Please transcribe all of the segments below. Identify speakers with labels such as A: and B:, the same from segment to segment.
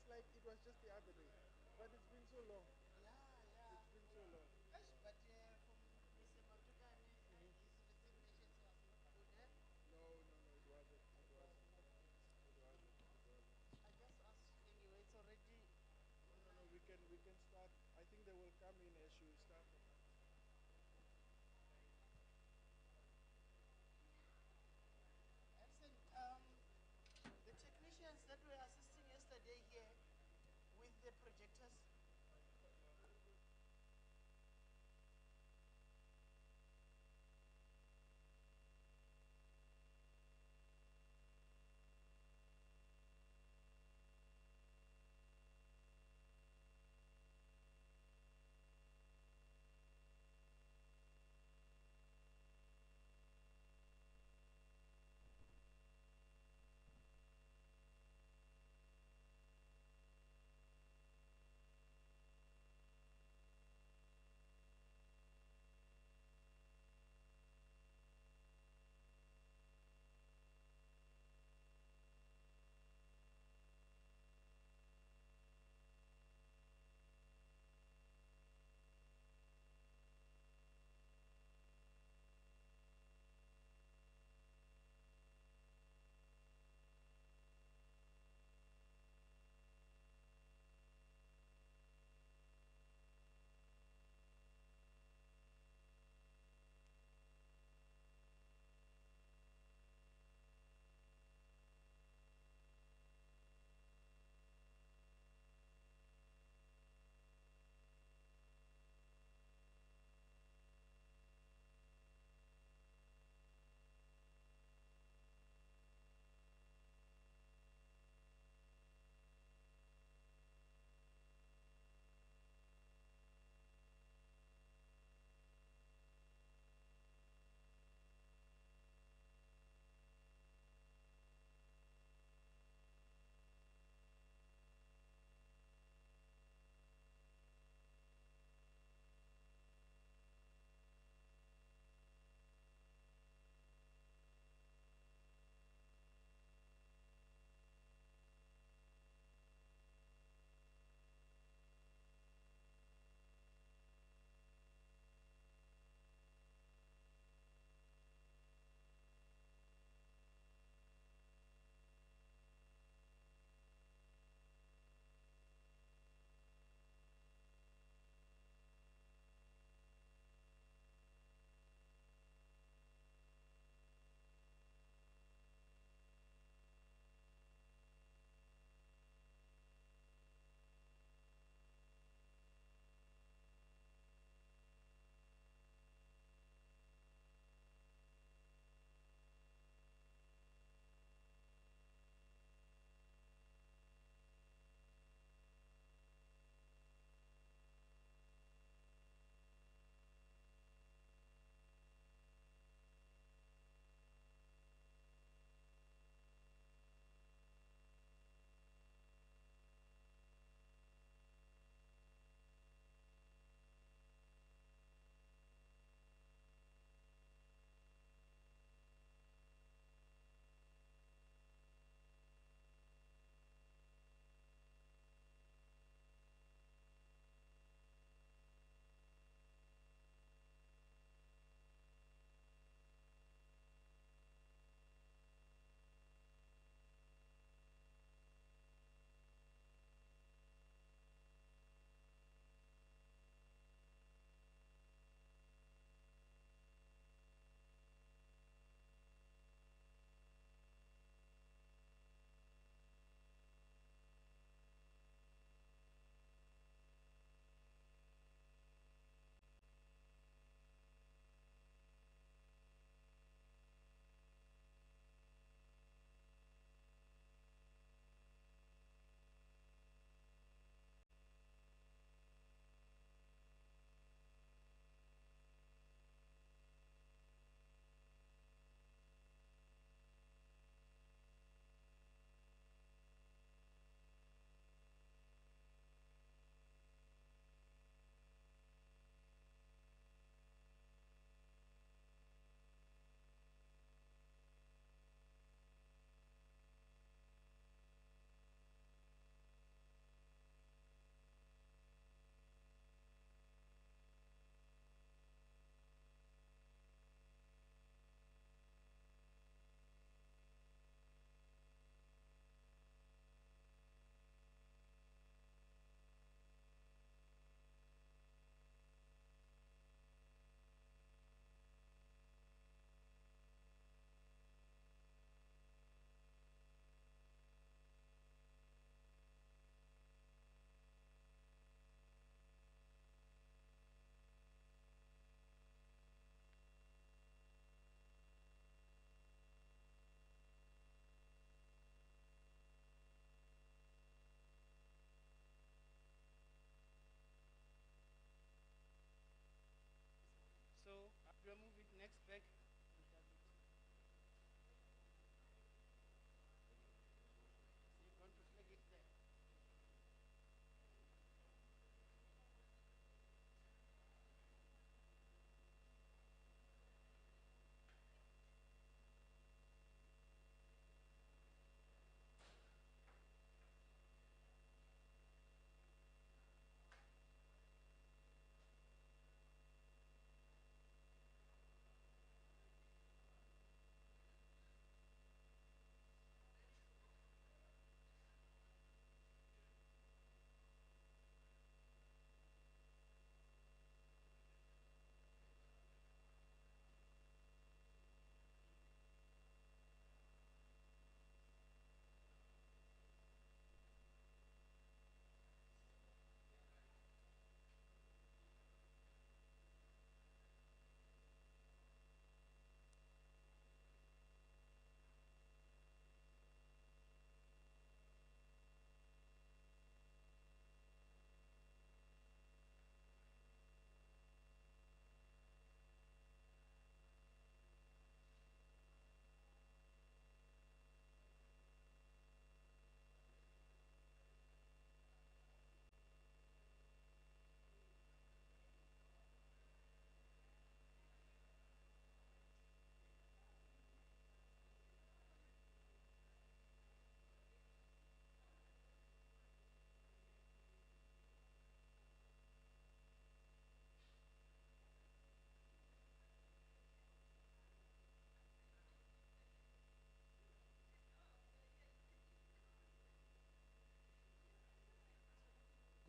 A: like it was just the other day, but it's been so long.
B: Yeah, yeah.
A: It's been so long.
B: Yes, but from Mr. Matukani, his resignations was not good, eh?
A: No, no, no, it wasn't. It wasn't. It wasn't. It wasn't.
B: I just asked anyway, it's already
A: No, no, no. We can start. I think they will come in as you start.
B: Edson, the technicians that were assisting yesterday here with the projectors,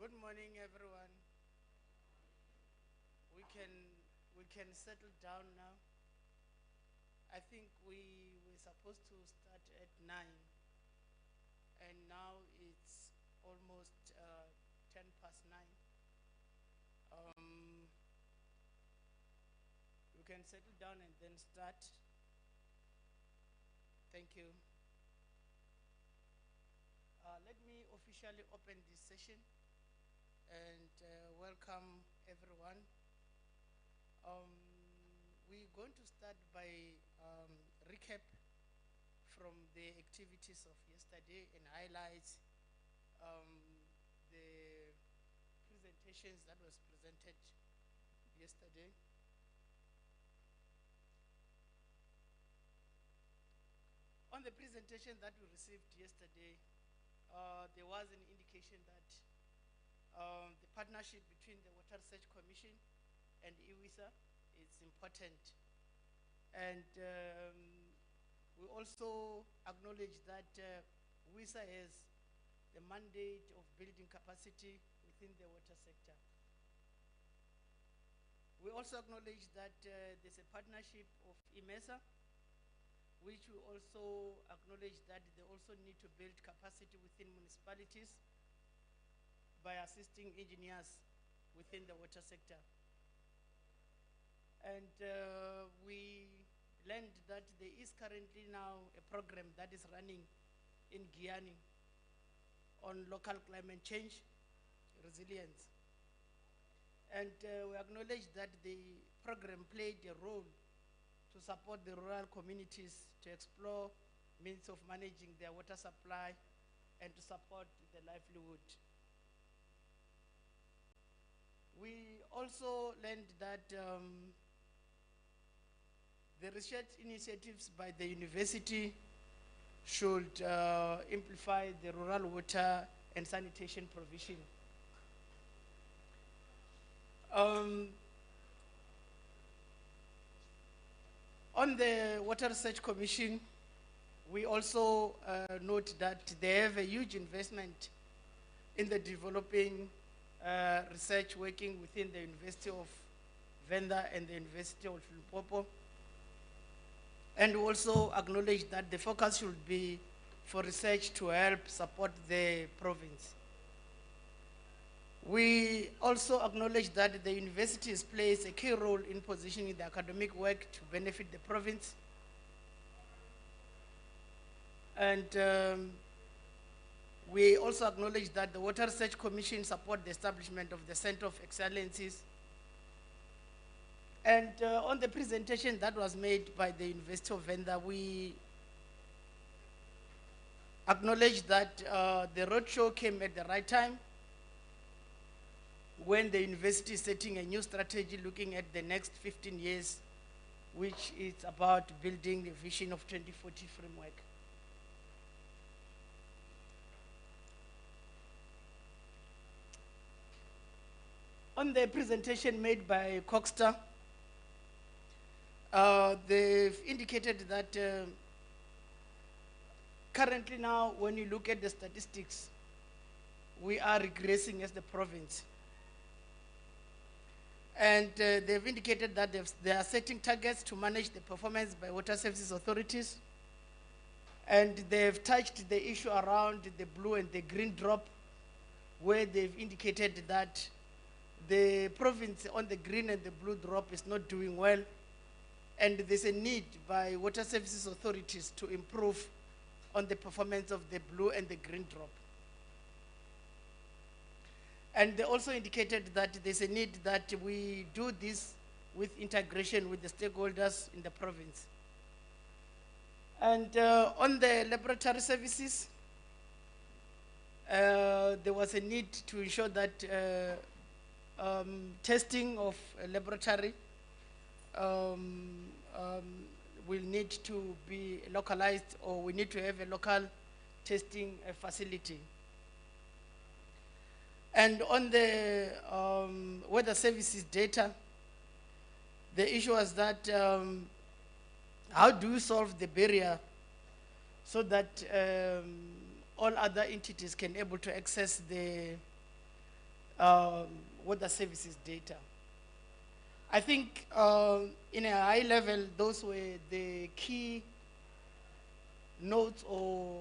C: Good morning, everyone. We can settle down now. I think we were supposed to start at 9, and now it's almost 10 past 9. We can settle down and then start. Thank you. Let me officially open this session and welcome everyone. We're going to start by recap from the activities of yesterday and highlight the presentations that was presented yesterday. On the presentation that we received yesterday, there was an indication that the partnership between the Water Research Commission and IWISA is important. And we also acknowledge that WISA has the mandate of building capacity within the water sector. We also acknowledge that there's a partnership of IMESA, which we also acknowledge that they also need to build capacity within municipalities by assisting engineers within the water sector. And we learned that there is currently now a program that is running in Guyana on local climate change resilience. And we acknowledge that the program played a role to support the rural communities to explore means of managing their water supply and to support the livelihood. We also learned that the research initiatives by the university should amplify the rural water and sanitation provision. On the Water Research Commission, we also note that they have a huge investment in the developing research working within the University of Venda and the University of Limpopo. And we also acknowledge that the focus should be for research to help support the province. We also acknowledge that the universities plays a key role in positioning the academic work to benefit the province. And we also acknowledge that the Water Research Commission support the establishment of the Center of Excellencies. And on the presentation that was made by the University of Venda, we acknowledge that the roadshow came at the right time when the university is setting a new strategy looking at the next 15 years, which is about building the vision of 2040 framework. On the presentation made by Coxter, they've indicated that currently now, when you look at the statistics, we are regressing as the province. And they've indicated that they are setting targets to manage the performance by water services authorities. And they've touched the issue around the blue and the green drop, where they've indicated that the province on the green and the blue drop is not doing well. And there's a need by water services authorities to improve on the performance of the blue and the green drop. And they also indicated that there's a need that we do this with integration with the stakeholders in the province. And on the laboratory services, there was a need to ensure that testing of a laboratory will need to be localized, or we need to have a local testing facility. And on the weather services data, the issue was that how do you solve the barrier so that all other entities can able to access the um, water services data. I think in a high level, those were the key notes or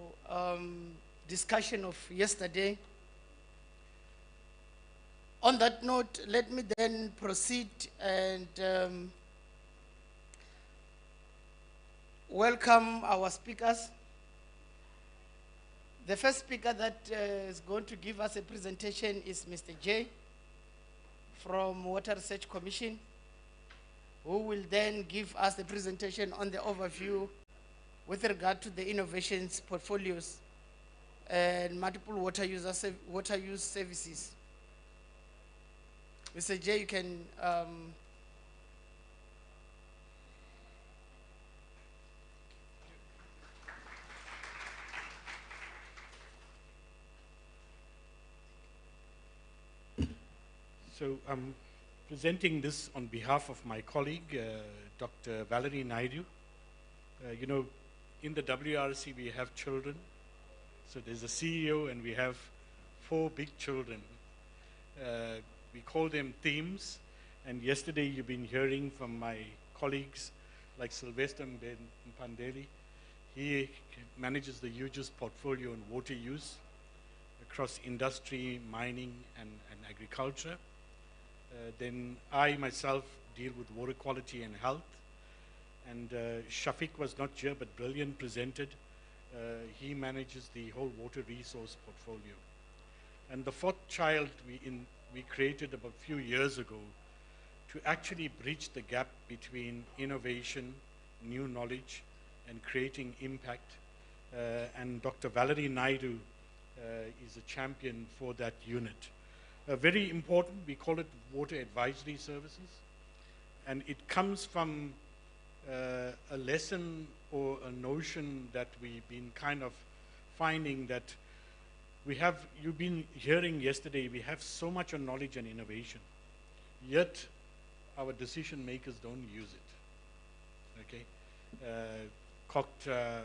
C: discussion of yesterday. On that note, let me then proceed and welcome our speakers. The first speaker that is going to give us a presentation is Mr. J from Water Research Commission, who will then give us the presentation on the overview with regard to the innovations, portfolios, and multiple water use services. Mr. J, you can
D: So I'm presenting this on behalf of my colleague, Dr. Valerie Naidu. You know, in the WRC we have children. So there's a CEO and we have 4 big children. We call them themes. And yesterday you've been hearing from my colleagues like Sylvester Mpandeli. He manages the hugest portfolio on water use across industry, mining, and agriculture. Then I myself deal with water quality and health. And Shafiq was not here, but brilliant presented. He manages the whole water resource portfolio. And the 4th child we created about a few years ago to actually bridge the gap between innovation, new knowledge, and creating impact. And Dr. Valerie Naidu is a champion for that unit. Very important, we call it Water Advisory Services. And it comes from a lesson or a notion that we've been kind of finding that you've been hearing yesterday, we have so much on knowledge and innovation, yet our decision makers don't use it, okay? COCTA,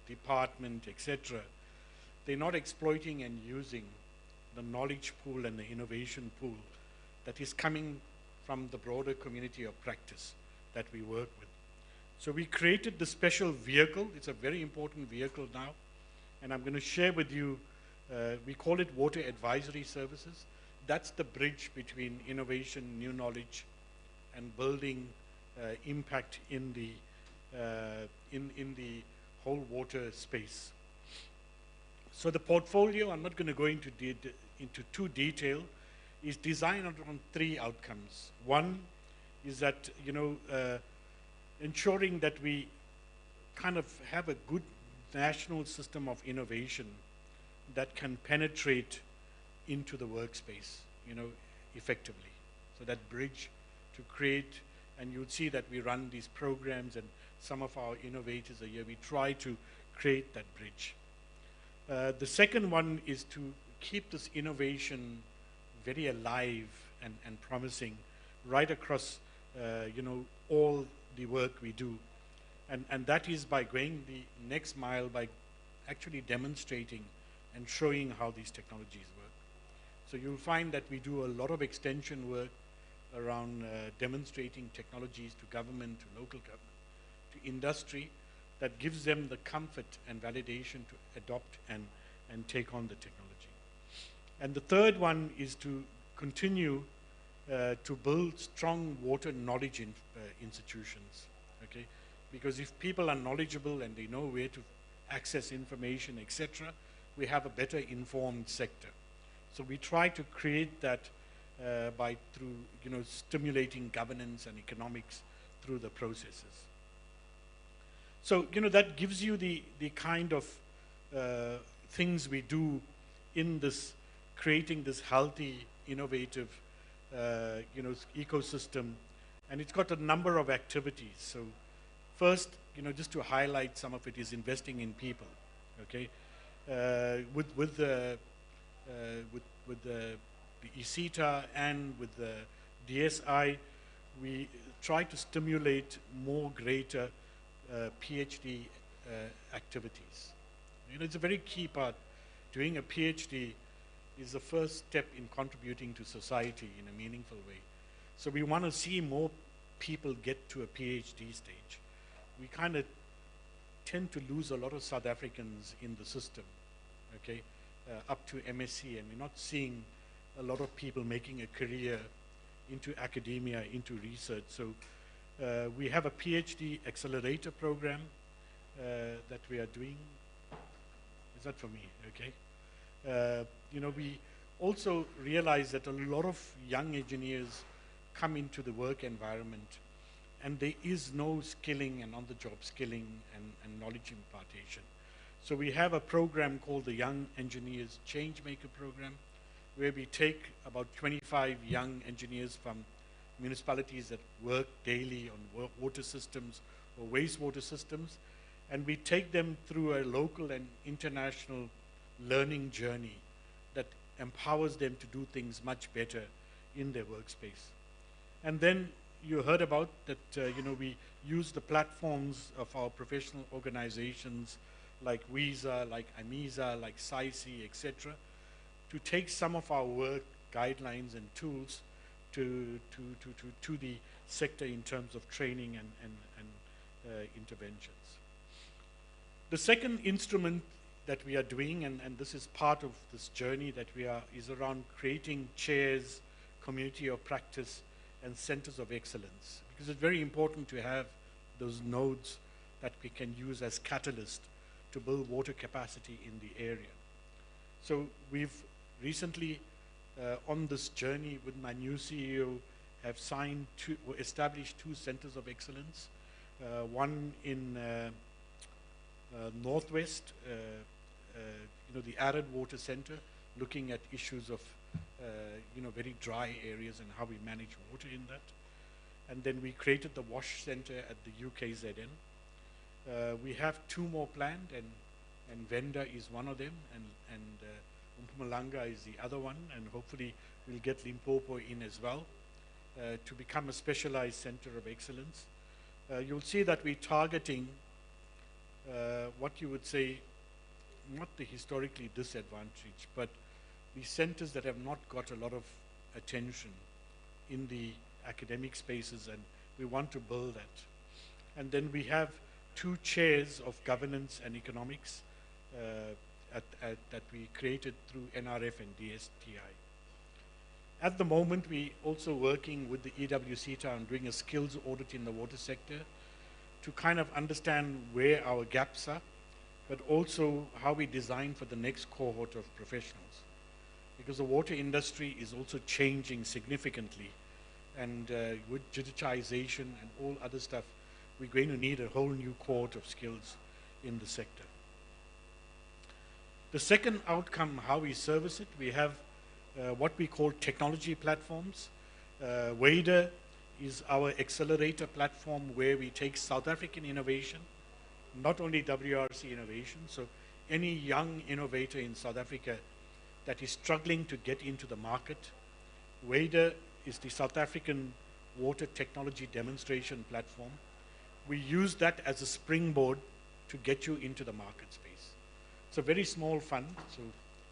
D: department, etc. They're not exploiting and using the knowledge pool and the innovation pool that is coming from the broader community of practice that we work with. So we created the special vehicle. It's a very important vehicle now. And I'm going to share with you, we call it Water Advisory Services. That's the bridge between innovation, new knowledge, and building impact in the whole water space. So the portfolio, I'm not going to go into too detail, is designed on 3 outcomes. One is that, you know, ensuring that we kind of have a good national system of innovation that can penetrate into the workspace, you know, effectively. So that bridge to create, and you'll see that we run these programs and some of our innovators are here. We try to create that bridge. The second one is to keep this innovation very alive and promising right across, you know, all the work we do. And that is by going the next mile, by actually demonstrating and showing how these technologies work. So you'll find that we do a lot of extension work around demonstrating technologies to government, to local government, to industry, that gives them the comfort and validation to adopt and take on the technology. And the third one is to continue to build strong water knowledge institutions, okay? Because if people are knowledgeable and they know where to access information, etc., we have a better informed sector. So we try to create that through, you know, stimulating governance and economics through the processes. So, you know, that gives you the kind of things we do in this, creating this healthy, innovative, you know, ecosystem. And it's got a number of activities. So first, you know, just to highlight some of it, is investing in people, okay? With the ICITA and with the DSI, we try to stimulate more greater PhD activities. You know, it's a very key part. Doing a PhD is the first step in contributing to society in a meaningful way. So we want to see more people get to a PhD stage. We kind of tend to lose a lot of South Africans in the system, okay, up to MSc, and we're not seeing a lot of people making a career into academia, into research. So we have a PhD accelerator program that we are doing. Is that for me? Okay. You know, we also realize that a lot of young engineers come into the work environment and there is no skilling and on-the-job skilling and knowledge impartation. So we have a program called the Young Engineers Changemaker Program, where we take about 25 young engineers from municipalities that work daily on water systems or wastewater systems, and we take them through a local and international learning journey that empowers them to do things much better in their workspace. And then you heard about that, you know, we use the platforms of our professional organizations like WISA, like AMISA, like SAICI, etc., to take some of our work guidelines and tools to the sector in terms of training and interventions. The second instrument that we are doing, and this is part of this journey that we are, is around creating chairs, community of practice, and centers of excellence. Because it's very important to have those nodes that we can use as catalyst to build water capacity in the area. So we've recently, on this journey with my new CEO, have signed or established 2 centers of excellence. One in Northwest, you know, the Arid Water Center, looking at issues of, you know, very dry areas and how we manage water in that. And then we created the Wash Center at the UKZN. We have 2 more planned, and Venda is one of them, and Mpumalanga is the other one, and hopefully we'll get Limpopo in as well to become a specialized center of excellence. You'll see that we're targeting what you would say, not the historically disadvantaged, but the centers that have not got a lot of attention in the academic spaces, and we want to build that. And then we have 2 chairs of governance and economics that we created through NRF and DSTI. At the moment, we also working with the EWC on doing a skills audit in the water sector to kind of understand where our gaps are, but also how we design for the next cohort of professionals. Because the water industry is also changing significantly, and with digitization and all other stuff, we're going to need a whole new cohort of skills in the sector. The second outcome, how we service it, we have what we call technology platforms. WADA is our accelerator platform where we take South African innovation, not only WRC innovation, so any young innovator in South Africa that is struggling to get into the market. WADA is the South African Water Technology Demonstration Platform. We use that as a springboard to get you into the market space. It's a very small fund, so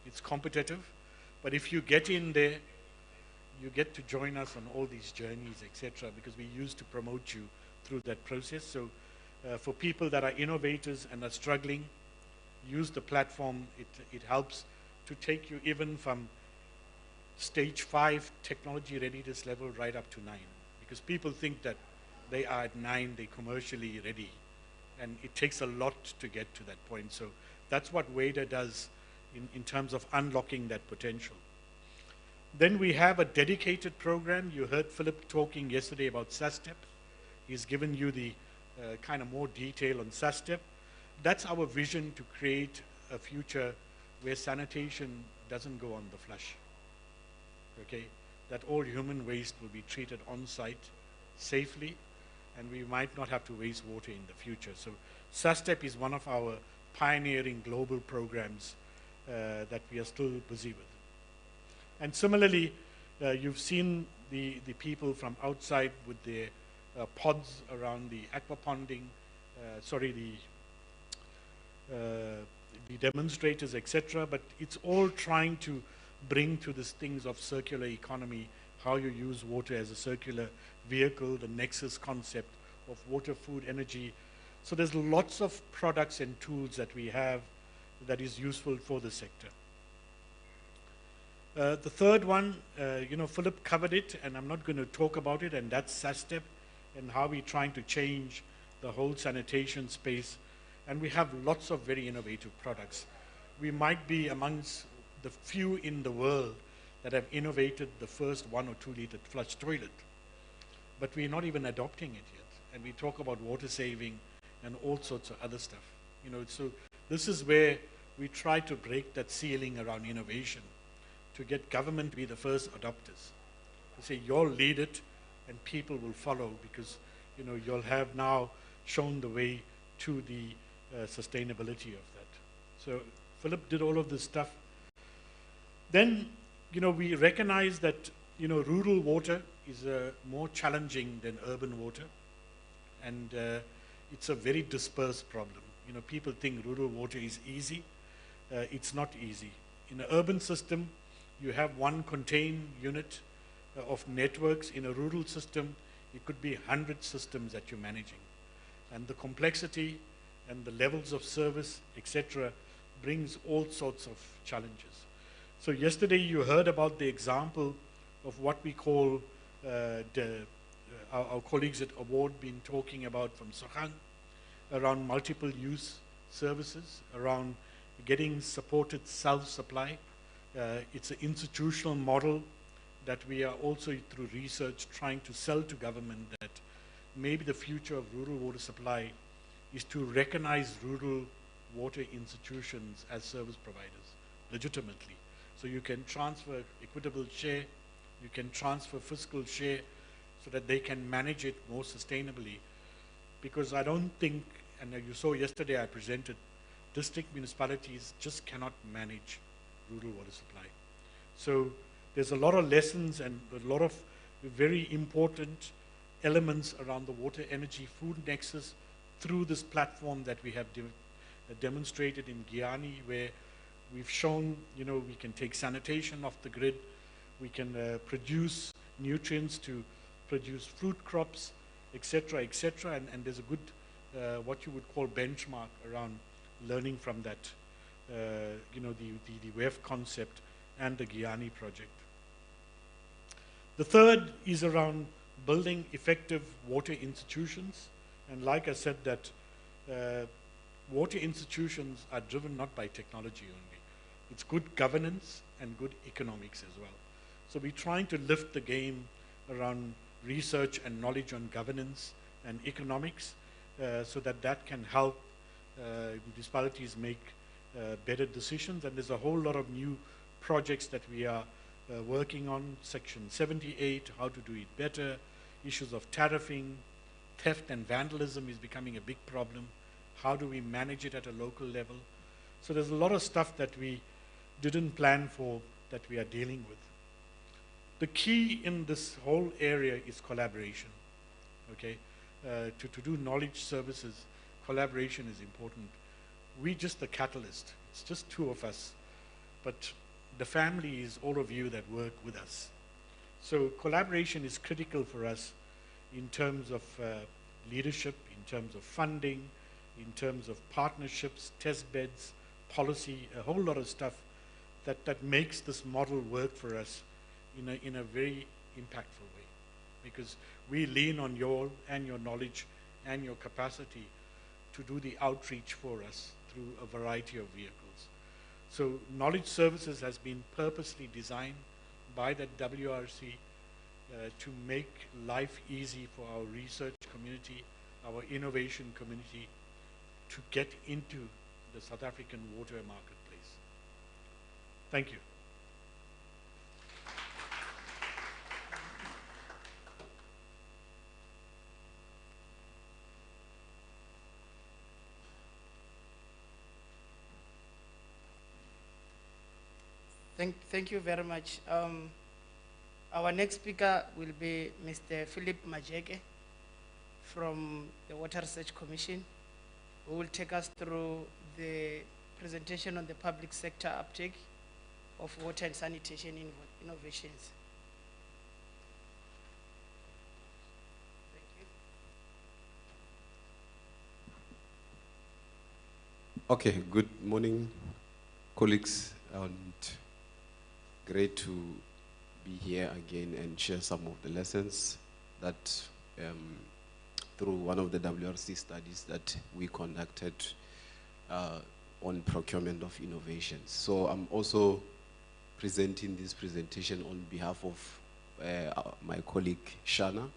D: it's competitive, but if you get in there, you get to join us on all these journeys, etc., because we used to promote you through that process. So for people that are innovators and are struggling, use the platform. It helps to take you even from stage 5 technology readiness level right up to 9, because people think that they are at 9, they're commercially ready, and it takes a lot to get to that point. So that's what WADA does in terms of unlocking that potential. Then we have a dedicated program. You heard Philip talking yesterday about SASTEP. He's given you the kind of more detail on SASTEP. That's our vision to create a future where sanitation doesn't go on the flush. Okay? That all human waste will be treated on site safely, and we might not have to waste water in the future. So SASTEP is one of our pioneering global programs that we are still busy with. And similarly, you've seen the people from outside with their pods around the aquaponding, the demonstrators, etc. But it's all trying to bring to these things of circular economy, how you use water as a circular vehicle, the nexus concept of water, food, energy. So there's lots of products and tools that we have that is useful for the sector. The third one, Philip covered it, and I'm not going to talk about it, and that's SASTEP and how we're trying to change the whole sanitation space. And we have lots of very innovative products. We might be amongst the few in the world that have innovated the first 1 or 2 liter flush toilet. But we're not even adopting it yet. And we talk about water saving and all sorts of other stuff. So this is where we try to break that ceiling around innovation, to get government to be the first adopters. To say, you'll lead it and people will follow, because you'll have now shown the way to the sustainability of that. So Philip did all of this stuff. Then, we recognize that, rural water is more challenging than urban water. And it's a very dispersed problem. People think rural water is easy. It's not easy. In an urban system, you have one contained unit of networks. In a rural system, it could be 100 systems that you're managing. And the complexity and the levels of service, etc., brings all sorts of challenges. So yesterday you heard about the example of what we call our colleagues at Award been talking about from Sohan, around multiple use services, around getting supported self-supply. It's an institutional model that we are also, through research, trying to sell to government, that maybe the future of rural water supply is to recognize rural water institutions as service providers legitimately. So you can transfer equitable share, you can transfer fiscal share, so that they can manage it more sustainably. Because I don't think, and you saw yesterday I presented, district municipalities just cannot manage rural water supply. So there's a lot of lessons and a lot of very important elements around the water, energy, food nexus through this platform that we have demonstrated in Guyana, where we've shown, we can take sanitation off the grid, we can produce nutrients to produce fruit crops, etc., etc., and there's a good, what you would call benchmark around learning from that, the WEF concept and the Guyana project. The third is around building effective water institutions, and like I said, that water institutions are driven not by technology only. It's good governance and good economics as well. So we're trying to lift the game around research and knowledge on governance and economics, so that can help municipalities make better decisions. And there's a whole lot of new projects that we are working on. Section 78, how to do it better, issues of tariffing, theft and vandalism is becoming a big problem. How do we manage it at a local level? So there's a lot of stuff that we didn't plan for that we are dealing with. The key in this whole area is collaboration, okay? To do knowledge services, collaboration is important. We're just the catalyst. It's just 2 of us. But the family is all of you that work with us. So collaboration is critical for us in terms of leadership, in terms of funding, in terms of partnerships, test beds, policy, a whole lot of stuff that makes this model work for us in a very impactful way. Because we lean on your knowledge and your capacity to do the outreach for us through a variety of vehicles. So knowledge services has been purposely designed by the WRC to make life easy for our research community, our innovation community, to get into the South African water marketplace. Thank you.
C: Thank you very much. Our next speaker will be Mr. Philip Majeke from the Water Research Commission, who will take us through the presentation on the public sector uptake of water and sanitation innovations. Thank you.
E: Okay, good morning, colleagues, and great to be here again and share some of the lessons that through one of the WRC studies that we conducted on procurement of innovations. So I'm also presenting this presentation on behalf of my colleague Shana,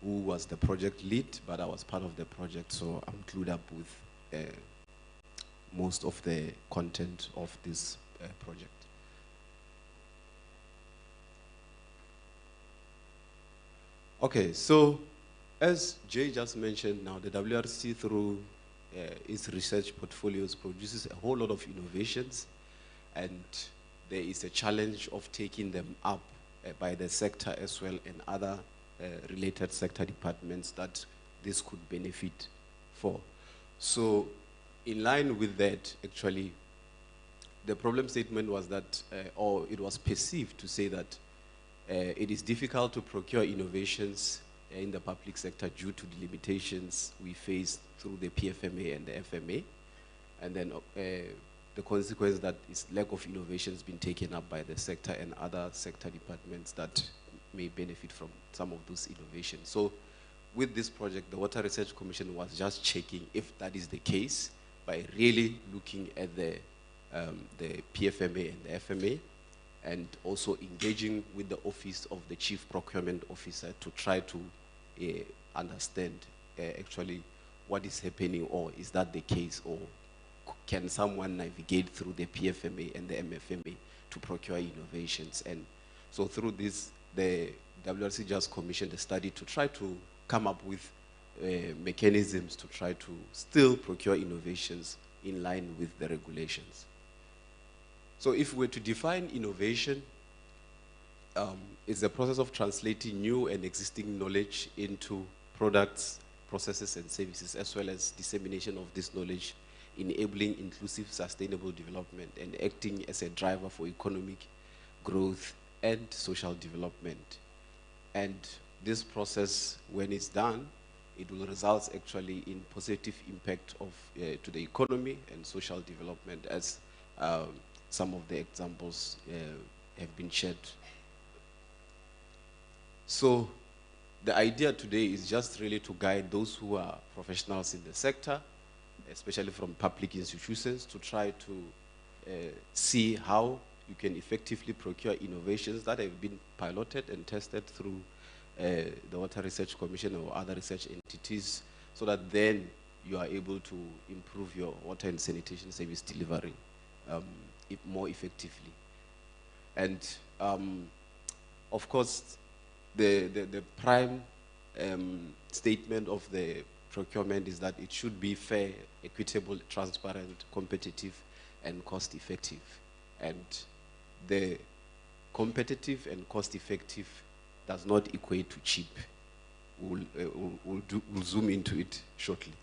E: who was the project lead, but I was part of the project, so I'm clued up with most of the content of this project. Okay, so as Jay just mentioned now, the WRC through its research portfolios produces a whole lot of innovations, and there is a challenge of taking them up by the sector as well and other related sector departments that this could benefit for. So in line with that, actually, the problem statement was that, or it was perceived to say that it is difficult to procure innovations in the public sector due to the limitations we face through the PFMA and the FMA. And then the consequence that is lack of innovation has been taken up by the sector and other sector departments that may benefit from some of those innovations. So with this project, the Water Research Commission was just checking if that is the case by really looking at the PFMA and the FMA, and also engaging with the Office of the Chief Procurement Officer to try to understand actually what is happening, or is that the case, or can someone navigate through the PFMA and the MFMA to procure innovations. And so through this, the WRC just commissioned a study to try to come up with mechanisms to try to still procure innovations in line with the regulations. So if we were to define innovation, it's the process of translating new and existing knowledge into products, processes, and services, as well as dissemination of this knowledge, enabling inclusive, sustainable development, and acting as a driver for economic growth and social development. And this process, when it's done, it will result actually in positive impact of, to the economy and social development, as some of the examples have been shared. So the idea today is just really to guide those who are professionals in the sector, especially from public institutions, to try to see how you can effectively procure innovations that have been piloted and tested through the Water Research Commission or other research entities, so that then you are able to improve your water and sanitation service delivery more effectively. And of course, the prime statement of the procurement is that it should be fair, equitable, transparent, competitive, and cost-effective. And the competitive and cost-effective does not equate to cheap. We'll zoom into it shortly.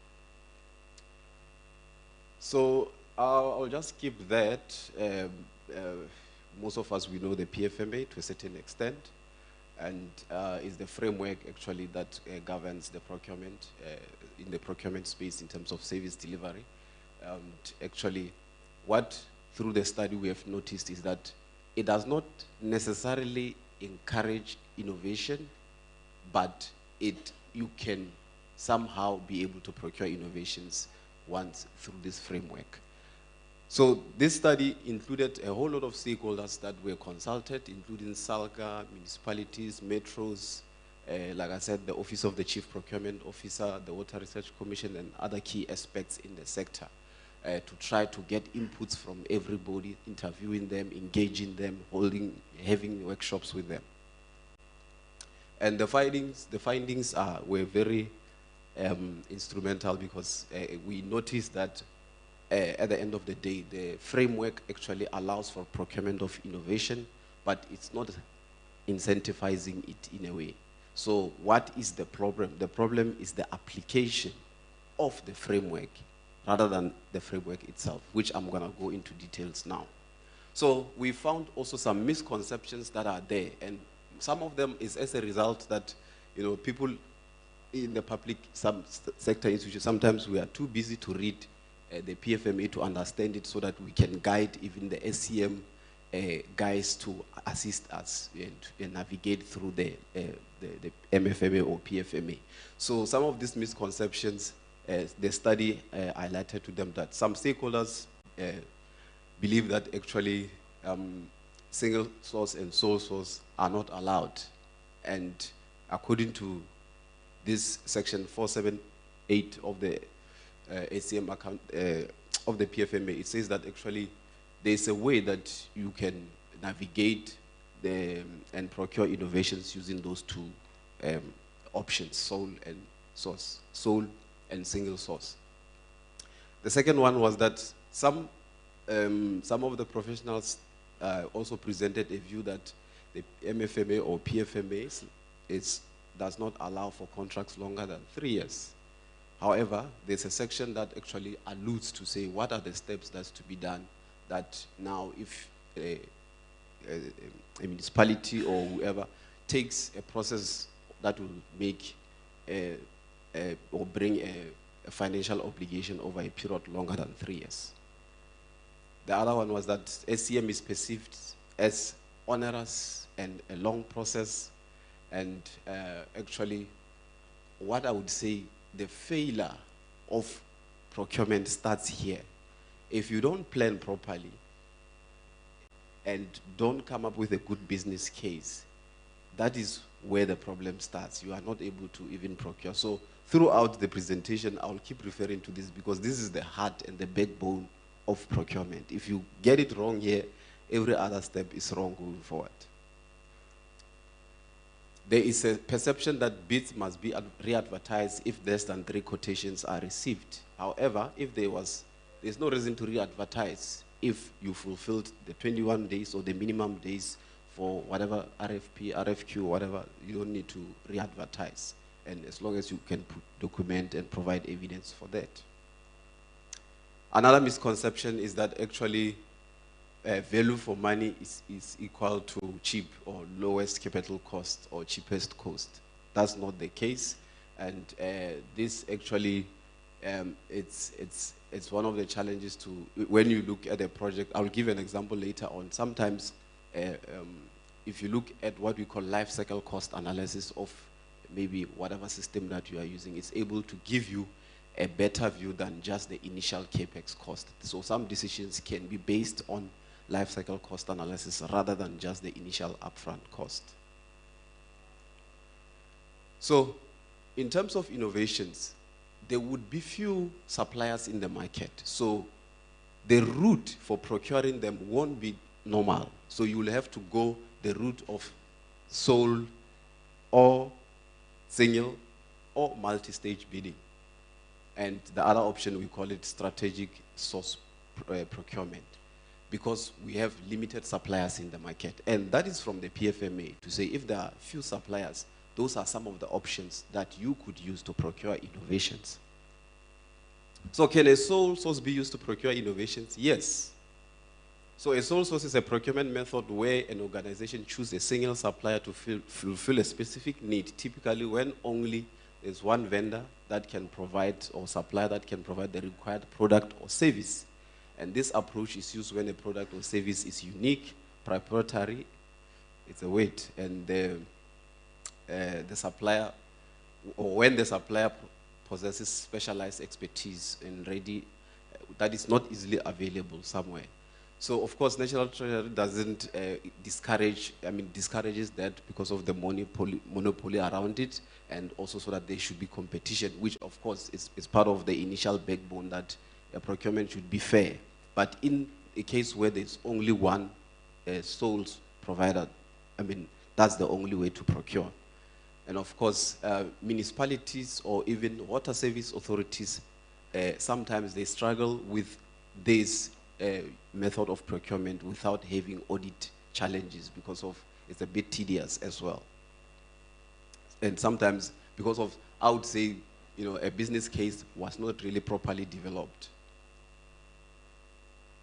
E: So I'll just skip that. Most of us, we know the PFMA to a certain extent, and is the framework actually that governs the procurement in the procurement space in terms of service delivery. Actually, what through the study we have noticed is that it does not necessarily encourage innovation, but you can somehow be able to procure innovations once through this framework. So this study included a whole lot of stakeholders that were consulted, including SALGA, municipalities, metros, like I said, the Office of the Chief Procurement Officer, the Water Research Commission, and other key aspects in the sector, to try to get inputs from everybody, interviewing them, engaging them, having workshops with them. And the findings were very instrumental, because we noticed that at the end of the day, the framework actually allows for procurement of innovation, but it's not incentivizing it in a way. So what is the problem? The problem is the application of the framework rather than the framework itself, which I'm going to go into details now. So we found also some misconceptions that are there, and some of them is as a result that, people in the public sector institutions, sometimes we are too busy to read the PFMA to understand it so that we can guide even the SCM guys to assist us and navigate through the MFMA or PFMA. So some of these misconceptions, the study highlighted to them that some stakeholders believe that actually single source and sole source are not allowed. And according to this section 478 of the ACM account of the PFMA, it says that actually there's a way that you can navigate and procure innovations using those two options, sole and source, sole and single source. The second one was that some of the professionals also presented a view that the MFMA or PFMA does not allow for contracts longer than 3 years. However, there's a section that actually alludes to say what are the steps that's to be done, that now if a municipality or whoever takes a process that will make or bring a financial obligation over a period longer than 3 years. The other one was that SCM is perceived as onerous and a long process, and actually what I would say, the failure of procurement starts here. If you don't plan properly and don't come up with a good business case, that is where the problem starts. You are not able to even procure. So throughout the presentation, I'll keep referring to this because this is the heart and the backbone of procurement. If you get it wrong here, every other step is wrong going forward. There is a perception that bids must be re-advertised if less than 3 quotations are received. However, if there's no reason to re-advertise if you fulfilled the 21 days or the minimum days for whatever RFP, RFQ, whatever, you don't need to re-advertise. And as long as you can document and provide evidence for that. Another misconception is that actually value for money is equal to cheap or lowest capital cost or cheapest cost. That's not the case, and this actually it's one of the challenges to when you look at a project. I'll give an example later on. Sometimes if you look at what we call life cycle cost analysis of maybe whatever system that you are using, it's able to give you a better view than just the initial capex cost. So some decisions can be based on life cycle cost analysis rather than just the initial upfront cost. So in terms of innovations, there would be few suppliers in the market. So the route for procuring them won't be normal. So you will have to go the route of sole or single or multi-stage bidding. And the other option, we call it strategic source procurement, because we have limited suppliers in the market. And that is from the PFMA to say if there are few suppliers, those are some of the options that you could use to procure innovations. So can a sole source be used to procure innovations? Yes. So a sole source is a procurement method where an organization chooses a single supplier to fulfill a specific need, typically when only there's one vendor that can provide or supplier that can provide the required product or service. And this approach is used when a product or service is unique, proprietary, it's a weight, and the supplier, or when the supplier possesses specialized expertise and ready, that is not easily available somewhere. So of course, National Treasury doesn't discourages that because of the monopoly around it, and also so that there should be competition, which of course is part of the initial backbone that procurement should be fair. But in a case where there's only one sole provider, that's the only way to procure. And of course, municipalities or even water service authorities, sometimes they struggle with this method of procurement without having audit challenges because of it's a bit tedious as well. And sometimes because of, I would say, a business case was not really properly developed.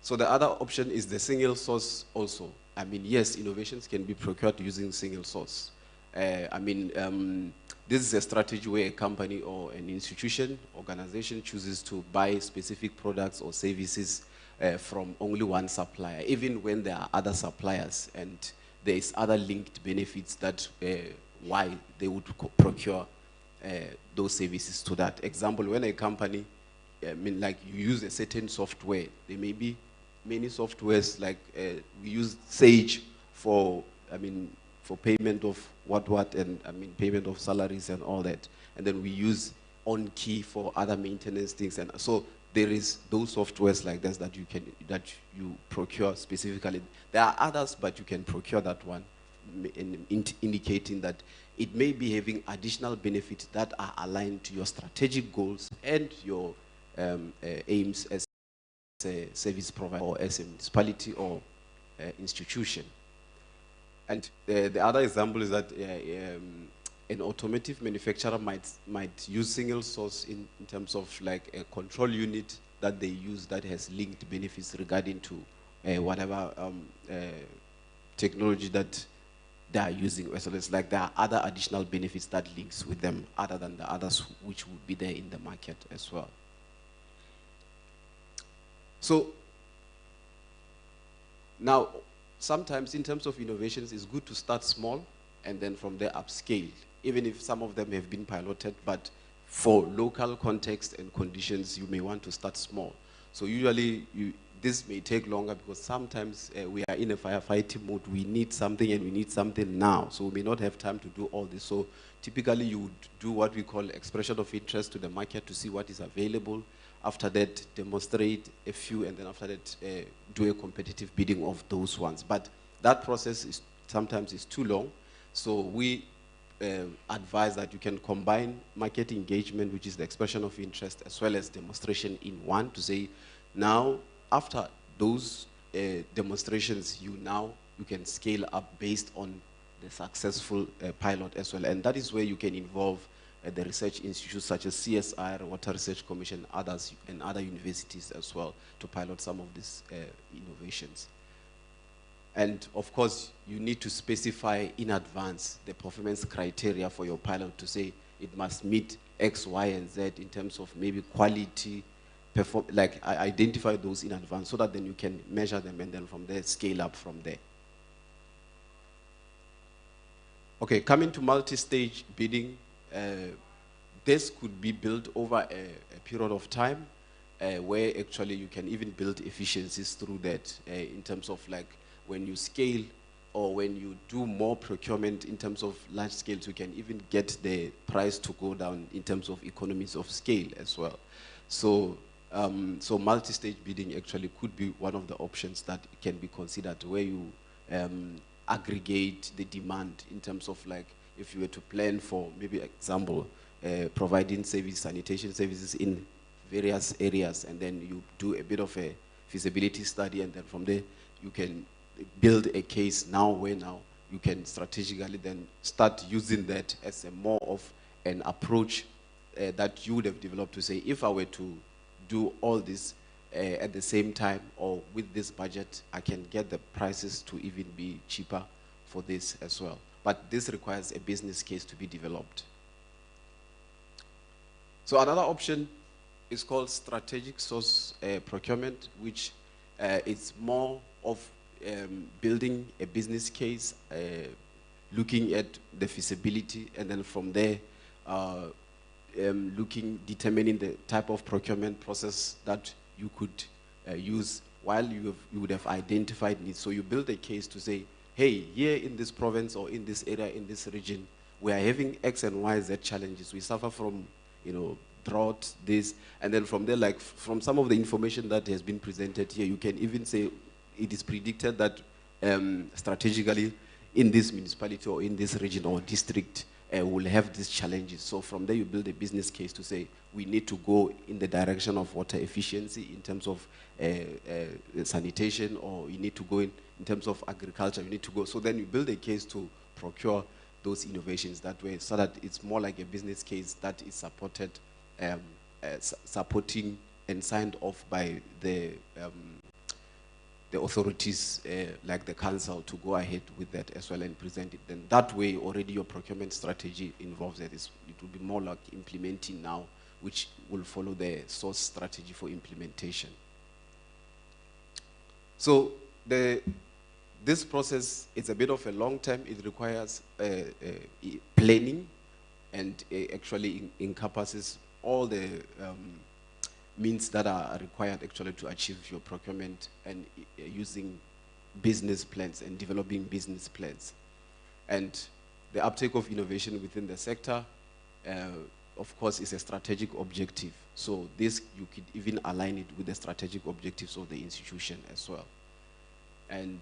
E: So the other option is the single source also. I mean, yes, innovations can be procured using single source. This is a strategy where a company or an institution, organization chooses to buy specific products or services from only one supplier, even when there are other suppliers and there is other linked benefits that why they would procure those services to that. Example, when a company, like you use a certain software, there may be many softwares like we use Sage for, for payment of what, and payment of salaries and all that. And then we use OnKey for other maintenance things. And so there is those softwares like this that you procure specifically. There are others, but you can procure that one, indicating that it may be having additional benefits that are aligned to your strategic goals and your aims as a service provider or as a municipality or institution. And the other example is that an automotive manufacturer might use single source in terms of like a control unit that they use that has linked benefits regarding to whatever technology that they are using. So it's like there are other additional benefits that links with them other than the others which would be there in the market as well. So now, sometimes in terms of innovations, it's good to start small and then from there upscale, even if some of them have been piloted, but for local context and conditions, you may want to start small. So usually, this may take longer because sometimes we are in a firefighting mode. We need something and we need something now. So we may not have time to do all this. So typically, you would do what we call expression of interest to the market to see what is available. After that, demonstrate a few, and then after that, do a competitive bidding of those ones. But that process is sometimes is too long. So we advise that you can combine market engagement, which is the expression of interest, as well as demonstration in one to say, now, after those demonstrations, you can scale up based on the successful pilot as well. And that is where you can involve the research institutes such as CSIR, Water Research Commission, others, and other universities as well to pilot some of these innovations. And of course, you need to specify in advance the performance criteria for your pilot to say it must meet X, Y, and Z in terms of maybe quality, identify those in advance so that then you can measure them and then from there scale up from there. Okay, coming to multi-stage bidding, this could be built over a period of time where actually you can even build efficiencies through that in terms of like when you scale or when you do more procurement in terms of large scales, you can even get the price to go down in terms of economies of scale as well. So, so multi-stage bidding actually could be one of the options that can be considered where you aggregate the demand in terms of like if you were to plan for, maybe example, providing sanitation services in various areas, and then you do a bit of a feasibility study, and then from there you can build a case where you can strategically then start using that as a more of an approach that you would have developed to say, if I were to do all this at the same time or with this budget, I can get the prices to even be cheaper for this as well. But this requires a business case to be developed. So another option is called strategic source procurement, which is more of building a business case, looking at the feasibility, and then from there, determining the type of procurement process that you could use while you would have identified needs. So you build a case to say, hey, here in this province or in this area, in this region, we are having X and Y, Z challenges. We suffer from, drought, this, and then from there, like from some of the information that has been presented here, you can even say it is predicted that strategically in this municipality or in this region or district will have these challenges. So from there, you build a business case to say we need to go in the direction of water efficiency in terms of sanitation, or you need to go in terms of agriculture, you need to go. So then you build a case to procure those innovations that way, so that it's more like a business case that is supported, supporting and signed off by the the authorities like the council to go ahead with that as well and present it. Then that way already your procurement strategy involves that. It will be more like implementing now, which will follow the source strategy for implementation. So this process is a bit of a long term. It requires planning, and actually encompasses all the means that are required actually to achieve your procurement, and using business plans and developing business plans. And the uptake of innovation within the sector, of course, is a strategic objective. So this, you could even align it with the strategic objectives of the institution as well. And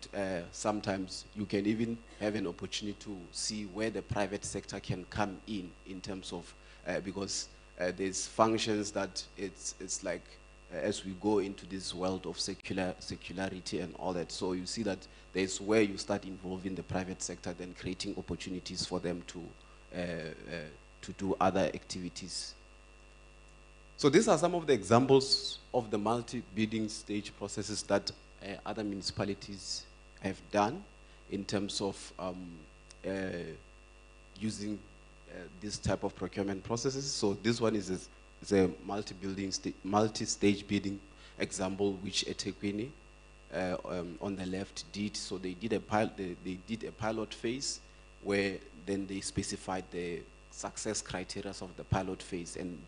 E: sometimes you can even have an opportunity to see where the private sector can come in terms of, because there's functions that it's like, as we go into this world of secularity and all that, so you see that there's where you start involving the private sector, then creating opportunities for them to do other activities. So these are some of the examples of the multi-bidding stage processes that other municipalities have done in terms of using this type of procurement processes. So this one is a multi-stage bidding example, which eThekwini on the left did. So they did a pilot phase, where then they specified the success criteria of the pilot phase, and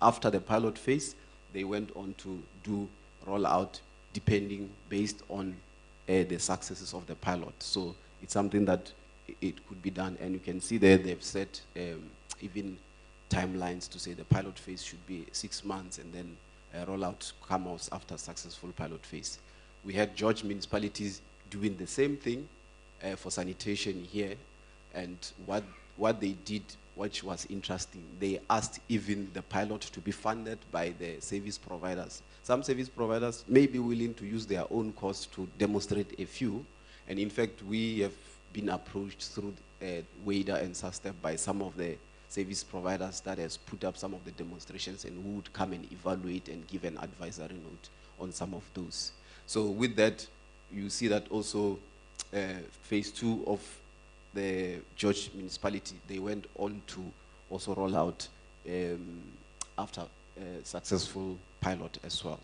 E: after the pilot phase, they went on to do rollout depending based on the successes of the pilot. So it's something that it could be done, and you can see there they've set even timelines to say the pilot phase should be 6 months, and then rollout comes after successful pilot phase. We had George municipalities doing the same thing for sanitation here, and what they did, which was interesting, they asked even the pilot to be funded by the service providers. Some service providers may be willing to use their own cost to demonstrate a few, and in fact we have been approached through WADA and SASTEP by some of the service providers that has put up some of the demonstrations, and who would come and evaluate and give an advisory note on some of those. So with that, you see that also phase 2 of the George municipality, they went on to also roll out after a successful pilot as well.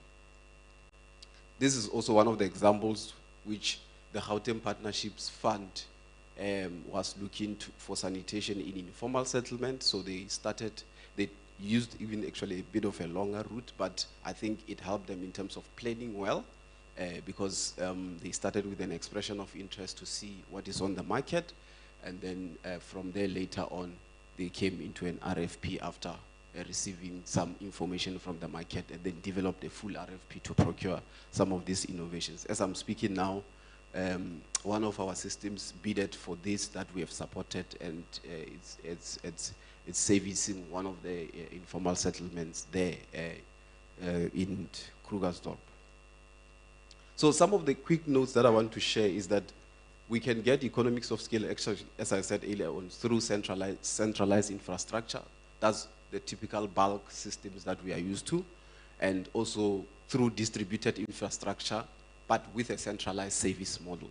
E: This is also one of the examples which the Gauteng Partnerships Fund was looking for sanitation in informal settlement. So they used even actually a bit of a longer route, but I think it helped them in terms of planning well, because they started with an expression of interest to see what is on the market, and then from there later on, they came into an RFP after receiving some information from the market, and then developed a full RFP to procure some of these innovations. As I'm speaking now, one of our systems bidded for this that we have supported, and it's servicing one of the informal settlements there in Krugersdorp. So some of the quick notes that I want to share is that we can get economics of scale, actually, as I said earlier on, through centralized infrastructure. That's the typical bulk systems that we are used to, and also through distributed infrastructure, but with a centralized service model,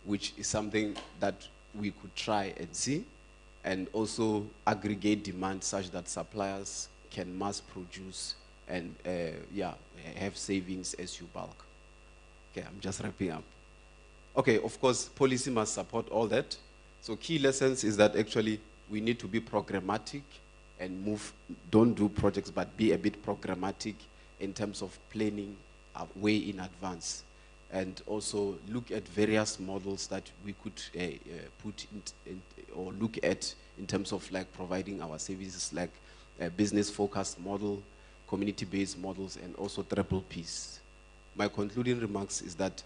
E: which is something that we could try and see, and also aggregate demand such that suppliers can mass produce and have savings as you bulk. Okay, I'm just wrapping up. Okay, of course, policy must support all that. So key lessons is that actually we need to be programmatic and don't do projects, but be a bit programmatic in terms of planning way in advance. And also look at various models that we could put in or look at in terms of like providing our services, like a business-focused model, community-based models, and also triple Ps. My concluding remarks is that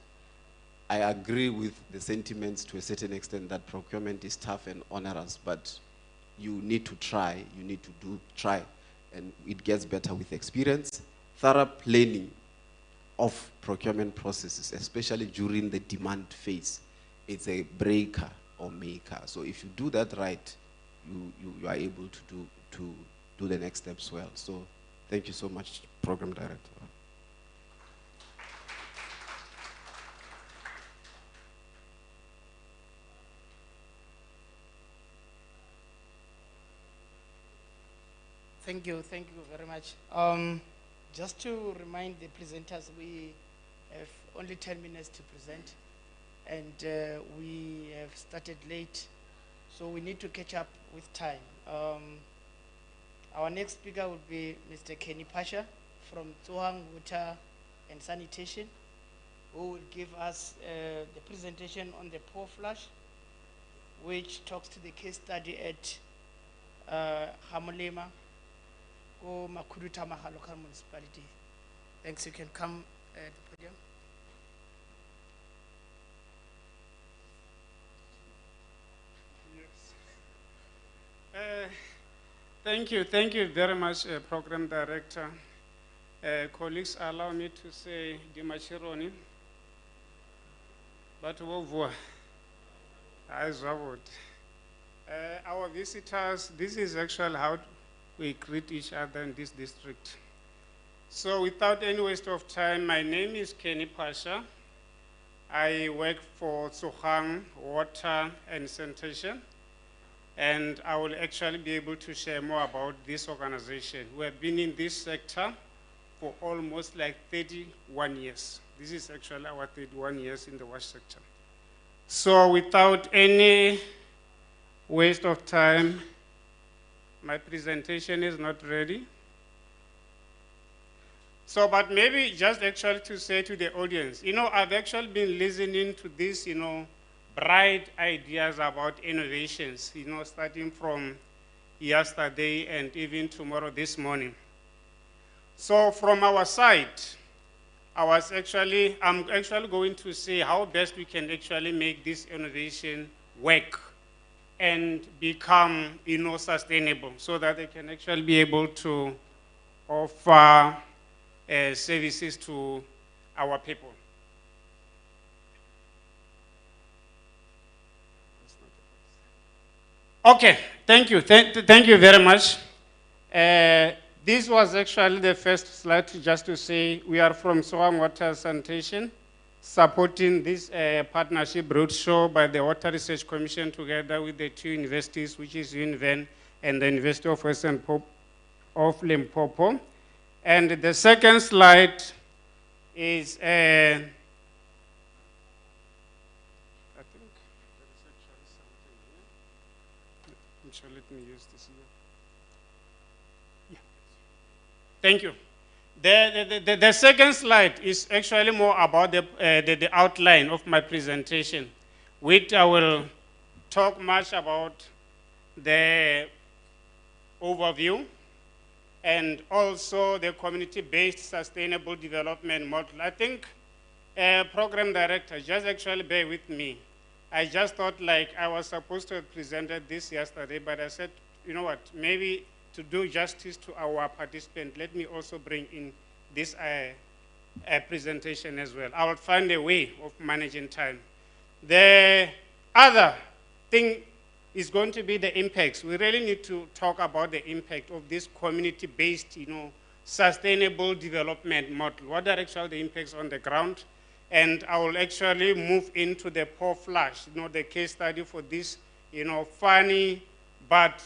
E: I agree with the sentiments to a certain extent that procurement is tough and onerous, but you need to try, try, and it gets better with experience. Thorough planning of procurement processes, especially during the demand phase, it's a breaker or maker. So if you do that right, you are able to do the next steps well. So thank you so much, Program Director.
C: Thank you very much. Just to remind the presenters, we have only 10 minutes to present, and we have started late, so we need to catch up with time. Our next speaker will be Mr. Kenny Pasha from Tsohang Water and Sanitation, who will give us the presentation on the pore flush, which talks to the case study at Hamolema, Go Makudutamaha local municipality. Thanks, you can come at the podium.
F: Yes. Thank you very much, Program Director. Colleagues, allow me to say Dimachironi, but Wovua, our visitors, this is actually how we greet each other in this district. So without any waste of time, my name is Kenny Pasha. I work for Tsohang Water and Sanitation, and I will actually be able to share more about this organization. We have been in this sector for almost like 31 years. This is actually our 31 years in the wash sector. So without any waste of time, my presentation is not ready. So, but maybe just actually to say to the audience, I've actually been listening to this, bright ideas about innovations, starting from yesterday and even tomorrow, this morning. So from our side, I'm actually going to say how best we can actually make this innovation work and become, sustainable, so that they can actually be able to offer services to our people. Okay, thank you. Thank you very much. This was actually the first slide just to say we are from Tsohang Water Sanitation, supporting this partnership roadshow by the Water Research Commission together with the two universities, which is UNIVEN and the University of Western of Limpopo. And the second slide is, I think there is actually something here. I'm sure, let me use this here. Yeah. Thank you. The second slide is actually more about the outline of my presentation, which I will talk much about the overview and also the community-based sustainable development model. I think, Program Director, just actually bear with me. I just thought like I was supposed to have presented this yesterday, but I said, you know what, maybe to do justice to our participant, let me also bring in this presentation as well. I will find a way of managing time. The other thing is going to be the impacts. We really need to talk about the impact of this community-based, sustainable development model. What are actually the impacts on the ground? And I will actually move into the pore flush, the case study for this, funny but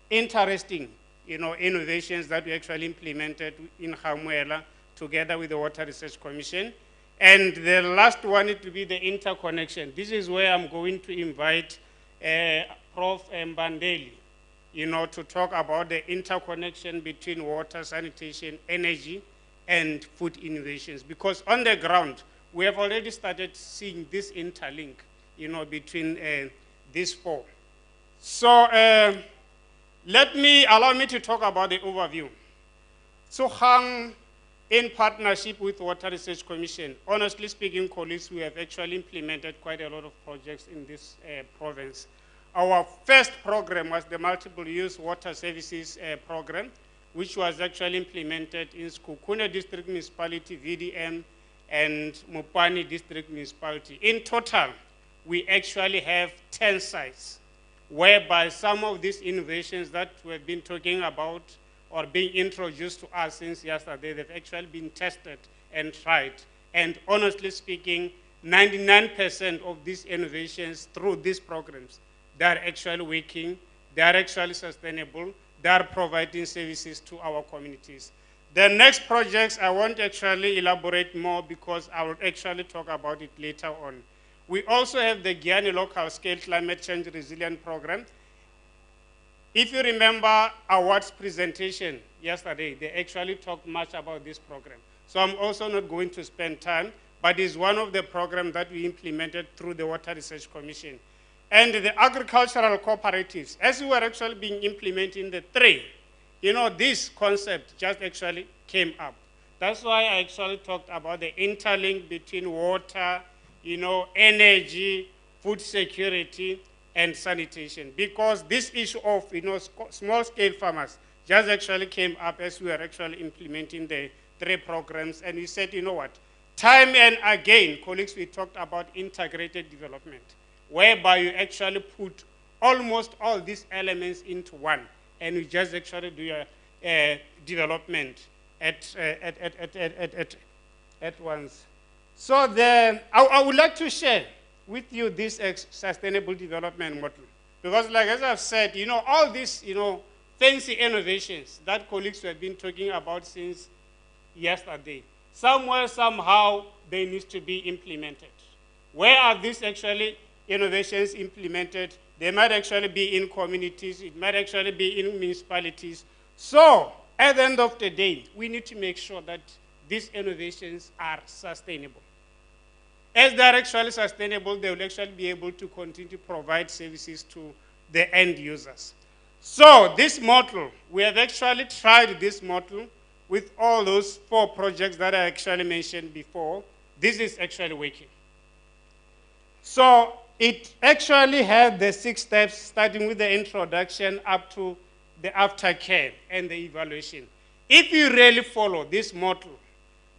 F: interesting, innovations that we actually implemented in Hamuela together with the Water Research Commission. And the last one is to be the interconnection. This is where I'm going to invite Prof. Mbandeli, to talk about the interconnection between water, sanitation, energy, and food innovations. Because on the ground, we have already started seeing this interlink, between these four. So allow me to talk about the overview. So Hang, in partnership with Water Research Commission, honestly speaking, colleagues, we have actually implemented quite a lot of projects in this province. Our first program was the Multiple Use Water Services program, which was actually implemented in Skukune District Municipality, VDM, and Mupani District Municipality. In total, we actually have 10 sites, whereby some of these innovations that we've been talking about or being introduced to us since yesterday, they've actually been tested and tried. And honestly speaking, 99% of these innovations through these programs, they are actually working, they are actually sustainable, they are providing services to our communities. The next projects, I won't actually elaborate more because I will actually talk about it later on. We also have the Guyana Local Scale Climate Change Resilient Program. If you remember Award's presentation yesterday, they actually talked much about this program. So I'm also not going to spend time, but it's one of the programs that we implemented through the Water Research Commission. And the agricultural cooperatives, as we were actually being implementing the three, this concept just actually came up. That's why I actually talked about the interlink between water, energy, food security, and sanitation. Because this issue of, small-scale farmers just actually came up as we were actually implementing the three programs. And we said, you know what? Time and again, colleagues, we talked about integrated development, whereby you actually put almost all these elements into one, and you just actually do a development at once. So I would like to share with you this sustainable development model, because like as I've said, all these fancy innovations that colleagues have been talking about since yesterday, somewhere, somehow, they need to be implemented. Where are these actually innovations implemented? They might actually be in communities, it might actually be in municipalities. So, at the end of the day, we need to make sure that these innovations are sustainable. As they are actually sustainable, they will actually be able to continue to provide services to the end users. So, this model, we have actually tried this model with all those 4 projects that I actually mentioned before. This is actually working. So, it actually had the 6 steps, starting with the introduction up to the aftercare and the evaluation. If you really follow this model,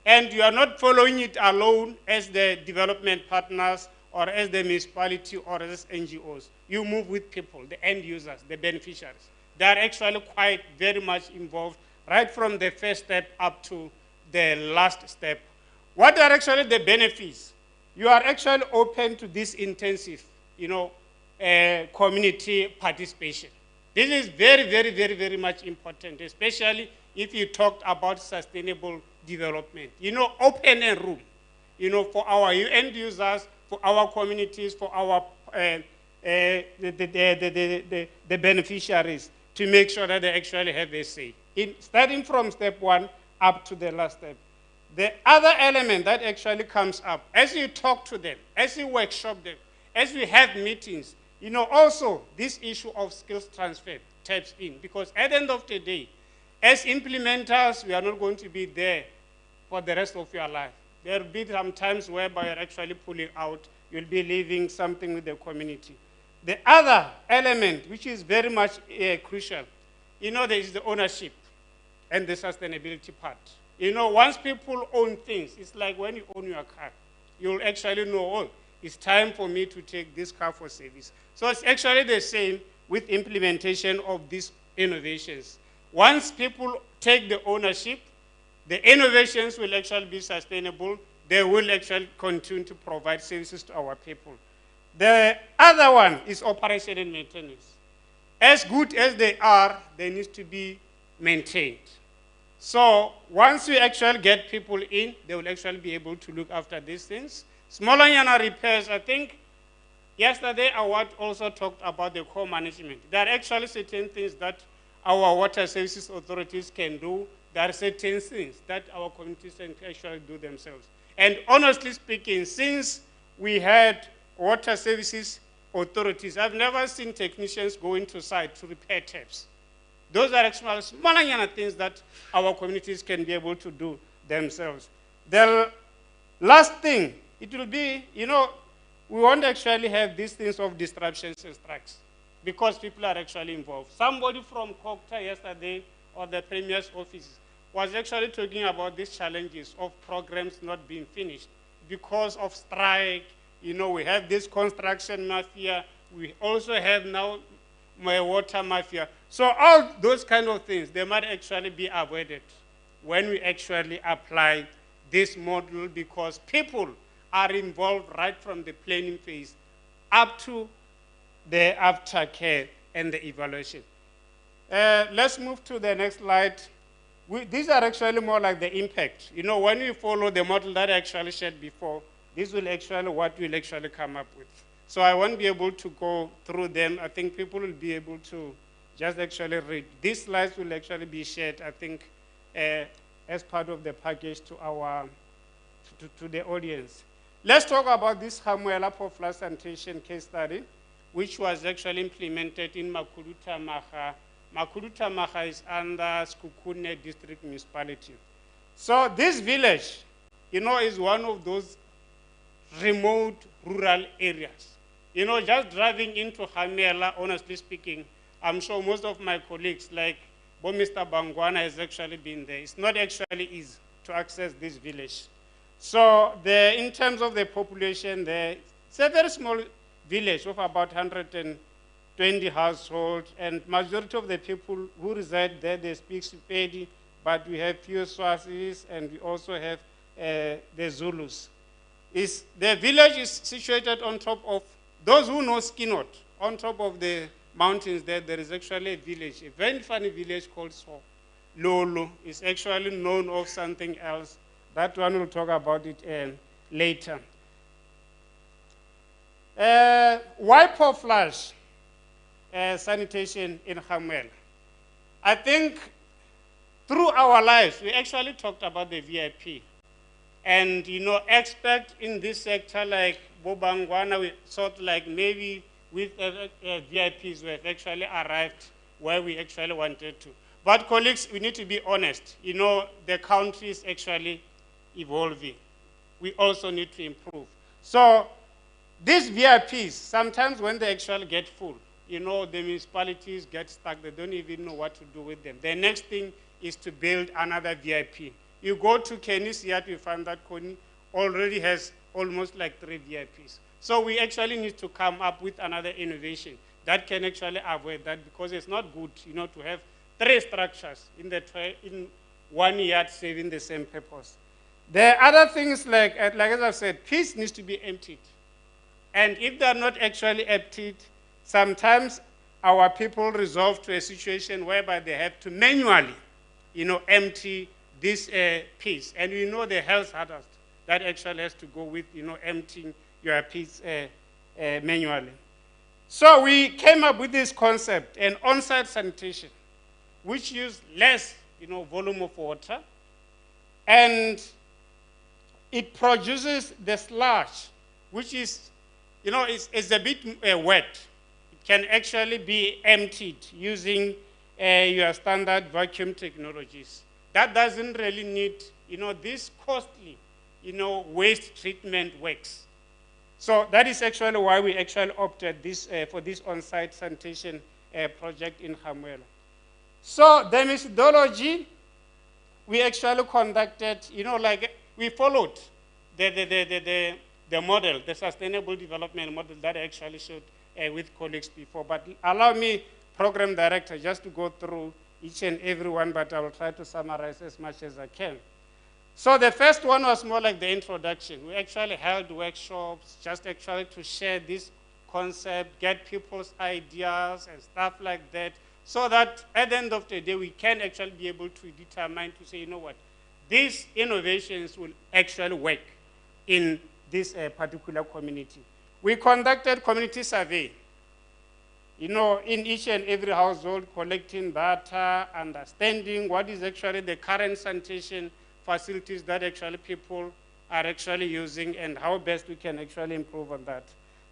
F: and you are not following it alone as the development partners or as the municipality or as NGOs, you move with people, the end users, the beneficiaries. They are actually quite very much involved right from the first step up to the last step. What are actually the benefits? You are actually open to this intensive, community participation. This is very, very, very, very much important, especially if you talked about sustainable development. Open a room, for our end users, for our communities, for our the beneficiaries, to make sure that they actually have a say. Starting from step 1 up to the last step. The other element that actually comes up, as you talk to them, as you workshop them, as we have meetings, also this issue of skills transfer taps in. Because at the end of the day, as implementers, we are not going to be there for the rest of your life. There will be some times whereby you're actually pulling out, you'll be leaving something with the community. The other element, which is very much crucial, there is the ownership and the sustainability part. Once people own things, it's like when you own your car, you'll actually know, it's time for me to take this car for service. So it's actually the same with implementation of these innovations. Once people take the ownership, the innovations will actually be sustainable. They will actually continue to provide services to our people. The other one is operation and maintenance. As good as they are, they need to be maintained. So once we actually get people in, they will actually be able to look after these things. Smaller yana repairs, I think yesterday Award also talked about the co-management. There are actually certain things that our water services authorities can do. There are certain things that our communities can actually do themselves. And honestly speaking, since we had water services authorities, I've never seen technicians go into site to repair taps. Those are actually smaller things that our communities can be able to do themselves. The last thing, it will be, we won't actually have these things of disruptions and strikes because people are actually involved. Somebody from Kokta yesterday, or the Premier's office, was actually talking about these challenges of programs not being finished because of strike. We have this construction mafia. We also have now my water mafia. So all those kind of things, they might actually be avoided when we actually apply this model, because people are involved right from the planning phase up to the aftercare and the evaluation. Let's move to the next slide. These are actually more like the impact. You know, when we follow the model that I actually shared before, this will actually what we'll actually come up with. So I won't be able to go through them. I think people will be able to just actually read. These slides will actually be shared, I think, as part of the package to our to the audience. Let's talk about this Hamuela Pofla sanitation case study, which was actually implemented in Makudutamaha. Makudutamaha is under Skukune District Municipality. So this village, you know, is one of those remote rural areas. You know, just driving into Hamuela, honestly speaking, I'm sure most of my colleagues, like Mr. Bangwana, has actually been there. It's not actually easy to access this village. So in terms of the population there, it's a very small village of about 120 households, and majority of the people who reside there, they speak Sepedi, but we have few Swazis, and we also have the Zulus. The village is situated on top of, those who know Skinot, on top of the mountains there is actually a village, a very funny village called So. Lolo is actually known of something else. That one we'll talk about it later. Why poor flush sanitation in Hamuela? I think through our lives, we actually talked about the VIP. And, you know, expect in this sector like Bobangwana, we thought like maybe with VIPs we have actually arrived where we actually wanted to. But colleagues, we need to be honest. You know, the country is actually evolving. We also need to improve. So these VIPs, sometimes when they actually get full, you know, the municipalities get stuck. They don't even know what to do with them. The next thing is to build another VIP. You go to Kenny's yard, you find that Kony already has almost like 3 VIPs. So we actually need to come up with another innovation that can actually avoid that, because it's not good, you know, to have 3 structures in one yard serving the same purpose. The other things, like as I said, piece needs to be emptied. And if they're not actually emptied, sometimes our people resolve to a situation whereby they have to manually, you know, empty this piece. And we know the health hazard that actually has to go with, you know, emptying your piece manually. So we came up with this concept, an on-site sanitation, which used less, you know, volume of water, and it produces the sludge, which is, you know, it's a bit wet. It can actually be emptied using your standard vacuum technologies. That doesn't really need, you know, this costly, you know, waste treatment works. So that is actually why we actually opted this, for this on-site sanitation project in Hamuela. So the methodology we actually conducted, you know, like we followed the model, the sustainable development model that I actually showed with colleagues before. But allow me, program director, just to go through each and every one, but I will try to summarize as much as I can. So the first one was more like the introduction. We actually held workshops just actually to share this concept, get people's ideas and stuff like that, so that at the end of the day, we can actually be able to determine, to say, you know what, these innovations will actually work in this particular community. We conducted community survey, you know, in each and every household, collecting data, understanding what is actually the current sanitation facilities that actually people are actually using, and how best we can actually improve on that.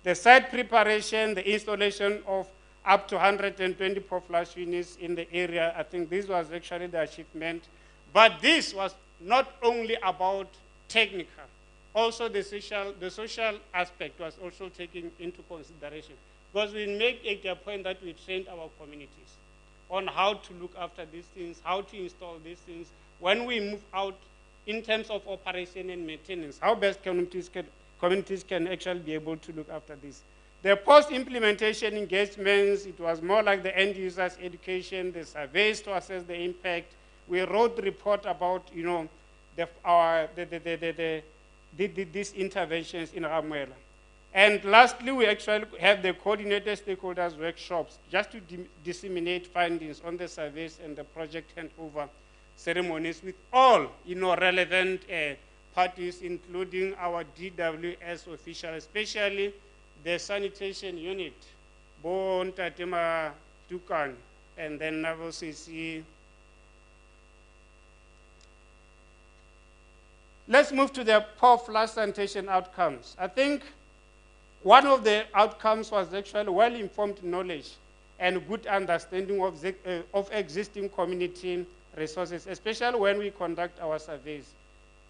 F: The site preparation, the installation of up to 120 flush units in the area, I think this was actually the achievement. But this was not only about technical, also the social aspect was also taken into consideration. Because we make it a point that we trained our communities on how to look after these things, how to install these things. When we move out in terms of operation and maintenance, how best communities can actually be able to look after this. The post-implementation engagements, it was more like the end users' education, the surveys to assess the impact. We wrote the report about, you know, these interventions in Hamuela. And lastly, we actually have the coordinated stakeholders workshops just to disseminate findings on the surveys and the project handover ceremonies with all relevant parties, including our DWS officials, especially the sanitation unit, Bon Tatema Tukan, and then Naval CC. Let's move to the poor flush sanitation outcomes. I think one of the outcomes was actually well-informed knowledge and good understanding of existing community resources, especially when we conduct our surveys.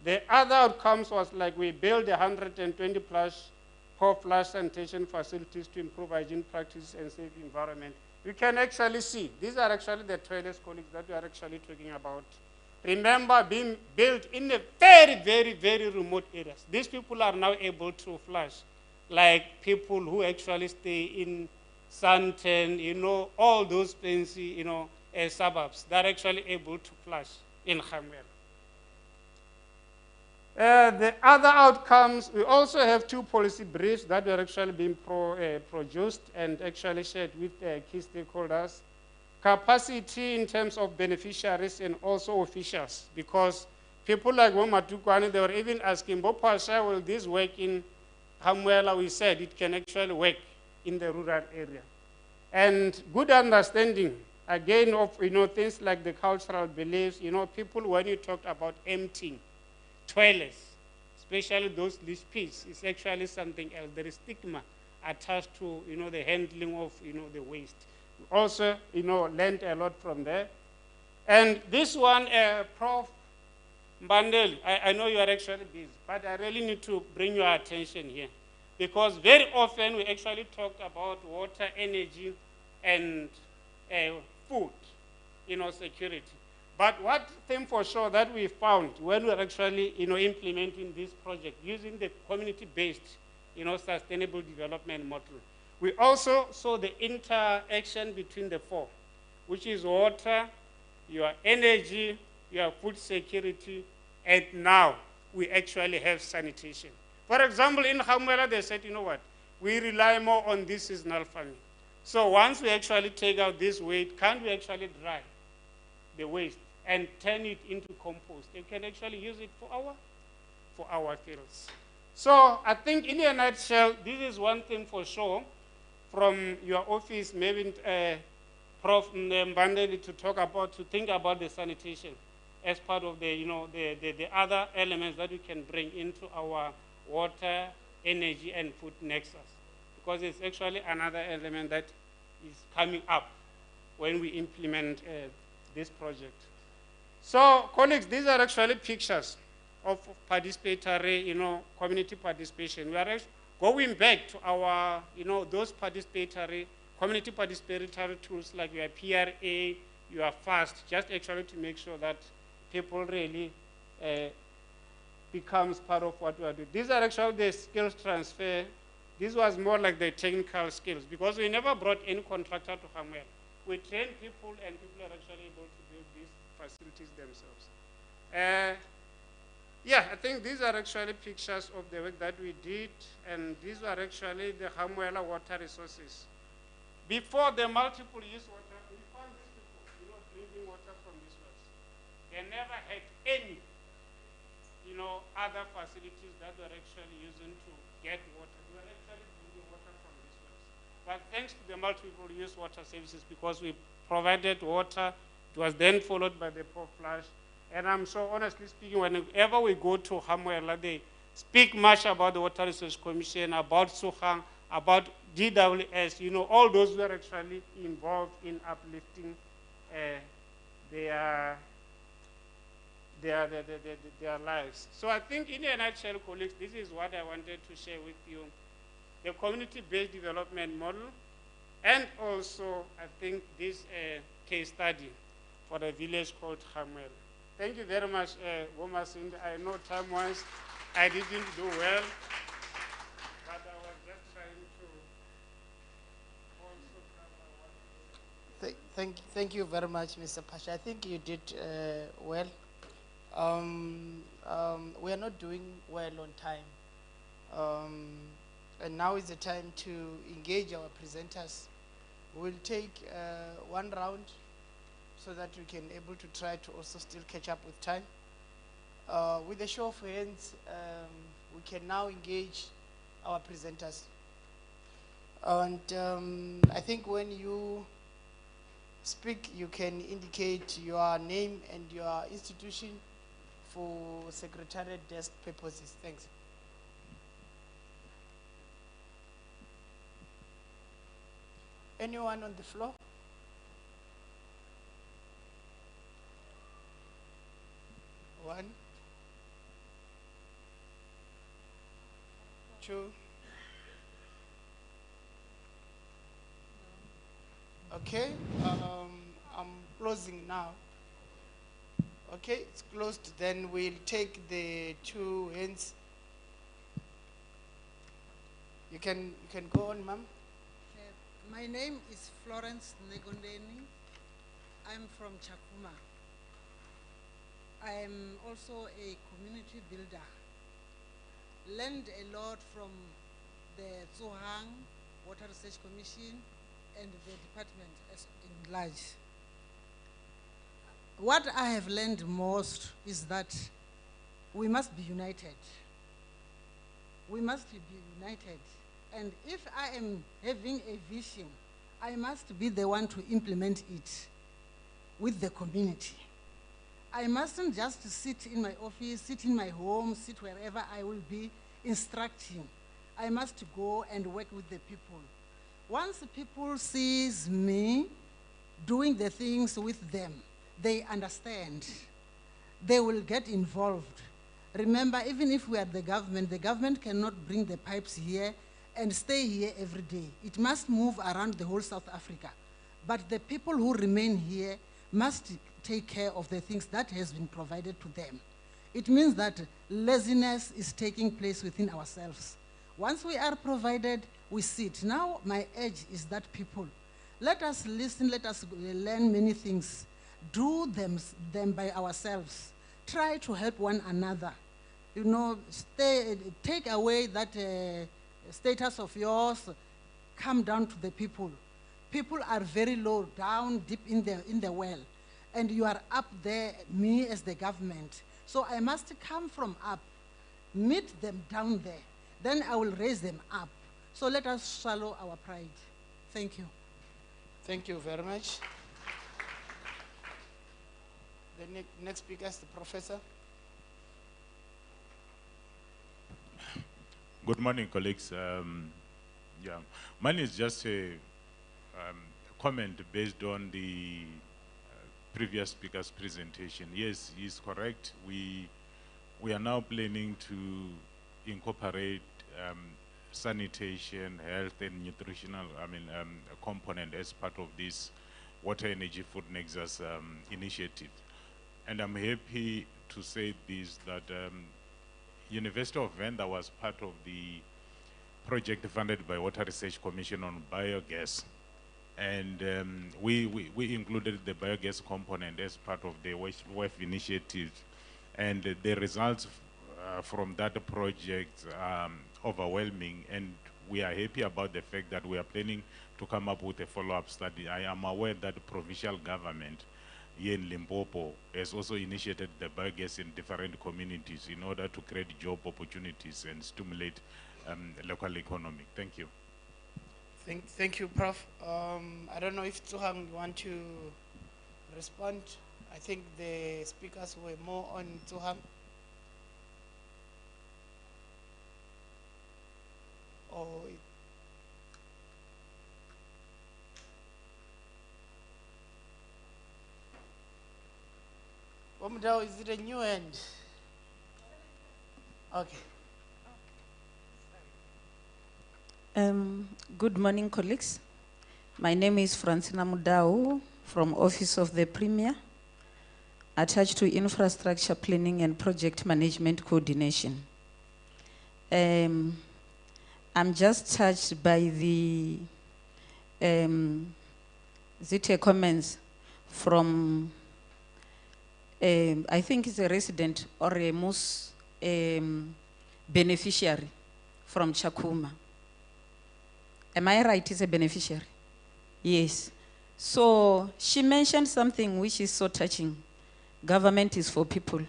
F: The other outcomes was like we built 120 plus poor flush sanitation facilities to improve hygiene practice and safe environment. You can actually see, these are actually the toilets, colleagues, that we are actually talking about. Remember, being built in a very, very, very remote areas. These people are now able to flush, like people who actually stay in Santen, all those fancy, suburbs. They're actually able to flush in Khamwela. The other outcomes, we also have 2 policy briefs that were actually being produced and actually shared with key stakeholders. Capacity in terms of beneficiaries and also officials, because people like Womatukwane, they were even asking, Bopasha, will this work in Khamwela? We said it can actually work in the rural area. And good understanding, again, of things like the cultural beliefs, people, when you talked about emptying toilets, especially those leach pits, it's actually something else. There is stigma attached to the handling of the waste. We also learned a lot from there. And this one, Prof. Mbandeli, I know you are actually busy, but I really need to bring your attention here, because very often we actually talked about water, energy, and food, security. But one thing for sure that we found when we were actually, implementing this project using the community-based, sustainable development model, we also saw the interaction between the 4, which is water, your energy, your food security, and now we actually have sanitation. For example, in Khamwela, they said, we rely more on this seasonal farming. So once we actually take out this waste, can't we actually dry the waste and turn it into compost? You can actually use it for our fields. So I think in a nutshell, this is one thing for sure from your office, maybe Prof. Mbandeli, to think about the sanitation as part of the, the other elements that we can bring into our water, energy, and food nexus. Because it's actually another element that is coming up when we implement this project. So, colleagues, these are actually pictures of participatory, community participation. We are going back to our, those participatory, community participatory tools like your PRA, your FAST, just actually to make sure that people really becomes part of what we are doing. These are actually the skills transfer. This was more like the technical skills, because we never brought any contractor to Khamwela. We train people, and people are actually able to build these facilities themselves. Yeah, I think these are actually pictures of the work that we did, and these were actually the Khamwela water resources. Before the multiple use water, we found these people, drinking water from these wells. They never had any, other facilities that were actually using to get water. They were actually drinking water from these wells. But thanks to the multiple use water services, because we provided water, it was then followed by the poor flush. And I'm sure, honestly speaking, whenever we go to Khamwela, they speak much about the Water Resource Commission, about Sukhang, about DWS, all those who are actually involved in uplifting their lives. So I think in a nutshell, colleagues, this is what I wanted to share with you. The community-based development model, and also I think this case study for a village called Khamwela. Thank you very much, Womasinda. I know time-wise I didn't do well, but I was just trying to also cover what...
C: Thank you very much, Mr. Pasha. I think you did well. We are not doing well on time. And now is the time to engage our presenters. We'll take one round so that we can able to try to also still catch up with time. With a show of hands, we can now engage our presenters. And I think when you speak, you can indicate your name and your institution for secretariat desk purposes. Thanks. Anyone on the floor? One, two. Okay, I'm closing now. Okay, it's closed. Then we'll take the two hands. You can go on, ma'am.
B: My name is Florence Negondeni. I'm from Chakuma. I am also a community builder. Learned a lot from the Tsohang Water Research Commission and the department as in large. What I have learned most is that we must be united. We must be united. And if I am having a vision, I must be the one to implement it with the community. I mustn't just sit in my office, sit in my home, sit wherever I will be instructing. I must go and work with the people. Once people sees me doing the things with them, they understand. They will get involved. Remember, even if we are the government cannot bring the pipes here and stay here every day. It must move around the whole South Africa. But the people who remain here must take care of the things that has been provided to them. It means that laziness is taking place within ourselves. Once we are provided, we sit. Now my urge is that people, let us listen, let us learn many things. Do them by ourselves. Try to help one another. You know, take away that status of yours, come down to the people. People are very low, down deep in the well. And you are up there, me as the government. So I must come from up, meet them down there. Then I will raise them up. So let us swallow our pride. Thank you.
C: Thank you very much. The next speaker is the professor.
G: Good morning, colleagues. Mine is just a comment based on the previous speaker's presentation. Yes, he's correct. We are now planning to incorporate sanitation, health, and nutritional component as part of this Water, Energy, Food Nexus initiative. And I'm happy to say this, that University of Venda was part of the project funded by Water Research Commission on biogas. And we included the biogas component as part of the WEF initiative. And the results from that project are overwhelming. And we are happy about the fact that we are planning to come up with a follow-up study. I am aware that the provincial government here in Limpopo has also initiated the biogas in different communities in order to create job opportunities and stimulate local economy. Thank you.
C: Thank you, Prof. I don't know if Tsohang want to respond. I think the speakers were more on Tsohang. Or Omdao, is it a new end? Okay.
H: Good morning, colleagues. My name is Francina Mudau from Office of the Premier, attached to Infrastructure Planning and Project Management Coordination. I'm just touched by the ZT comments from I think it's a resident or a MUS beneficiary from Chakuma. Am I right? Is a beneficiary? Yes. So she mentioned something which is so touching. Government is for people.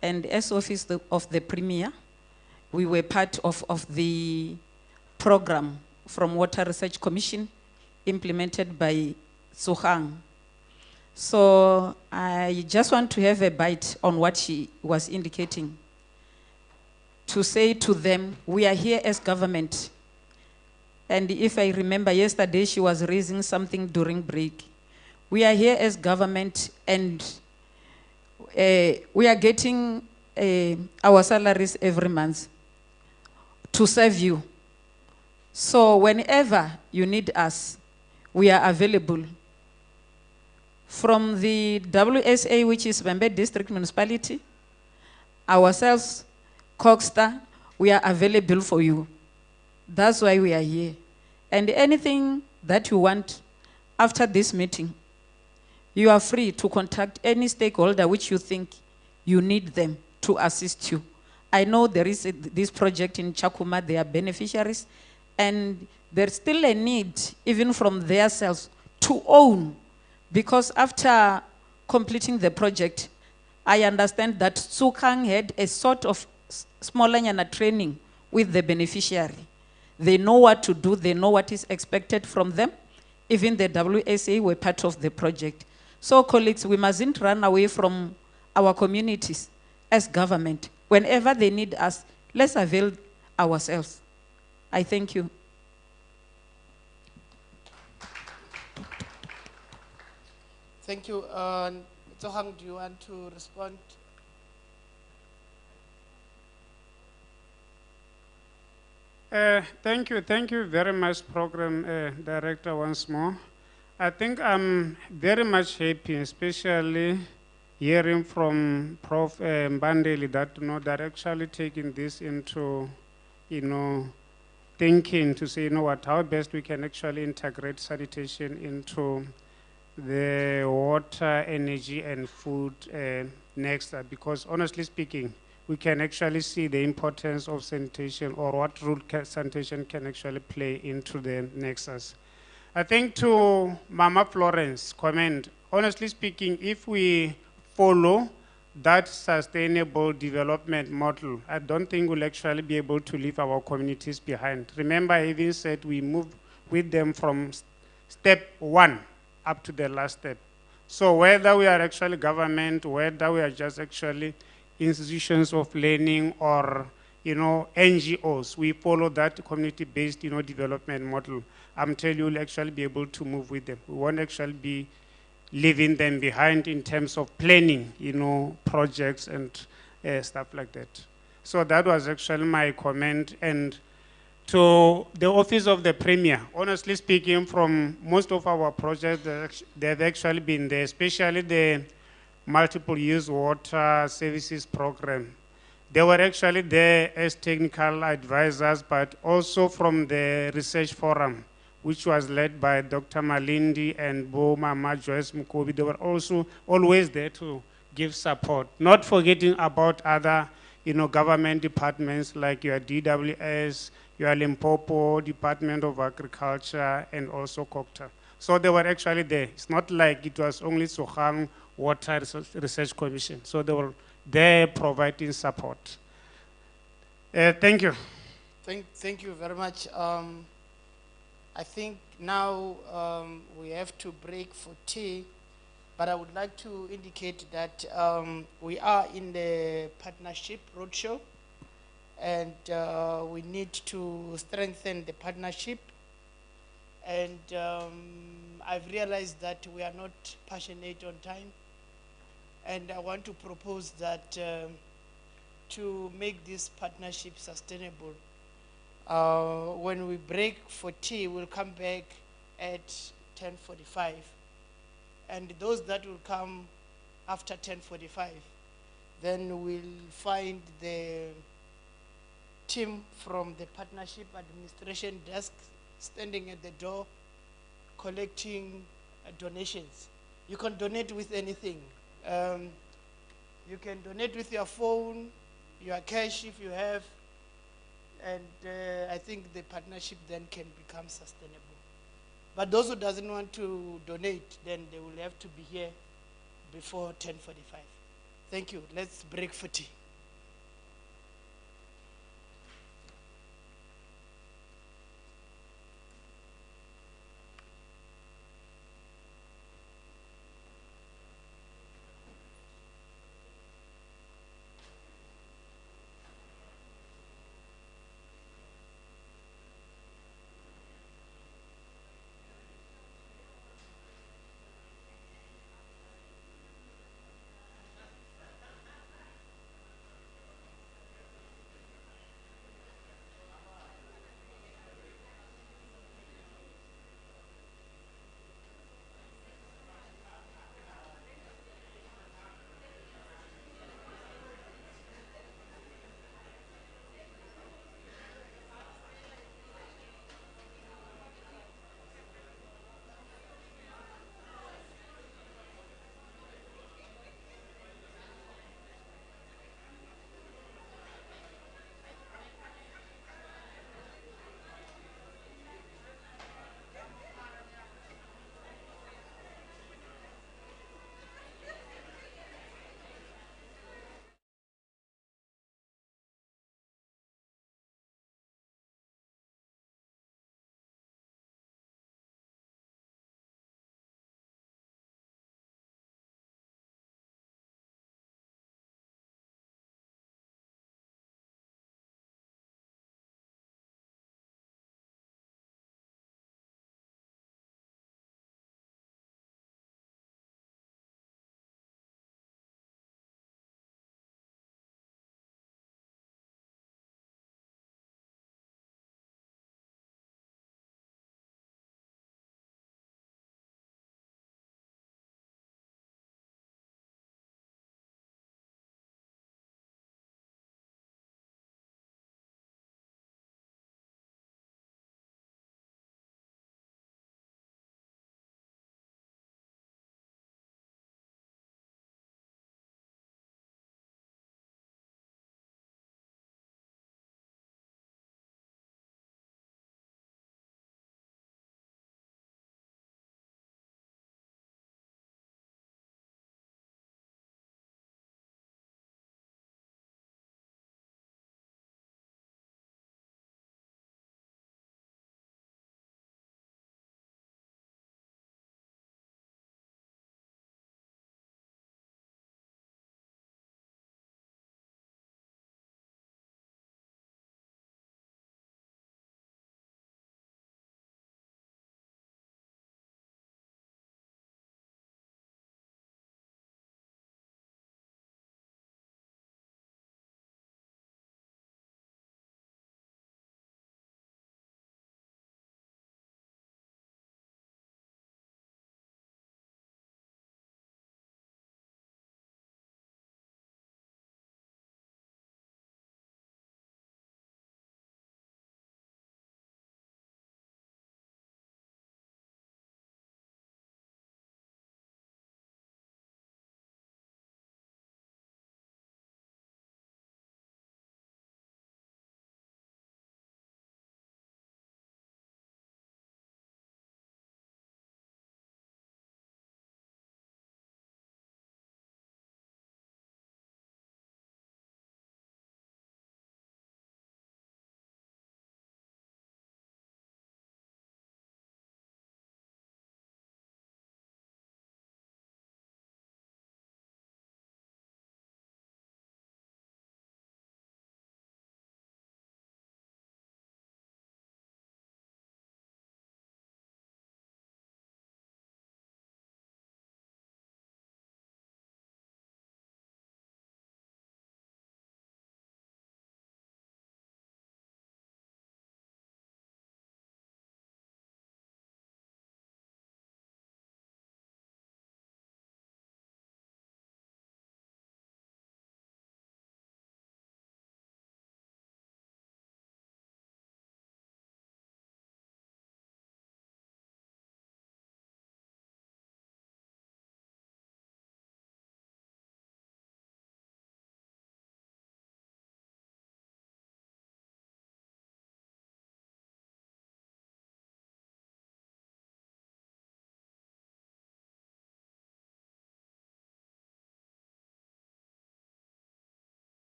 H: And as office of the Premier, we were part of the program from Water Research Commission implemented by Sohang. So I just want to have a bite on what she was indicating. To say to them, we are here as government. And if I remember yesterday, she was raising something during break. We are here as government and we are getting our salaries every month to serve you. So whenever you need us, we are available. From the WSA, which is Bembe District Municipality, ourselves, Coxstar, we are available for you. That's why we are here. And anything that you want after this meeting, you are free to contact any stakeholder which you think you need them to assist you. I know there is this project in Chakuma, they are beneficiaries, and there's still a need, even from their selves, to own. Because after completing the project, I understand that Sukang had a sort of smaller training with the beneficiary. They know what to do, they know what is expected from them. Even the WSA were part of the project. So colleagues, we mustn't run away from our communities as government. Whenever they need us, let's avail ourselves. I thank you.
C: Thank you. Zohang, do you want to respond?
F: Thank you very much, Program Director, once more. I think I'm very much happy, especially hearing from Prof. Mbandeli that they're actually taking this into, thinking to say, how best we can actually integrate sanitation into the water, energy, and food next. Because honestly speaking, we can actually see the importance of sanitation or what role sanitation can actually play into the nexus. I think to Mama Florence comment, honestly speaking, if we follow that sustainable development model, I don't think we'll actually be able to leave our communities behind. Remember, I even said we move with them from step 1 up to the last step. So whether we are actually government, whether we are just actually institutions of learning or NGOs, we follow that community-based development model. I'm telling you, we'll actually be able to move with them. We won't actually be leaving them behind in terms of planning, projects and stuff like that. So that was actually my comment. And to the Office of the Premier, honestly speaking, from most of our projects, they've actually been there, especially the multiple use water services program. They were actually there as technical advisors, but also from the research forum, which was led by Dr. Malindi and Bo Mama Joyce Mukobi. They were also always there to give support, not forgetting about other government departments like your DWS, your Limpopo Department of Agriculture, and also COCTA. So they were actually there. It's not like it was only Sohang Water Research Commission. So they were there providing support. Thank you.
C: Thank you very much. I think now we have to break for tea, but I would like to indicate that we are in the partnership roadshow, and we need to strengthen the partnership. And I've realized that we are not passionate on time, and I want to propose that to make this partnership sustainable, when we break for tea, we'll come back at 10:45. And those that will come after 10:45, then we'll find the team from the partnership administration desk standing at the door collecting donations. You can donate with anything. You can donate with your phone, your cash if you have, and I think the partnership then can become sustainable. But those who doesn't want to donate, then they will have to be here before 10:45. Thank you. Let's break for tea.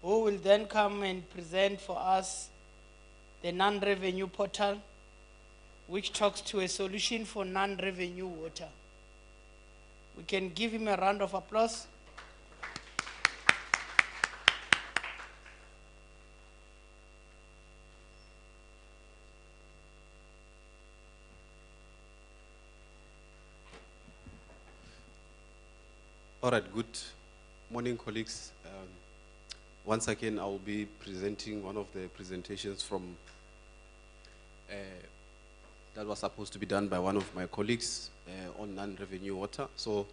C: who will then come and present for us the non-revenue portal, which talks to a solution for non-revenue water. We can give him a round of applause.
E: All right, good morning, colleagues. Once again, I will be presenting one of the presentations from that was supposed to be done by one of my colleagues on non-revenue water. So,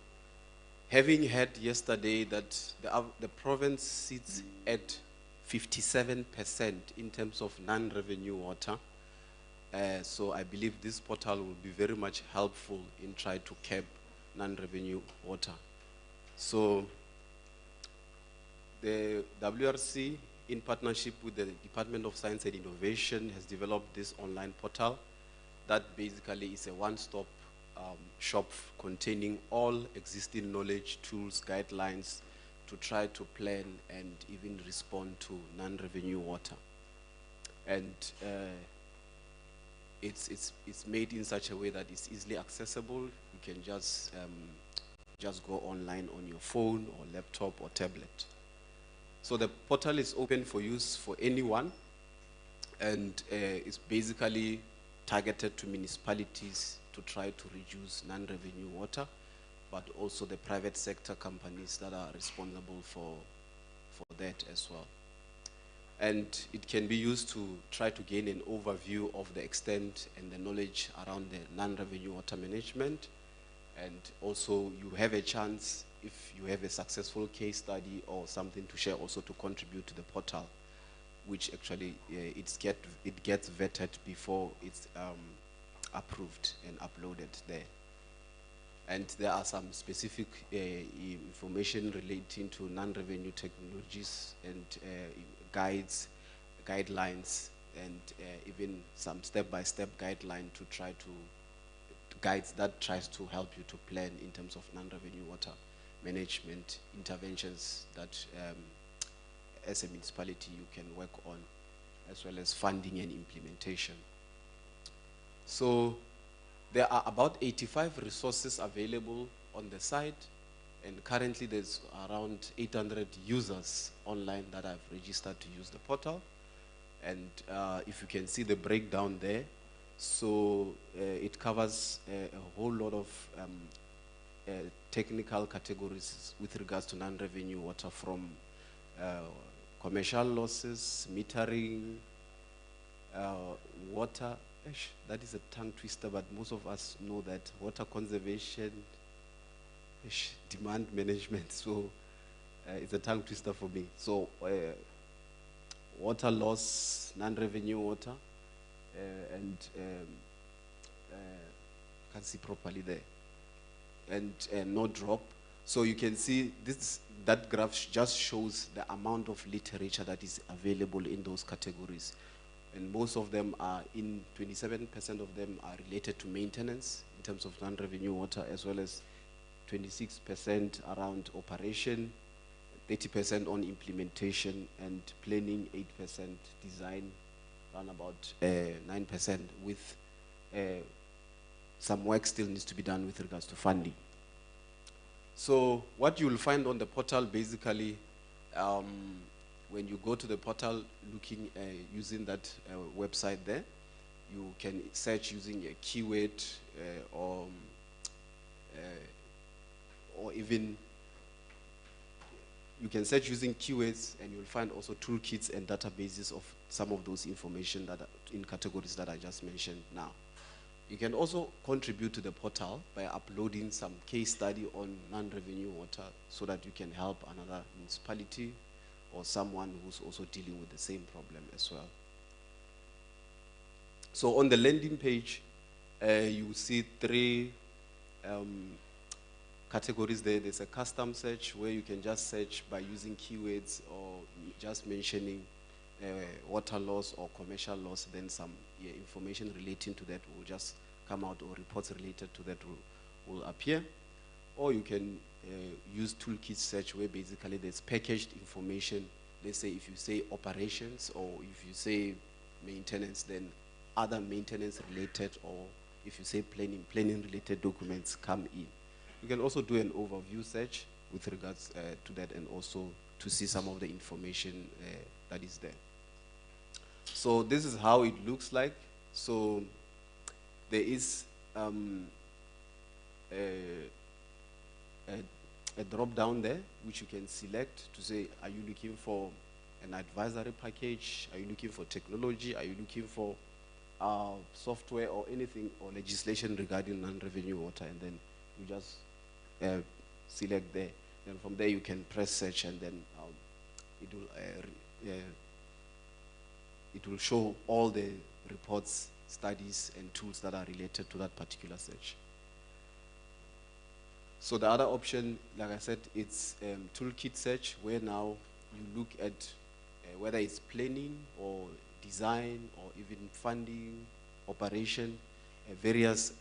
E: having heard yesterday that the province sits at 57% in terms of non-revenue water, so I believe this portal will be very much helpful in trying to cap non-revenue water. So the WRC, in partnership with the Department of Science and Innovation, has developed this online portal that basically is a one-stop shop containing all existing knowledge, tools, guidelines to try to plan and even respond to non-revenue water. And it's made in such a way that it's easily accessible. You can just go online on your phone or laptop or tablet. So the portal is open for use for anyone, and it's basically targeted to municipalities to try to reduce non-revenue water, but also the private sector companies that are responsible for that as well. And it can be used to try to gain an overview of the extent and the knowledge around the non-revenue water management. And also you have a chance, if you have a successful case study or something to share, also to contribute to the portal, which actually it gets vetted before it's approved and uploaded there. And there are some specific information relating to non-revenue technologies and guidelines, and even some step-by-step guideline to try to guides that tries to help you to plan in terms of non-revenue water management interventions that as a municipality you can work on, as well as funding and implementation. So there are about 85 resources available on the site, and currently there's around 800 users online that have registered to use the portal. And if you can see the breakdown there, so it covers a whole lot of technical categories with regards to non-revenue water, from commercial losses, metering, water, that is a tongue twister, but most of us know that, water conservation, demand management, so it's a tongue twister for me. So water loss, non-revenue water, and can't see properly there, and no drop. So you can see that graph just shows the amount of literature that is available in those categories, and most of them are 27% of them are related to maintenance in terms of non-revenue water, as well as 26% around operation, 30% on implementation, and planning 8%, design around about 9%, with some work still needs to be done with regards to funding. So what you will find on the portal, basically, when you go to the portal looking using that website there, you can search using a keyword or even you can search using keywords, and you'll find also toolkits and databases of some of those information that are in categories that I just mentioned now. You can also contribute to the portal by uploading some case study on non-revenue water, so that you can help another municipality or someone who's also dealing with the same problem as well. So on the landing page, you see three categories there. There's a custom search where you can just search by using keywords or just mentioning water loss or commercial loss, then some information relating to that will just come out, or reports related to that will appear. Or you can use toolkit search, where basically there's packaged information let's say if you say operations or if you say maintenance, then other maintenance related, or if you say planning related documents come in. You can also do an overview search with regards to that, and also to see some of the information that is there. So this is how it looks like. So there is a drop down there which you can select to say, are you looking for an advisory package? Are you looking for technology? Are you looking for software or anything, or legislation regarding non-revenue water? And then you just select there. Then from there you can press search, and then it will show all the reports, studies, and tools that are related to that particular search. So the other option, like I said, it's toolkit search, where now you look at whether it's planning or design or even funding, operation, various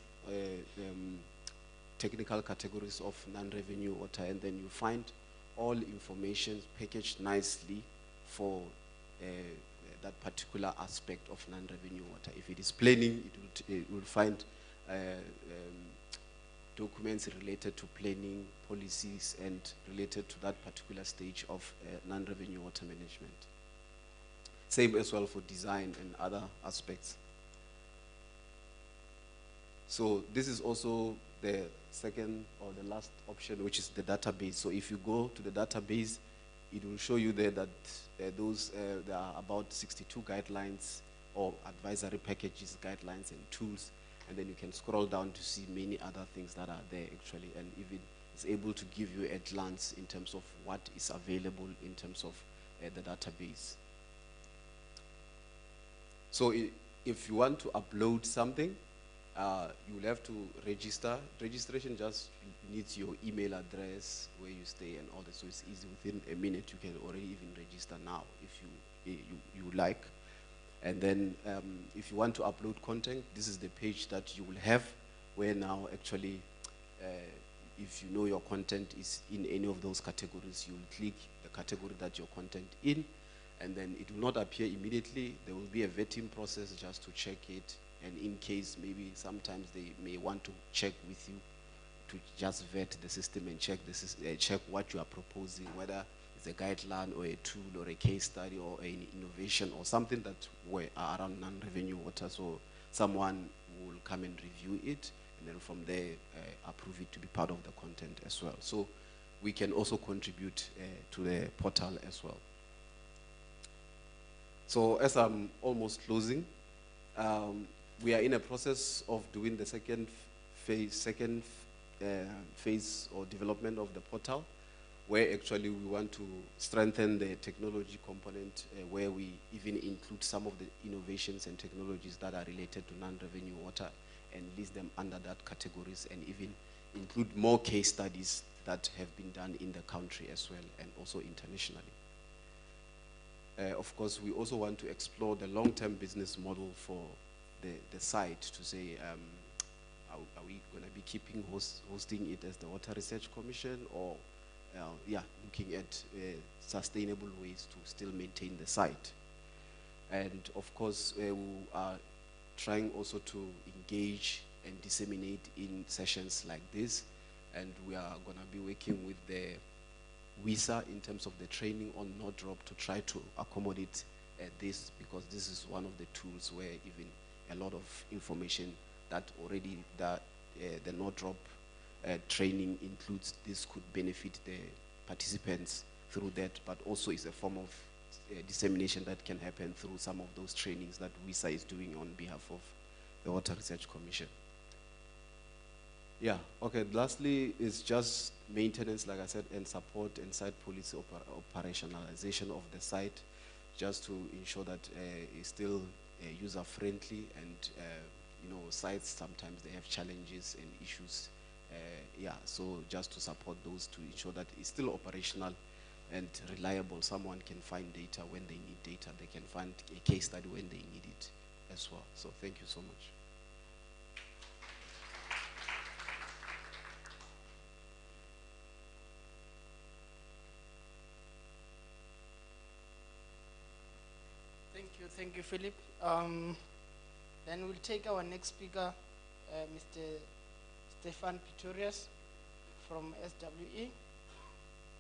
E: technical categories of non-revenue water, and then you find all information packaged nicely for that particular aspect of non-revenue water. If it is planning, it will find documents related to planning, policies, and related to that particular stage of non-revenue water management. Same as well for design and other aspects. So this is also the second or the last option, which is the database. So if you go to the database, it will show you there that there are about 62 guidelines or advisory packages, guidelines, and tools. And then you can scroll down to see many other things that are there actually, and even it's able to give you a glance in terms of what is available in terms of the database. So if you want to upload something, you will have to register. Registration just needs your email address, where you stay, and all that. So it's easy. Within a minute, you can already even register now if you like. And then if you want to upload content, this is the page that you will have, where now actually, if you know your content is in any of those categories, you will click the category that your content in, and then it will not appear immediately. There will be a vetting process just to check it, and in case maybe sometimes they may want to check with you to just vet the system and check check what you are proposing, whether it's a guideline or a tool or a case study or an innovation or something that were around non-revenue water. So someone will come and review it, and then from there approve it to be part of the content as well. So we can also contribute to the portal as well. So as I'm almost closing, we are in a process of doing the second phase or development of the portal, where actually we want to strengthen the technology component, where we even include some of the innovations and technologies that are related to non-revenue water, and list them under that categories, and even include more case studies that have been done in the country as well, and also internationally. Of course, we also want to explore the long-term business model for the site, to say, are we going to be keeping hosting it as the Water Research Commission, or looking at sustainable ways to still maintain the site. And of course, we are trying also to engage and disseminate in sessions like this, and we are going to be working with the WISA in terms of the training on no drop to try to accommodate this, because this is one of the tools where even a lot of information that already the no drop training includes, this could benefit the participants through that, but also is a form of dissemination that can happen through some of those trainings that WISA is doing on behalf of the Water Research Commission. Yeah, okay, lastly is just maintenance, like I said, and support and site policy operationalization of the site, just to ensure that it's still user-friendly, and sites sometimes they have challenges and issues. So just to support those, to ensure that it's still operational and reliable. Someone can find data when they need data. They can find a case study when they need it as well. So thank you so much.
C: Thank you, Philip. Then we'll take our next speaker, Mr. Stefan Pitorius from SWE.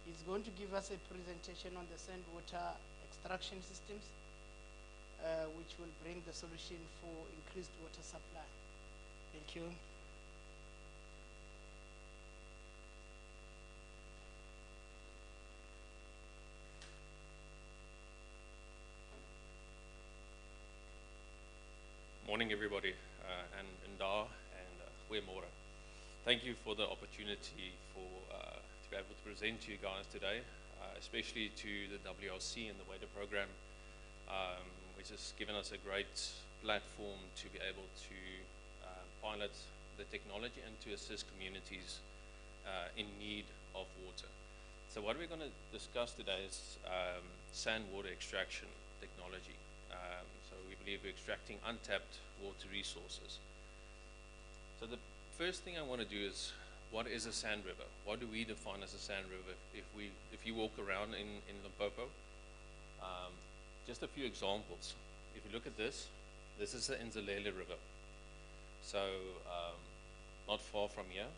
C: He's going to give us a presentation on the sand water extraction systems, which will bring the solution for increased water supply. Thank you.
I: Morning, everybody, and Nda and Huemora. Thank you for the opportunity to be able to present to you guys today, especially to the WRC and the WADA program, which has given us a great platform to be able to pilot the technology and to assist communities in need of water. So what we're going to discuss today is sand water extraction technology. So we believe we're extracting untapped water resources. So the first thing I want to do is, what is a sand river? What do we define as a sand river? If you walk around in Limpopo, just a few examples. If you look at this is the Nzalele River. So not far from here,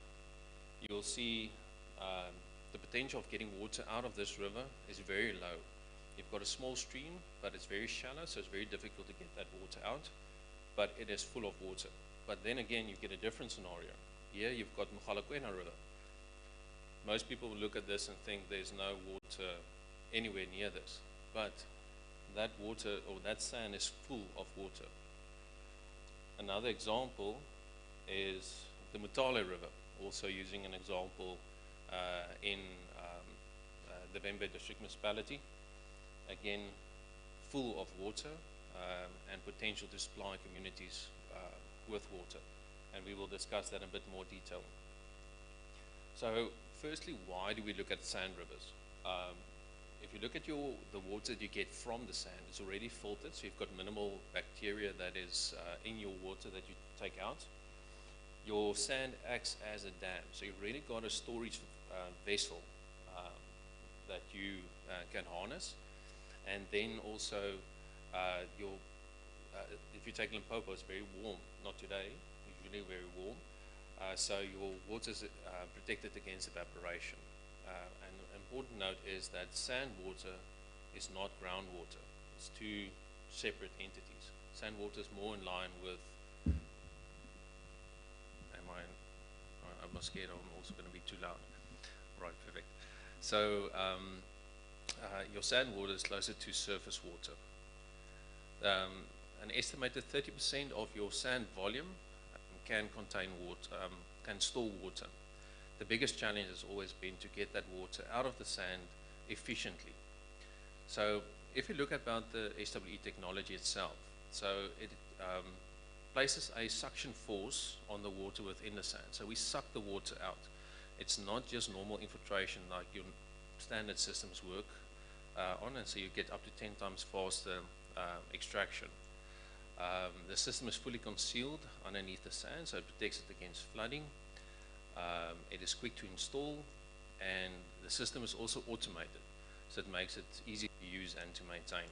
I: you'll see the potential of getting water out of this river is very low. You've got a small stream, but it's very shallow, so it's very difficult to get that water out, but it is full of water. But then again, you get a different scenario. Here you've got Mogalakwena River. Most people will look at this and think there's no water anywhere near this, but that water, or that sand, is full of water. Another example is the Mutale River, also using an example in the Vembe District Municipality. Again, full of water and potential to supply communities with water. And we will discuss that in a bit more detail. So firstly, why do we look at sand rivers? If you look at the water that you get from the sand, it's already filtered, so you've got minimal bacteria that is in your water that you take out. Your sand acts as a dam, so you've really got a storage vessel that you can harness. And then also, if you take Limpopo, it's very warm. Not today, usually very warm. So your water is protected against evaporation. And an important note is that sand water is not groundwater. It's two separate entities. Sand water is more in line with, I'm scared I'm also going to be too loud. Right, perfect. So, your sand water is closer to surface water. An estimated 30% of your sand volume can contain water, can store water. The biggest challenge has always been to get that water out of the sand efficiently. So if you look about the SWE technology itself, so it places a suction force on the water within the sand. So we suck the water out. It's not just normal infiltration like your standard systems work on, and so you get up to 10 times faster extraction. The system is fully concealed underneath the sand, so it protects it against flooding. It is quick to install, and the system is also automated, so it makes it easy to use and to maintain.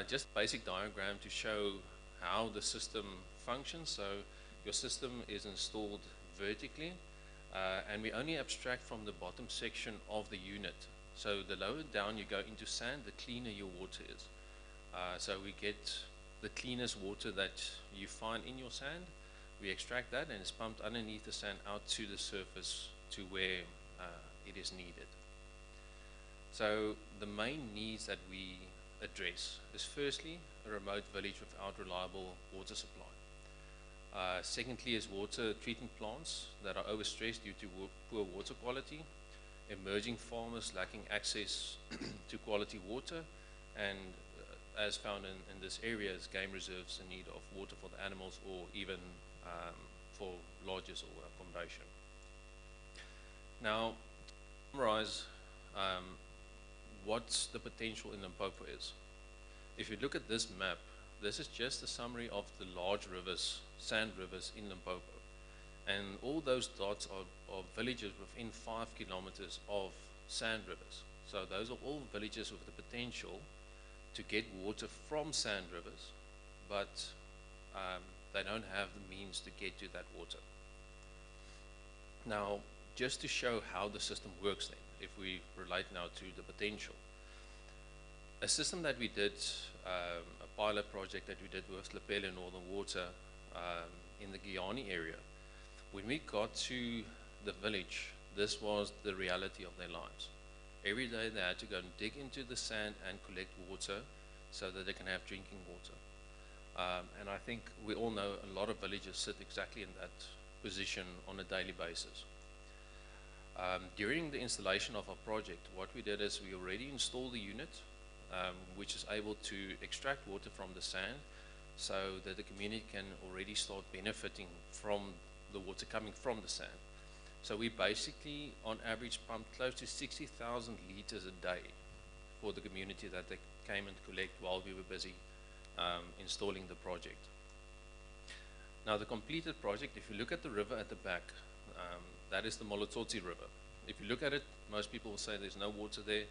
I: Just a basic diagram to show how the system functions. So your system is installed vertically, and we only abstract from the bottom section of the unit. So the lower down you go into sand, the cleaner your water is. So we get the cleanest water that you find in your sand. We extract that, and it's pumped underneath the sand out to the surface to where it is needed. So the main needs that we address is firstly a remote village without reliable water supply. Secondly is water treatment plants that are overstressed due to poor water quality, emerging farmers lacking access to quality water, and as found in this area is game reserves in need of water for the animals or even for lodges or accommodation. Now, to summarize what the potential in Limpopo is. If you look at this map, this is just a summary of the large rivers, sand rivers in Limpopo. And all those dots are villages within 5 kilometers of sand rivers. So those are all villages with the potential to get water from sand rivers, but they don't have the means to get to that water. Now, just to show how the system works then, if we relate now to the potential. A system that we did, a pilot project that we did with Lepelle Northern Water in the Guyana area, when we got to the village, this was the reality of their lives. Every day they had to go and dig into the sand and collect water so that they can have drinking water. And I think we all know a lot of villages sit exactly in that position on a daily basis. During the installation of our project, what we did is we already installed the unit, which is able to extract water from the sand so that the community can already start benefiting from the water coming from the sand. So we basically, on average, pumped close to 60,000 liters a day for the community that they came and collect while we were busy installing the project. Now the completed project, if you look at the river at the back, that is the Molototsi River. If you look at it, most people will say there's no water there,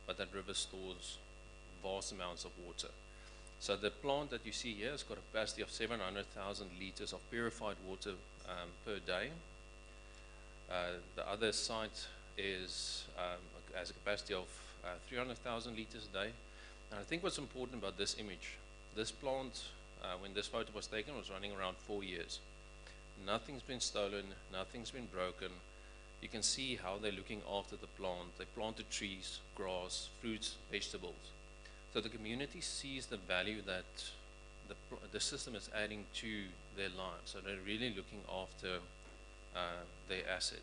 I: but that river stores vast amounts of water. So the plant that you see here has got a capacity of 700,000 liters of purified water per day. The other site has a capacity of 300,000 liters a day. And I think what's important about this image, this plant, when this photo was taken, was running around 4 years. Nothing's been stolen, nothing's been broken. You can see how they're looking after the plant. They planted trees, grass, fruits, vegetables. So the community sees the value that the system is adding to their lives. So they're really looking after their asset.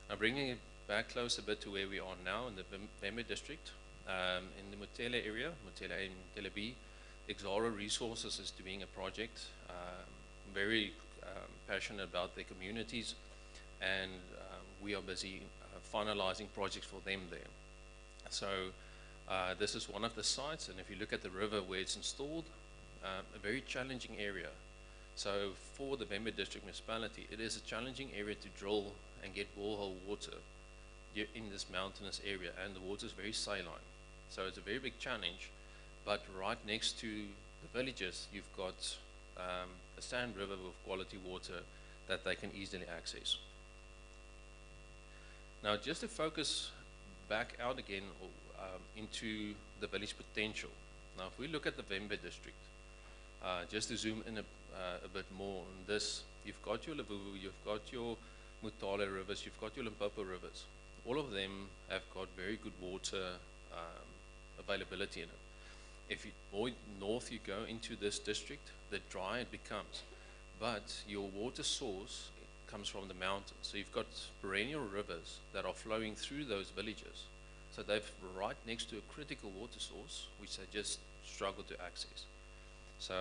I: Now bringing it back close a bit to where we are now in the Vembe district, in the Mutele area, Mutele A and Mutele B, Exara Resources is doing a project, very passionate about their communities, and we are busy finalizing projects for them there. So this is one of the sites, and if you look at the river where it's installed, a very challenging area. So for the Vembe district municipality, it is a challenging area to drill and get borehole water in this mountainous area, and the water is very saline. So it's a very big challenge, but right next to the villages, you've got a sand river with quality water that they can easily access. Now just to focus back out again into the village potential. Now if we look at the Vembe district, just to zoom in a bit more on this, you've got your Levuvu, you've got your Mutale rivers, you've got your Limpopo rivers. All of them have got very good water availability in it. If you more north you go into this district, the drier it becomes. But your water source comes from the mountains. So you've got perennial rivers that are flowing through those villages. So they're right next to a critical water source, which they just struggle to access. So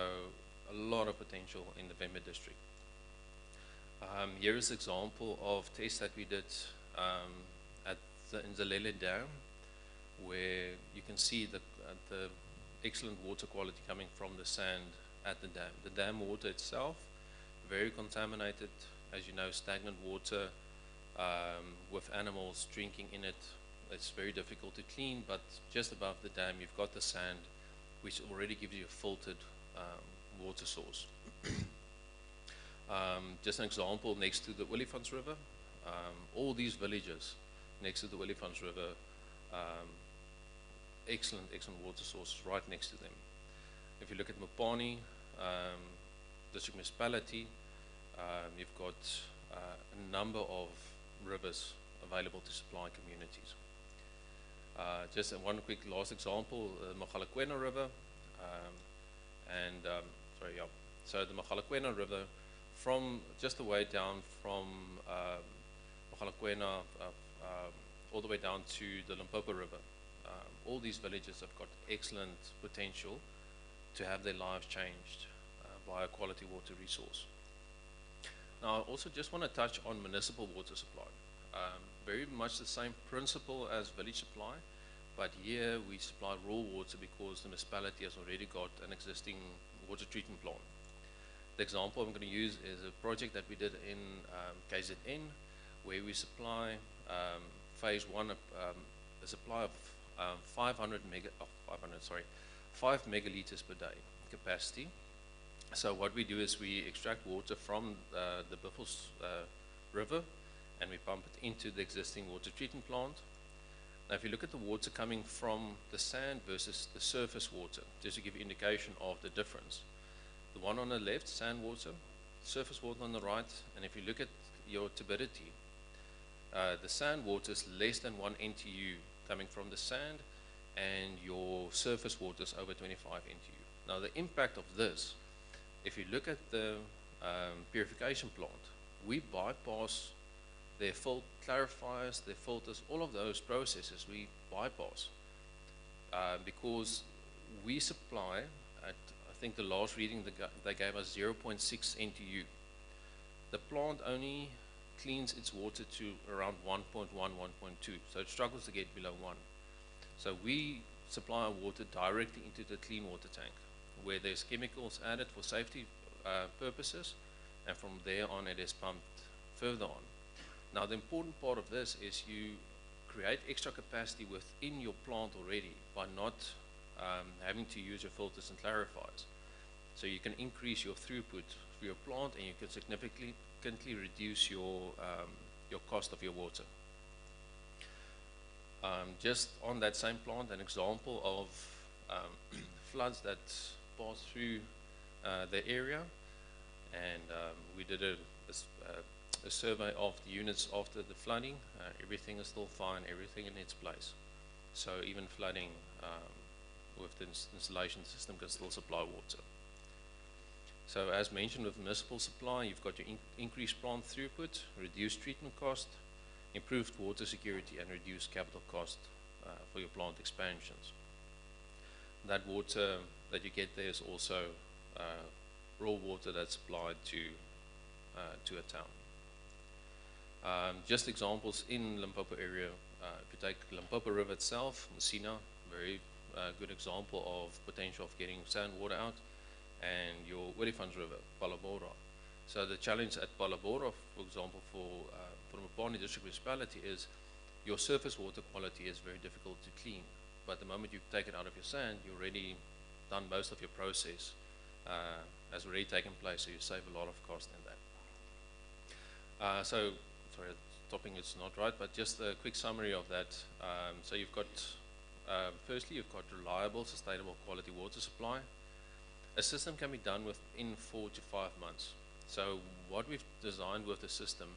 I: a lot of potential in the Vembe district. Here is an example of tests that we did in the Lele Dam, where you can see the excellent water quality coming from the sand at the dam. The dam water itself, very contaminated, as you know, stagnant water with animals drinking in it. It's very difficult to clean, but just above the dam you've got the sand, which already gives you a filtered water source. Just an example, next to the Willifants River, all these villages next to the Willifants River, excellent water sources right next to them. If you look at Mopani, district municipality, you've got a number of rivers available to supply communities. Just one quick last example, the Mogalakwena River, so the Mogalakwena River, from just the way down from Mogalakwena all the way down to the Limpopo River, all these villages have got excellent potential to have their lives changed by a quality water resource. Now I also just want to touch on municipal water supply. Very much the same principle as village supply, but here we supply raw water because the municipality has already got an existing water treatment plant. The example I'm going to use is a project that we did in KZN, where we supply phase one, a supply of 500 5 megaliters per day capacity. So what we do is we extract water from the Buffels River and we pump it into the existing water treatment plant. Now if you look at the water coming from the sand versus the surface water, just to give you indication of the difference. The one on the left, sand water, surface water on the right, and if you look at your turbidity, the sand water is less than 1 NTU coming from the sand, and your surface water is over 25 NTU. Now the impact of this, if you look at the purification plant, we bypass their clarifiers, their filters, all of those processes we bypass because we supply at, I think the last reading they gave us 0.6 NTU. The plant only cleans its water to around 1.1, 1.2, so it struggles to get below 1. So we supply our water directly into the clean water tank, where there's chemicals added for safety purposes, and from there on it is pumped further on. Now the important part of this is you create extra capacity within your plant already by not having to use your filters and clarifiers. So you can increase your throughput for your plant, and you can significantly reduce your cost of your water. Just on that same plant, an example of floods that passed through the area, and we did a survey of the units after the flooding. Everything is still fine, everything in its place. So even flooding with the installation system can still supply water. So as mentioned with municipal supply, you've got your increased plant throughput, reduced treatment cost, improved water security, and reduced capital cost for your plant expansions. That water that you get there is also raw water that's supplied to a town. Just examples in Limpopo area, if you take Limpopo River itself, Messina, very good example of potential of getting sand water out, and your Olifants River, Palabora. So the challenge at Palabora, for example, for Mopani District Municipality is your surface water quality is very difficult to clean. But the moment you take it out of your sand, you've already done most of your process, has already taken place, so you save a lot of cost in that. So, sorry, topping is not right, but just a quick summary of that. So you've got, firstly, you've got reliable, sustainable quality water supply. A system can be done within 4 to 5 months. So what we've designed with the system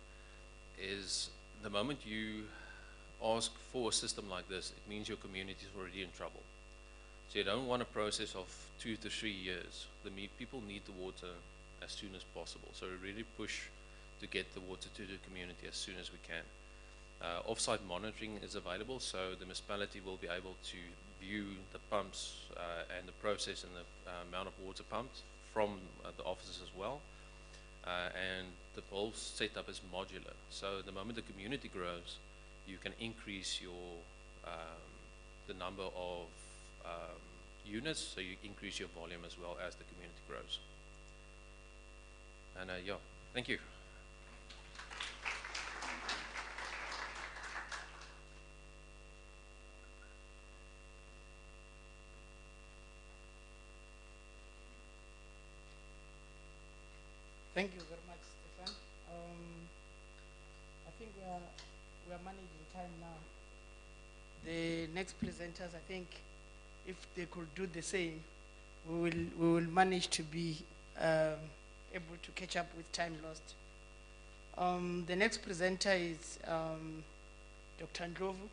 I: is the moment you ask for a system like this, it means your community is already in trouble. So you don't want a process of 2 to 3 years. People need the water as soon as possible. So we really push to get the water to the community as soon as we can. Off-site monitoring is available, so the municipality will be able to view the pumps and the process and the amount of water pumped from the offices as well. And the whole setup is modular. So the moment the community grows, you can increase your the number of units, so you increase your volume as well as the community grows. And yeah, thank you.
C: Thank you very much, Stefan. I think we are managing time now. The next presenters, I think, if they could do the same, we will manage to be able to catch up with time lost. The next presenter is Dr. Ndlovu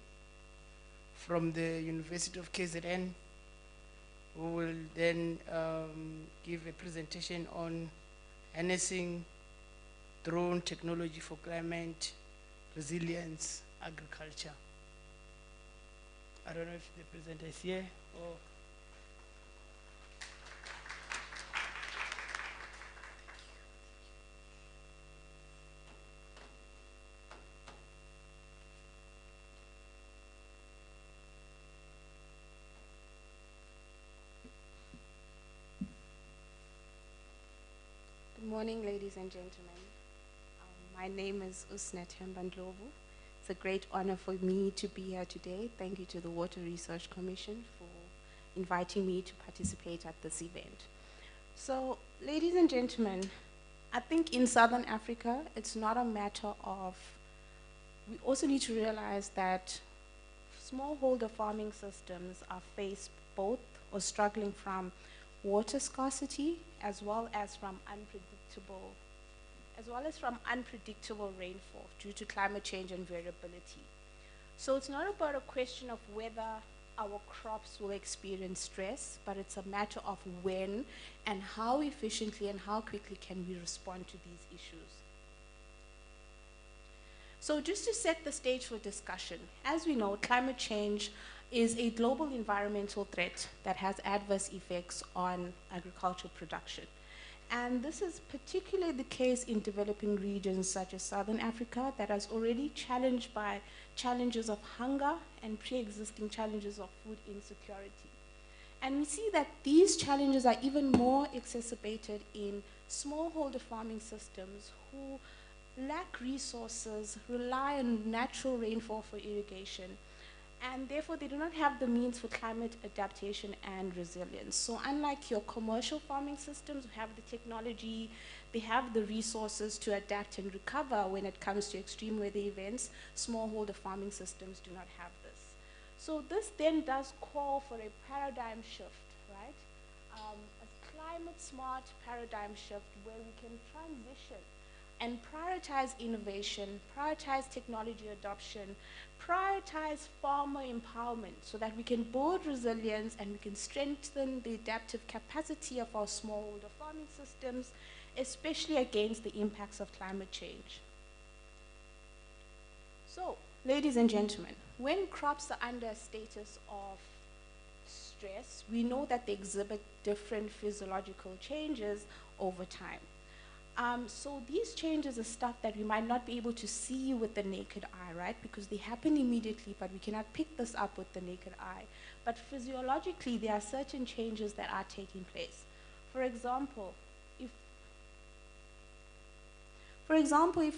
C: from the University of KZN, who will then give a presentation on harnessing drone technology for climate resilience agriculture. I don't know if the presenter is here or.
J: Good morning, ladies and gentlemen. My name is Usnet Ndlovu. It's a great honor for me to be here today. Thank you to the Water Research Commission for inviting me to participate at this event. So, ladies and gentlemen, I think in Southern Africa, it's not a matter of, we also need to realize that smallholder farming systems are faced both or struggling from water scarcity as well as from unpredictable rainfall due to climate change and variability. So it's not about a question of whether our crops will experience stress, but it's a matter of when and how efficiently and how quickly can we respond to these issues. So just to set the stage for discussion, as we know, climate change is a global environmental threat that has adverse effects on agricultural production. And this is particularly the case in developing regions such as Southern Africa that is already challenged by challenges of hunger and pre-existing challenges of food insecurity. And we see that these challenges are even more exacerbated in smallholder farming systems who lack resources, rely on natural rainfall for irrigation, and therefore they do not have the means for climate adaptation and resilience. So unlike your commercial farming systems who have the technology, they have the resources to adapt and recover when it comes to extreme weather events, smallholder farming systems do not have this. So this then does call for a paradigm shift, right? A climate smart paradigm shift where we can transition and prioritize innovation, prioritize technology adoption, prioritize farmer empowerment so that we can build resilience and we can strengthen the adaptive capacity of our smallholder farming systems, especially against the impacts of climate change. So, ladies and gentlemen, when crops are under a status of stress, we know that they exhibit different physiological changes over time. So these changes are stuff that we might not be able to see with the naked eye, right? Because they happen immediately, but we cannot pick this up with the naked eye. But physiologically, there are certain changes that are taking place. For example, if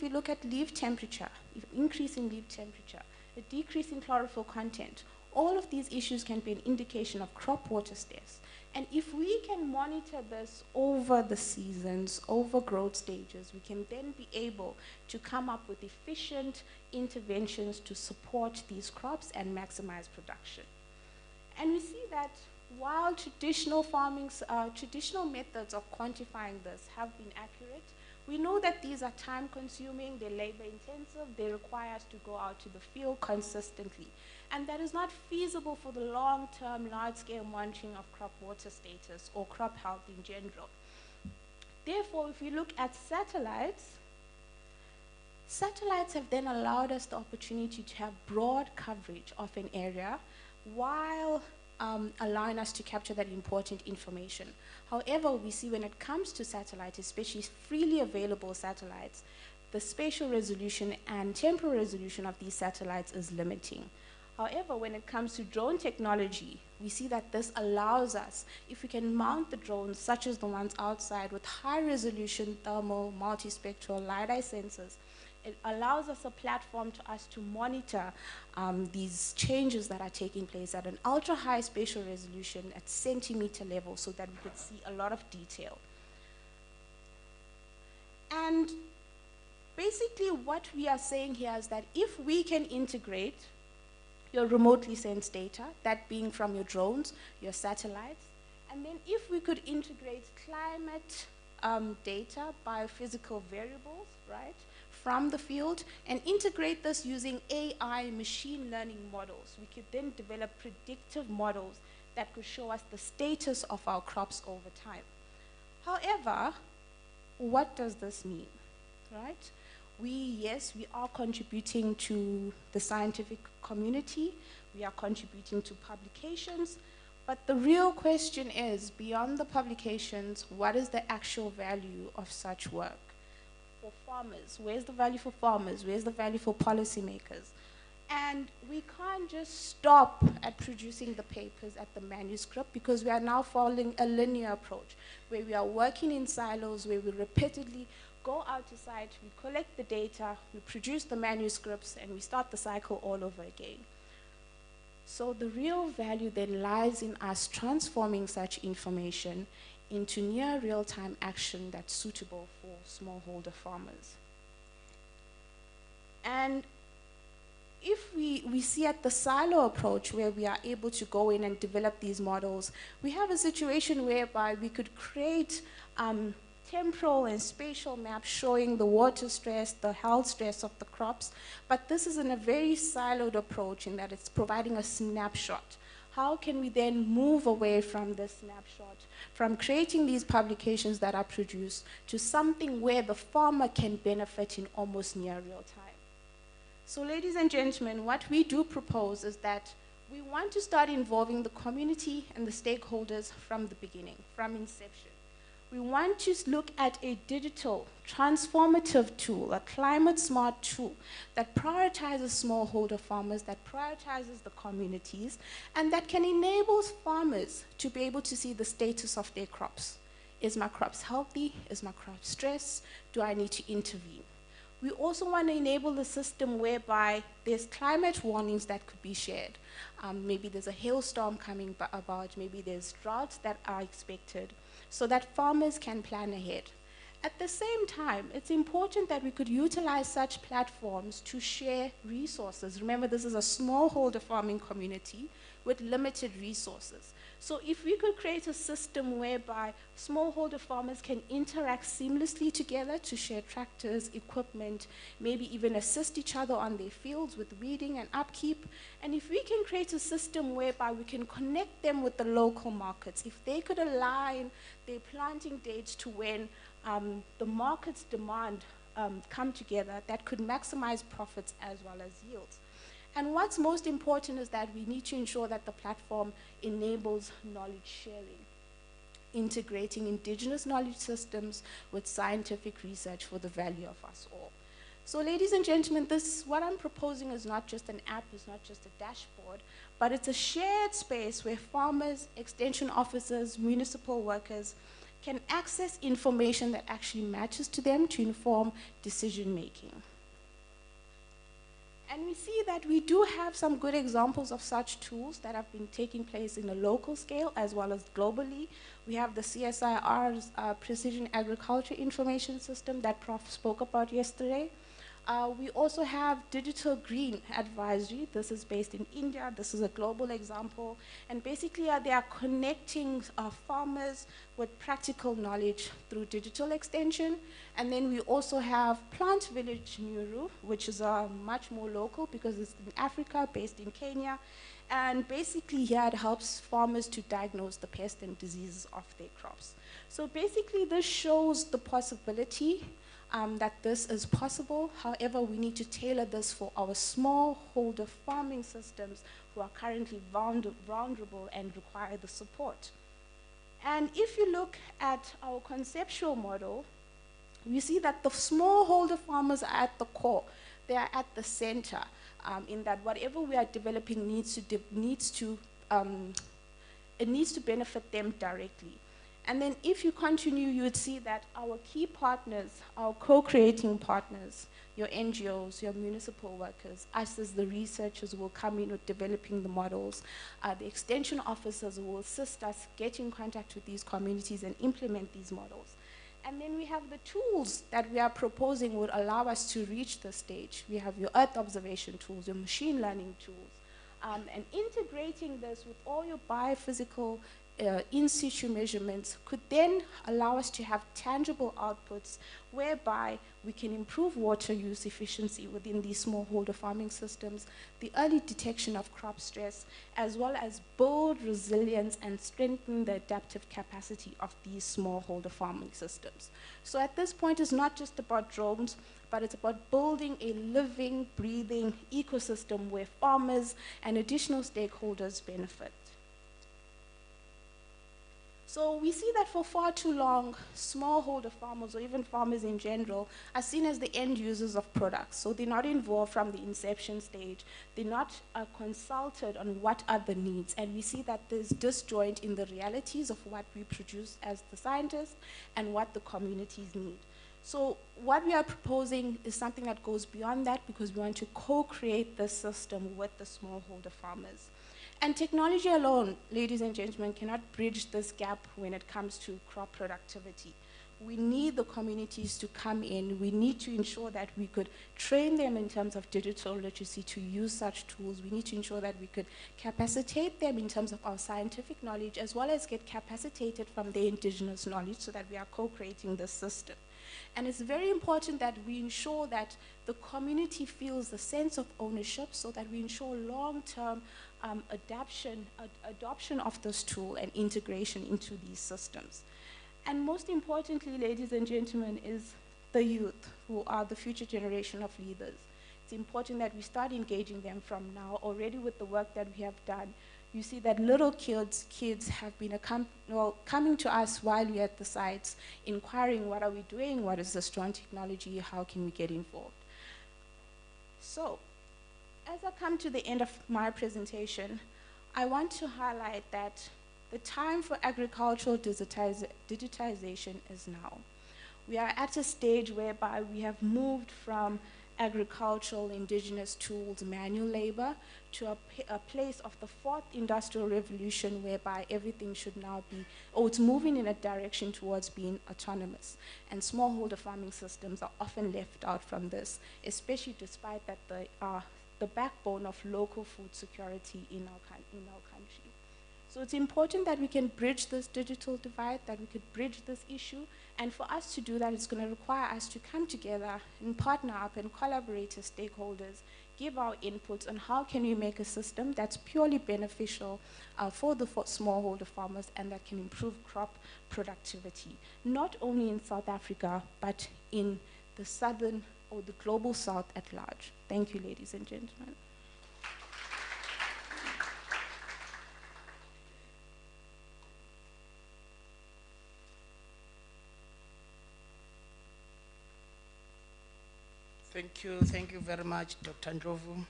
J: you look at leaf temperature, increase in leaf temperature, a decrease in chlorophyll content, all of these issues can be an indication of crop water stress. And if we can monitor this over the seasons, over growth stages, we can then be able to come up with efficient interventions to support these crops and maximize production. And we see that while traditional methods of quantifying this have been accurate, we know that these are time consuming, they're labor intensive, they require us to go out to the field consistently. And that is not feasible for the long-term, large-scale monitoring of crop water status or crop health in general. Therefore, if we look at satellites have then allowed us the opportunity to have broad coverage of an area while allowing us to capture that important information. However, we see when it comes to satellites, especially freely available satellites, the spatial resolution and temporal resolution of these satellites is limiting. However, when it comes to drone technology, we see that this allows us, if we can mount the drones, such as the ones outside, with high-resolution thermal, multispectral LiDAR sensors, it allows us a platform to us to monitor these changes that are taking place at an ultra-high spatial resolution at centimeter level so that we could see a lot of detail. And basically what we are saying here is that if we can integrate your remotely sensed data, that being from your drones, your satellites, and then if we could integrate climate data, biophysical variables, right, from the field, and integrate this using AI machine learning models, we could then develop predictive models that could show us the status of our crops over time. However, what does this mean, right? Yes, we are contributing to the scientific community, we are contributing to publications, but the real question is, beyond the publications, what is the actual value of such work? For farmers, where's the value for farmers? Where's the value for policymakers? And we can't just stop at producing the papers at the manuscript because we are now following a linear approach where we are working in silos, where we repeatedly go out to site, we collect the data, we produce the manuscripts, and we start the cycle all over again. So the real value then lies in us transforming such information into near real-time action that's suitable for smallholder farmers. And if we see at the silo approach where we are able to go in and develop these models, we have a situation whereby we could create temporal and spatial maps showing the water stress, the health stress of the crops, but this is in a very siloed approach in that it's providing a snapshot. How can we then move away from this snapshot, from creating these publications that are produced to something where the farmer can benefit in almost near real time? So ladies and gentlemen, what we do propose is that we want to start involving the community and the stakeholders from the beginning, from inception. We want to look at a digital, transformative tool, a climate-smart tool that prioritizes smallholder farmers, that prioritizes the communities, and that can enable farmers to be able to see the status of their crops. Is my crops healthy? Is my crop stressed? Do I need to intervene? We also want to enable the system whereby there's climate warnings that could be shared. Maybe there's a hailstorm coming about, maybe there's droughts that are expected, so that farmers can plan ahead. At the same time, it's important that we could utilize such platforms to share resources. Remember, this is a smallholder farming community with limited resources. So if we could create a system whereby smallholder farmers can interact seamlessly together to share tractors, equipment, maybe even assist each other on their fields with weeding and upkeep, and if we can create a system whereby we can connect them with the local markets, if they could align their planting dates to when the market's demand come together, that could maximize profits as well as yields. And what's most important is that we need to ensure that the platform enables knowledge sharing, integrating indigenous knowledge systems with scientific research for the value of us all. So ladies and gentlemen, what I'm proposing is not just an app, it's not just a dashboard, but it's a shared space where farmers, extension officers, municipal workers can access information that actually matches to them to inform decision making. And we see that we do have some good examples of such tools that have been taking place in a local scale as well as globally. We have the CSIR's Precision Agriculture Information System that Prof spoke about yesterday. We also have Digital Green Advisory. This is based in India. This is a global example. And basically, they are connecting farmers with practical knowledge through digital extension. And then we also have Plant Village Nuru, which is much more local because it's in Africa, based in Kenya. And basically, here it helps farmers to diagnose the pests and diseases of their crops. So basically, this shows the possibility that this is possible. However, we need to tailor this for our smallholder farming systems who are currently vulnerable and require the support. And if you look at our conceptual model, we see that the smallholder farmers are at the core. They are at the center in that whatever we are developing needs to benefit them directly. And then if you continue, you would see that our key partners, our co-creating partners, your NGOs, your municipal workers, us as the researchers will come in with developing the models. The extension officers will assist us get in contact with these communities and implement these models. And then we have the tools that we are proposing would allow us to reach this stage. We have your earth observation tools, your machine learning tools, and integrating this with all your biophysical in situ measurements could then allow us to have tangible outputs whereby we can improve water use efficiency within these smallholder farming systems, the early detection of crop stress, as well as build resilience and strengthen the adaptive capacity of these smallholder farming systems. So at this point, it's not just about drones, but it's about building a living, breathing ecosystem where farmers and additional stakeholders benefit. So we see that for far too long, smallholder farmers, or even farmers in general, are seen as the end users of products. So they're not involved from the inception stage. They're not consulted on what are the needs. And we see that there's disjoint in the realities of what we produce as the scientists and what the communities need. So what we are proposing is something that goes beyond that, because we want to co-create this system with the smallholder farmers. And technology alone, ladies and gentlemen, cannot bridge this gap when it comes to crop productivity. We need the communities to come in. We need to ensure that we could train them in terms of digital literacy to use such tools. We need to ensure that we could capacitate them in terms of our scientific knowledge, as well as get capacitated from their indigenous knowledge, so that we are co-creating this system. And it's very important that we ensure that the community feels the sense of ownership, so that we ensure long-term adoption of this tool and integration into these systems. And most importantly, ladies and gentlemen, is the youth, who are the future generation of leaders. It's important that we start engaging them from now. Already with the work that we have done, you see that little kids have been coming to us while we're at the sites, inquiring, what are we doing, what is this drone technology, how can we get involved? So, as I come to the end of my presentation, I want to highlight that the time for agricultural digitization is now. We are at a stage whereby we have moved from agricultural indigenous tools, manual labor, to a place of the fourth industrial revolution, whereby everything should now be, or it's moving in a direction towards being autonomous. And smallholder farming systems are often left out from this, especially despite that they are the backbone of local food security in our country. So it's important that we can bridge this digital divide, that we could bridge this issue. And for us to do that, it's going to require us to come together and partner up and collaborate as stakeholders, give our inputs on how can we make a system that's purely beneficial for the smallholder farmers and that can improve crop productivity, not only in South Africa, but in the southern or the global south at large. Thank you, ladies and gentlemen.
C: Thank you very much, Dr. Ndlovu.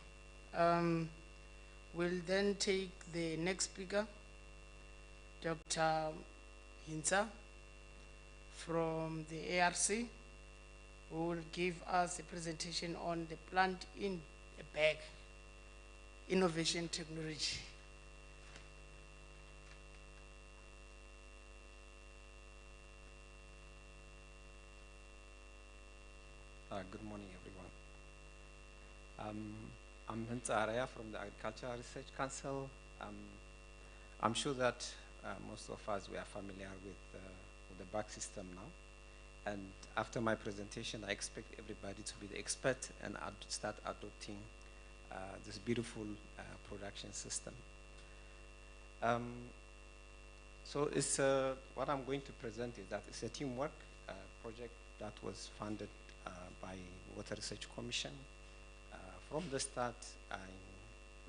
C: We'll then take the next speaker, Dr. Hinza from the ARC, who will give us a presentation on the plant in a bag innovation technology.
K: Good morning, everyone. I'm Hinza Araya from the Agricultural Research Council. I'm sure that most of us we are familiar with the bag system now. And after my presentation, I expect everybody to be the expert and start adopting this beautiful production system. So it's, what I'm going to present is that it's a teamwork project that was funded by Water Research Commission. From the start,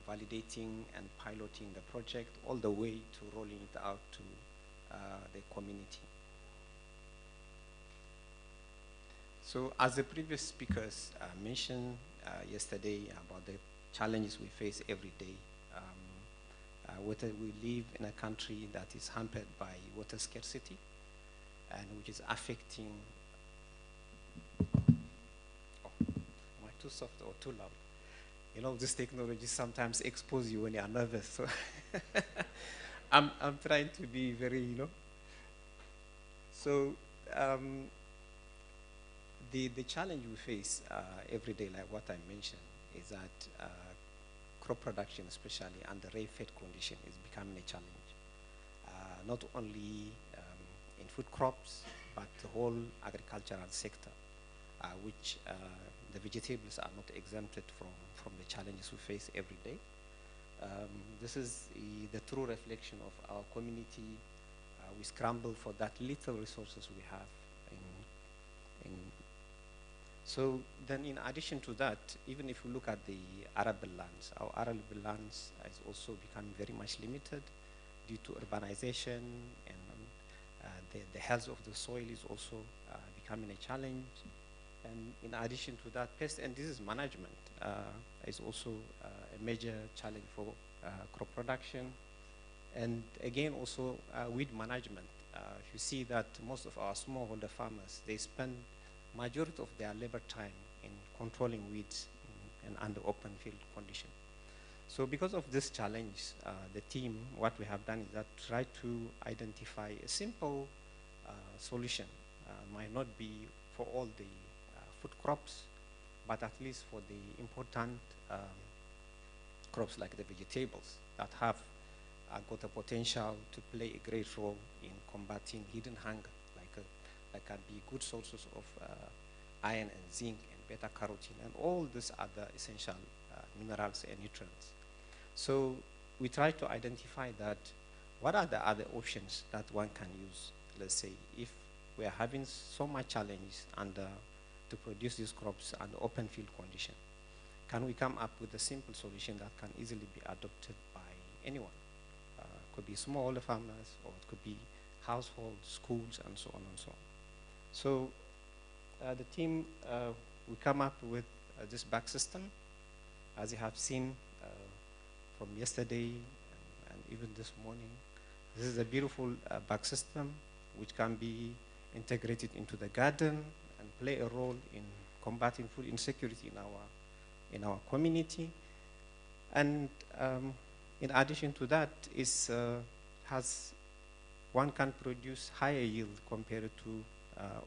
K: validating and piloting the project all the way to rolling it out to the community. So as the previous speakers mentioned yesterday about the challenges we face every day, we live in a country that is hampered by water scarcity and which is affecting, am I too soft or too loud? You know, this technology sometimes exposes you when you are nervous. So I'm trying to be very, you know. So the challenge we face every day, like what I mentioned, is that crop production, especially under rain-fed condition, is becoming a challenge. Not only in food crops, but the whole agricultural sector, which the vegetables are not exempted from the challenges we face every day. This is the true reflection of our community. We scramble for that little resources we have. So then in addition to that, even if we look at the arable lands, our arable lands is also becoming very much limited due to urbanization, and the health of the soil is also becoming a challenge. And in addition to that, pest and disease management is also a major challenge for crop production. And again, also weed management. If you see that most of our smallholder farmers, they spend majority of their labor time in controlling weeds and under open field condition. So because of this challenge, the team, what we have done is that try to identify a simple solution. Might not be for all the food crops, but at least for the important crops like the vegetables that have got the potential to play a great role in combating hidden hunger, like can be good sources of iron and zinc and beta carotene and all these other essential minerals and nutrients. So we try to identify that what are the other options that one can use. Let's say if we are having so much challenges to produce these crops under open field condition, can we come up with a simple solution that can easily be adopted by anyone? It could be smaller farmers, or it could be households, schools, and so on and so on. So the team, we come up with this bag system. As you have seen from yesterday and even this morning, this is a beautiful bag system which can be integrated into the garden and play a role in combating food insecurity in our community. And in addition to that, one can produce higher yield compared to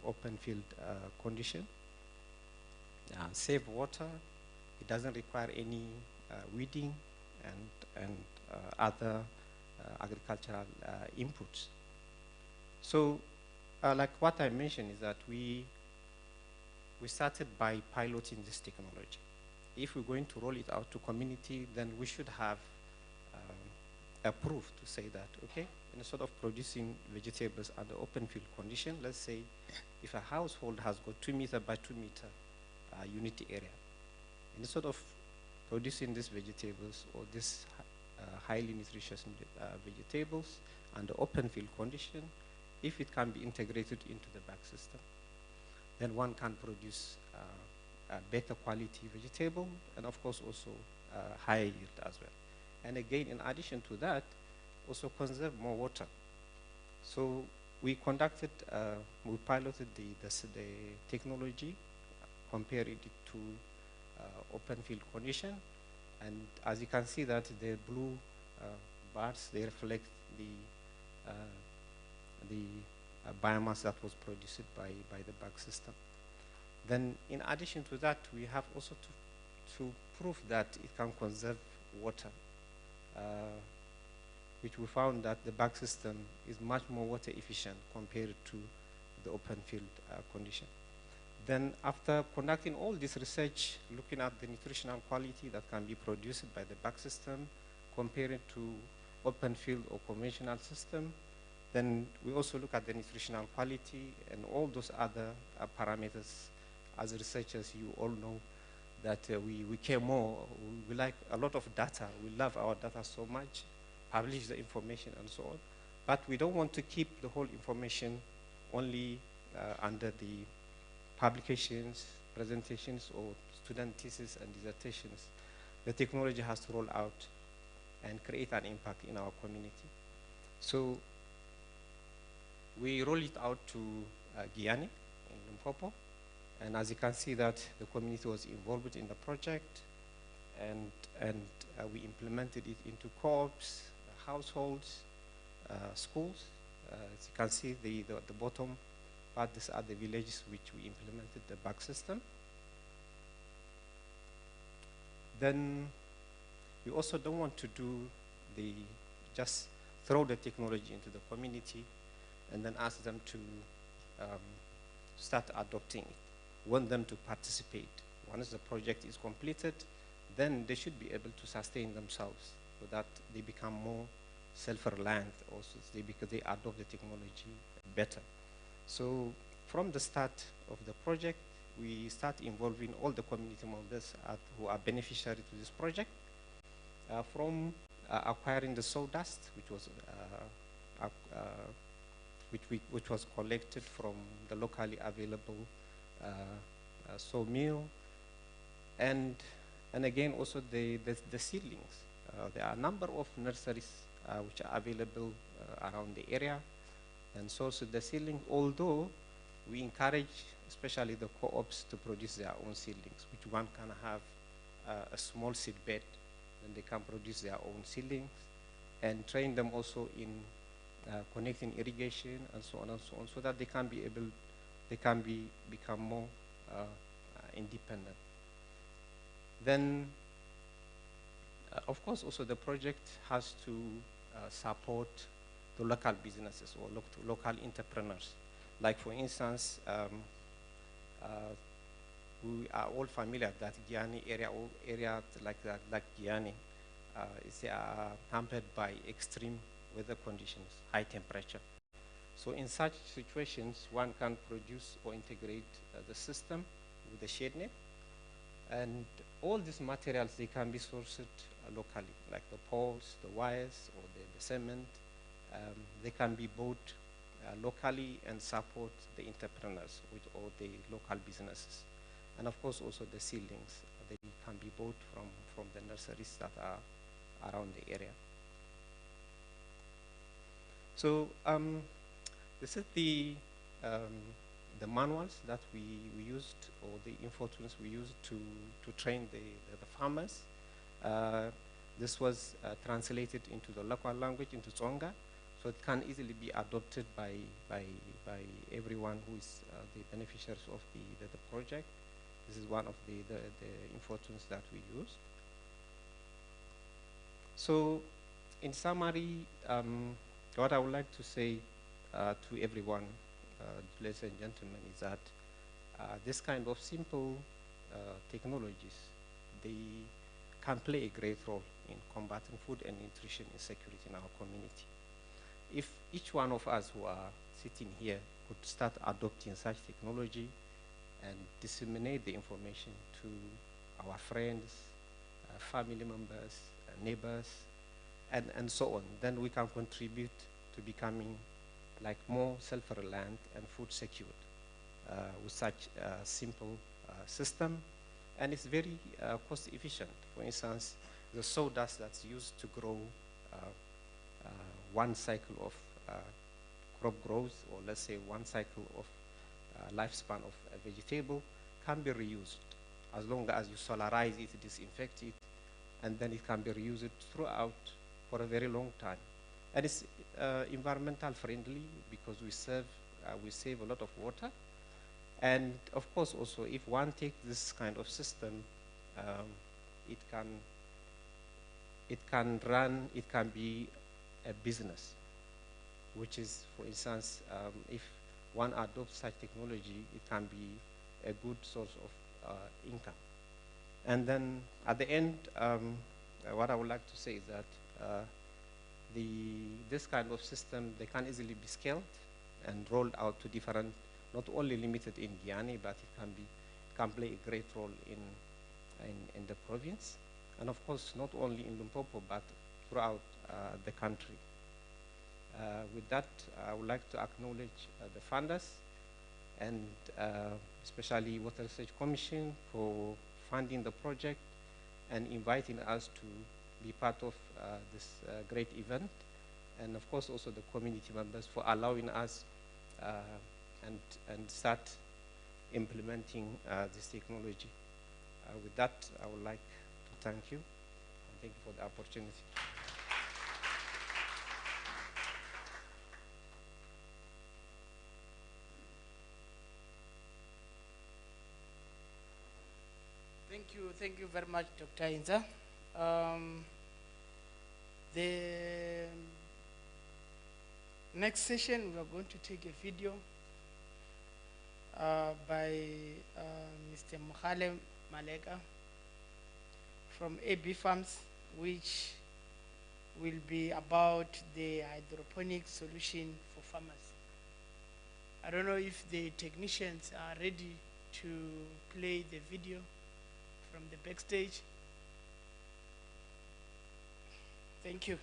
K: open field condition. Save water. It doesn't require any weeding and other agricultural inputs. So, like what I mentioned is that we started by piloting this technology. If we're going to roll it out to community, then we should have a proof to say that, okay, instead of producing vegetables under open field condition, let's say if a household has got 2 meter by 2 meter unity area, instead of producing these vegetables or these highly nutritious vegetables under open field condition, if it can be integrated into the bag system, then one can produce a better quality vegetable and of course also higher yield as well. And again, in addition to that, also conserve more water. So we conducted, we piloted the technology, compared it to open field condition, and as you can see that the blue bars, they reflect the biomass that was produced by the bag system. Then in addition to that, we have also to prove that it can conserve water, which we found that the bag system is much more water efficient compared to the open field condition. Then after conducting all this research, looking at the nutritional quality that can be produced by the bag system, compared to open field or conventional system, then we also look at the nutritional quality and all those other parameters. As researchers, you all know that we care more, we like a lot of data, we love our data so much, publish the information and so on, but we don't want to keep the whole information only under the publications, presentations, or student theses and dissertations. The technology has to roll out and create an impact in our community. So we roll it out to Guyane in Limpopo, and as you can see that the community was involved in the project, and we implemented it into co-ops, households, schools. As you can see, the bottom part, these are the villages which we implemented the bag system. Then we also don't want to do just throw the technology into the community and then ask them to start adopting it. We want them to participate. Once the project is completed, then they should be able to sustain themselves so that they become more self-reliant also, because they adopt the technology better. So from the start of the project, we start involving all the community members who are beneficiary to this project, from acquiring the sawdust, which was collected from the locally available sawmill, and again also the seedlings. There are a number of nurseries which are available around the area, and so the seedling, although we encourage especially the co-ops, to produce their own seedlings, which one can have a small seed bed, and they can produce their own seedlings, and train them also in connecting irrigation and so on and so on, so that they can become more independent. Then, of course, also the project has to support the local businesses or local entrepreneurs. Like, for instance, we are all familiar that Gianni area like that, like Gianni, is hampered by extreme weather conditions, high temperature. So in such situations, one can produce or integrate the system with the shade net, and all these materials, they can be sourced locally, like the poles, the wires, or the cement. They can be bought locally and support the entrepreneurs or the local businesses. And of course, also the seedlings, they can be bought from the nurseries that are around the area. So this is the manuals that we used, or the info tools we used to train the farmers. This was translated into the local language, into Tsonga, so it can easily be adopted by everyone who is the beneficiaries of the project. This is one of the info tools that we use. So, in summary, what I would like to say to everyone, ladies and gentlemen, is that this kind of simple technologies, they can play a great role in combating food and nutrition insecurity in our community. If each one of us who are sitting here could start adopting such technology and disseminate the information to our friends, family members, neighbors, and so on, then we can contribute to becoming like more self-reliant and food secured with such a simple system. And it's very cost efficient. For instance, the sawdust that's used to grow one cycle of crop growth, or let's say one cycle of lifespan of a vegetable, can be reused as long as you solarize it, disinfect it, and then it can be reused throughout for a very long time. And it's environmental friendly because we save a lot of water. And of course, also, if one takes this kind of system, it can be a business, which is, for instance, if one adopts such technology, it can be a good source of income. And then at the end, what I would like to say is that this kind of system, they can easily be scaled and rolled out to different, not only limited in Gianni, but it can play a great role in the province. And of course, not only in Limpopo, but throughout the country. With that, I would like to acknowledge the funders, and especially Water Research Commission for funding the project and inviting us to be part of this great event. And of course, also the community members for allowing us and start implementing this technology. With that, I would like to thank you, and thank you for the opportunity.
C: Thank you very much, Dr. Inza. The next session, we are going to take a video by Mr. Mohale Malega from AB Farms, which will be about the hydroponic solution for farmers. I don't know if the technicians are ready to play the video from the backstage. Thank you.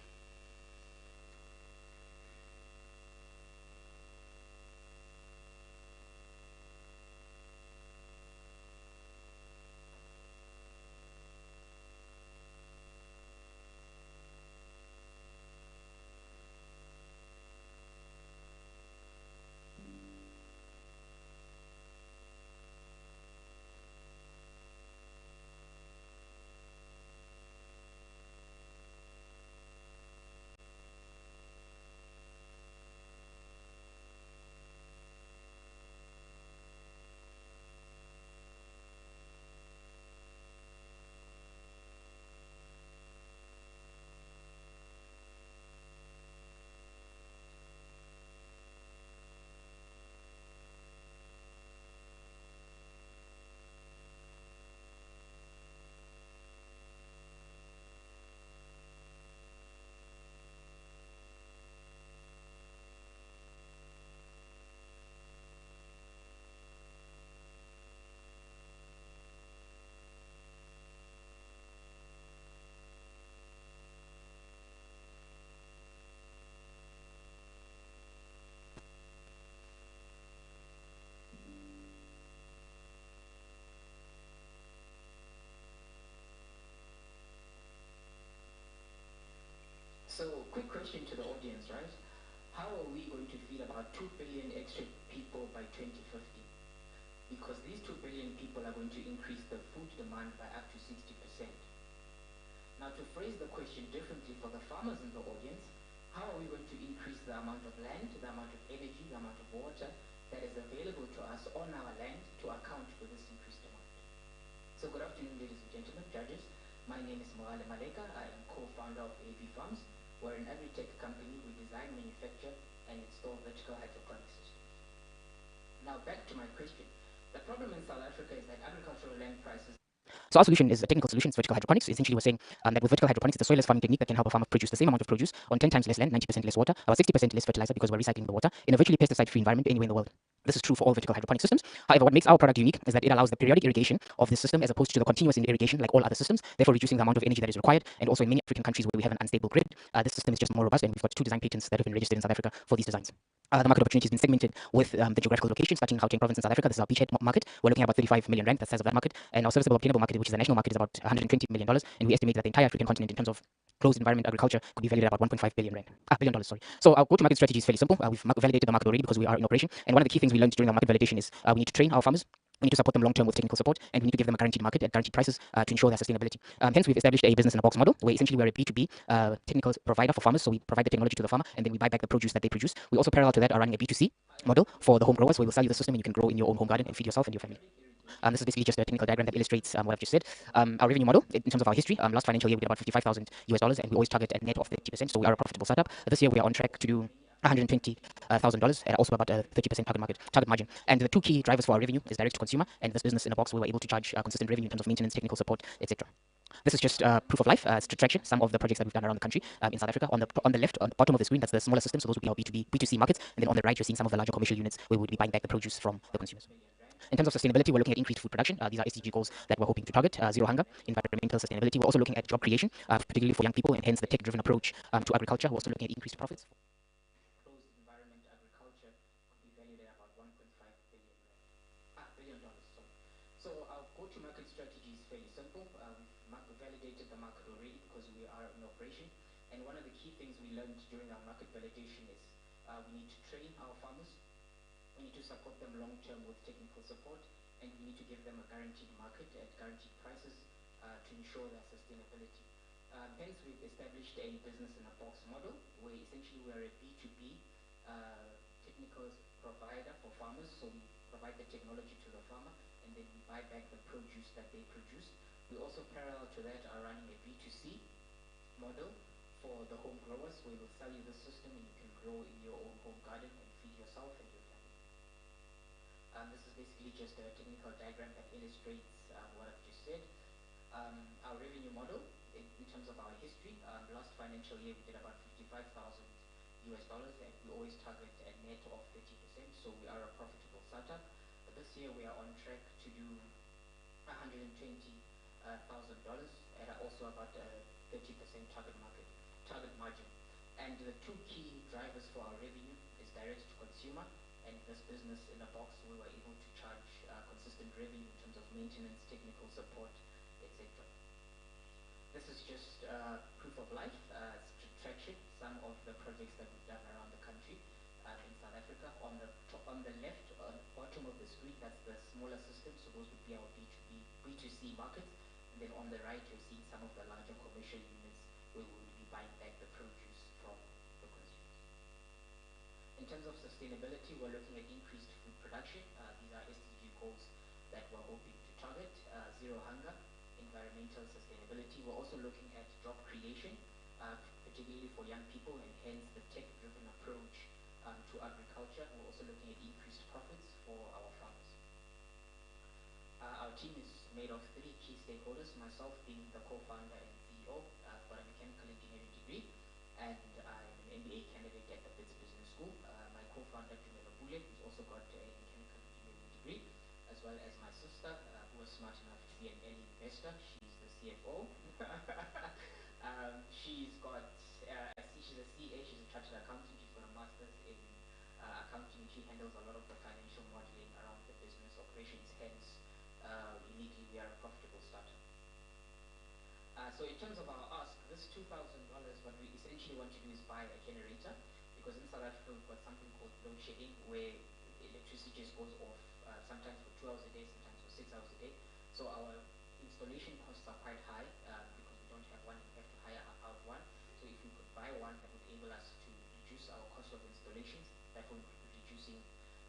L: quick question to the audience, right? How are we going to feed about 2 billion extra people by 2050? Because these 2 billion people are going to increase the food demand by up to 60%. Now, to phrase the question differently for the farmers in the audience, how are we going to increase the amount of land, the amount of energy, the amount of water that is available to us on our land to account for this increased demand? So good afternoon, ladies and gentlemen, judges. My name is Moale Maleka. I am co-founder of AB Farms. We're an agri-tech company. We design, manufacture, and install vertical hydroponic systems. Now, back to my question. The problem in South Africa is that agricultural land prices.
M: So our solution is a technical solution. It's vertical hydroponics. Essentially, we're saying that with vertical hydroponics, it's a soilless farming technique that can help a farmer produce the same amount of produce on 10 times less land, 90% less water, about 60% less fertilizer because we're recycling the water in a virtually pesticide-free environment anywhere in the world. This is true for all vertical hydroponic systems. However, what makes our product unique is that it allows the periodic irrigation of the system as opposed to the continuous irrigation like all other systems, therefore reducing the amount of energy that is required. And also in many African countries where we have an unstable grid, this system is just more robust, and we've got 2 design patents that have been registered in South Africa for these designs. The market opportunity has been segmented with the geographical location, starting in Gauteng province in South Africa. This is our beachhead market. We're looking at about 35 million rand, the size of that market. And our serviceable obtainable market, which is the national market, is about $120 million. And we estimate that the entire African continent in terms of closed environment agriculture could be valued at about 1.5 billion rand. $1 billion, sorry. So our go-to-market strategy is fairly simple. We've validated the market already because we are in operation. And one of the key things we learned during our market validation is we need to train our farmers. We need to support them long-term with technical support, and we need to give them a guaranteed market at guaranteed prices to ensure their sustainability. Hence, we've established a business-in-a-box model where essentially we're a B2B technical provider for farmers. So we provide the technology to the farmer, and then we buy back the produce that they produce. We also, parallel to that, are running a B2C model for the home growers, where we'll sell you the system and you can grow in your own home garden and feed yourself and your family. This is basically just a technical diagram that illustrates what I've just said. Our revenue model, in terms of our history, last financial year we did about $55,000, and we always target a net of 30%. So we are a profitable startup. This year we are on track to do $120,000 and also about a 30% target margin. And the 2 key drivers for our revenue is direct to consumer, and this business in a box we were able to charge consistent revenue in terms of maintenance, technical support, etc. This is just proof of life. It's to traction some of the projects that we've done around the country in South Africa. On the left, on the bottom of the screen, that's the smaller systems. So those would be our B2C markets. And then on the right, you're seeing some of the larger commercial units where we would be buying back the produce from the consumers. In terms of sustainability, we're looking at increased food production. These are SDG goals that we're hoping to target. Zero hunger, environmental sustainability. We're also looking at job creation, particularly for young people, and hence the tech-driven approach to agriculture. We're also looking at increased profits.
L: Closed environment agriculture could be valued at about $1.5 billion. So our go-to-market strategy is fairly simple. We've validated the market already because we are in operation. And one of the key things we learned during our market validation is we need to train our farmers. We need to support them long-term with technical support, and we need to give them a guaranteed market at guaranteed prices to ensure their sustainability. Hence, we've established a business-in-a-box model where essentially we are a B2B technical provider for farmers. So we provide the technology to the farmer, and then we buy back the produce that they produce. We also, parallel to that, are running a B2C model for the home growers, where we'll sell you the system and you can grow in your own home garden and feed yourself and your family. This is basically just a technical diagram that illustrates what I've just said. Our revenue model, in terms of our history, last financial year we did about $55,000, and we always target a net of 30%, so we are a profitable startup. But this year we are on track to do $120,000 at also about a 30% target margin. And the 2 key drivers for our revenue is direct to consumer, and this business in a box we were able to charge consistent revenue in terms of maintenance, technical support, etc. This is just proof of life, traction, some of the projects that we've done around the country in South Africa. On the left, on the bottom of the screen, that's the smaller systems, so those would be our B2C markets. And then on the right, you're seeing some of the larger commercial units where we will be buying back the produce from the consumers. In terms of sustainability, we're looking at increased food production. These are SDG goals that we're hoping to target. Zero hunger, environmental sustainability. We're also looking at job creation, particularly for young people, and hence the tech-driven approach to agriculture. We're also looking at increased profits for our farmers. Our team is made of 3 key stakeholders, myself being the co-founder and CEO. I've got a mechanical engineering degree, and I'm an MBA candidate at the BITS Business School. My co-founder, Dumelo Bule, who's also got a mechanical engineering degree, as well as my sister, who was smart enough to be an early investor. She's the CFO. She's a CA, she's a chartered accountant. She's got a master's in accounting. She handles a lot of the financial modeling around the business operations. Hence, uniquely, we are a profitable startup. So in terms of our ask, this $2,000, what we essentially want to do is buy a generator, because in South Africa we've got something called load shedding, where electricity just goes off sometimes for 2 hours a day, sometimes for 6 hours a day. So our installation costs are quite high because we don't have one, we have to hire out one. So if we could buy one, that would enable us to reduce our cost of installations, that will be reducing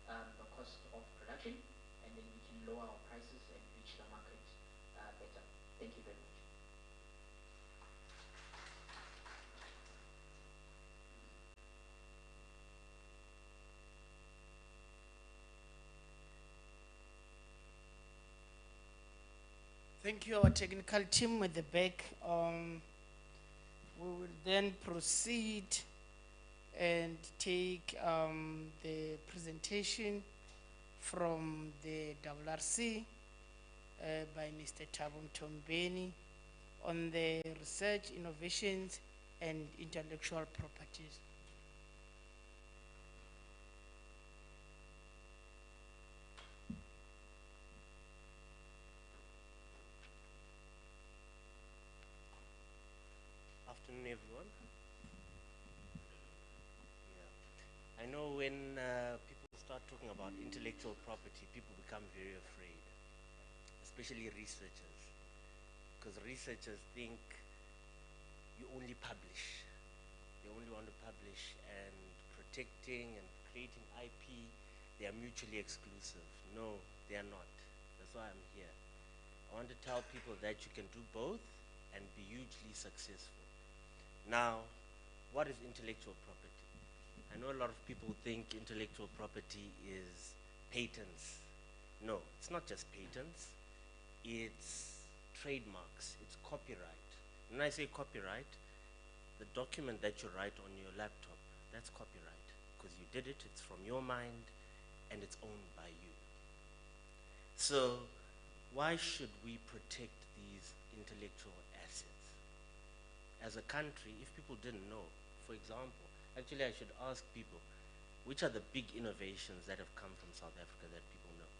L: the cost of production, and then we can lower our prices and reach the market better. Thank you very much.
C: Thank you, our technical team at the back. We will then proceed and take the presentation from the WRC by Mr. Thabo Mtombeni on the research, innovations, and intellectual properties.
N: Afternoon, everyone. Yeah. I know when people start talking about intellectual property, people become very afraid, especially researchers, because researchers think you only publish. They only want to publish, and protecting and creating IP, they are mutually exclusive. No, they are not. That's why I'm here. I want to tell people that you can do both and be hugely successful. Now, what is intellectual property? I know a lot of people think intellectual property is patents. No, it's not just patents. It's trademarks, it's copyright. When I say copyright, the document that you write on your laptop, that's copyright, because you did it, it's from your mind, and it's owned by you. So, why should we protect these intellectual assets? As a country, if people didn't know, for example, actually I should ask people, which are the big innovations that have come from South Africa that people know?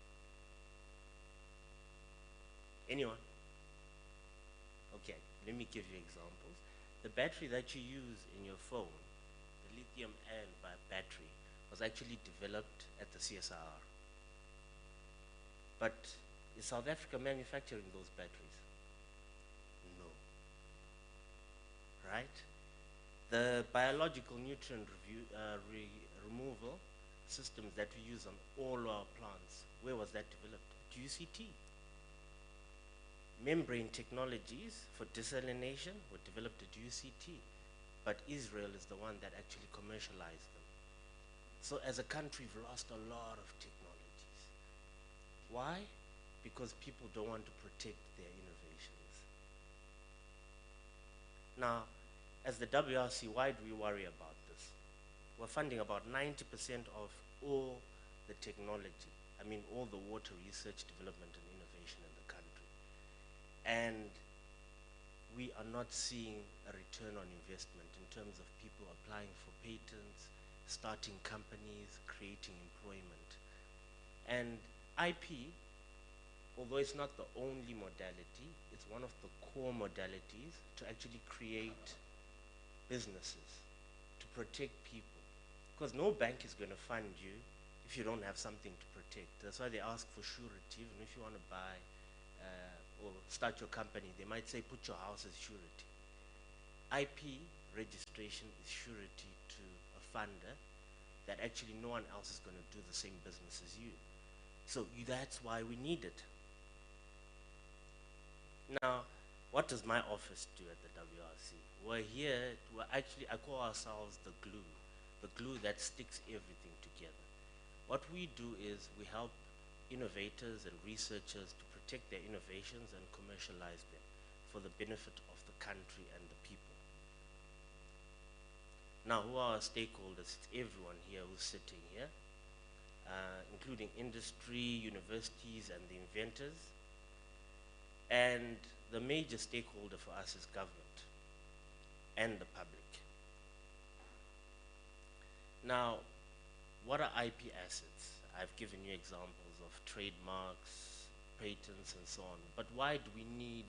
N: Anyone? Okay, let me give you examples. The battery that you use in your phone, the lithium-ion battery, was actually developed at the CSIR. But is South Africa manufacturing those batteries? No. Right? The biological nutrient removal systems that we use on all our plants, where was that developed? At UCT. Membrane technologies for desalination were developed at UCT, but Israel is the one that actually commercialized them. So as a country, we've lost a lot of technologies. Why? Because people don't want to protect their innovations. Now, as the WRC, why do we worry about this? We're funding about 90% of all the technology, all the water research, development, and innovation in the country. And we are not seeing a return on investment in terms of people applying for patents, starting companies, creating employment. And IP, although it's not the only modality, it's one of the core modalities to actually create businesses, to protect people. Because no bank is going to fund you if you don't have something to protect. That's why they ask for surety. Even if you want to buy or start your company, they might say put your house as surety. IP registration is surety to a funder that actually no one else is going to do the same business as you. So that's why we need it. Now, what does my office do at the WRC? We're here, I call ourselves the glue that sticks everything together. What we do is we help innovators and researchers to protect their innovations and commercialize them for the benefit of the country and the people. Now, who are our stakeholders? It's everyone here who's sitting here, including industry, universities, and the inventors. And the major stakeholder for us is government and the public. Now, what are IP assets? I've given you examples of trademarks, patents, and so on. But why do we need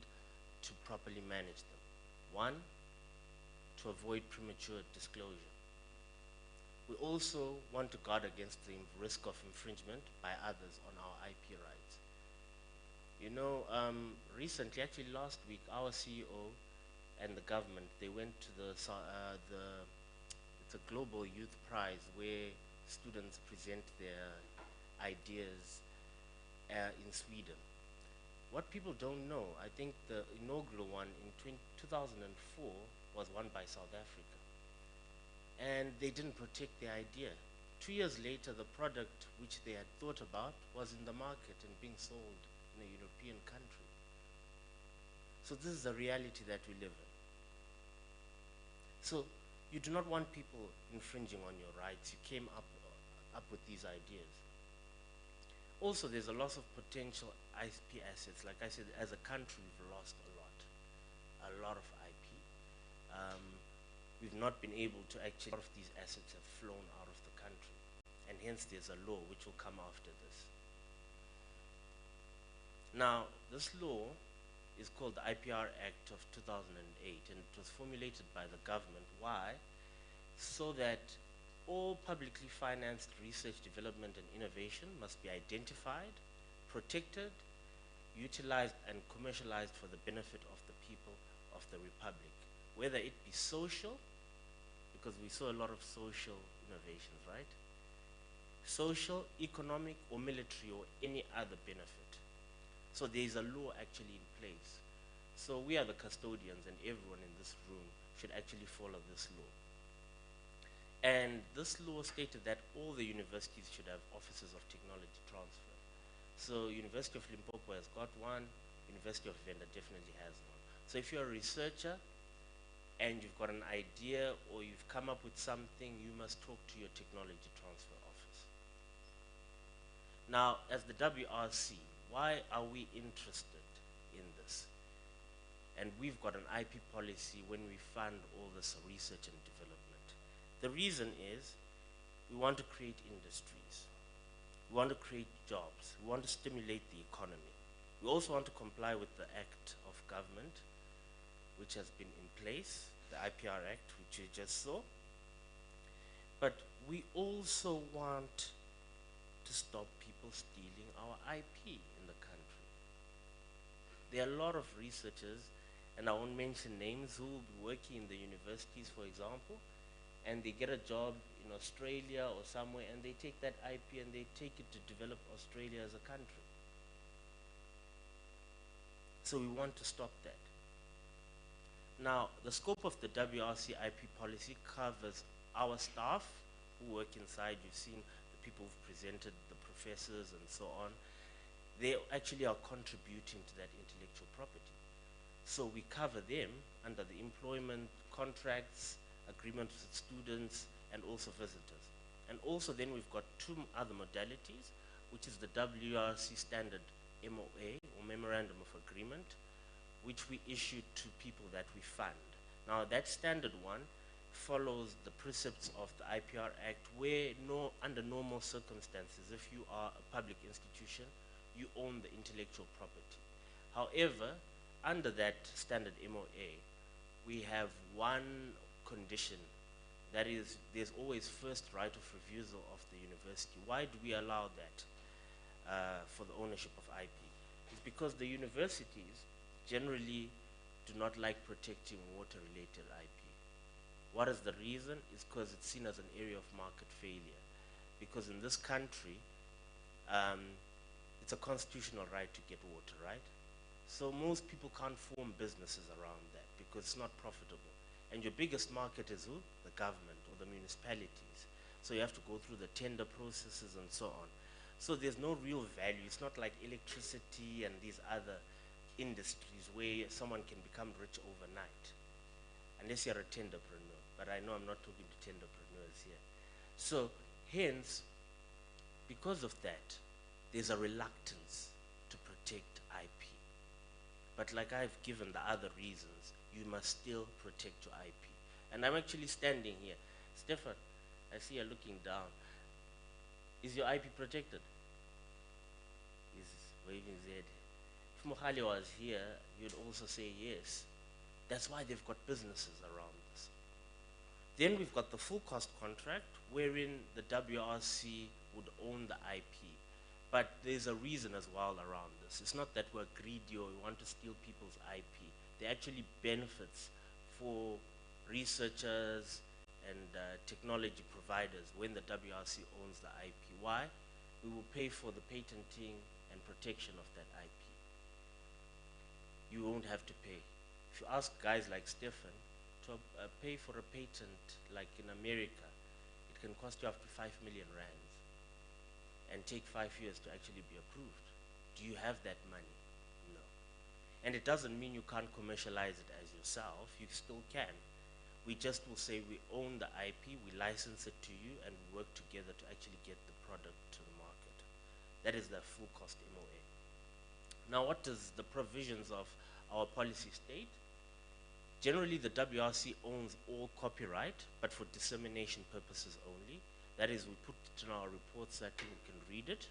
N: to properly manage them. One, to avoid premature disclosure. We also want to guard against the risk of infringement by others on our IP rights. You know, recently, actually last week, our CEO and the government, they went to it's a global youth prize where students present their ideas in Sweden. What people don't know, I think the inaugural one in 2004 was won by South Africa. And they didn't protect their idea. 2 years later, the product which they had thought about was in the market and being sold in a European country. So this is the reality that we live in. So you do not want people infringing on your rights. You came up with these ideas. Also, there's a loss of potential IP assets. Like I said, as a country, we've lost a lot of IP. We've not been able to actually, a lot of these assets have flown out of the country. And hence there's a law which will come after this. Now, this law is called the IPR Act of 2008, and it was formulated by the government. Why? So that all publicly financed research, development, and innovation must be identified, protected, utilized, and commercialized for the benefit of the people of the Republic, whether it be social, because we saw a lot of social innovations, right? Social, economic, or military, or any other benefit. So there is a law actually in place. So we are the custodians, and everyone in this room should actually follow this law. And this law stated that all the universities should have offices of technology transfer. So University of Limpopo has got one, University of Venda definitely has one. So if you're a researcher and you've got an idea or you've come up with something, you must talk to your technology transfer office. Now, as the WRC, why are we interested in this? And we've got an IP policy when we fund all this research and development. The reason is we want to create industries. We want to create jobs. We want to stimulate the economy. We also want to comply with the Act of Government, which has been in place, the IPR Act, which you just saw. But we also want to stop people stealing our IP in the country. There are a lot of researchers, and I won't mention names, who will be working in the universities, for example, and they get a job in Australia or somewhere, and they take that IP and they take it to develop Australia as a country. So we want to stop that. Now, the scope of the WRC IP policy covers our staff who work inside. You've seen the people who've presented, the professors and so on. They actually are contributing to that intellectual property. So we cover them under the employment contracts, agreements with students, and also visitors. And also then we've got two other modalities, which is the WRC standard MOA, or Memorandum of Agreement, which we issue to people that we fund. Now that standard one follows the precepts of the IPR Act, where under normal circumstances, if you are a public institution, you own the intellectual property. However, under that standard MOA, we have one condition, that is, there's always first right of refusal of the university. Why do we allow that for the ownership of IP? It's because the universities generally do not like protecting water-related IP. What is the reason? It's because it's seen as an area of market failure. Because in this country, it's a constitutional right to get water, right? So most people can't form businesses around that because it's not profitable. And your biggest market is who? The government or the municipalities. So you have to go through the tender processes and so on. So there's no real value. It's not like electricity and these other industries where someone can become rich overnight, unless you're a tenderpreneur. But I know I'm not talking to tenderpreneurs here. So hence, because of that, there's a reluctance to protect IP. But like I've given the other reasons, you must still protect your IP. And I'm actually standing here. Stefan, I see you're looking down. Is your IP protected? He's waving his head. if Mohali was here, you'd also say yes. That's why they've got businesses around this. Then we've got the full cost contract, wherein the WRC would own the IP. But there's a reason as well around this. It's not that we're greedy or we want to steal people's IP. There are actually benefits for researchers and technology providers when the WRC owns the IP. Why? We will pay for the patenting and protection of that IP. You won't have to pay. If you ask guys like Stefan to pay for a patent like in America, it can cost you up to 5 million rands and take 5 years to actually be approved. Do you have that money? No. And it doesn't mean you can't commercialize it as yourself. You still can. We just will say we own the IP, we license it to you, and we work together to actually get the product to the market. That is the full cost MOA. Now, what does the provisions of our policy state? Generally, the WRC owns all copyright, but for dissemination purposes only. That is, we put it in our reports so that people can read it.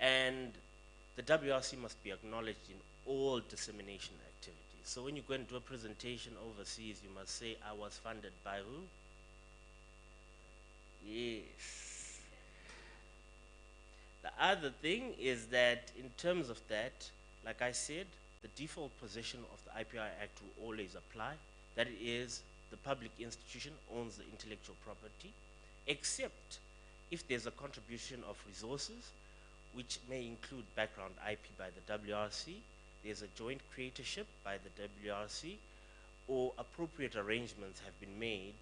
N: And the WRC must be acknowledged in all dissemination activities. So when you go and do a presentation overseas, you must say, I was funded by who? Yes. The other thing is that in terms of that, like I said, the default position of the IPR Act will always apply. That is, the public institution owns the intellectual property, except if there's a contribution of resources, which may include background IP by the WRC, there's a joint creatorship by the WRC, or appropriate arrangements have been made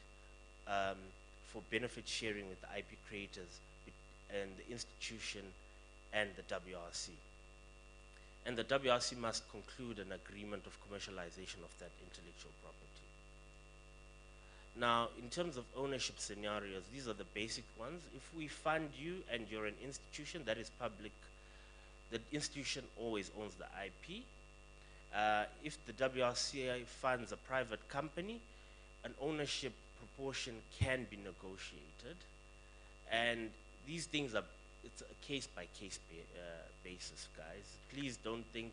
N: for benefit sharing with the IP creators and the institution and the WRC. And the WRC must conclude an agreement of commercialization of that intellectual property. Now, in terms of ownership scenarios, these are the basic ones. If we fund you and you're an institution that is public, the institution always owns the IP. If the WRC funds a private company, an ownership proportion can be negotiated. And these things are, it's a case-by-case basis, guys. Please don't think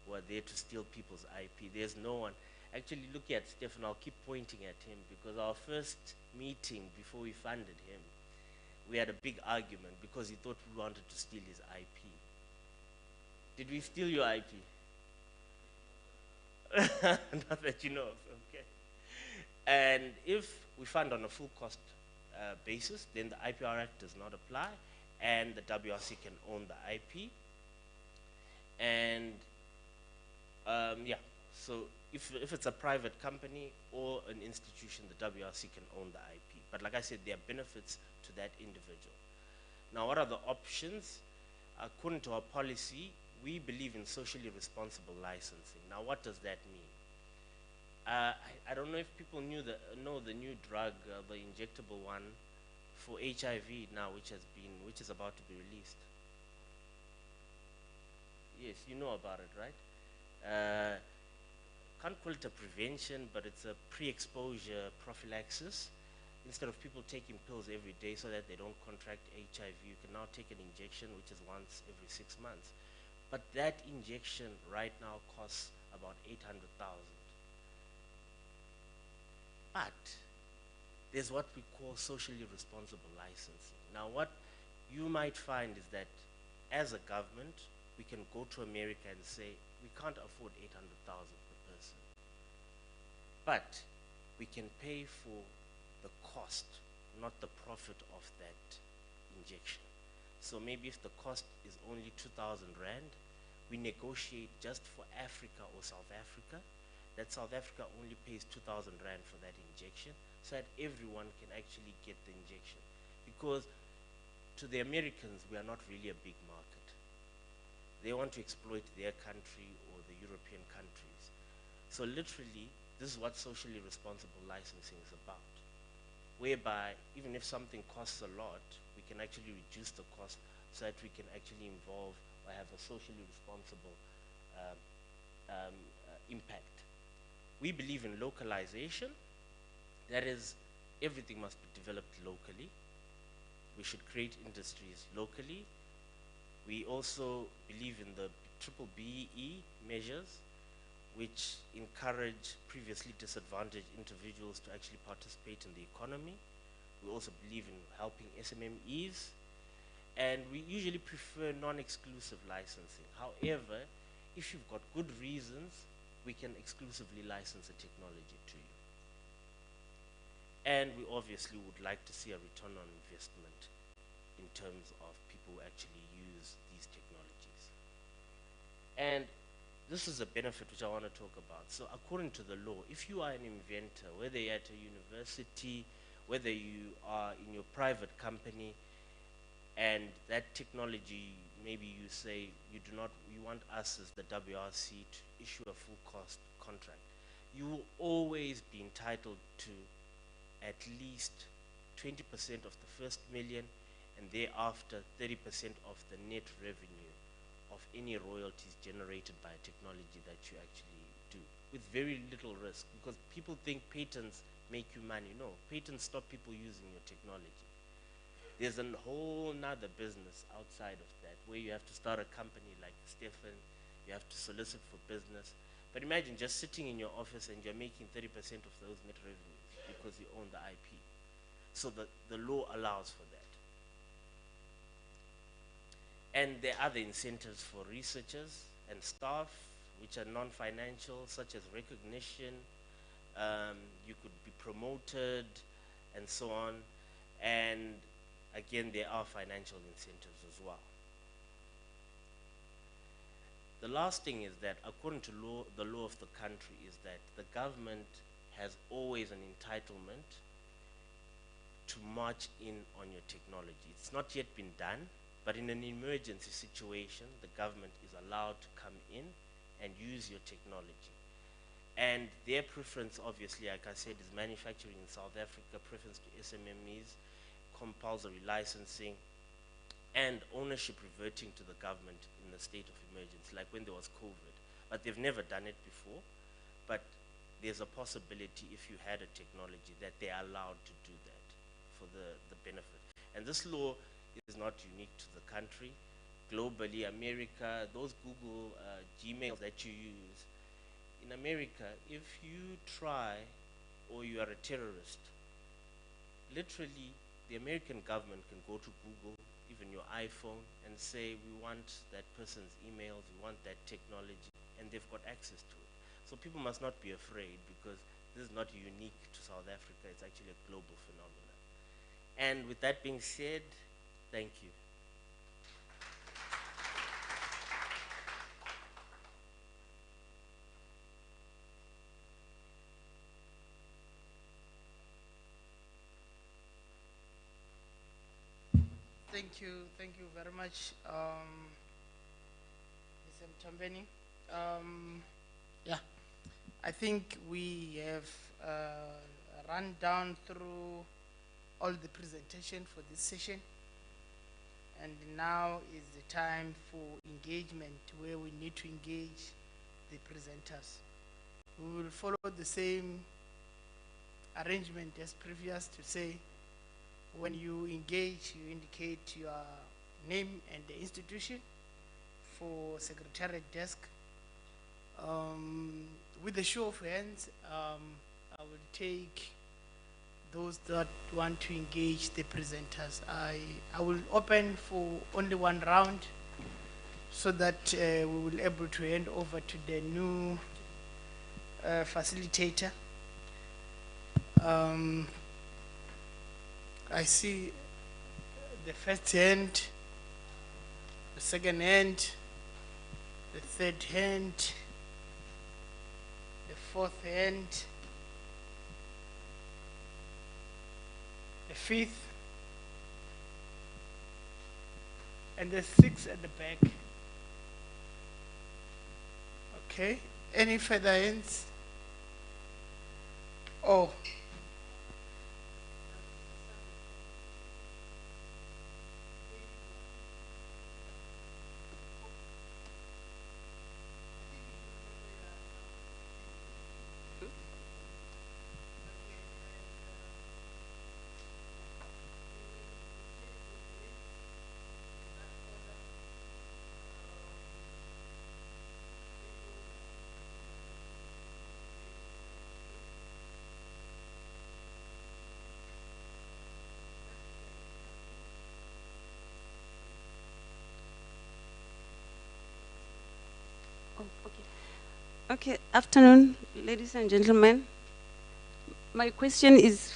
N: we're there to steal people's IP. There's no one. Actually, look at Stefan. I'll keep pointing at him because our first meeting before we funded him, we had a big argument because he thought we wanted to steal his IP. Did we steal your IP? Not that you know of, okay. And if we fund on a full cost basis, then the IPR Act does not apply, and the WRC can own the IP. And yeah, so if it's a private company or an institution, the WRC can own the IP. But like I said, there are benefits to that individual. Now, what are the options? According to our policy, we believe in socially responsible licensing. Now, what does that mean? I don't know if people know the new drug, the injectable one for HIV now, which is about to be released. Yes, you know about it, right? Can't call it a prevention, but it's a pre-exposure prophylaxis. Instead of people taking pills every day so that they don't contract HIV, you can now take an injection, which is once every 6 months. But that injection right now costs about 800,000. But there's what we call socially responsible licensing. Now, what you might find is that as a government, we can go to America and say, we can't afford 800,000 per person. But we can pay for the cost, not the profit of that injection. So maybe if the cost is only 2,000 rand, we negotiate just for Africa or South Africa, that South Africa only pays 2,000 rand for that injection, so that everyone can actually get the injection. Because to the Americans, we are not really a big market. They want to exploit their country or the European countries. So literally, this is what socially responsible licensing is about, whereby even if something costs a lot, we can actually reduce the cost so that we can actually involve or have a socially responsible impact. We believe in localization. That is, everything must be developed locally. We should create industries locally. We also believe in the triple BE measures, which encourage previously disadvantaged individuals to actually participate in the economy. We also believe in helping SMMEs, and we usually prefer non-exclusive licensing. However, if you've got good reasons, we can exclusively license a technology to you. And we obviously would like to see a return on investment in terms of people who actually use these technologies. And this is a benefit which I want to talk about. So according to the law, if you are an inventor, whether you're at a university, whether you are in your private company, and that technology, maybe you say you want us as the WRC to issue a full cost contract, you will always be entitled to at least 20% of the first million, and thereafter 30% of the net revenue of any royalties generated by a technology that you actually do, with very little risk. Because people think patents make you money. No, patents stop people using your technology. There's a whole nother business outside of that, where you have to start a company like Stefan, you have to solicit for business. But imagine just sitting in your office and you're making 30% of those net revenues because you own the IP. So the law allows for that. And there are other incentives for researchers and staff, which are non-financial, such as recognition. You could be promoted, and so on. And again, there are financial incentives as well. The last thing is that, according to the law of the country, is that the government has always an entitlement to march in on your technology. It's not yet been done, but in an emergency situation, the government is allowed to come in and use your technology. And their preference, obviously, like I said, is manufacturing in South Africa, preference to SMMEs, compulsory licensing, and ownership reverting to the government in the state of emergency, like when there was COVID. But they've never done it before. But there's a possibility, if you had a technology, that they're allowed to do that for the benefit. And this law is not unique to the country. Globally, America, those Google Gmails that you use, in America, if you try or you are a terrorist, literally the American government can go to Google, even your iPhone, and say, we want that person's emails, we want that technology, and they've got access to it. So people must not be afraid, because this is not unique to South Africa, it's actually a global phenomenon. And with that being said, thank you.
C: Thank you very much, Ms. Mtambeni. Yeah, I think we have run down through all the presentation for this session, and now is the time for engagement, where we need to engage the presenters. We will follow the same arrangement as previous, to say, when you engage, you indicate your name and the institution for Secretariat Desk. With a show of hands, I will take those that want to engage the presenters. I will open for only one round, so that we will be able to hand over to the new facilitator. I see the first hand, the second hand, the third hand, the fourth hand, the fifth, and the sixth at the back. Okay, any further hands? Oh.
O: Okay, afternoon, ladies and gentlemen. My question is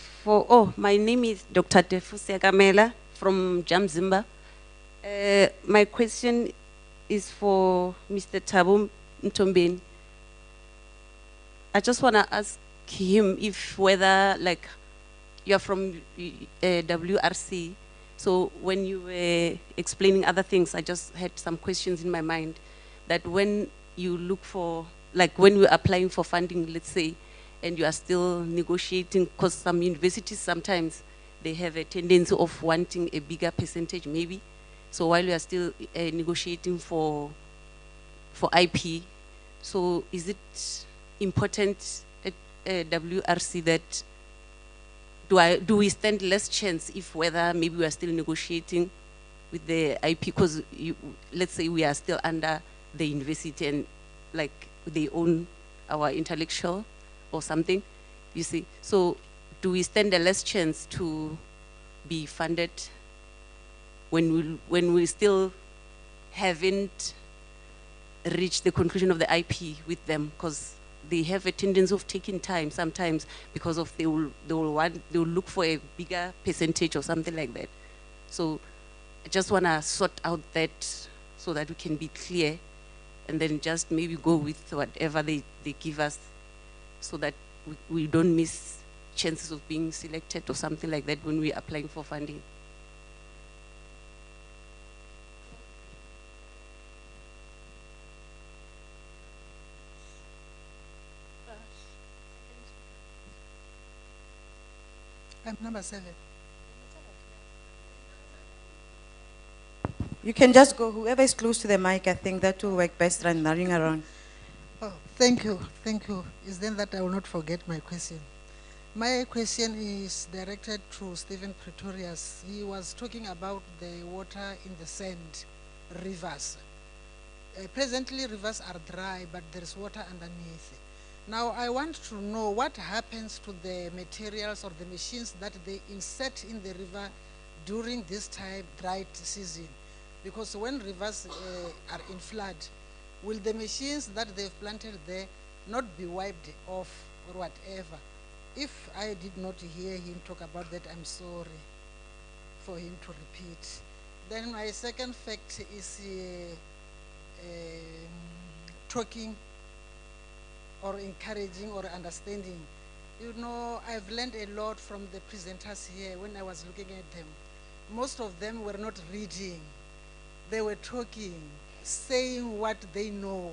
O: my name is Dr. Tefusia Kamela from Jamzimba. My question is for Mr. Thabo Mtombeni. I just want to ask him if whether, like, you're from WRC, so when you were explaining other things, I just had some questions in my mind that when you look for, like when we're applying for funding, let's say, and you are still negotiating, because some universities sometimes, they have a tendency of wanting a bigger percentage maybe. So while you are still negotiating for IP, so is it important at WRC that do we stand less chance if whether maybe we are still negotiating with the IP, because let's say we are still under the university and like they own our intellectual or something, you see. So do we stand a less chance to be funded when we still haven't reached the conclusion of the IP with them, because they have a tendency of taking time sometimes because of they will look for a bigger percentage or something like that. So I just want to sort out that so that we can be clear, and then just maybe go with whatever they give us, so that we don't miss chances of being selected or something like that when we're applying for funding.
B: I'm number 7.
P: You can just go, whoever is close to the mic, I think that will work best than running around.
B: Oh, thank you, thank you. It's then that I will not forget my question. My question is directed to Stephen Pretorius. He was talking about the water in the sand, rivers. Presently, rivers are dry, but there is water underneath. Now, I want to know what happens to the materials or the machines that they insert in the river during this time, dry season. Because when rivers are in flood, will the machines that they've planted there not be wiped off or whatever? If I did not hear him talk about that, I'm sorry for him to repeat. Then my second fact is talking or encouraging or understanding. You know, I've learned a lot from the presenters here when I was looking at them. Most of them were not reading. They were talking, saying what they know,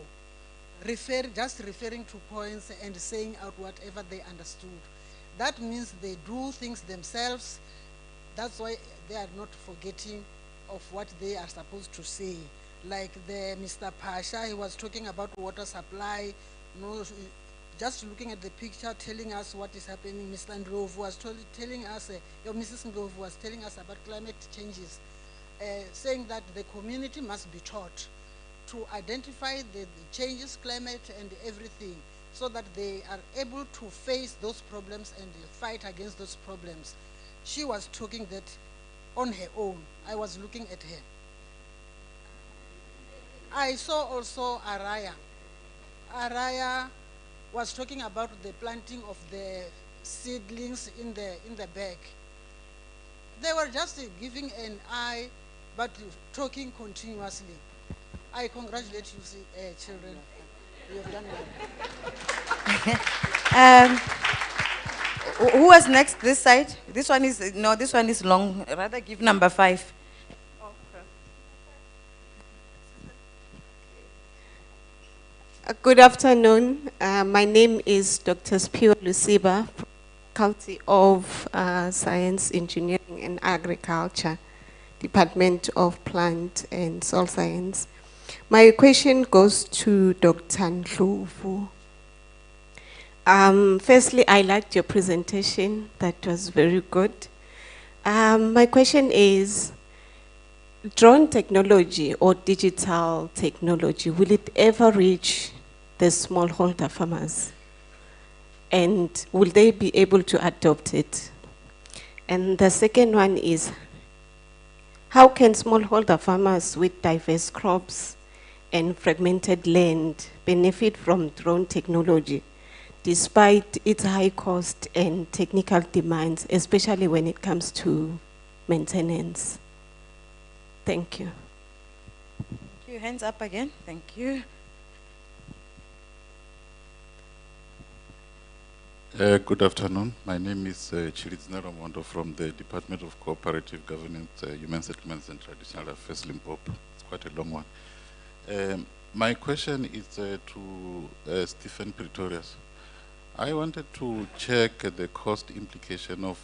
B: just referring to points and saying out whatever they understood. That means they do things themselves. That's why they are not forgetting of what they are supposed to say. Like the Mr. Pasha, he was talking about water supply, just looking at the picture, telling us what is happening. Mr. Ndlovu was telling us, Mrs. Ndlovu was telling us about climate changes, saying that the community must be taught to identify the changes, climate and everything, so that they are able to face those problems and fight against those problems. She was talking that on her own. I was looking at her. I saw also Araya. Araya was talking about the planting of the seedlings in the bag. They were just giving an eye, but talking continuously. I congratulate you, children. You have done
P: well. Who was next? This side? This one is, no, this one is long. Rather give number 5.
Q: Good afternoon. My name is Dr. Spio Lusiba, from the Faculty of Science, Engineering and Agriculture, Department of Plant and Soil Science. My question goes to Dr. Ndlovu. Firstly, I liked your presentation. That was very good. My question is, drone technology or digital technology, will it ever reach the smallholder farmers? And will they be able to adopt it? And the second one is, how can smallholder farmers with diverse crops and fragmented land benefit from drone technology despite its high cost and technical demands, especially when it comes to maintenance? Thank you.
P: Thank you. Hands up again. Thank you.
R: Good afternoon. My name is Chilidzner Mondo from the Department of Cooperative Governance, Human Settlements and Traditional Affairs, Limpopo. It's quite a long one. My question is to Stephen Pretorius. I wanted to check the cost implication of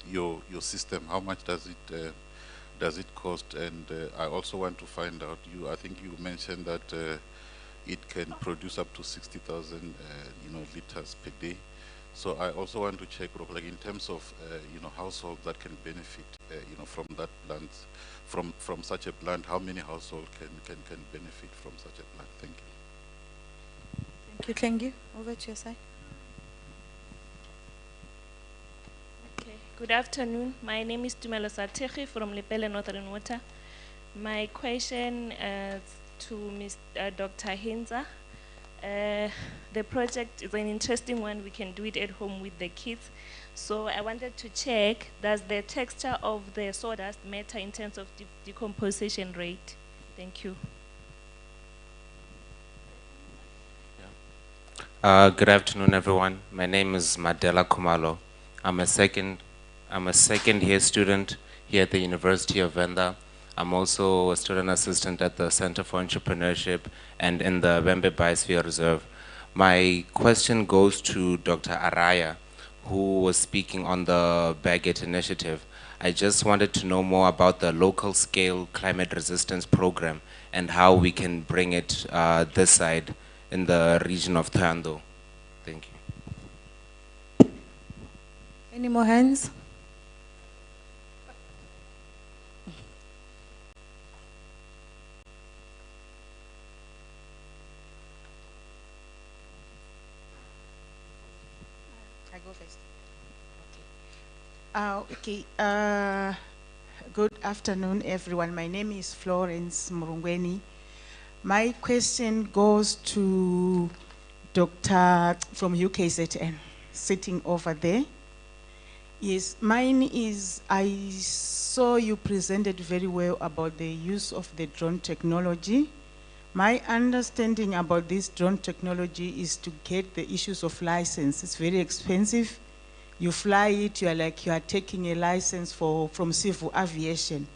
R: your system. How much does it cost? And I also want to find out. I think you mentioned that it can produce up to 60,000 liters per day. So I also want to check, like in terms of households that can benefit from that plant, from such a plant. How many households can benefit from such a plant? Thank you.
P: Thank you, Tlengi. Over to your side.
S: Okay. Good afternoon. My name is Tumelo Satechi from Lepelle Northern Water. My question is to Dr. Hinza. The project is an interesting one. We can do it at home with the kids. So I wanted to check, does the texture of the sawdust matter in terms of decomposition rate? Thank you.
T: Good afternoon, everyone. My name is Madela Kumalo. I'm a second year student here at the University of Venda. I'm also a student assistant at the Center for Entrepreneurship and in the Vembe Biosphere Reserve. My question goes to Dr. Araya, who was speaking on the Baguette Initiative. I just wanted to know more about the local scale climate resistance program and how we can bring it this side in the region of Thando. Thank you.
P: Any more hands? I go first.
U: Okay. Good afternoon, everyone. My name is Florence Murungweni. My question goes to Dr. from UKZN, sitting over there. Yes, mine is, I saw you presented very well about the use of the drone technology. My understanding about this drone technology is to get the issues of license. It's very expensive. You fly it, you are taking a license from civil aviation.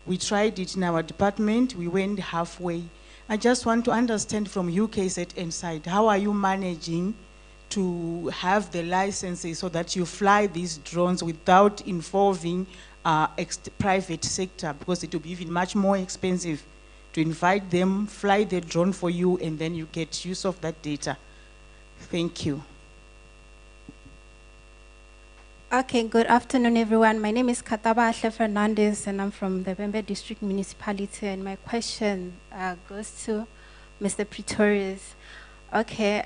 U: We tried it in our department, we went halfway. I just want to understand from UKZN side, how are you managing to have the licenses so that you fly these drones without involving private sector, because it will be even much more expensive to invite them, fly the drone for you, and then you get use of that data. Thank you.
V: Okay, good afternoon, everyone. My name is Kataba Ashle Fernandez, and I'm from the Vembe District Municipality, and my question goes to Mr. Pretorius. Okay,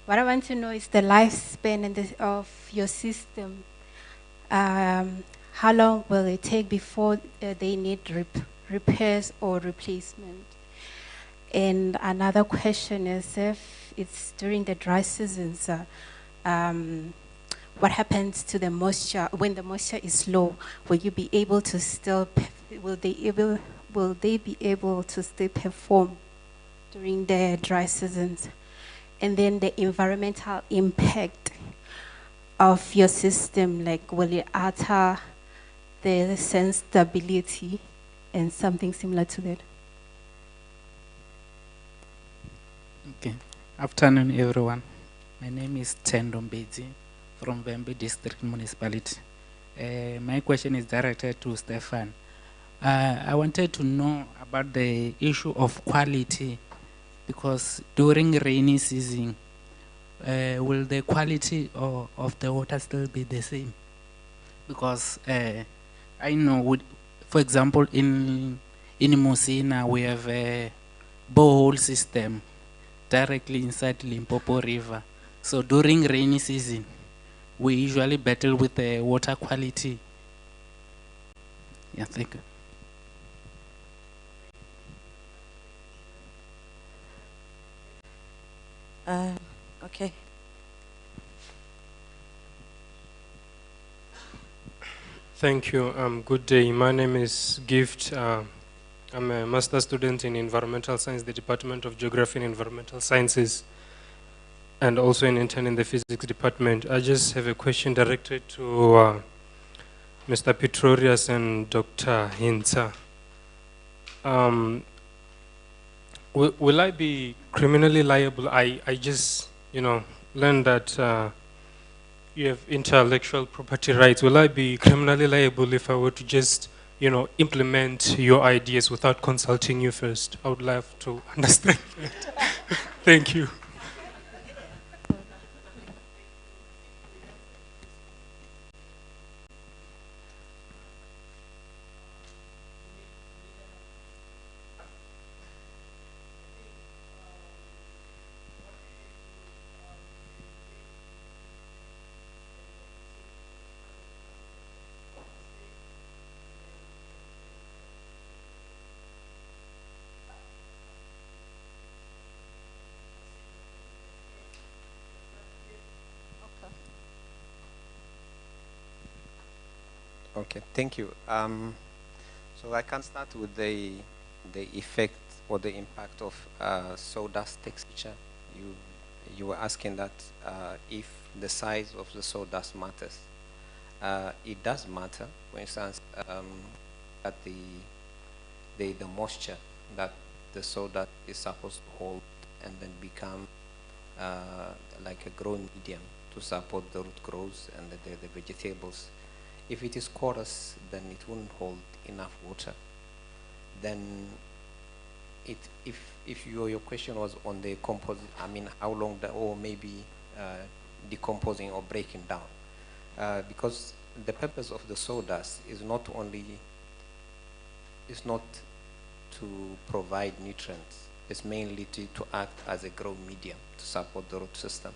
V: what I want to know is the lifespan of your system. How long will it take before they need repairs or replacement? And another question is, if it's during the dry seasons, what happens to the moisture when the moisture is low? Will you be able to still? Will they be able to still perform during the dry seasons? And then the environmental impact of your system, like will it alter the sense stability and something similar to that?
W: Okay. Afternoon, everyone. My name is Tendo Mbedzi from Vembe District Municipality. My question is directed to Stefan. I wanted to know about the issue of quality, because during rainy season, will the quality of the water still be the same? Because I know, for example, in Musina, we have a borehole system directly inside Limpopo River. So during rainy season, we usually battle with the water quality. Yeah, thank you.
P: Okay.
A: Thank you. Good day. My name is Gift. I'm a master student in environmental science, the Department of Geography and Environmental Sciences, and also an intern in the physics department. I just have a question directed to Mr. Petrorius and Dr. Hinza. Will I be criminally liable? I just, learned that you have intellectual property rights. Will I be criminally liable if I were to just, implement your ideas without consulting you first? I would love to understand that. Thank you.
K: Okay, thank you. So I can start with the effect or the impact of sawdust texture. You were asking that if the size of the sawdust matters. It does matter. For instance, that the moisture that the sawdust is supposed to hold and then become like a growing medium to support the root growth and the vegetables. If it is porous, then it won't hold enough water. Then if your question was on the composite, I mean how long or maybe decomposing or breaking down, because the purpose of the sawdust is not to provide nutrients. It's mainly to act as a grow medium to support the root system.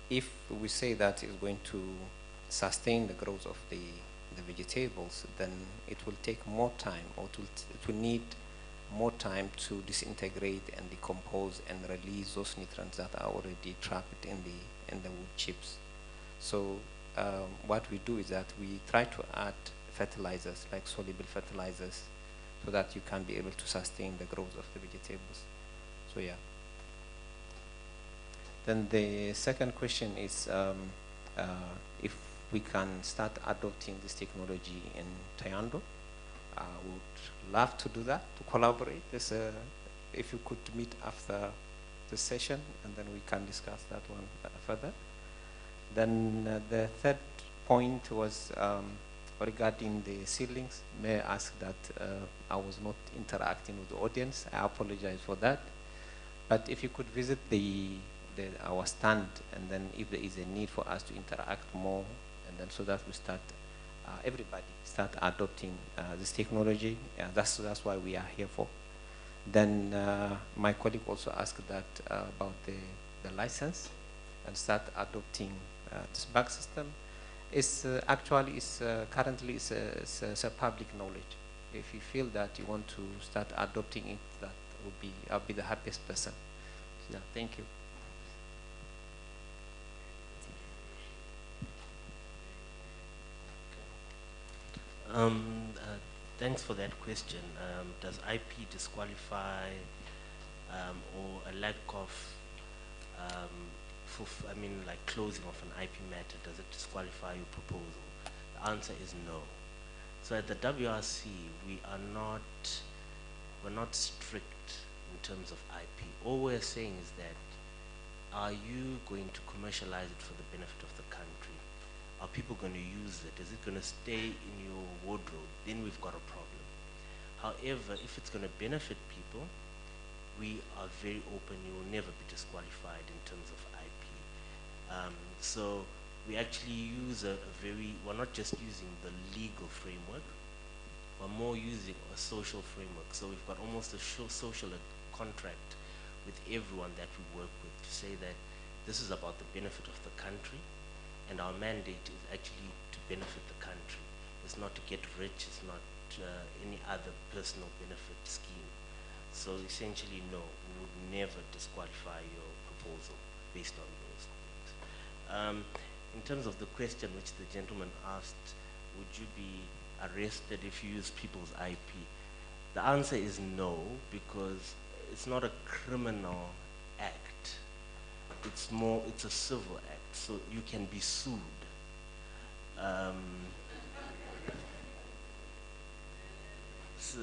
K: If we say that it's going to sustain the growth of the vegetables, then it will take more time, or it will need more time to disintegrate and decompose and release those nutrients that are already trapped in the wood chips. So what we do is that we try to add fertilizers, like soluble fertilizers, so that you can be able to sustain the growth of the vegetables. So yeah. Then the second question is if we can start adopting this technology in Tayando. I would love to do that, to collaborate. If you could meet after the session, and then we can discuss that one further. Then the third point was regarding the seedlings. May I ask that I was not interacting with the audience. I apologize for that. But if you could visit our stand, and then if there is a need for us to interact more, and then so that we start, everybody start adopting this technology. That's why we are here for. Then my colleague also asked that about the license and start adopting this bag system. It's actually currently it's a public knowledge. If you feel that you want to start adopting it, I'll be the happiest person. So, yeah, thank you.
N: Thanks for that question. Does IP disqualify or a lack of, like closing of an IP matter, does it disqualify your proposal? The answer is no. So at the WRC, we're not strict in terms of IP. All we're saying is that, are you going to commercialize it for the benefit of the country? Are people going to use it? Is it going to stay in your wardrobe? Then we've got a problem. However, if it's going to benefit people, we are very open. You will never be disqualified in terms of IP. So we actually use we're not just using the legal framework, we're more using a social framework. So we've got almost a social contract with everyone that we work with to say that this is about the benefit of the country, and our mandate is actually to benefit the country. It's not to get rich, it's not any other personal benefit scheme. So essentially, no, we would never disqualify your proposal. based on those things. In terms of the question which the gentleman asked, would you be arrested if you use people's IP? The answer is no, because it's not a criminal act. It's a civil act, so you can be sued. So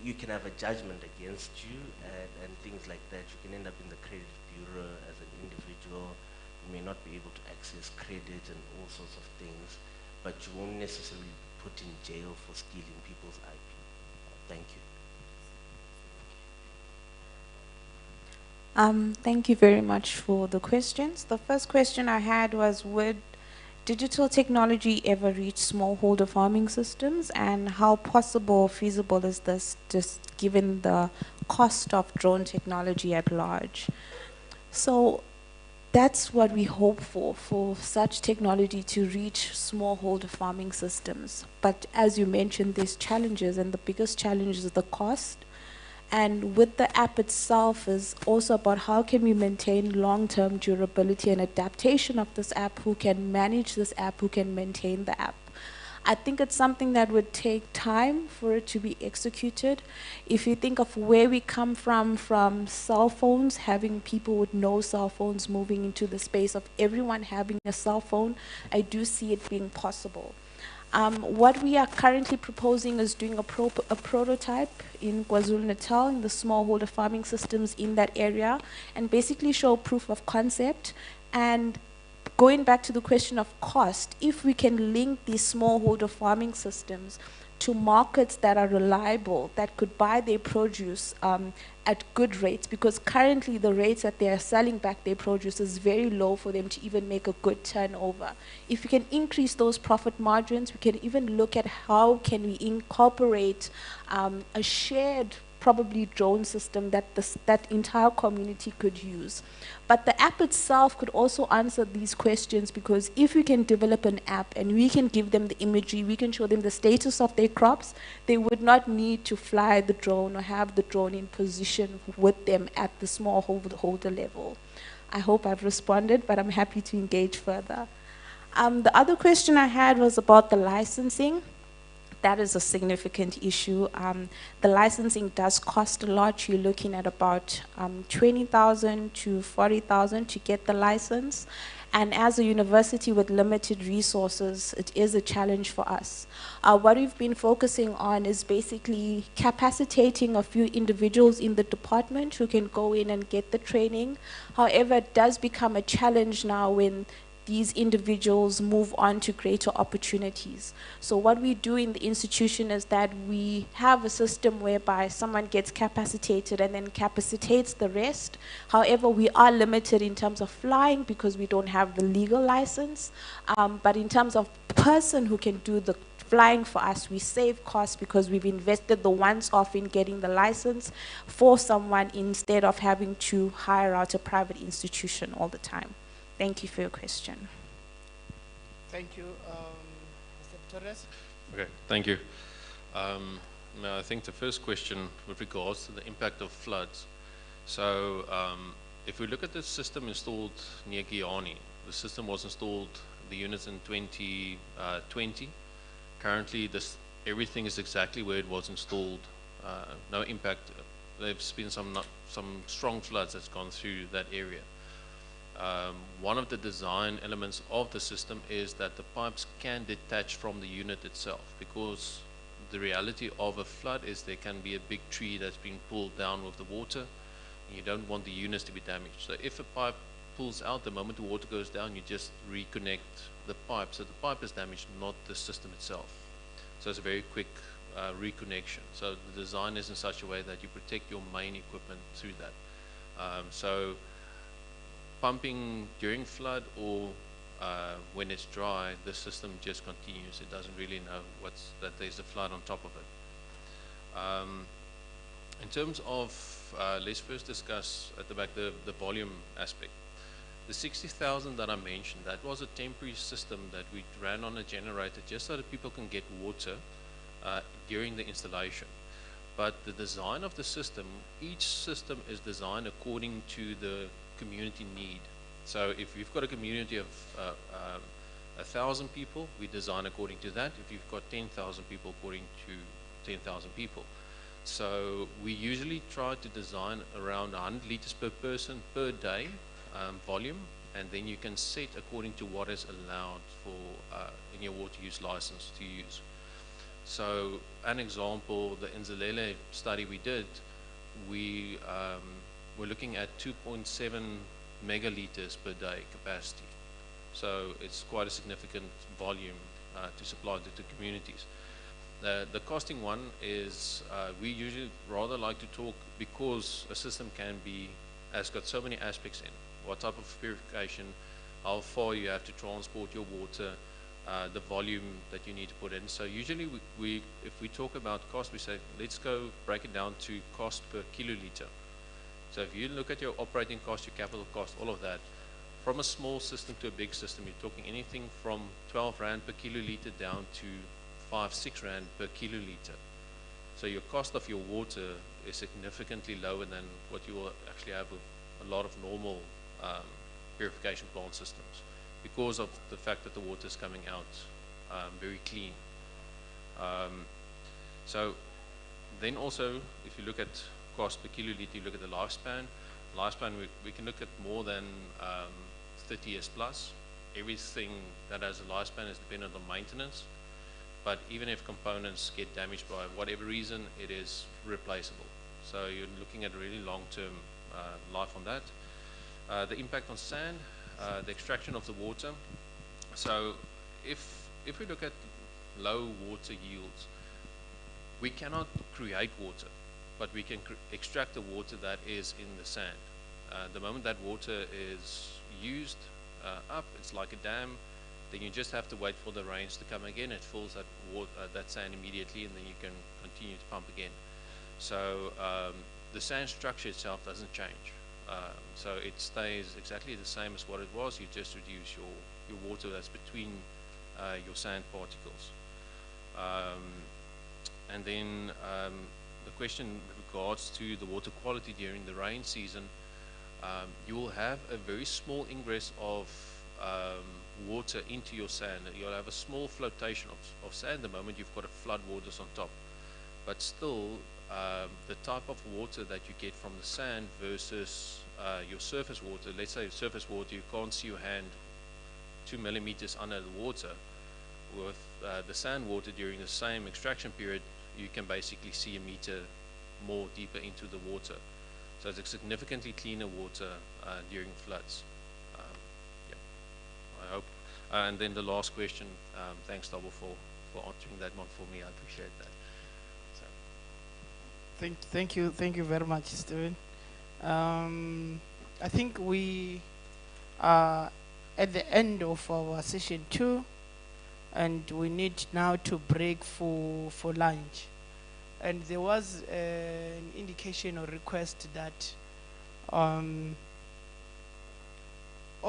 N: you can have a judgment against you and things like that. You can end up in the credit bureau as an individual. You may not be able to access credit and all sorts of things, but you won't necessarily be put in jail for stealing people's IP. Thank you.
D: Thank you very much for the questions. The first question I had was, would digital technology ever reach smallholder farming systems, and how possible or feasible is this, just given the cost of drone technology at large? So that's what we hope for such technology to reach smallholder farming systems. But as you mentioned, there's challenges, and the biggest challenge is the cost. And with the app itself is also about how can we maintain long-term durability and adaptation of this app, who can manage this app, who can maintain the app. I think it's something that would take time for it to be executed. If you think of where we come from cell phones, having people with no cell phones moving into the space of everyone having a cell phone, I do see it being possible. What we are currently proposing is doing a prototype in KwaZulu-Natal in the smallholder farming systems in that area, and basically show proof of concept. And going back to the question of cost, if we can link these smallholder farming systems to markets that are reliable, that could buy their produce at good rates, because currently the rates that they are selling back their produce is very low for them to even make a good turnover. If we can increase those profit margins, we can even look at how can we incorporate a shared probably drone system that that entire community could use. But the app itself could also answer these questions, because if we can develop an app and we can give them the imagery, we can show them the status of their crops, they would not need to fly the drone or have the drone in position with them at the smallholder level. I hope I've responded, but I'm happy to engage further. The other question I had was about the licensing. That is a significant issue. The licensing does cost a lot. You're looking at about 20,000 to 40,000 to get the license. And as a university with limited resources, it is a challenge for us. What we've been focusing on is basically capacitating a few individuals in the department who can go in and get the training. However, it does become a challenge now when these individuals move on to greater opportunities. So what we do in the institution is that we have a system whereby someone gets capacitated and then capacitates the rest. However, we are limited in terms of flying because we don't have the legal license. But in terms of person who can do the flying for us, we save costs because we've invested the once off in getting the license for someone instead of having to hire out a private institution all the time. Thank you for your question.
C: Thank you. Mr. Torres?
I: Okay, thank you. Now I think the first question with regards to the impact of floods. So if we look at the system installed near Guyani, the system was installed, the units in 2020. Currently, everything is exactly where it was installed. No impact. There's been some strong floods that's gone through that area. One of the design elements of the system is that the pipes can detach from the unit itself, because the reality of a flood is there can be a big tree that's being pulled down with the water, and you don't want the units to be damaged. So if a pipe pulls out, the moment the water goes down, you just reconnect the pipe. So the pipe is damaged, not the system itself. So it's a very quick reconnection. So the design is in such a way that you protect your main equipment through that. So pumping during flood or when it's dry, the system just continues. It doesn't really know that there's a flood on top of it. In terms of, let's first discuss at the back the volume aspect. The 60,000 that I mentioned, that was a temporary system that we ran on a generator just so that people can get water during the installation. But the design of the system, each system is designed according to the community need. So if you've got a community of 1,000 people, we design according to that. If you've got 10,000 people, according to 10,000 people. So we usually try to design around 100 liters per person per day volume, and then you can set according to what is allowed for in your water use license to use. So an example, the Inzalele study we did, we were looking at 2.7 megaliters per day capacity. So it's quite a significant volume to supply to communities. The costing one is we usually rather like to talk, because a system has got so many aspects in. What type of purification, how far you have to transport your water, the volume that you need to put in. So usually if we talk about cost, we say, let's go break it down to cost per kiloliter. So if you look at your operating cost, your capital cost, all of that, from a small system to a big system, you're talking anything from 12 Rand per kiloliter down to 5-6 Rand per kiloliter. So your cost of your water is significantly lower than what you will actually have with a lot of normal purification plant systems, because of the fact that the water is coming out very clean. So then also, if you look at cost per kiloliter, you look at the lifespan. Lifespan, we can look at more than 30 years plus. Everything that has a lifespan is dependent on maintenance. But even if components get damaged by whatever reason, it is replaceable. So you're looking at a really long-term life on that. The impact on sand, the extraction of the water. So if we look at low water yields, we cannot create water, but we can extract the water that is in the sand. The moment that water is used up, it's like a dam. Then you just have to wait for the rains to come again. It fills that sand immediately, and then you can continue to pump again. So the sand structure itself doesn't change. So it stays exactly the same as what it was. You just reduce your water that's between your sand particles. And then the question with regards to the water quality during the rain season, you will have a very small ingress of water into your sand. You'll have a small flotation of sand the moment you've got a flood waters on top. But still, the type of water that you get from the sand versus your surface water, let's say surface water, you can't see your hand 2 millimeters under the water. With the sand water during the same extraction period, you can basically see a meter more deeper into the water. So it's a significantly cleaner water during floods. I hope. And then the last question, thanks Double for answering that one for me. I appreciate that. So.
C: Thank you very much, Steven. I think we are at the end of our session 2, and we need now to break for lunch. And there was an indication or request that all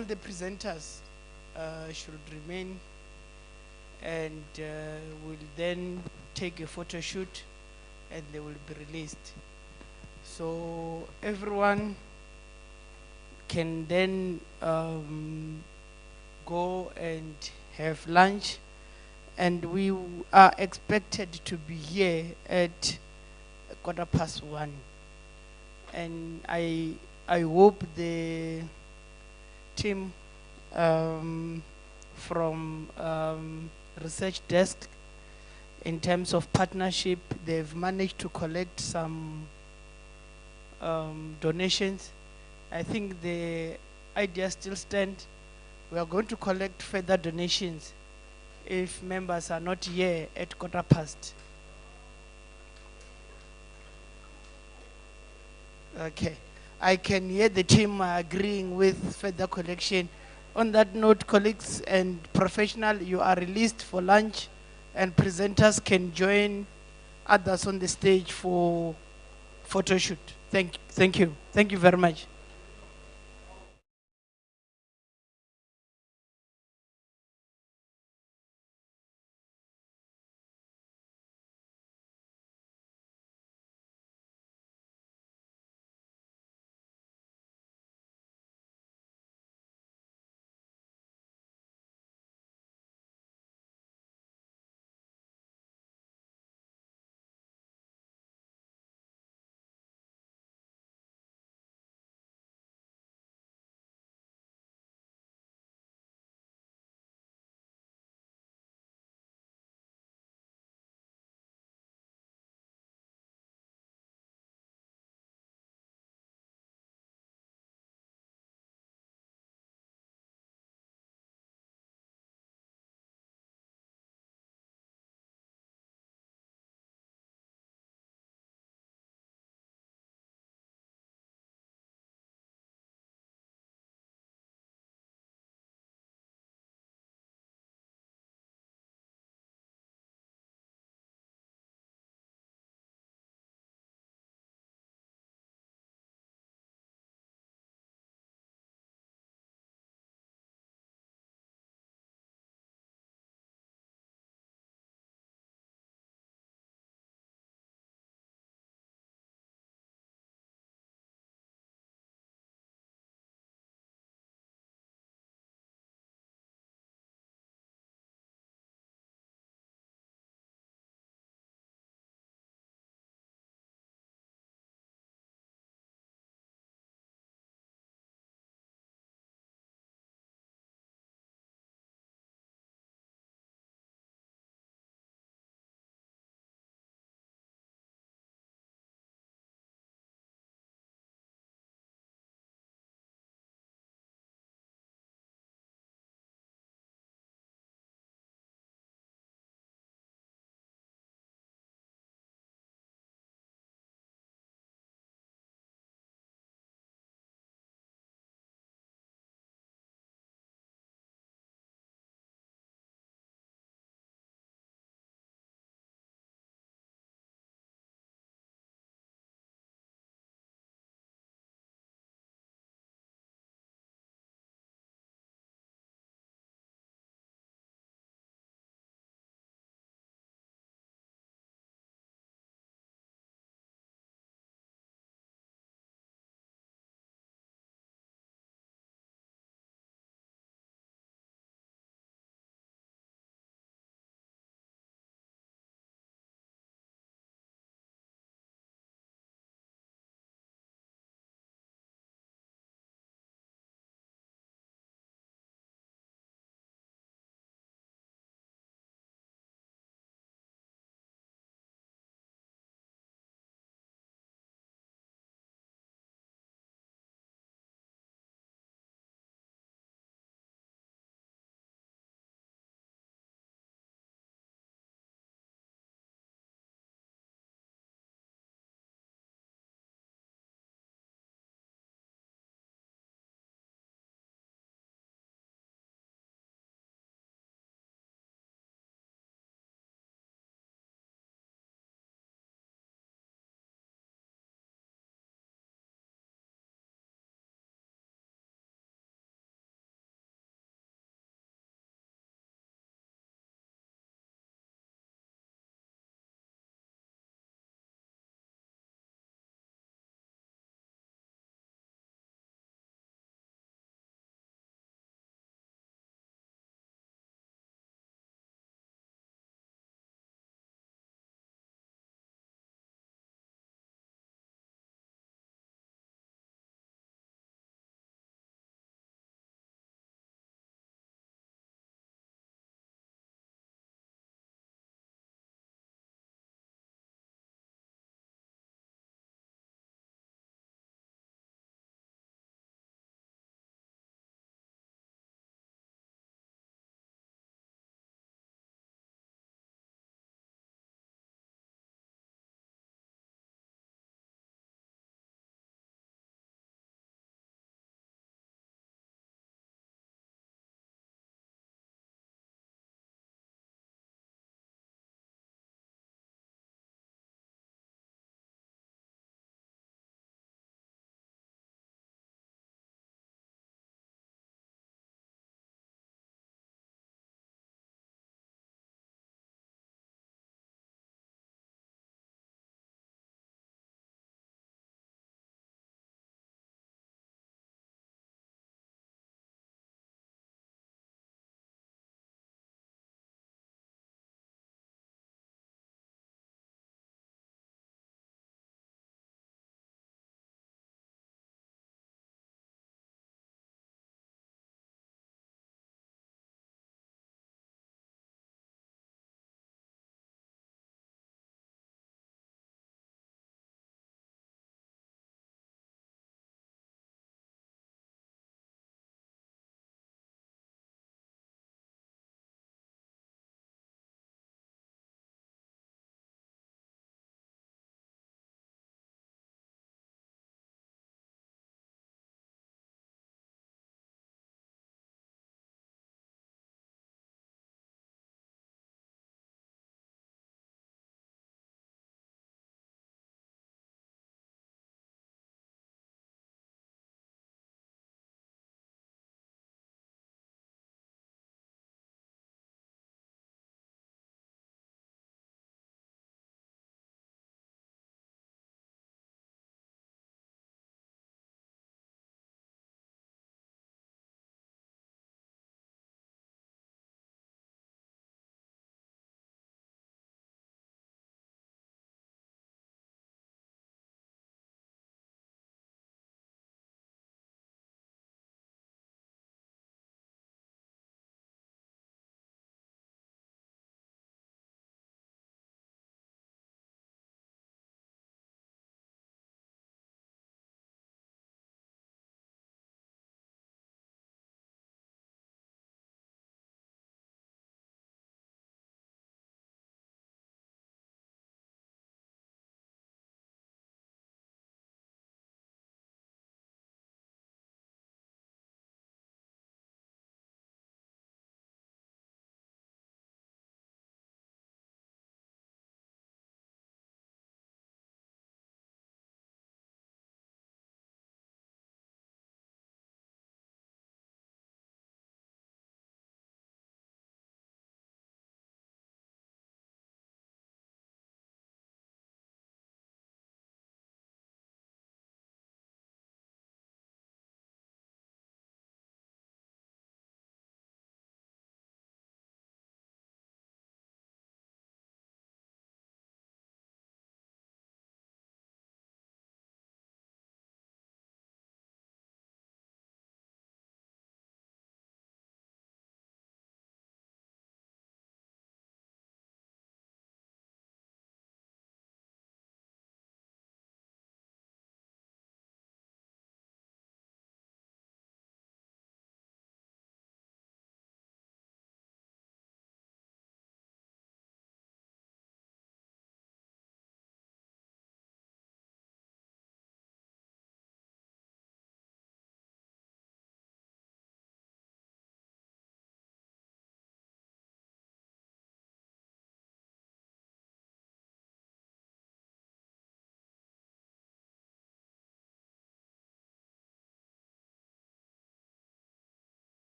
C: the presenters should remain, and will then take a photo shoot, and they will be released. So everyone can then go and have lunch, and we are expected to be here at 1:15. And I hope the team from research desk, in terms of partnership, they've managed to collect some donations. I think the idea still stands. We are going to collect further donations if members are not here at 1:15. Okay. I can hear the team agreeing with further collection. On that note, colleagues and professionals, you are released for lunch, and presenters can join others on the stage for photo shoot. Thank you. Thank you very much.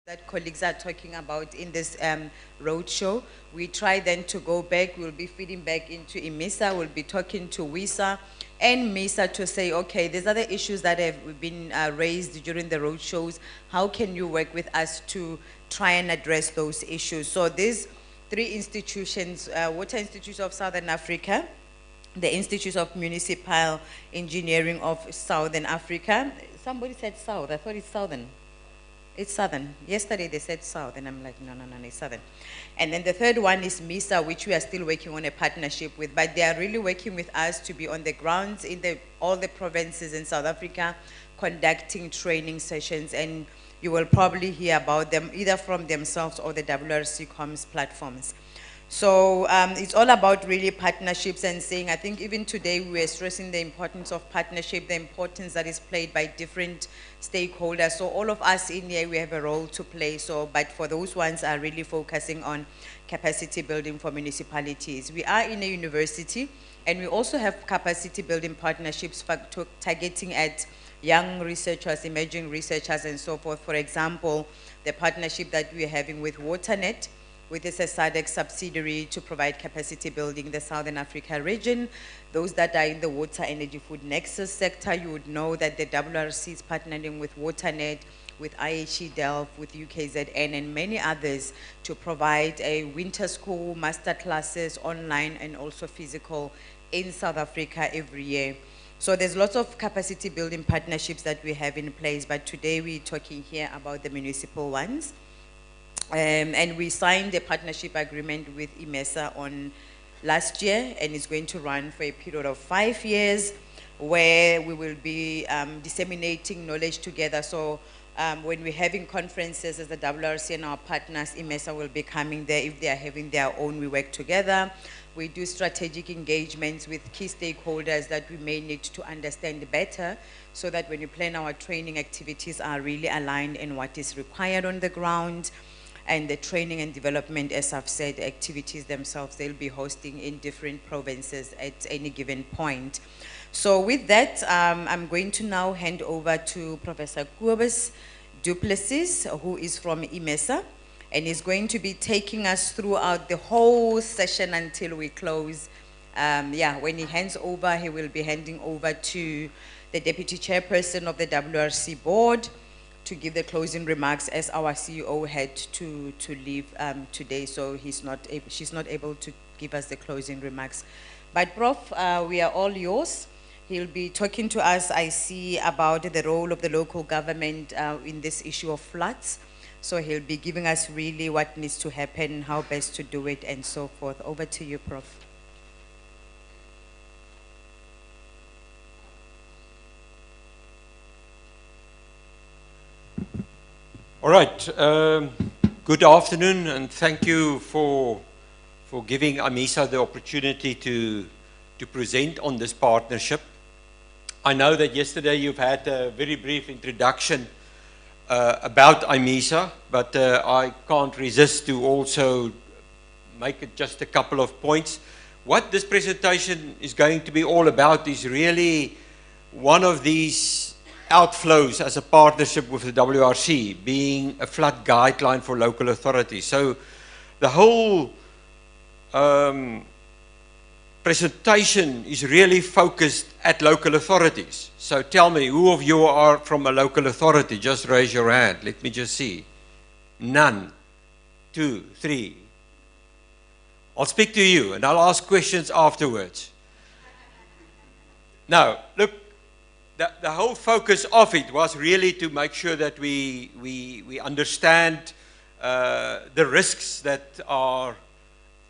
P: that colleagues are talking about in this roadshow. We try then to go back, we'll be feeding back into IMISA, we'll be talking to WISA and MISA to say, okay, these are the issues that have been raised during the roadshows. How can you work with us to try and address those issues? So these three institutions, Water Institute of Southern Africa, the Institute of Municipal Engineering of Southern Africa. Somebody said South, I thought it's Southern. It's Southern. Yesterday they said South, and I'm like, no, it's Southern. And then the third one is MISA, which we are still working on a partnership with, but they are really working with us to be on the grounds in all the provinces in South Africa, conducting training sessions, and you will probably hear about them either from themselves or the WRC comms platforms. So it's all about really partnerships and saying, I think even today we were stressing the importance of partnership, the importance that is played by different stakeholders. So all of us in here, we have a role to play. So, but for those ones are really focusing on capacity building for municipalities. We are in a university and we also have capacity building partnerships targeting at young researchers, emerging researchers and so forth. For example, the partnership that we're having with WaterNet, with a SADC subsidiary to provide capacity building in the Southern Africa region. Those that are in the water, energy, food nexus sector, you would know that the WRC is partnering with WaterNet, with IHE Delft, with UKZN, and many others to provide a winter school, master classes, online and also physical in South Africa every year. So there's lots of capacity building partnerships that we have in place, but today we're talking here about the municipal ones. And we signed a partnership agreement with IMESA on last year, and it's going to run for a period of 5 years, where we will be disseminating knowledge together. So when we're having conferences as the WRC and our partners, IMESA will be coming there. If they are having their own, we work together. We do strategic engagements with key stakeholders that we may need to understand better, so that when we plan our training activities are really aligned in what is required on the ground. And the training and development, as I've said, activities themselves, they'll be hosting in different provinces at any given point. So with that, I'm going to now hand over to Professor Kobus du Plessis, who is from IMESA, and is going to be taking us throughout the whole session until we close. When he hands over, he will be handing over to the Deputy Chairperson of the WRC Board, to give the closing remarks, as our CEO had to leave today, so she's not able to give us the closing remarks. But Prof, we are all yours. He'll be talking to us, I see, about the role of the local government in this issue of floods. So he'll be giving us really what needs to happen, how best to do it, and so forth. Over to you, Prof.
F: All right. Good afternoon, and thank you for giving AMISA the opportunity to present on this partnership. I know that yesterday you've had a very brief introduction about AMISA, but I can't resist to also make it just a couple of points. What this presentation is going to be all about is really one of these outflows as a partnership with the WRC, being a flood guideline for local authorities. So the whole presentation is really focused at local authorities. So tell me, who of you are from a local authority? Just raise your hand. Let me just see. None. 2, 3. I'll speak to you and I'll ask questions afterwards. Now, look, the whole focus of it was really to make sure that we understand the risks that are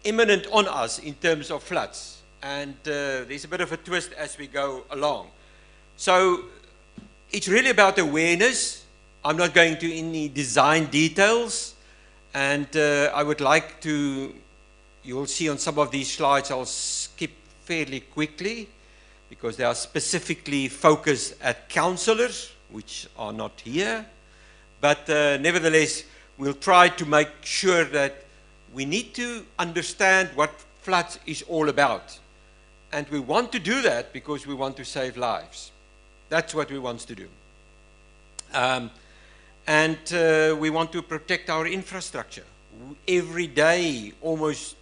F: imminent on us in terms of floods. And there's a bit of a twist as we go along. So it's really about awareness. I'm not going to any design details. And I would like to, you'll see on some of these slides, I'll skip fairly quickly, because they are specifically focused at councillors, which are not here. But nevertheless, we'll try to make sure that we need to understand what floods is all about. And we want to do that because we want to save lives. That's what we want to do. And we want to protect our infrastructure. Every day, almost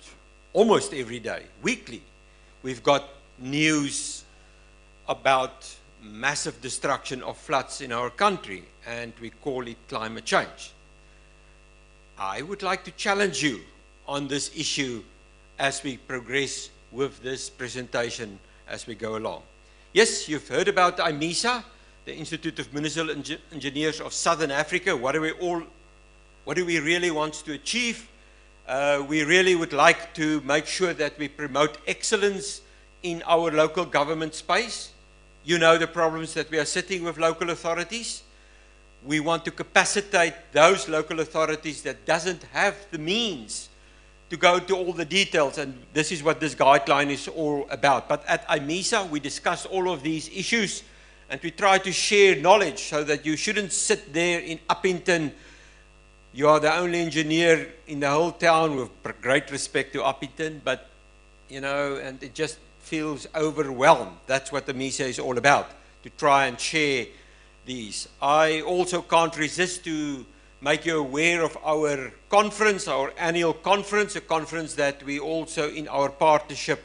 F: every day, weekly, we've got news about massive destruction of floods in our country, and we call it climate change. I would like to challenge you on this issue as we progress with this presentation as we go along. Yes, you've heard about IMESA, the Institute of Municipal Engineers of Southern Africa. What do we really want to achieve? We really would like to make sure that we promote excellence in our local government space. You know the problems that we are sitting with local authorities. We want to capacitate those local authorities that doesn't have the means to go into all the details, and this is what this guideline is all about. But at IMESA, we discuss all of these issues, and we try to share knowledge so that you shouldn't sit there in Uppington. You are the only engineer in the whole town, with great respect to Uppington, but, you know, and it just feels overwhelmed. That's what IMESA is all about, to try and share these. I also can't resist to make you aware of our conference, our annual conference, a conference that we also in our partnership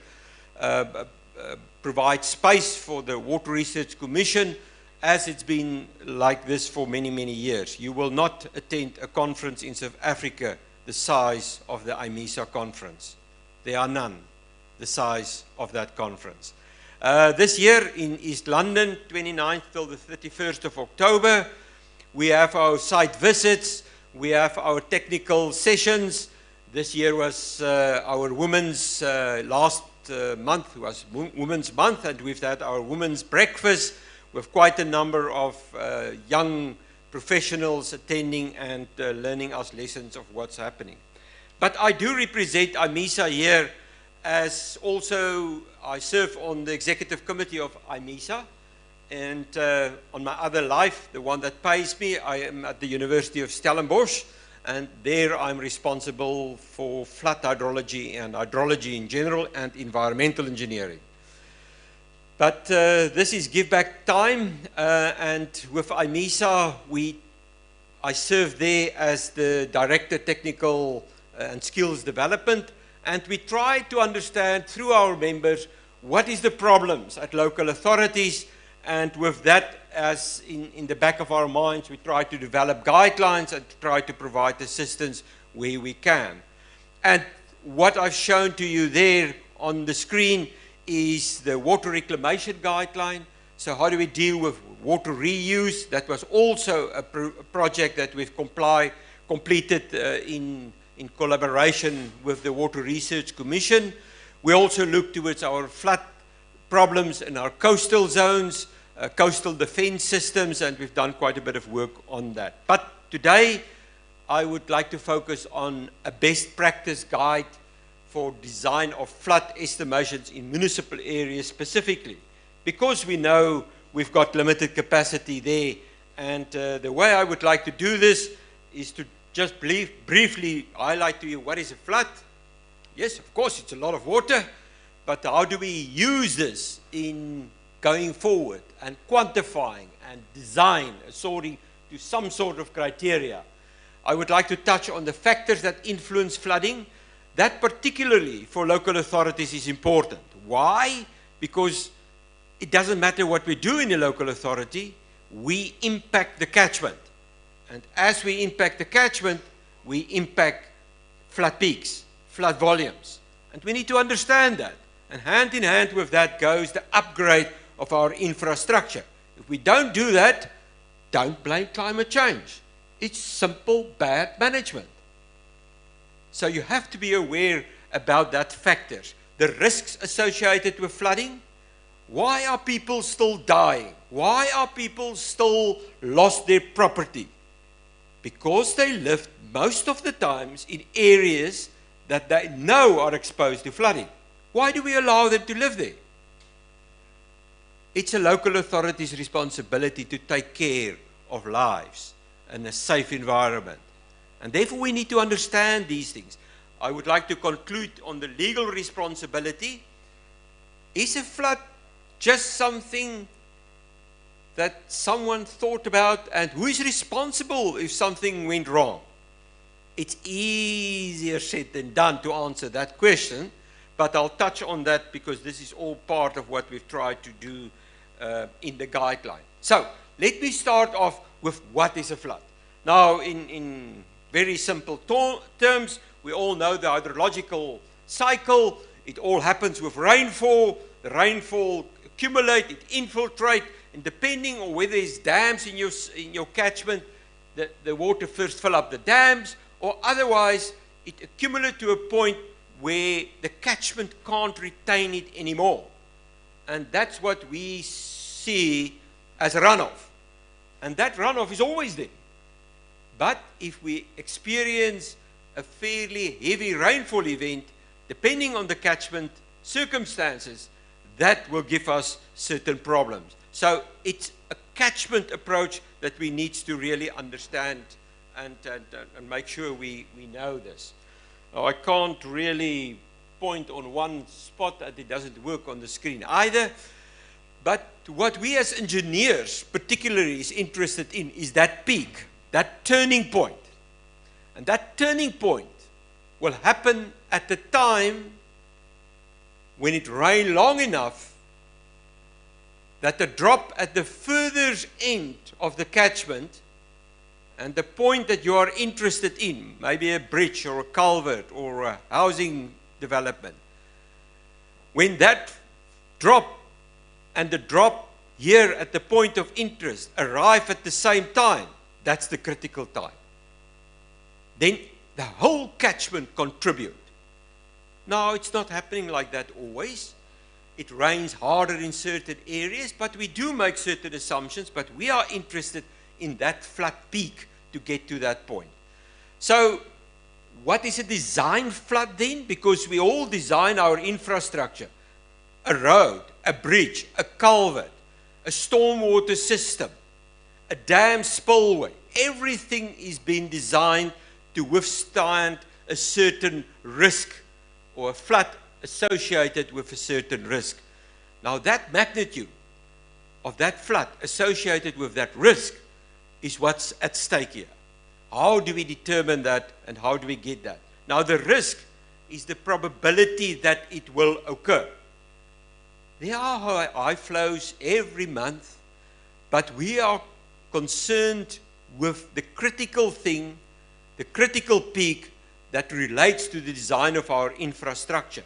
F: provide space for the Water Research Commission, as it's been like this for many, many years. You will not attend a conference in South Africa the size of the IMESA conference. There are none the size of that conference. This year in East London, 29th till the 31st of October, we have our site visits, we have our technical sessions. This year was our women's, last month was Women's Month, and we've had our women's breakfast with quite a number of young professionals attending and learning us lessons of what's happening. But I do represent IMESA here, as also I serve on the executive committee of IMESA, and on my other life, the one that pays me, I am at the University of Stellenbosch, and there I'm responsible for flood hydrology and hydrology in general and environmental engineering. But this is give back time, and with IMESA, I serve there as the Director Technical and Skills Development, and we try to understand through our members what is the problems at local authorities, and with that as in the back of our minds, we try to develop guidelines and try to provide assistance where we can. And what I've shown to you there on the screen is the water reclamation guideline. So how do we deal with water reuse? That was also a project that we've completed in collaboration with the Water Research Commission. We also look towards our flood problems in our coastal zones, coastal defense systems, and we've done quite a bit of work on that. But today, I would like to focus on a best practice guide for design of flood estimations in municipal areas specifically, because we know we've got limited capacity there. And the way I would like to do this is to just briefly highlight to you what is a flood. Yes, of course, it's a lot of water, but how do we use this in going forward and quantifying and design according to some sort of criteria? I would like to touch on the factors that influence flooding. That particularly for local authorities is important. Why? Because it doesn't matter what we do in a local authority, we impact the catchment. And as we impact the catchment, we impact flood peaks, flood volumes. And we need to understand that. And hand in hand with that goes the upgrade of our infrastructure. If we don't do that, don't blame climate change. It's simple bad management. So you have to be aware about that factors. The risks associated with flooding. Why are people still dying? Why are people still lost their property? Because they live most of the times in areas that they know are exposed to flooding. Why do we allow them to live there? It's a local authority's responsibility to take care of lives and a safe environment. And therefore we need to understand these things. I would like to conclude on the legal responsibility. Is a flood just something that someone thought about, and who is responsible if something went wrong? It's easier said than done to answer that question, but I'll touch on that because this is all part of what we've tried to do in the guideline. So let me start off with what is a flood. Now, in very simple terms, we all know the hydrological cycle. It all happens with rainfall. The rainfall accumulates, it infiltrates, and depending on whether there's dams in your catchment, the water first fill up the dams, or otherwise it accumulates to a point where the catchment can't retain it anymore. And that's what we see as runoff. And that runoff is always there. But if we experience a fairly heavy rainfall event, depending on the catchment circumstances, that will give us certain problems. So it's a catchment approach that we need to really understand and make sure we know this. Now, I can't really point on one spot that it doesn't work on the screen either. But what we as engineers particularly is interested in is that peak, that turning point. And that turning point will happen at the time when it rains long enough that the drop at the further end of the catchment and the point that you are interested in, maybe a bridge or a culvert or a housing development, when that drop and the drop here at the point of interest arrive at the same time, that's the critical time. Then the whole catchment contribute. Now, it's not happening like that always. It rains harder in certain areas, but we do make certain assumptions, but we are interested in that flat peak to get to that point. So, what is a design flood then? Because we all design our infrastructure. A road, a bridge, a culvert, a stormwater system, a dam spillway. Everything is being designed to withstand a certain risk or a flood associated with a certain risk. Now, that magnitude of that flood associated with that risk is what's at stake here. How do we determine that and how do we get that? Now, the risk is the probability that it will occur. There are high flows every month, but we are concerned with the critical thing, the critical peak that relates to the design of our infrastructure.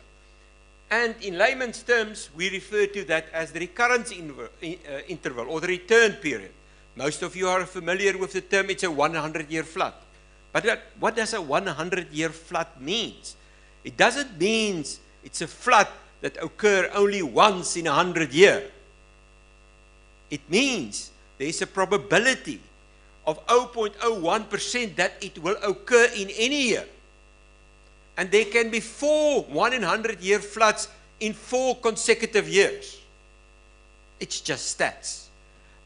F: And in layman's terms, we refer to that as the recurrence interval or the return period. Most of you are familiar with the term, it's a 100-year flood. But what does a 100-year flood mean? It doesn't mean it's a flood that occurs only once in 100 years. It means there's a probability of 0.01% that it will occur in any year. And there can be 4 100-year floods in 4 consecutive years. It's just stats.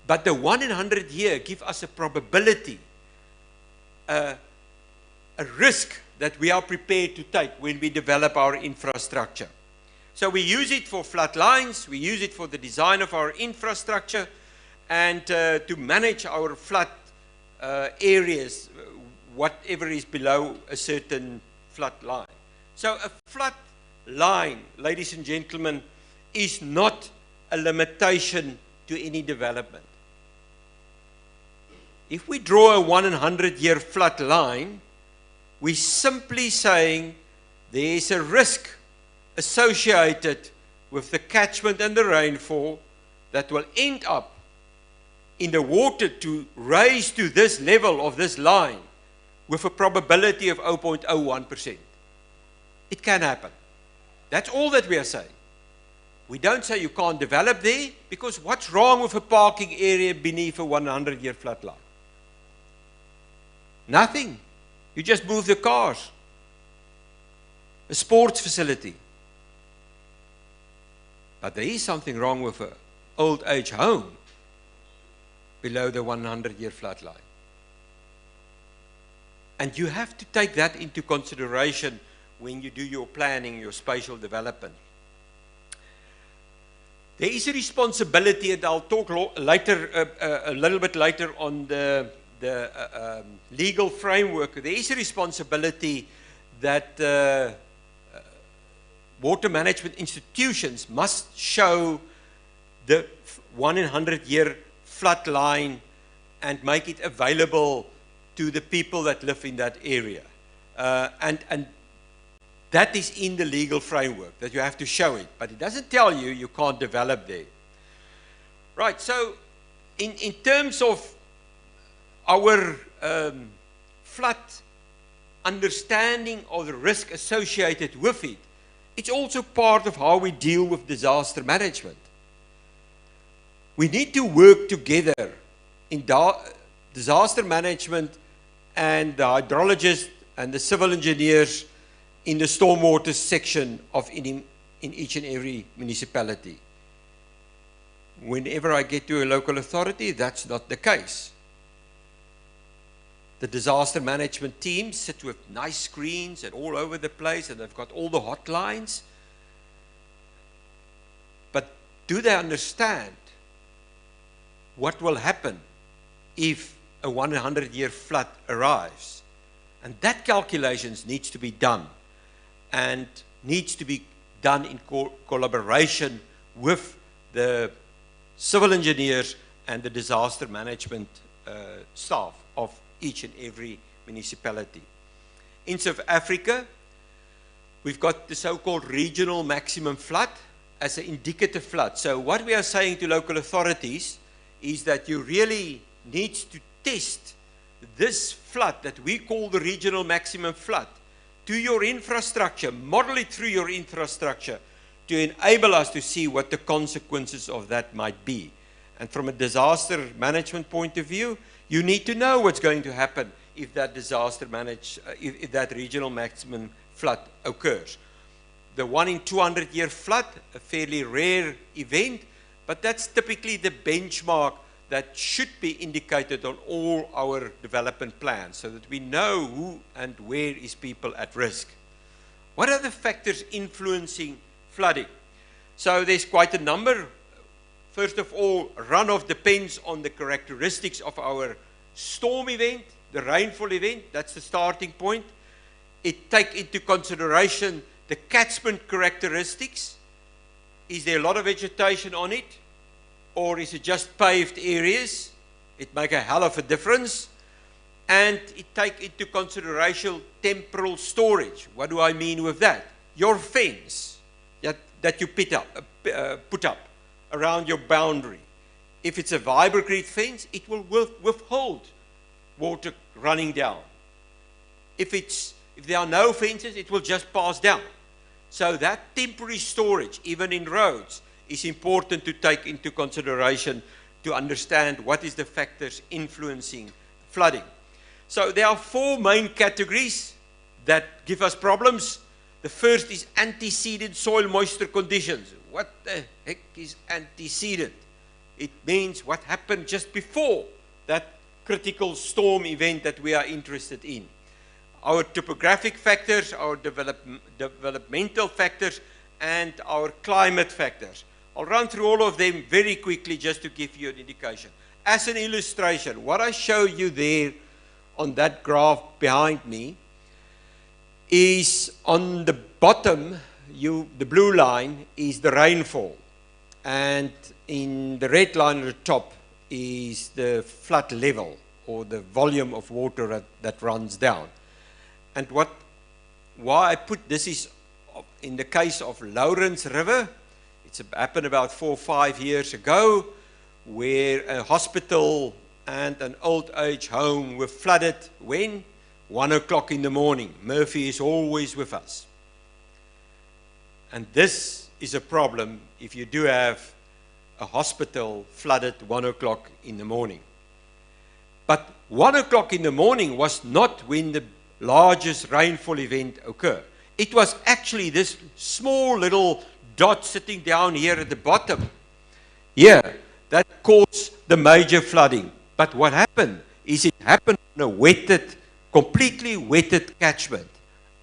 F: But the 1 in 100 year gives us a probability, a risk that we are prepared to take when we develop our infrastructure. So we use it for flood lines, we use it for the design of our infrastructure, and to manage our flood areas, whatever is below a certain flood line. So a flood line, ladies and gentlemen, is not a limitation to any development. If we draw a 1 in 100-year flood line, we're simply saying there is a risk associated with the catchment and the rainfall that will end up in the water to rise to this level of this line with a probability of 0.01%. It can happen. That's all that we are saying. We don't say you can't develop there, because what's wrong with a parking area beneath a 100-year flood line? Nothing. You just move the cars. A sports facility. But there is something wrong with an old age home below the 100-year flood line. And you have to take that into consideration when you do your planning, your spatial development. There is a responsibility, and I'll talk later, a little bit later on the legal framework. There is a responsibility that water management institutions must show the 1 in 100 year flood line and make it available to the people that live in that area. And that is in the legal framework, that you have to show it. But it doesn't tell you you can't develop there. Right, so in terms of our flood understanding of the risk associated with it, it's also part of how we deal with disaster management. We need to work together in disaster management and the hydrologists and the civil engineers in the stormwater section of in each and every municipality. Whenever I get to a local authority, that's not the case. The disaster management teams sit with nice screens and all over the place, and they've got all the hotlines. But do they understand what will happen if a 1 in 100 year flood arrives? And that calculations needs to be done, and needs to be done in collaboration with the civil engineers and the disaster management staff of each and every municipality. In South Africa, we've got the so-called regional maximum flood as an indicative flood. So what we are saying to local authorities is that you really need to test this flood that we call the regional maximum flood to your infrastructure, model it through your infrastructure to enable us to see what the consequences of that might be. And from a disaster management point of view, you need to know what's going to happen if that if that regional maximum flood occurs. The 1 in 200 year flood, a fairly rare event, but that's typically the benchmark that should be indicated on all our development plans so that we know who and where is people at risk. What are the factors influencing flooding? So there's quite a number. First of all, runoff depends on the characteristics of our storm event, the rainfall event. That's the starting point. It takes into consideration the catchment characteristics. Is there a lot of vegetation on it? Or is it just paved areas? It makes a hell of a difference. And it takes into consideration temporal storage. What do I mean with that? Your fence that you put up around your boundary. If it's a vibrocrete fence, it will withhold water running down. If there are no fences, it will just pass down. So that temporary storage, even in roads, is important to take into consideration to understand what is the factors influencing flooding. So there are 4 main categories that give us problems. The first is antecedent soil moisture conditions. What the heck is antecedent? It means what happened just before that critical storm event that we are interested in. Our topographic factors, our developmental factors, and our climate factors. I'll run through all of them very quickly just to give you an indication. As an illustration, what I show you there on that graph behind me is on the bottom, the blue line is the rainfall. And in the red line at the top is the flood level, or the volume of water that runs down. And why I put this is in the case of Lawrence River. It's happened about 4 or 5 years ago, where a hospital and an old age home were flooded when? 1 o'clock in the morning. Murphy is always with us. And this is a problem if you do have a hospital flooded 1 o'clock in the morning. But 1 o'clock in the morning was not when the largest rainfall event occurred. It was actually this small little dot sitting down here at the bottom here that caused the major flooding. But what happened is it happened on a completely wetted catchment.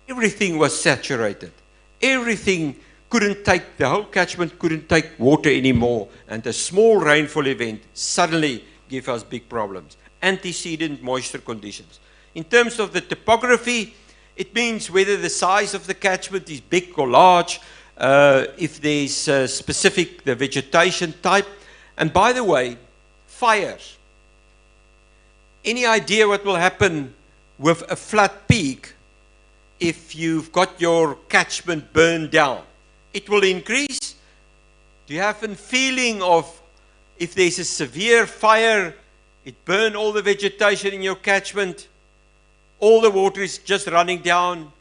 F: Everything was saturated. Everything the whole catchment couldn't take water anymore, and a small rainfall event suddenly gave us big problems. Antecedent moisture conditions. In terms of the topography, it means whether the size of the catchment is big or large, if there's specific the vegetation type. And by the way, fires. Any idea what will happen with a flat peak if you've got your catchment burned down? It will increase. Do you have a feeling of if there's a severe fire, it burns all the vegetation in your catchment, all the water is just running down?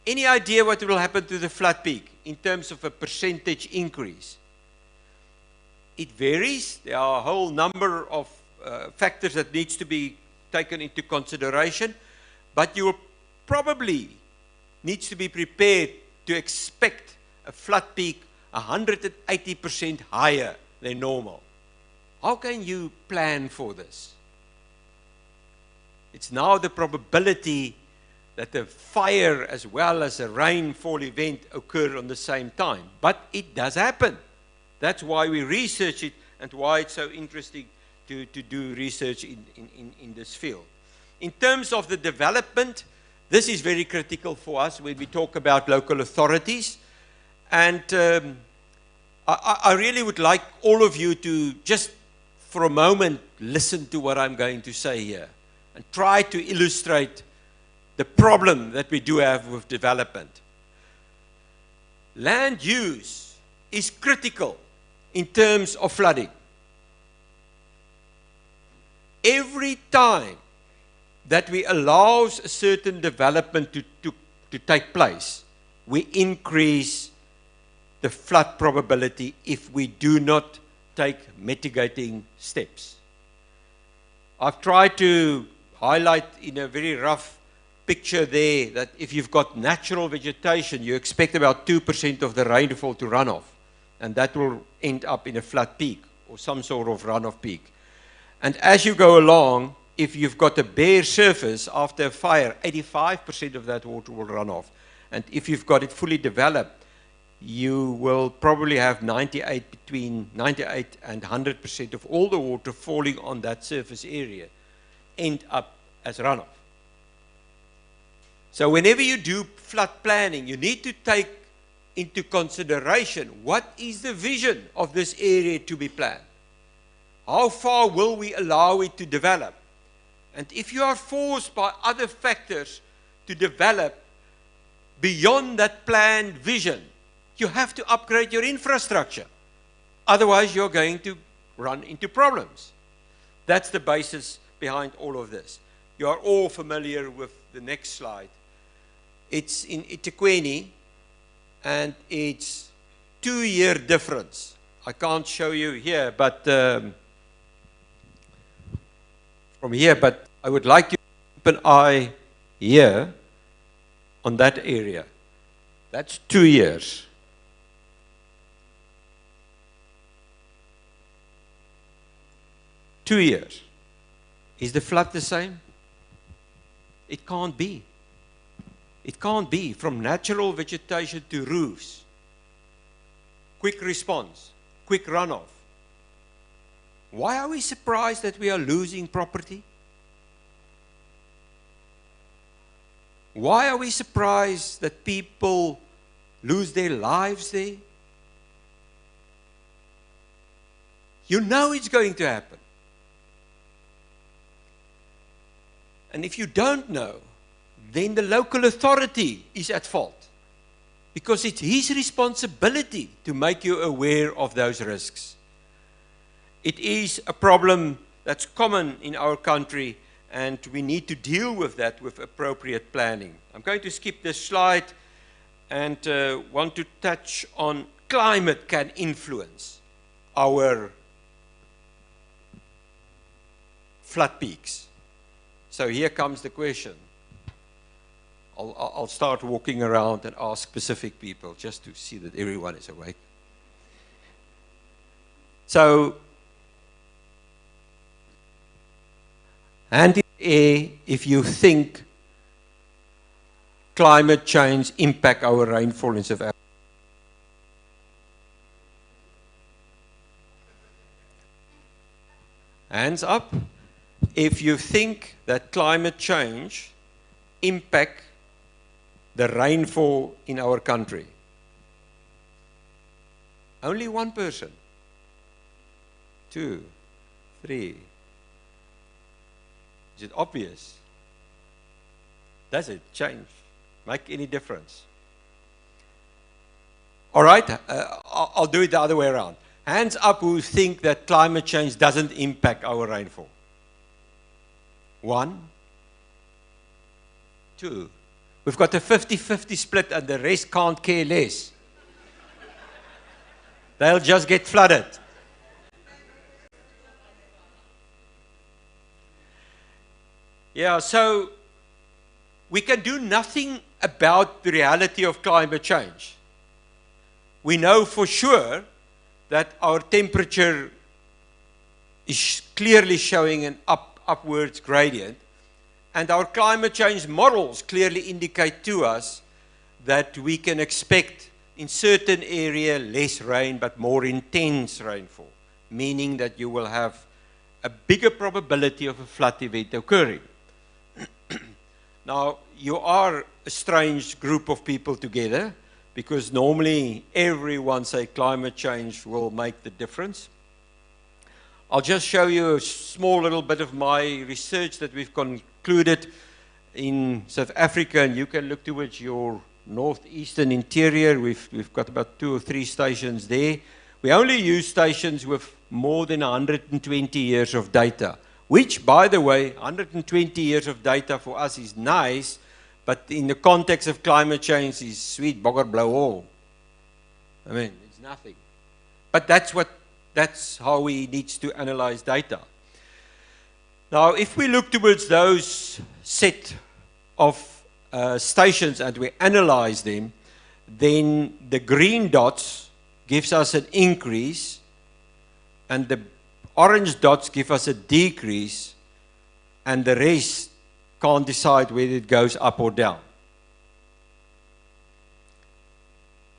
F: Any idea what will happen to the flat peak in terms of a percentage increase? It varies. There are a whole number of factors that needs to be taken into consideration, but you will probably needs to be prepared to expect a flat peak 180% higher than normal. How can you plan for this? It's now the probability that a fire as well as a rainfall event occur on the same time. But it does happen. That's why we research it and why it's so interesting to do research in this field. In terms of the development, this is very critical for us when we talk about local authorities. And I really would like all of you to just for a moment listen to what I'm going to say here and try to illustrate the problem that we do have with development. Land use is critical in terms of flooding. Every time that we allow a certain development to take place, we increase the flood probability if we do not take mitigating steps. I've tried to highlight in a very rough picture there that if you've got natural vegetation, you expect about 2% of the rainfall to run off, and that will end up in a flood peak or some sort of runoff peak. And as you go along, if you've got a bare surface after a fire, 85% of that water will run off. And if you've got it fully developed, you will probably have between 98 and 100% of all the water falling on that surface area end up as runoff. So whenever you do flood planning, you need to take into consideration what is the vision of this area to be planned. How far will we allow it to develop? And if you are forced by other factors to develop beyond that planned vision, you have to upgrade your infrastructure. Otherwise, you're going to run into problems. That's the basis behind all of this. You are all familiar with the next slide. It's in eThekwini, and it's 2-year difference. I can't show you here, but from here, but I would like you to keep an eye here on that area. That's 2 years. Two years. Is the flood the same? It can't be. It can't be. From natural vegetation to roofs. Quick response. Quick runoff. Why are we surprised that we are losing property? Why are we surprised that people lose their lives there? You know it's going to happen. And if you don't know, then the local authority is at fault. Because it's his responsibility to make you aware of those risks. It is a problem that's common in our country, and we need to deal with that with appropriate planning. I'm going to skip this slide and want to touch on climate can influence our flood peaks. So here comes the question. I'll start walking around and ask specific people just to see that everyone is awake. So, hand in the air if you think climate change impact our rainfall in South Africa. Hands up if you think that climate change impact the rainfall in our country. Only one person. 2, 3. Is it obvious? Does it change? Make any difference? All right, I'll do it the other way around. Hands up who think that climate change doesn't impact our rainfall. 1, 2. We've got a 50-50 split and the rest can't care less. They'll just get flooded. Yeah, so we can do nothing about the reality of climate change. We know for sure that our temperature is clearly showing an upwards gradient, and our climate change models clearly indicate to us that we can expect in certain area less rain but more intense rainfall, meaning that you will have a bigger probability of a flood event occurring. Now, you are a strange group of people together, because normally everyone say climate change will make the difference. I'll just show you a small little bit of my research that we've concluded in South Africa, and you can look towards your northeastern interior. We've got about 2 or 3 stations there. We only use stations with more than 120 years of data, which, by the way, 120 years of data for us is nice, but in the context of climate change is sweet bogger blow all. I mean, it's nothing. But that's how we need to analyze data. Now, if we look towards those set of stations and we analyze them, then the green dots gives us an increase and the orange dots give us a decrease, and the rest can't decide whether it goes up or down.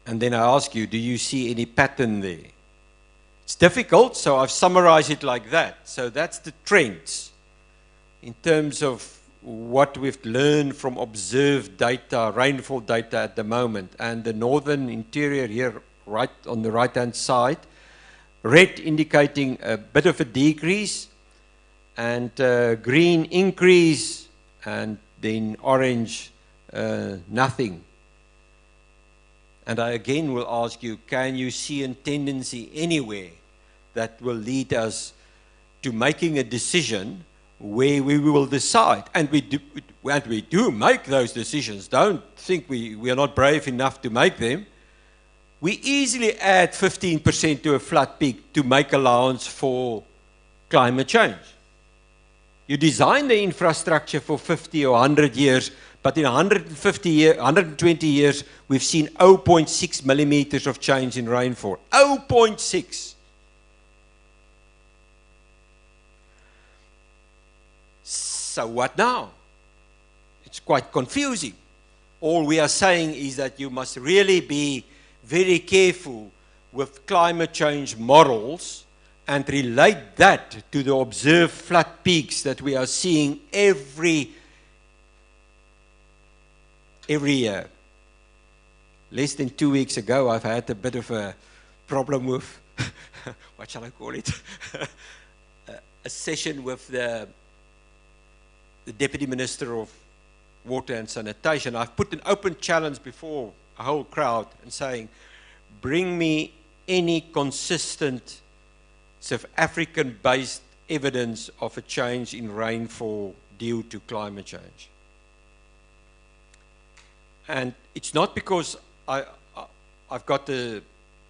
F: And then I ask you, do you see any pattern there? It's difficult, so I've summarized it like that. So that's the trends in terms of what we've learned from observed data, rainfall data at the moment. And the northern interior here, right on the right-hand side, red indicating a bit of a decrease, and green increase, and then orange, nothing. And I again will ask you, can you see a tendency anywhere that will lead us to making a decision where we will decide? And we do make those decisions. Don't think we are not brave enough to make them. We easily add 15% to a flood peak to make allowance for climate change. You design the infrastructure for 50 or 100 years, but in 120 years, we've seen 0.6 millimeters of change in rainfall. 0.6. So what now? It's quite confusing. All we are saying is that you must really be very careful with climate change models and relate that to the observed flood peaks that we are seeing every year. Less than 2 weeks ago, I've had a bit of a problem with, what shall I call it? A session with the Deputy Minister of Water and Sanitation. I've put an open challenge before a whole crowd and saying, bring me any consistent South African-based evidence of a change in rainfall due to climate change. And it's not because I've got a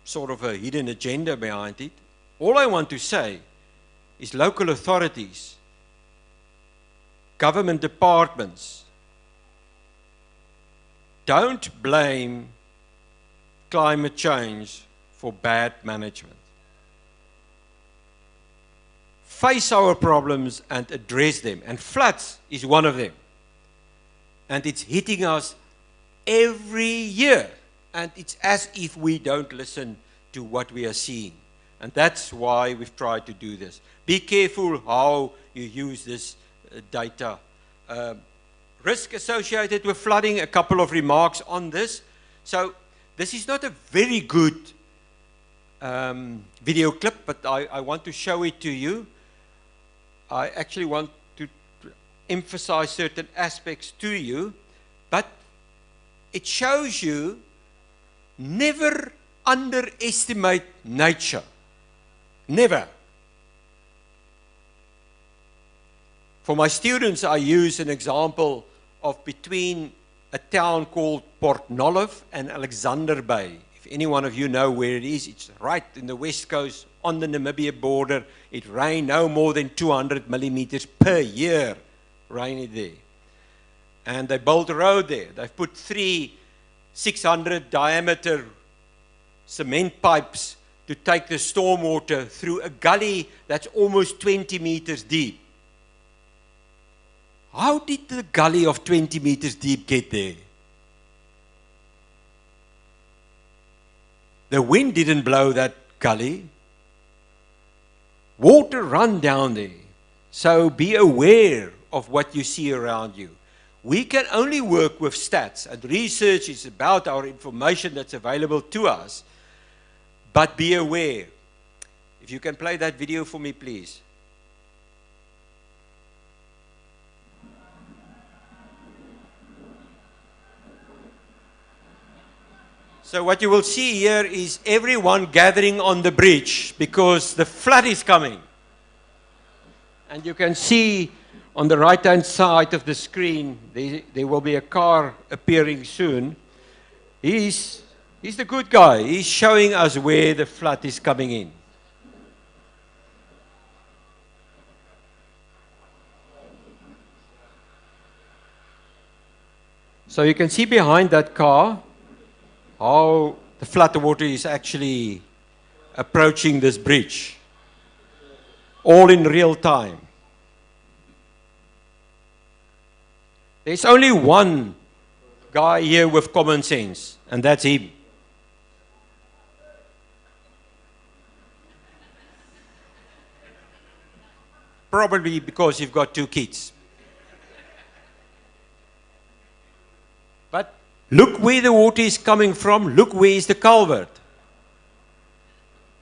F: sort of a hidden agenda behind it. All I want to say is local authorities, government departments, don't blame climate change for bad management. Face our problems and address them. And floods is one of them. And it's hitting us every year. And it's as if we don't listen to what we are seeing. And that's why we've tried to do this. Be careful how you use this data. Risk associated with flooding, a couple of remarks on this. So this is not a very good video clip, but I want to show it to you. I actually want to emphasize certain aspects to you, but it shows you never underestimate nature. Never. For my students, I use an example of between a town called Port Nolloth and Alexander Bay. If any one of you know where it is, it's right in the west coast on the Namibia border. It rained no more than 200 millimeters per year, rained there. And they built a road there. They've put 3 600 diameter cement pipes to take the stormwater through a gully that's almost 20 meters deep. How did the gully of 20 meters deep get there? The wind didn't blow that gully. Water run down there. So be aware of what you see around you. We can only work with stats, and research is about our information that's available to us. But be aware. If you can play that video for me, please. So what you will see here is everyone gathering on the bridge because the flood is coming. And you can see on the right-hand side of the screen, there will be a car appearing soon. He's the good guy. He's showing us where the flood is coming in. So you can see behind that car how the flood water is actually approaching this bridge, all in real time. There's only one guy here with common sense, and that's him. Probably because you've got 2 kids. But look where the water is coming from. Look where is the culvert.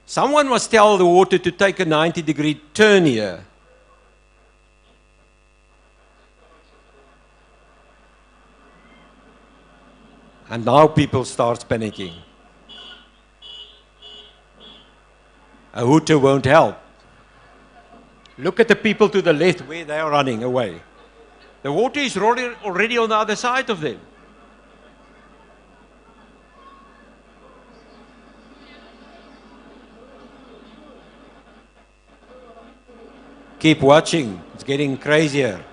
F: Someone must tell the water to take a 90-degree turn here. And now people start panicking. A hooter won't help. Look at the people to the left where they are running away. The water is already on the other side of them. Keep watching. It's getting crazier.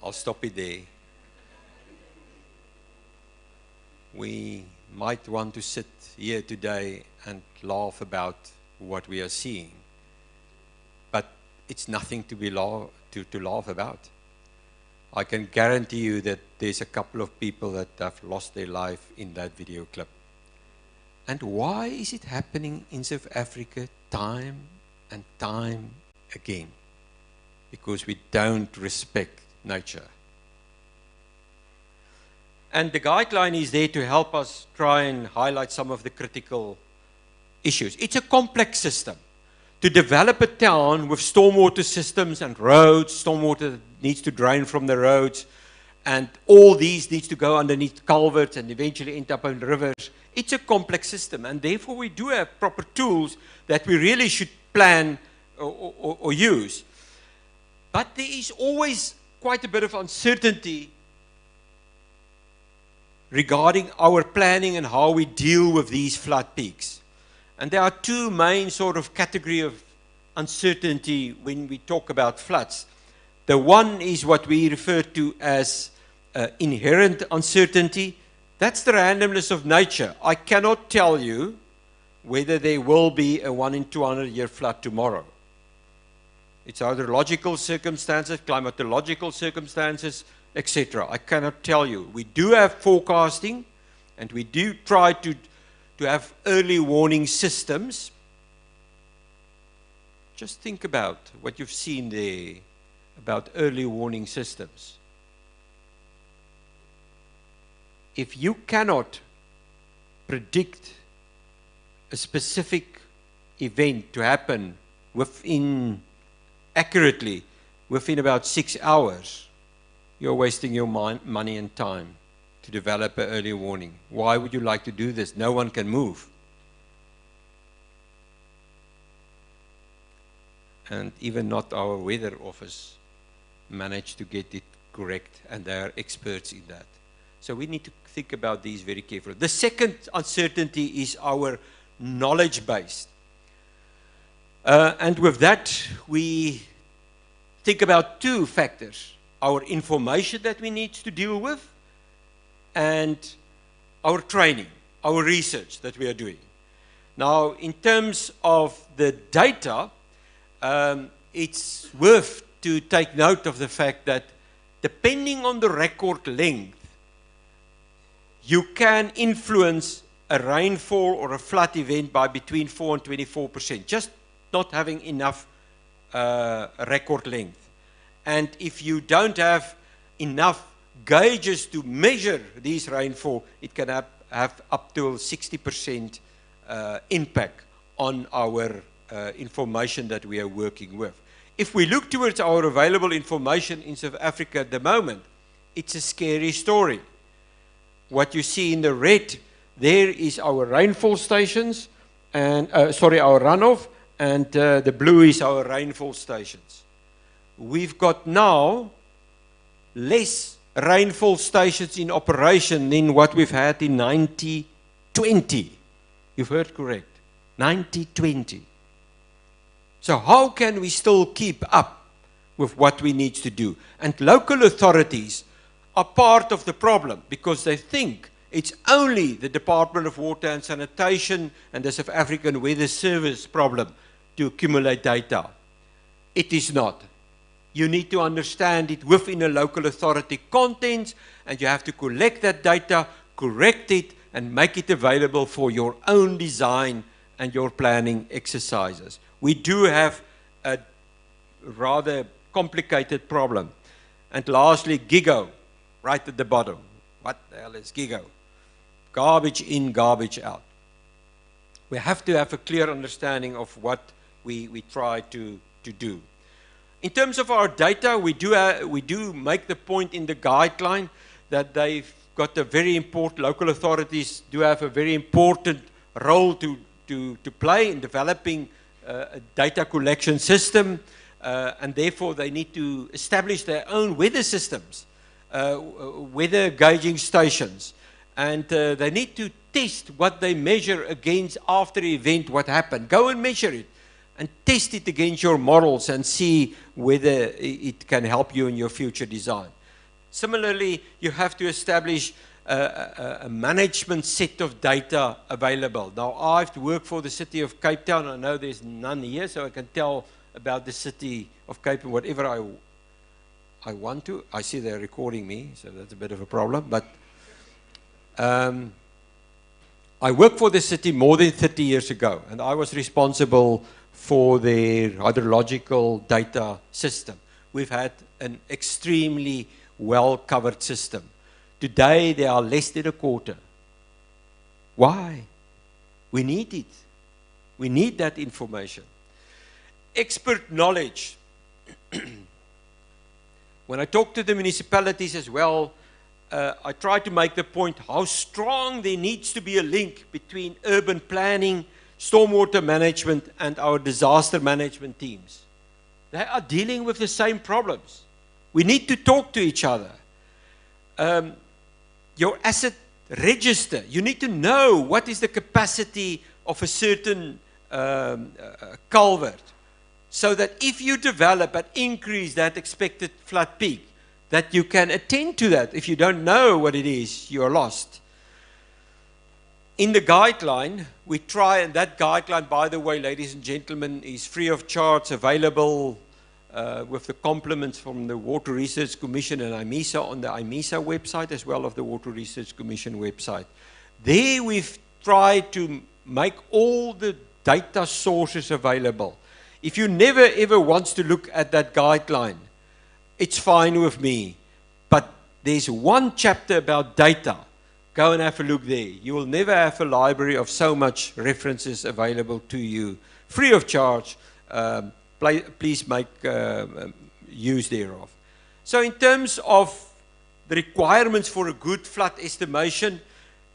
F: I'll stop it there. We might want to sit here today and laugh about what we are seeing, but it's nothing to be to laugh about. I can guarantee you that there's a couple of people that have lost their life in that video clip. And why is it happening in South Africa time and time again? Because we don't respect nature. And the guideline is there to help us try and highlight some of the critical issues. It's a complex system. To develop a town with stormwater systems and roads, stormwater that needs to drain from the roads, and all these needs to go underneath culverts and eventually end up in rivers. It's a complex system, and therefore we do have proper tools that we really should plan or use. But there is always quite a bit of uncertainty regarding our planning and how we deal with these flood peaks. And there are two main sort of category of uncertainty when we talk about floods. The one is what we refer to as inherent uncertainty. That's the randomness of nature. I cannot tell you whether there will be a 1 in 200 year flood tomorrow. It's hydrological circumstances, climatological circumstances, etc. I cannot tell you. We do have forecasting, and we do try to have early warning systems. Just think about what you've seen there about early warning systems. If you cannot predict a specific event to happen accurately within about 6 hours, you're wasting your money and time to develop an early warning. Why would you like to do this? No one can move. And even not our weather office managed to get it correct, and they are experts in that. So we need to think about these very carefully. The second uncertainty is our knowledge base. And with that, we think about two factors: our information that we need to deal with, and our training, our research that we are doing. Now, in terms of the data, it's worth to take note of the fact that depending on the record length, you can influence a rainfall or a flood event by between 4 and 24%, just not having enough record length. And if you don't have enough gauges to measure these rainfall, it can have up to 60% impact on our information that we are working with. If we look towards our available information in South Africa at the moment, it's a scary story. What you see in the red, there is our rainfall stations, and our runoff, and the blue is our rainfall stations. We've got now less rainfall stations in operation than what we've had in 1920. You've heard correct, 1920. So how can we still keep up with what we need to do? And local authorities are part of the problem because they think it's only the Department of Water and Sanitation and the South African Weather Service problem to accumulate data. It is not. You need to understand it within a local authority content, and you have to collect that data, correct it, and make it available for your own design and your planning exercises. We do have a rather complicated problem. And lastly, GIGO, right at the bottom. What the hell is GIGO? Garbage in, garbage out. We have to have a clear understanding of what we try to do. In terms of our data, we do make the point in the guideline that they've got a very important, local authorities do have a very important role to play in developing a data collection system, and therefore they need to establish their own weather systems, weather gauging stations, and they need to test what they measure against after the event, what happened. Go and measure it and test it against your models and see whether it can help you in your future design. Similarly, you have to establish a management set of data available. Now, I've worked for the city of Cape Town. I know there's none here, so I can tell about the city of Cape Town whatever I want to. I see they're recording me, so that's a bit of a problem. But I worked for the city more than 30 years ago, and I was responsible for their hydrological data system. We've had an extremely well-covered system. Today, there are less than a quarter. Why? We need it. We need that information. Expert knowledge. When I talk to the municipalities as well, I try to make the point how strong there needs to be a link between urban planning, stormwater management, and our disaster management teams. They are dealing with the same problems. We need to talk to each other. Your asset register, you need to know what is the capacity of a certain culvert, so that if you develop and increase that expected flood peak, that you can attend to that. If you don't know what it is, you're lost. In the guideline, we try, and that guideline, by the way, ladies and gentlemen, is free of charge, available with the compliments from the Water Research Commission and IMESA on the IMESA website, as well as the Water Research Commission website. There we've tried to make all the data sources available. If you never ever want to look at that guideline, it's fine with me. But there's one chapter about data. Go and have a look there. You will never have a library of so much references available to you, free of charge. Please make use thereof. So in terms of the requirements for a good flood estimation,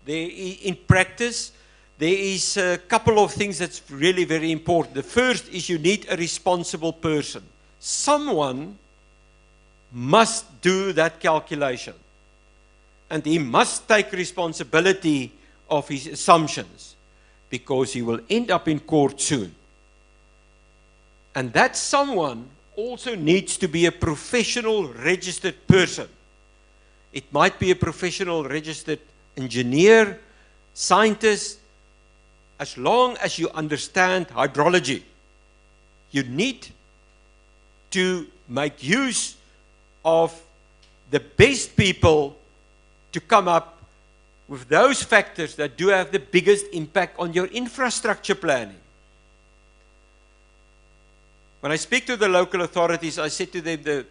F: in practice, there is a couple of things that's really very important. The first is you need a responsible person. Someone must do that calculation. And he must take responsibility of his assumptions, because he will end up in court soon. And that someone also needs to be a professional registered person. It might be a professional registered engineer, scientist, as long as you understand hydrology. You need to make use of the best people to come up with those factors that do have the biggest impact on your infrastructure planning. When I speak to the local authorities, I said to them,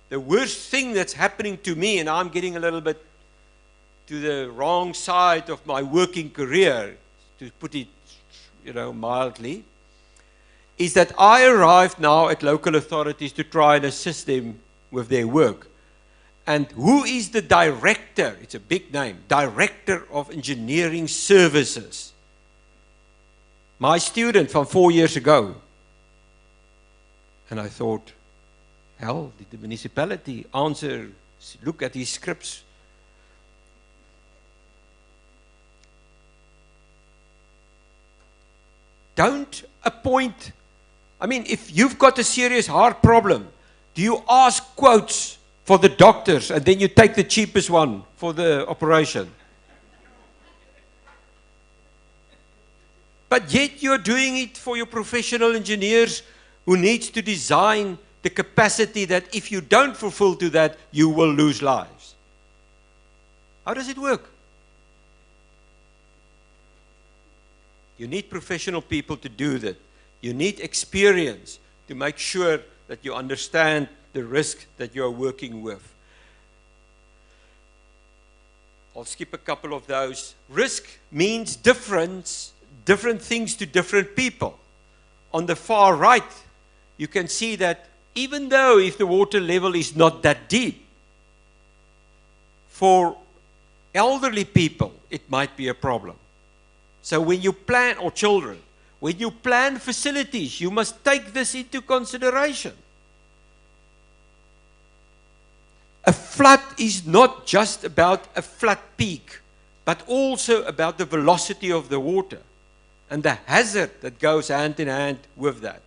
F: the worst thing that's happening to me, and I'm getting a little bit to the wrong side of my working career, to put it, mildly, is that I arrived now at local authorities to try and assist them with their work. And who is the director? It's a big name. Director of Engineering Services. My student from 4 years ago. And I thought, hell, did the municipality answer, look at these scripts? Don't appoint, if you've got a serious heart problem, do you ask quotes for the doctors and then you take the cheapest one for the operation? But yet you're doing it for your professional engineers who needs to design the capacity that if you don't fulfill to that, you will lose lives. How does it work? You need professional people to do that. You need experience to make sure that you understand the risk that you are working with. I'll skip a couple of those. Risk means different things to different people. On the far right, you can see that even though if the water level is not that deep, for elderly people, it might be a problem. So when you plan, or children, when you plan facilities, you must take this into consideration. A flood is not just about a flood peak, but also about the velocity of the water and the hazard that goes hand in hand with that.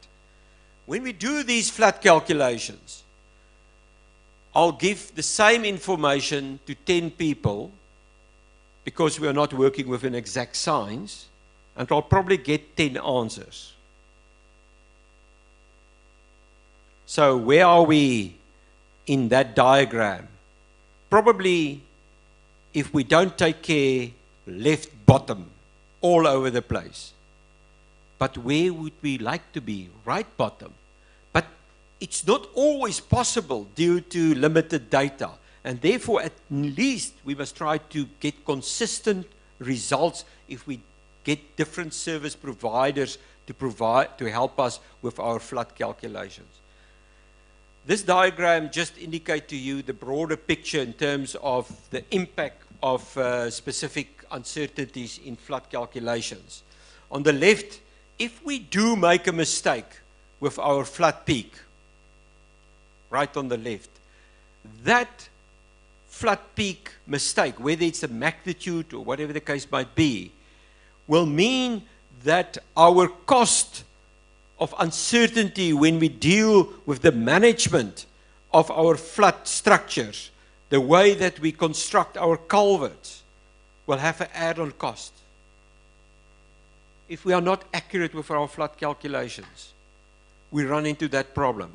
F: When we do these flood calculations, I'll give the same information to 10 people, because we are not working with an exact science, and I'll probably get 10 answers. So where are we in that diagram? Probably, if we don't take care, left bottom, all over the place. But where would we like to be? Right bottom. But it's not always possible due to limited data. And therefore, at least, we must try to get consistent results if we get different service providers to help us with our flood calculations. This diagram just indicates to you the broader picture in terms of the impact of specific uncertainties in flood calculations. On the left, if we do make a mistake with our flood peak, right on the left, that flood peak mistake, whether it's a magnitude or whatever the case might be, will mean that our cost of uncertainty when we deal with the management of our flood structures, the way that we construct our culverts, will have an add-on cost. If we are not accurate with our flood calculations, we run into that problem.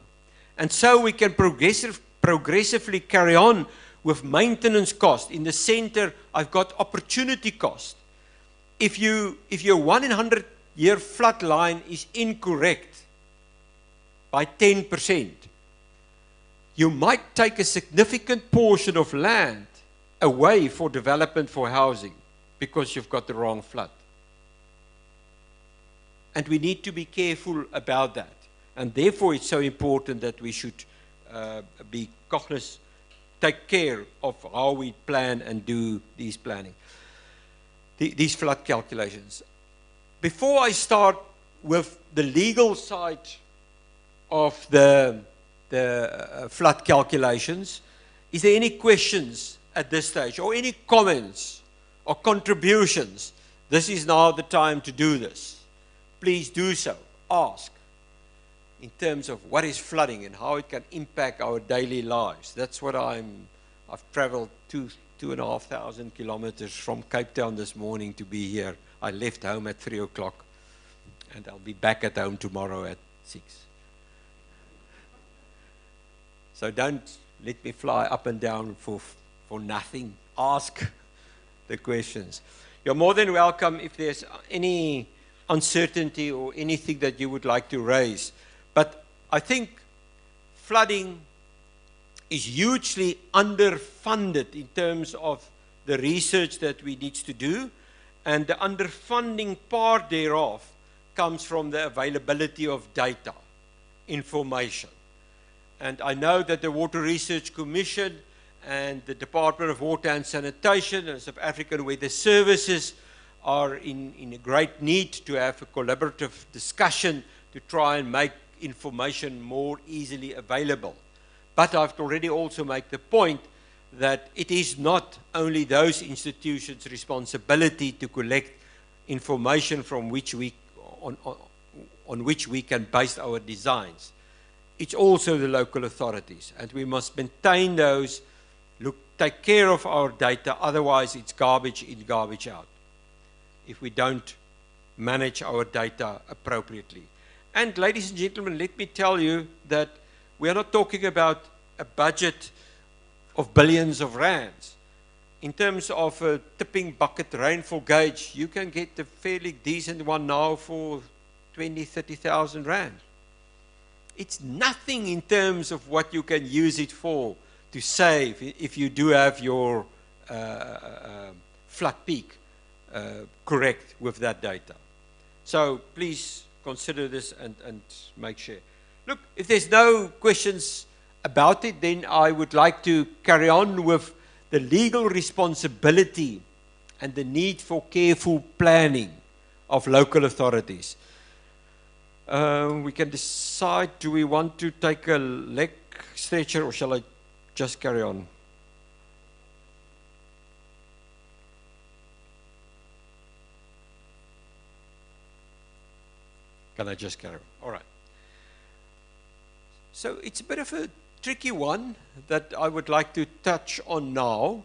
F: And so we can progressively carry on with maintenance cost. In the center, I've got opportunity cost. If your 1 in 100 year flood line is incorrect by 10%, you might take a significant portion of land away for development for housing because you've got the wrong flood. And we need to be careful about that. And therefore it's so important that we should be cognizant, take care of how we plan and do these planning, these flood calculations. Before I start with the legal side of the flood calculations, is there any questions at this stage, or any comments or contributions? This is now the time to do this. Please do so. Ask in terms of what is flooding and how it can impact our daily lives. That's what I've traveled 2,500 kilometers from Cape Town this morning to be here. I left home at 3 o'clock and I'll be back at home tomorrow at 6. So don't let me fly up and down for nothing. Ask the questions. You're more than welcome if there's any uncertainty or anything that you would like to raise. But I think flooding is hugely underfunded in terms of the research that we need to do, and the underfunding part thereof comes from the availability of data, information. And I know that the Water Research Commission and the Department of Water and Sanitation and South African Weather Services are in a great need to have a collaborative discussion to try and make information more easily available. But I've already also made the point that it is not only those institutions' responsibility to collect information from which we, on which we can base our designs. It's also the local authorities, and we must maintain those, take care of our data, otherwise it's garbage in, garbage out, if we don't manage our data appropriately. And ladies and gentlemen, let me tell you that we are not talking about a budget of billions of rands. In terms of a tipping bucket rainfall gauge, you can get a fairly decent one now for 20,000, 30,000 rand. It's nothing in terms of what you can use it for to save if you do have your flood peak correct with that data. So please consider this and make sure. Look, if there's no questions about it, then I would like to carry on with the legal responsibility and the need for careful planning of local authorities. We can decide, do we want to take a leg stretcher or shall I just carry on? Can I just carry on? All right. So it's a bit of a tricky one that I would like to touch on now.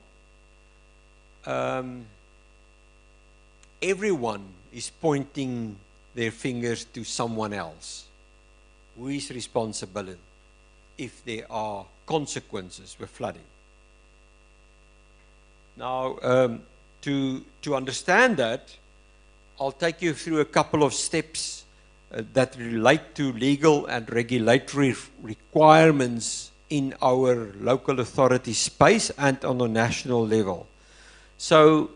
F: Everyone is pointing their fingers to someone else. Who is responsible if there are consequences with flooding? Now, to understand that, I'll take you through a couple of steps that relate to legal and regulatory requirements in our local authority space and on a national level. So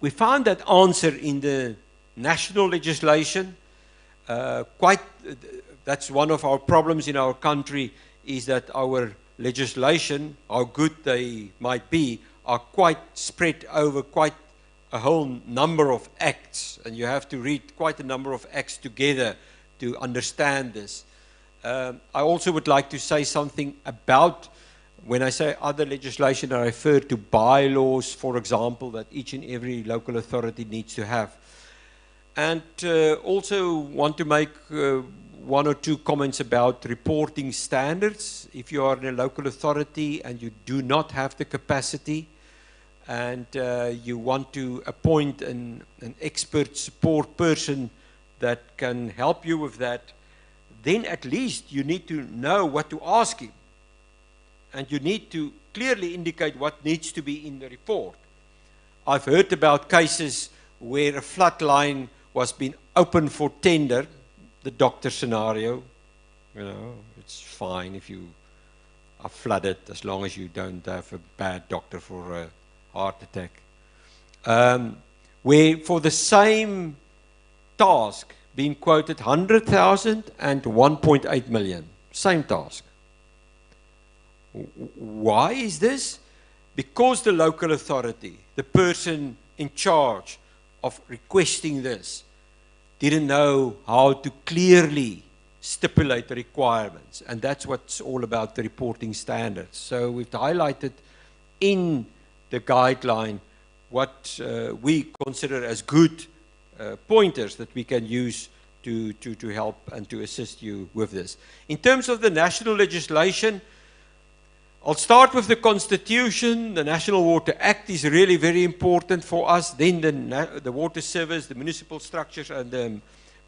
F: we found that answer in the national legislation. That's one of our problems in our country, is that our legislation, how good they might be, are quite spread over quite a whole number of acts, and you have to read quite a number of acts together to understand this. I also would like to say something about, when I say other legislation, I refer to bylaws, for example, that each and every local authority needs to have. And also want to make one or two comments about reporting standards. If you are in a local authority and you do not have the capacity and you want to appoint an expert support person that can help you with that, then at least you need to know what to ask him. And you need to clearly indicate what needs to be in the report. I've heard about cases where a flood line was being open for tender, the doctor scenario. You know, it's fine if you are flooded as long as you don't have a bad doctor for a heart attack. Where for the same task being quoted 100,000 and 1.8 million, same task. Why is this? Because the local authority, the person in charge of requesting this, didn't know how to clearly stipulate the requirements. And that's what's all about the reporting standards. So we've highlighted in the guideline what we consider as good pointers that we can use to help and to assist you with this. In terms of the national legislation, I'll start with the Constitution. The National Water Act is really very important for us. Then the Water Service, the Municipal Structures and the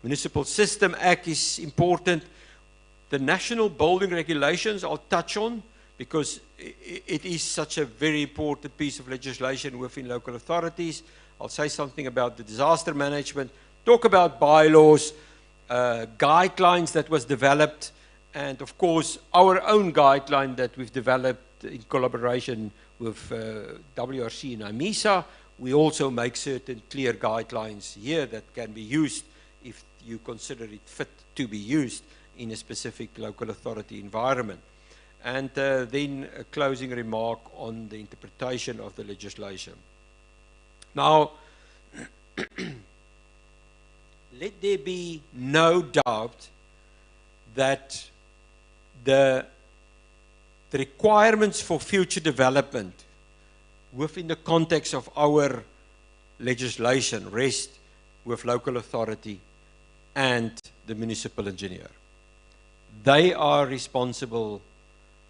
F: Municipal System Act is important. The National Building Regulations I'll touch on because it is such a very important piece of legislation within local authorities. I'll say something about the disaster management, talk about bylaws, guidelines that was developed, and of course, our own guideline that we've developed in collaboration with WRC and IMESA. We also make certain clear guidelines here that can be used if you consider it fit to be used in a specific local authority environment. And then a closing remark on the interpretation of the legislation. Now, let there be no doubt that the requirements for future development within the context of our legislation rest with local authority and the municipal engineer. They are responsible,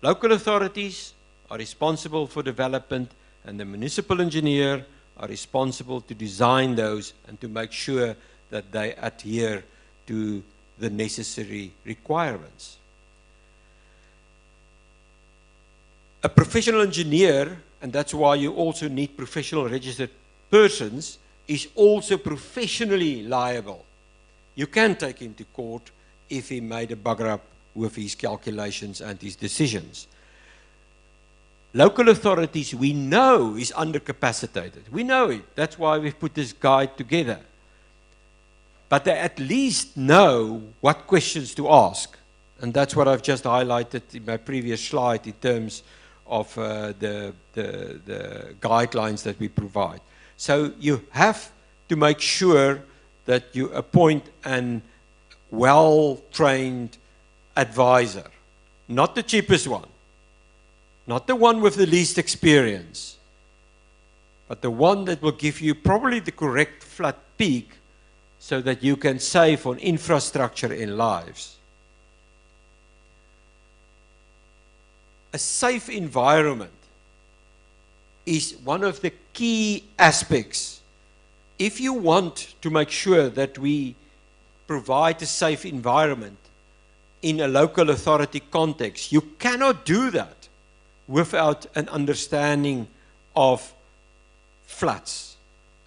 F: local authorities are responsible for development, and the municipal engineer are responsible to design those and to make sure that they adhere to the necessary requirements. A professional engineer, and that's why you also need professional registered persons, is also professionally liable. You can take him to court if he made a bugger up with his calculations and his decisions. Local authorities, we know, is undercapacitated. We know it. That's why we've put this guide together. But they at least know what questions to ask. And that's what I've just highlighted in my previous slide in terms of the guidelines that we provide. So you have to make sure that you appoint an well-trained advisor, not the cheapest one, not the one with the least experience, but the one that will give you probably the correct flat peak so that you can save on infrastructure and lives. A safe environment is one of the key aspects. If you want to make sure that we provide a safe environment in a local authority context, you cannot do that without an understanding of floods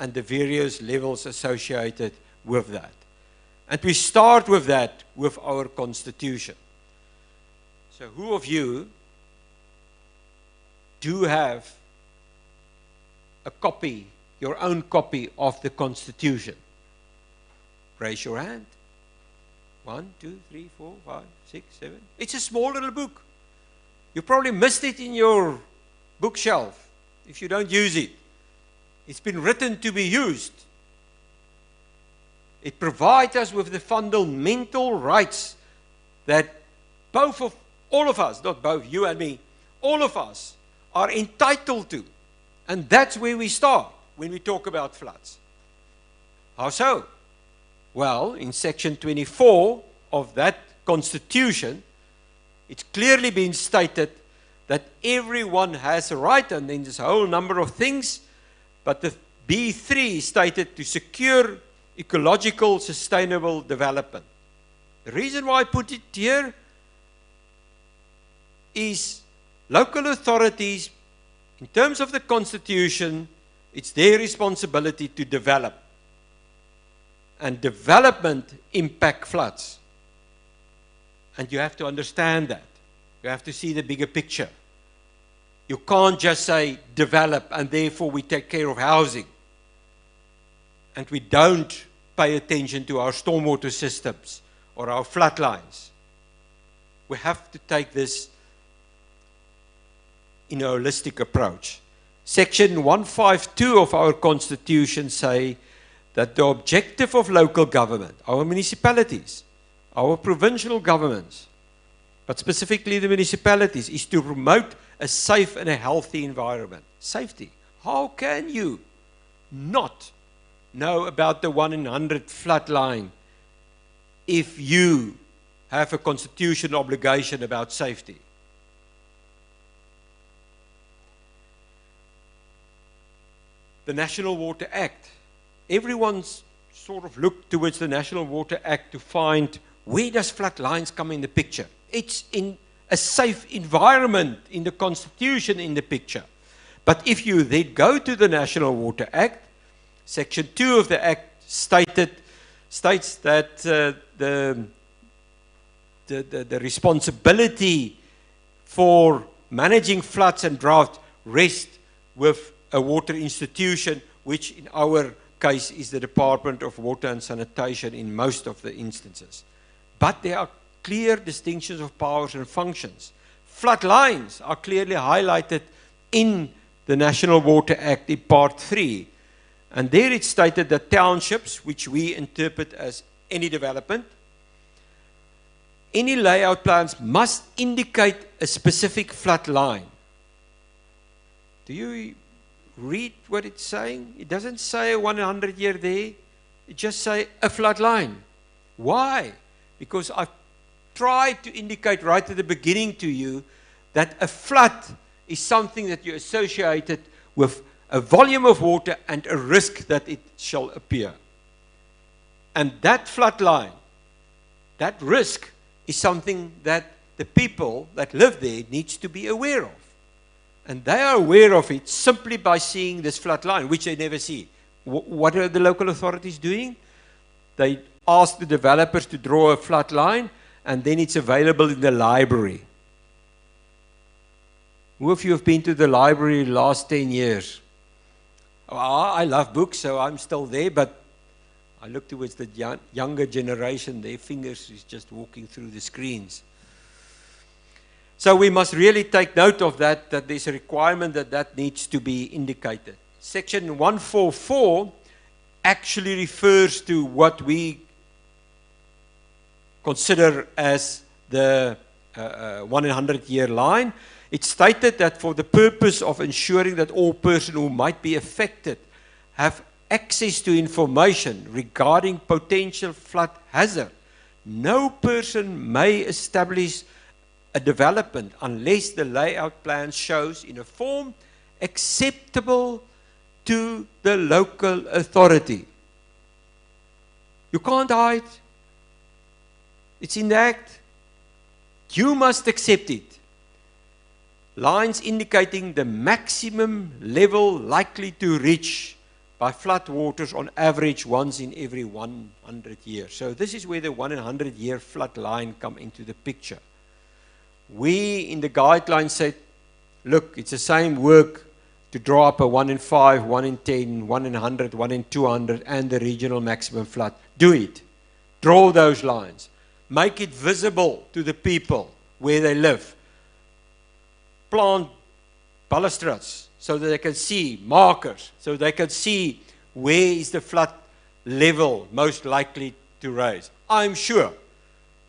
F: and the various levels associated with that. And we start with that with our Constitution. So who of you do have a copy, your own copy of the Constitution? Raise your hand. 1, 2, 3, 4, 5, 6, 7. It's a small little book. You probably missed it in your bookshelf if you don't use it. It's been written to be used. It provides us with the fundamental rights that all of us, not both, you and me, all of us are entitled to. And that's where we start when we talk about floods. How so? Well, in section 24 of that constitution, it's clearly been stated that everyone has a right, and then there's a whole number of things, but the B3 stated to secure ecological sustainable development. The reason why I put it here is local authorities, in terms of the constitution, it's their responsibility to develop. And development impact floods. And you have to understand that. You have to see the bigger picture. You can't just say develop and therefore we take care of housing. And we don't pay attention to our stormwater systems or our flood lines. We have to take this in a holistic approach. Section 152 of our constitution say that the objective of local government, our municipalities, our provincial governments, but specifically the municipalities, is to promote a safe and a healthy environment. Safety. How can you not know about the 1 in 100 flood line if you have a constitutional obligation about safety? The National Water Act. Everyone's sort of looked towards the National Water Act to find where does flood lines come in the picture. It's in a safe environment in the Constitution in the picture. But if you then go to the National Water Act, Section 2 of the Act states that the responsibility for managing floods and drought rests with a water institution, which in our case is the Department of Water and Sanitation in most of the instances. But there are clear distinctions of powers and functions. Flood lines are clearly highlighted in the National Water Act in Part 3. And there it stated that townships, which we interpret as any development, any layout plans must indicate a specific flood line. Do you read what it's saying? It doesn't say a 100 year there. It just say a flood line. Why? Because I've tried to indicate right at the beginning to you that a flood is something that you associated with a volume of water and a risk that it shall appear. And that flood line, that risk, is something that the people that live there needs to be aware of. And they are aware of it simply by seeing this flood line, which they never see. What are the local authorities doing? They ask the developers to draw a flood line, and then it's available in the library. Who of you have been to the library the last 10 years? Oh, I love books, so I'm still there, but I look towards the younger generation, their fingers is just walking through the screens. So we must really take note of that there's a requirement that needs to be indicated. Section 144 actually refers to what we consider as the 1 in 100 year line. It stated that for the purpose of ensuring that all persons who might be affected have access to information regarding potential flood hazard, no person may establish a development unless the layout plan shows in a form acceptable to the local authority. You can't hide. It's in the Act. You must accept it. Lines indicating the maximum level likely to reach by flood waters on average once in every 100 years. So this is where the 1 in 100 year flood line come into the picture. We in the guidelines said, look, it's the same work to draw up a 1 in 5, 1 in 10, 1 in 100, 1 in 200 and the regional maximum flood. Do it. Draw those lines. Make it visible to the people where they live. Plant balustrades so that they can see markers, so they can see where is the flood level most likely to rise. I'm sure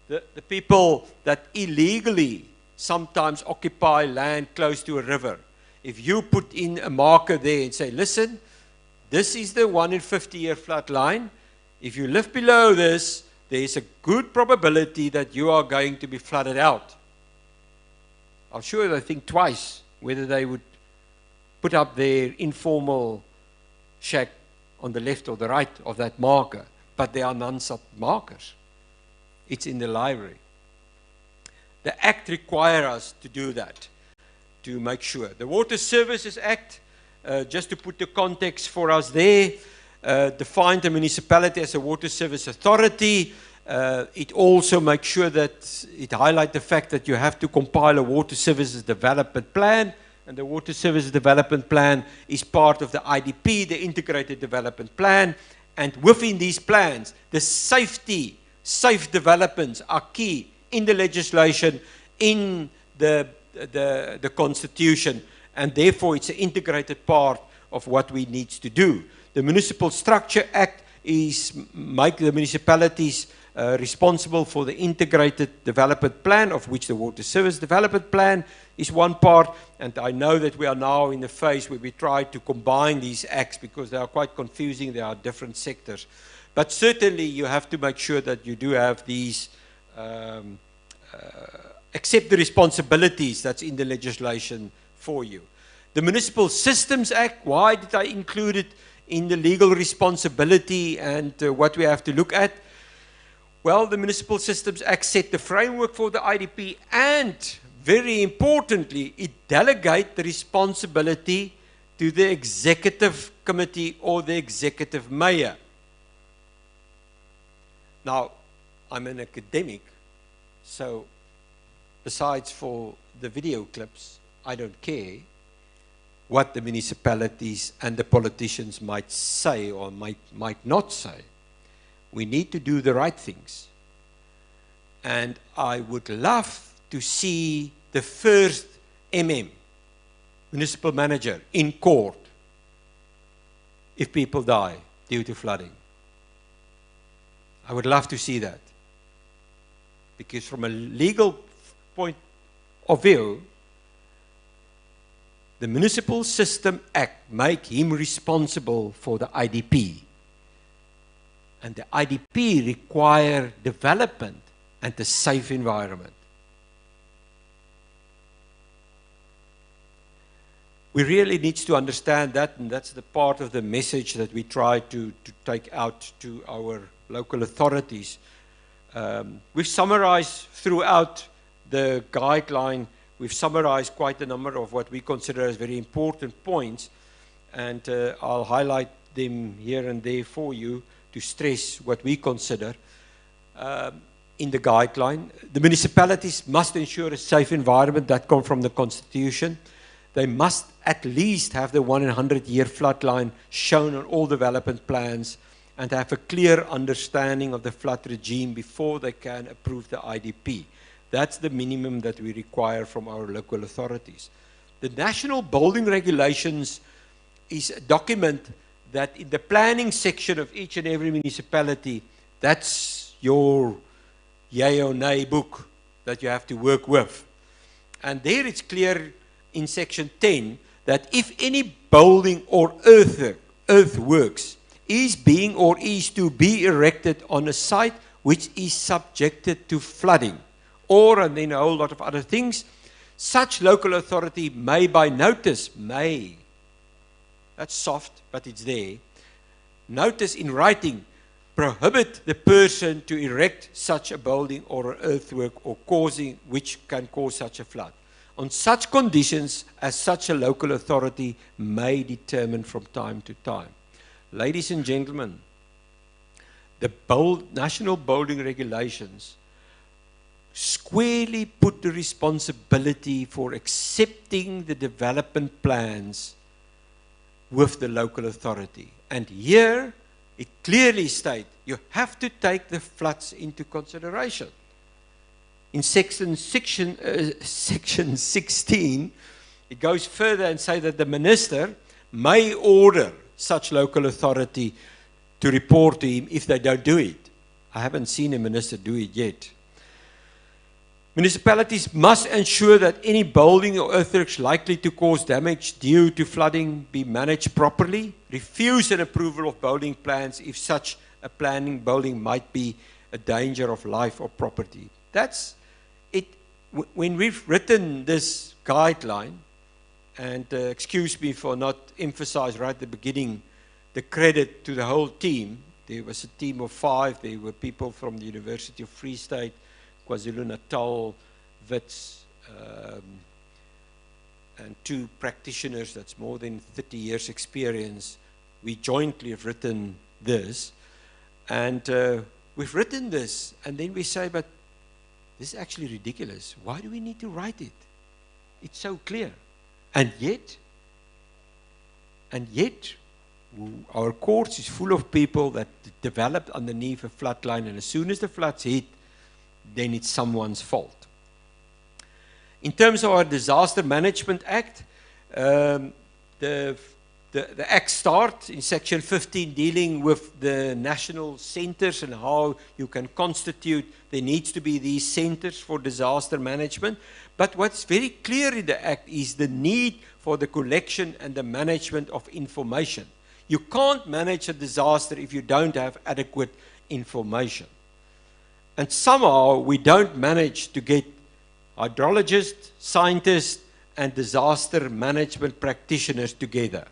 F: the people that illegally sometimes occupy land close to a river, if you put in a marker there and say, listen, this is the 1 in 50 year flood line. if you live below this, there is a good probability that you are going to be flooded out. I'm sure they think twice whether they would put up their informal shack on the left or the right of that marker, but there are none such markers. It's in the library. The Act requires us to do that, to make sure. The Water Services Act, just to put the context for us there, defined the municipality as a water service authority. It also makes sure that it highlights the fact that you have to compile a water services development plan, and the water services development plan is part of the IDP, the integrated development plan, and within these plans, the safe developments are key in the legislation, in the constitution, and therefore it's an integrated part of what we need to do. The Municipal Structure Act is make the municipalities responsible for the integrated development plan, of which the water service development plan is one part, and I know that we are now in the phase where we try to combine these acts because they are quite confusing, they are different sectors. But certainly you have to make sure that you do have these, accept the responsibilities that's in the legislation for you. The Municipal Systems Act, why did I include it in the legal responsibility and what we have to look at? Well, the Municipal Systems Act set the framework for the IDP, and very importantly, it delegates the responsibility to the executive committee or the executive mayor. Now, I'm an academic, so besides for the video clips, I don't care what the municipalities and the politicians might say or might not say. We need to do the right things. And I would love to see the first municipal manager, in court if people die due to flooding. I would love to see that. Because from a legal point of view, the Municipal System Act make him responsible for the IDP. And the IDP require development and a safe environment. We really need to understand that, and that's the part of the message that we try to take out to our local authorities. We've summarized throughout the guideline, we've summarized quite a number of what we consider as very important points, and I'll highlight them here and there for you to stress what we consider in the guideline. The municipalities must ensure a safe environment. That comes from the Constitution. They must at least have the 100-year floodline shown on all development plans and have a clear understanding of the flood regime before they can approve the IDP. That's the minimum that we require from our local authorities. The National Building Regulations is a document that in the planning section of each and every municipality, that's your yay or nay book that you have to work with. And there it's clear in section 10 that if any building or earthworks is being or is to be erected on a site which is subjected to flooding, or, and then a whole lot of other things, such local authority may by notice, that's soft, but it's there, notice in writing, prohibit the person to erect such a building or an earthwork or causing, which can cause such a flood, on such conditions as such a local authority may determine from time to time. Ladies and gentlemen, the National Building Regulations squarely put the responsibility for accepting the development plans with the local authority. And here, it clearly states you have to take the floods into consideration. In section 16, it goes further and says that the minister may order such local authority to report to him if they don't do it. I haven't seen a minister do it yet. Municipalities must ensure that any building or earthworks likely to cause damage due to flooding be managed properly. Refuse an approval of building plans if such a planning building might be a danger of life or property. That's it. When we've written this guideline, and excuse me for not emphasizing right at the beginning the credit to the whole team. There was a team of 5. There were people from the University of Free State, KwaZulu-Natal, Wits, and 2 practitioners. That's more than 30 years experience. We jointly have written this. And we've written this, and then we say, but this is actually ridiculous. Why do we need to write it? It's so clear. And yet, our courts is full of people that developed underneath a floodline, and as soon as the floods hit, then it's someone's fault. In terms of our Disaster Management Act, the Act starts in Section 15 dealing with the national centers and how you can constitute. There needs to be these centers for disaster management. But what's very clear in the Act is the need for the collection and the management of information. You can't manage a disaster if you don't have adequate information. And somehow we don't manage to get hydrologists, scientists, and disaster management practitioners together.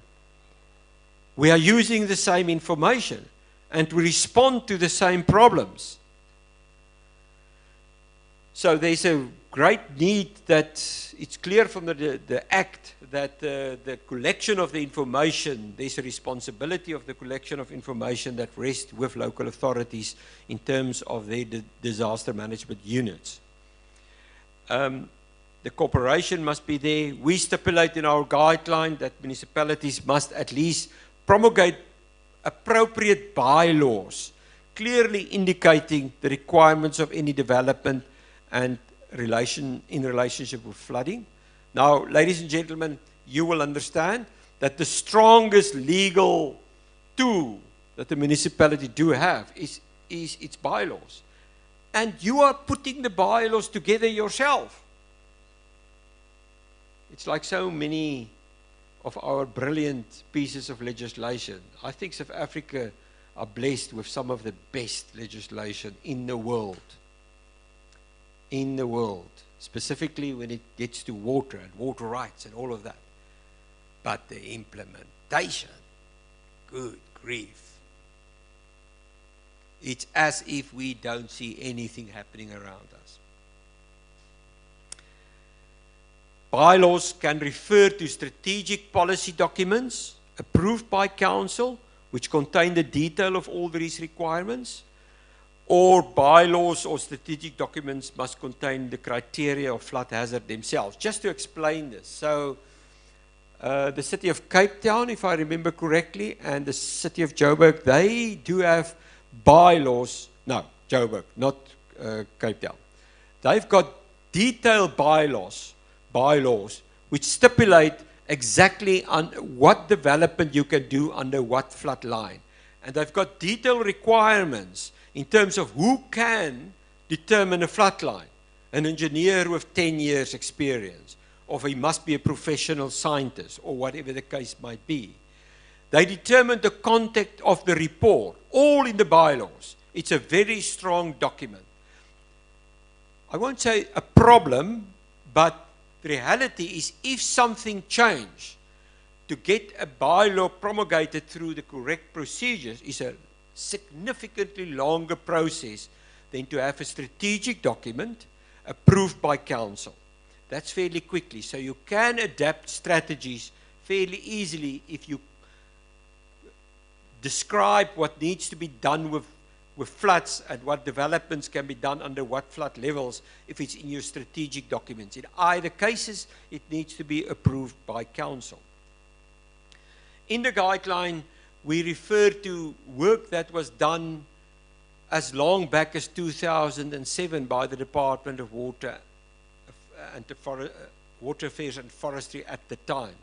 F: We are using the same information and we respond to the same problems. So there's a great need that it's clear from the Act that the collection of the information, there's a responsibility of the collection of information that rests with local authorities in terms of their disaster management units. The cooperation must be there. We stipulate in our guideline that municipalities must at least promulgate appropriate bylaws, clearly indicating the requirements of any development and in relationship with flooding. Now, ladies and gentlemen, you will understand that the strongest legal tool that the municipality do have is its bylaws. And you are putting the bylaws together yourself. It's like so many of our brilliant pieces of legislation. I think South Africa are blessed with some of the best legislation in the world. In the world, specifically when it gets to water and water rights and all of that. But the implementation, good grief. It's as if we don't see anything happening around us. Bylaws can refer to strategic policy documents approved by council, which contain the detail of all these requirements, or bylaws or strategic documents must contain the criteria of flood hazard themselves. Just to explain this, so the city of Cape Town, if I remember correctly, and the city of Joburg, they do have bylaws. No, Joburg, not Cape Town. They've got detailed bylaws which stipulate exactly on what development you can do under what flood line. And they've got detailed requirements in terms of who can determine a flood line. An engineer with 10 years experience, or he must be a professional scientist, or whatever the case might be. They determine the content of the report, all in the bylaws. It's a very strong document. I won't say a problem, but the reality is if something changed, to get a bylaw promulgated through the correct procedures is a significantly longer process than to have a strategic document approved by council. That's fairly quickly. So you can adapt strategies fairly easily if you describe what needs to be done with floods and what developments can be done under what flood levels if it's in your strategic documents. In either cases, it needs to be approved by council. In the guideline, we refer to work that was done as long back as 2007 by the Department of Water Affairs and Forestry at the time.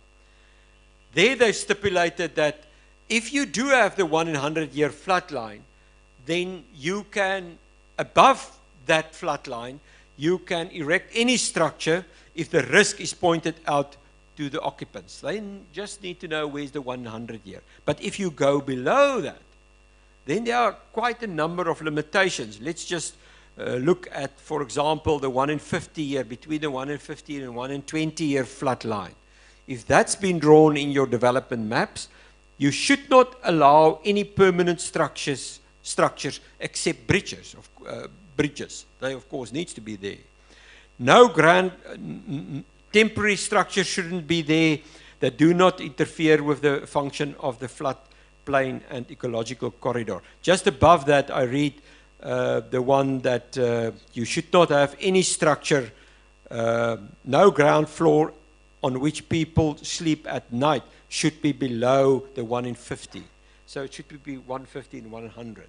F: There they stipulated that if you do have the 1 in 100-year flood line, then you can, above that flood line, you can erect any structure if the risk is pointed out to the occupants. They just need to know where's the 100 year. But if you go below that, then there are quite a number of limitations. Let's just look at, for example, the 1 in 50 year, between the 1 in 50 and 1 in 20 year flood line. If that's been drawn in your development maps, you should not allow any permanent structures except bridges. Bridges, they of course needs to be there. No temporary structures shouldn't be there that do not interfere with the function of the floodplain and ecological corridor. Just above that, I read the one that you should not have any structure, no ground floor on which people sleep at night should be below the 1 in 50. So it should be 150 and 100.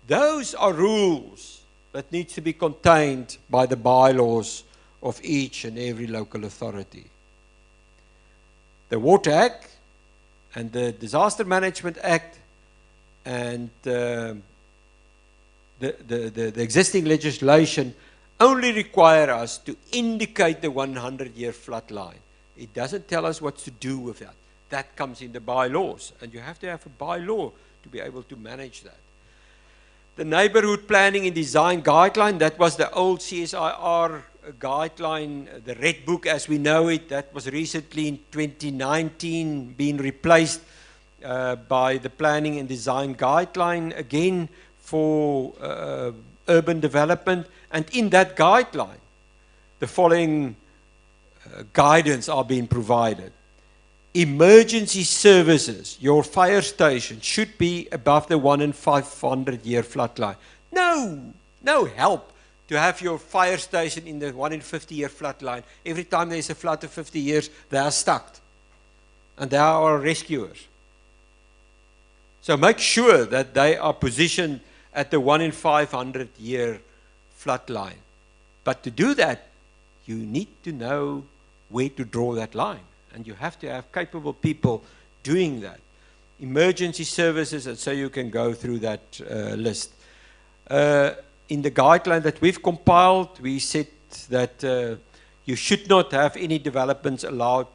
F: Those are rules that need to be contained by the bylaws of each and every local authority. The Water Act and the Disaster Management Act and the existing legislation only require us to indicate the 100-year flood line. It doesn't tell us what to do with that. That comes in the bylaws, and you have to have a bylaw to be able to manage that. The Neighborhood Planning and Design Guideline, that was the old CSIR guideline, the Red Book as we know it, that was recently in 2019 being replaced by the Planning and Design Guideline again for urban development. And in that guideline, the following guidance are being provided. Emergency services, your fire station should be above the 1 in 500 year flood line. No help to have your fire station in the 1 in 50 year flood line. Every time there's a flood of 50 years, they are stuck. And they are rescuers. So make sure that they are positioned at the 1 in 500 year flood line. But to do that, you need to know where to draw that line. And you have to have capable people doing that. Emergency services, and so you can go through that list. In the guideline that we've compiled, we said that you should not have any developments allowed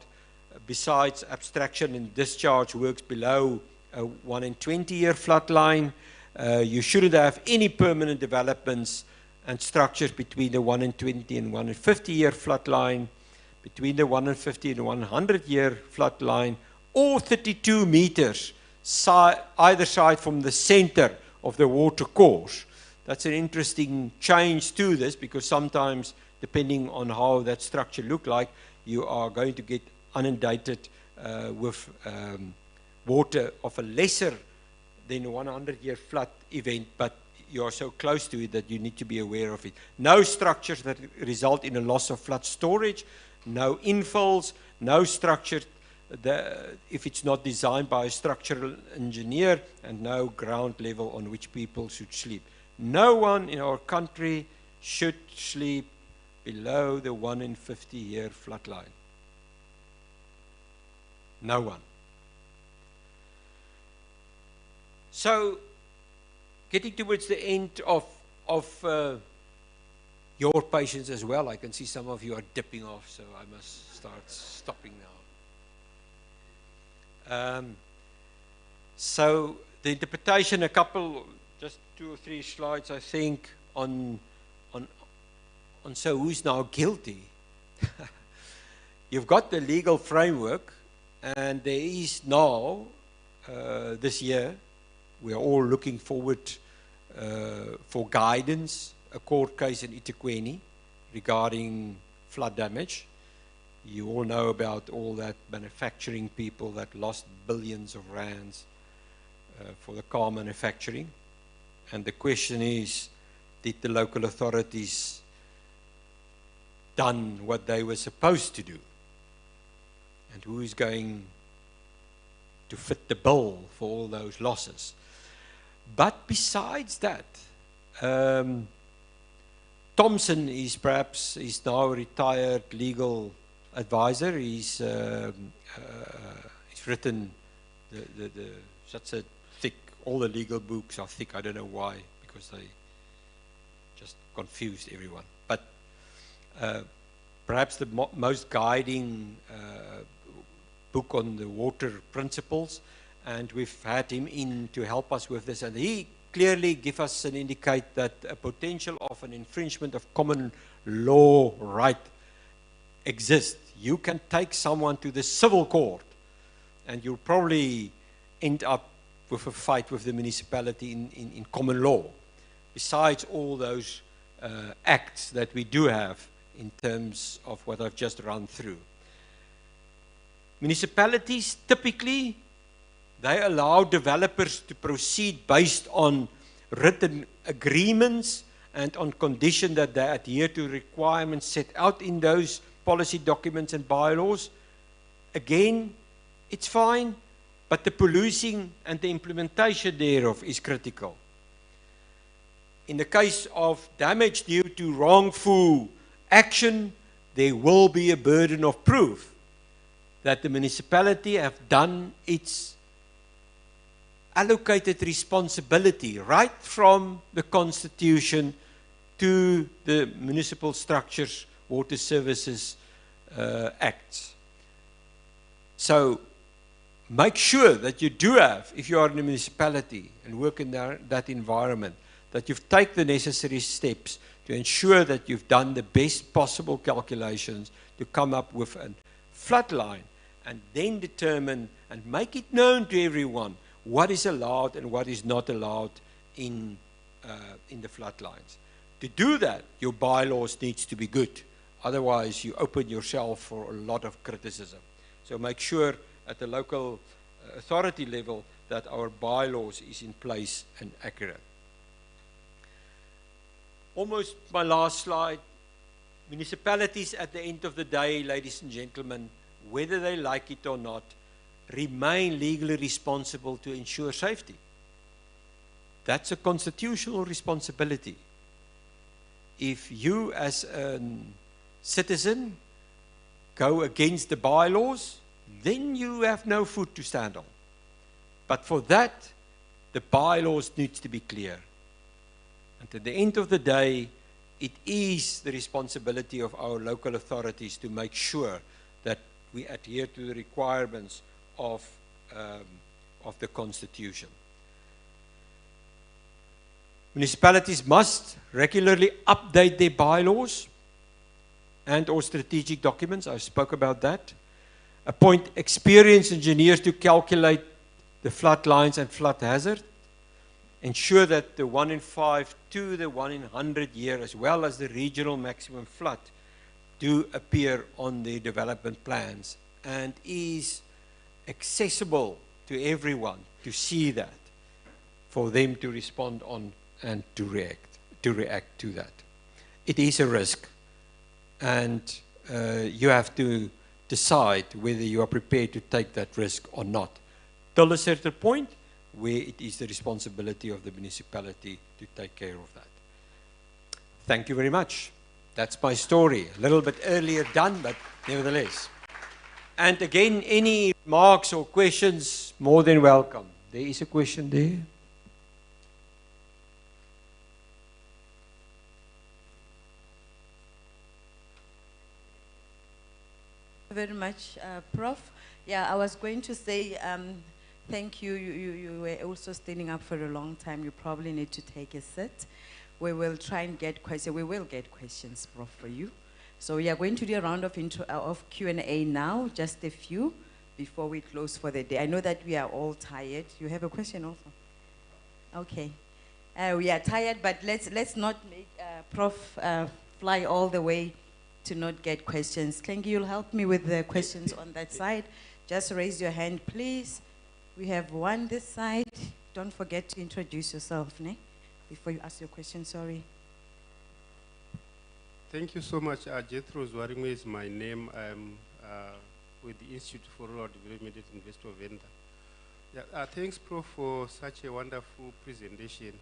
F: besides abstraction and discharge works below a 1 in 20 year flood line. You shouldn't have any permanent developments and structures between the 1 in 20 and 1 in 50 year flood line, between the 1 in 50 and 100 year flood line, or 32 meters either side from the center of the water course. That's an interesting change to this, because sometimes, depending on how that structure look like, you are going to get inundated with water of a lesser than a 100-year flood event, but you are so close to it that you need to be aware of it. No structures that result in a loss of flood storage, no infills, no structure if it's not designed by a structural engineer, and no ground level on which people should sleep. No one in our country should sleep below the 1 in 50 year flood line. No one. So, getting towards the end of your patience as well, I can see some of you are dipping off, so I must start stopping now. So, the interpretation, a couple, just 2 or 3 slides, I think, on so who's now guilty. You've got the legal framework, and there is now, this year, we are all looking forward for guidance, a court case in eThekwini regarding flood damage. You all know about all that manufacturing people that lost billions of rands for the car manufacturing. And the question is, did the local authorities done what they were supposed to do? And who is going to fit the bill for all those losses? But besides that, Thompson is now a retired legal advisor. He's written such a thick, all the legal books are thick, I don't know why, because they just confused everyone. But perhaps the most guiding book on the water principles, and we've had him in to help us with this, and he clearly give us an indicate that a potential of an infringement of common law right exists. You can take someone to the civil court, and you'll probably end up with a fight with the municipality in common law, besides all those acts that we do have in terms of what I've just run through. Municipalities typically, they allow developers to proceed based on written agreements and on condition that they adhere to requirements set out in those policy documents and bylaws. Again, it's fine, but the policing and the implementation thereof is critical. In the case of damage due to wrongful action, there will be a burden of proof that the municipality have done its allocated responsibility right from the Constitution to the Municipal Structures, Water Services Acts. So make sure that you do have, if you are in a municipality and work in that environment, that you've taken the necessary steps to ensure that you've done the best possible calculations to come up with a flood line, and then determine and make it known to everyone what is allowed and what is not allowed in the floodlines. To do that, your bylaws needs to be good. Otherwise, you open yourself for a lot of criticism. So make sure at the local authority level that our bylaws is in place and accurate. Almost my last slide. Municipalities at the end of the day, ladies and gentlemen, whether they like it or not, remain legally responsible to ensure safety. That's a constitutional responsibility. If you as a citizen go against the bylaws, then you have no foot to stand on. But for that, the bylaws need to be clear. And at the end of the day, it is the responsibility of our local authorities to make sure that we adhere to the requirements of the Constitution. Municipalities must regularly update their bylaws and or strategic documents. I spoke about that. Appoint experienced engineers to calculate the flood lines and flood hazard. Ensure that the 1 in 5 to the 1 in 100 year, as well as the regional maximum flood, do appear on the development plans and is accessible to everyone to see that, for them to respond on and to react to that. It is a risk, and you have to decide whether you are prepared to take that risk or not, till a certain point where it is the responsibility of the municipality to take care of that. Thank you very much. That's my story. A little bit earlier done, but nevertheless. And again, any remarks or questions, more than welcome. There is a question there.
P: Very much, Prof. Yeah, I was going to say thank you. You were also standing up for a long time. You probably need to take a sit. We will try and get questions. We will get questions, Prof, for you. So we are going to do a round of Q&A now, just a few, before we close for the day. I know that we are all tired. You have a question also? Okay. We are tired, but let's not make Prof fly all the way to not get questions. Thank you. You'll help me with the questions on that side. Just raise your hand, please. We have one this side. Don't forget to introduce yourself, ne? Before you ask your question, sorry.
E: Thank you so much. Jethro Zwaringwe is my name. I'm with the Institute for Rural Development at University of Venda. Yeah, thanks, Prof, for such a wonderful presentation.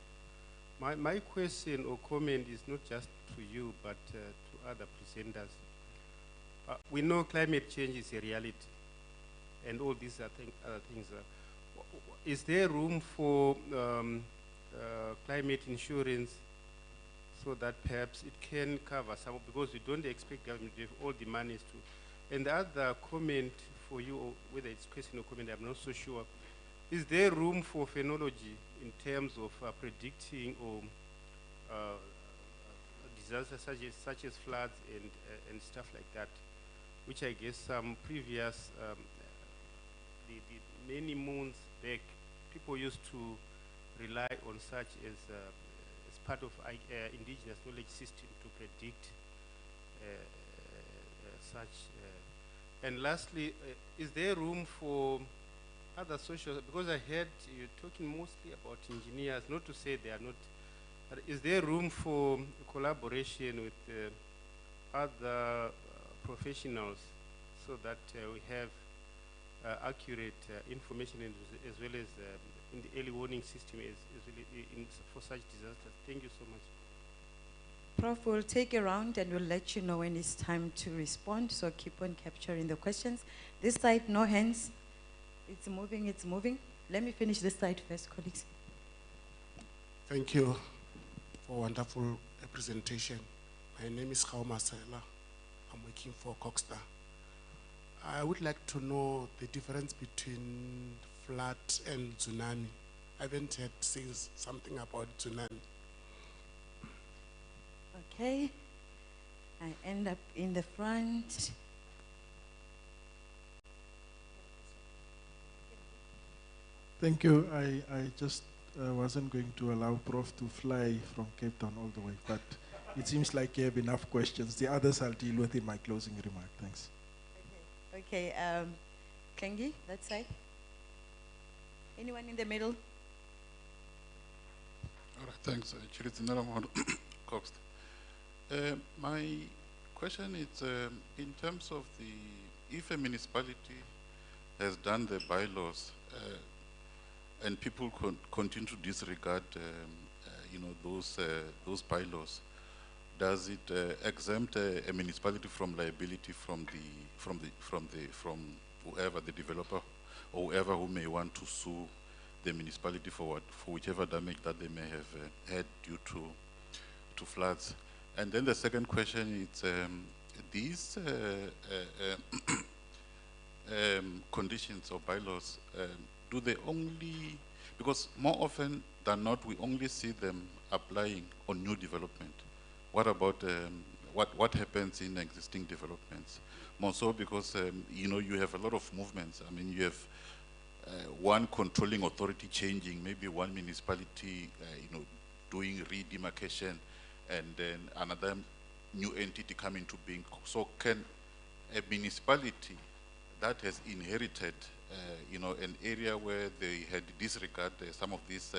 E: My question or comment is not just to you, but to other presenters. We know climate change is a reality, and all these other things. Is there room for climate insurance so that perhaps it can cover some, because we don't expect government to have all the monies to. And the other comment for you, or whether it's question or comment, I'm not so sure. is there room for phenology in terms of predicting or disasters such as floods and stuff like that, which I guess some previous, the many moons back, people used to rely on such as part of indigenous knowledge system to predict such. And lastly, is there room for other social, because I heard you talking mostly about engineers, not to say they are not, but is there room for collaboration with other professionals so that we have accurate information as well as in the early warning system for such disasters? Thank you so much.
P: Prof, we'll take a round and we'll let you know when it's time to respond, so keep on capturing the questions. This side, no hands. It's moving, it's moving. Let me finish this side first, colleagues.
G: Thank you for a wonderful presentation. My name is Khao Masela. I'm working for Coxstar. I would like to know the difference between flood and tsunami. I haven't heard since something about tsunami.
P: Okay. I end up in the front.
H: Thank you. I just wasn't going to allow Prof to fly from Cape Town all the way, but it seems like you have enough questions. The others I'll deal with in my closing remark. Thanks.
P: Okay, Klengi, that side. Anyone in the middle?
R: All right, thanks. My question is, in terms of if a municipality has done the bylaws and people continue to disregard, those bylaws, does it exempt a municipality from liability from whoever, the developer or whoever who may want to sue the municipality for whichever damage that they may have had due to floods? And then the second question is, these conditions or bylaws, do they only, because more often than not we only see them applying on new development. What about what happens in existing developments? More so because you have a lot of movements. I mean, you have one controlling authority changing, maybe one municipality doing redemarcation, and then another new entity coming to being. So can a municipality that has inherited an area where they had disregarded some of these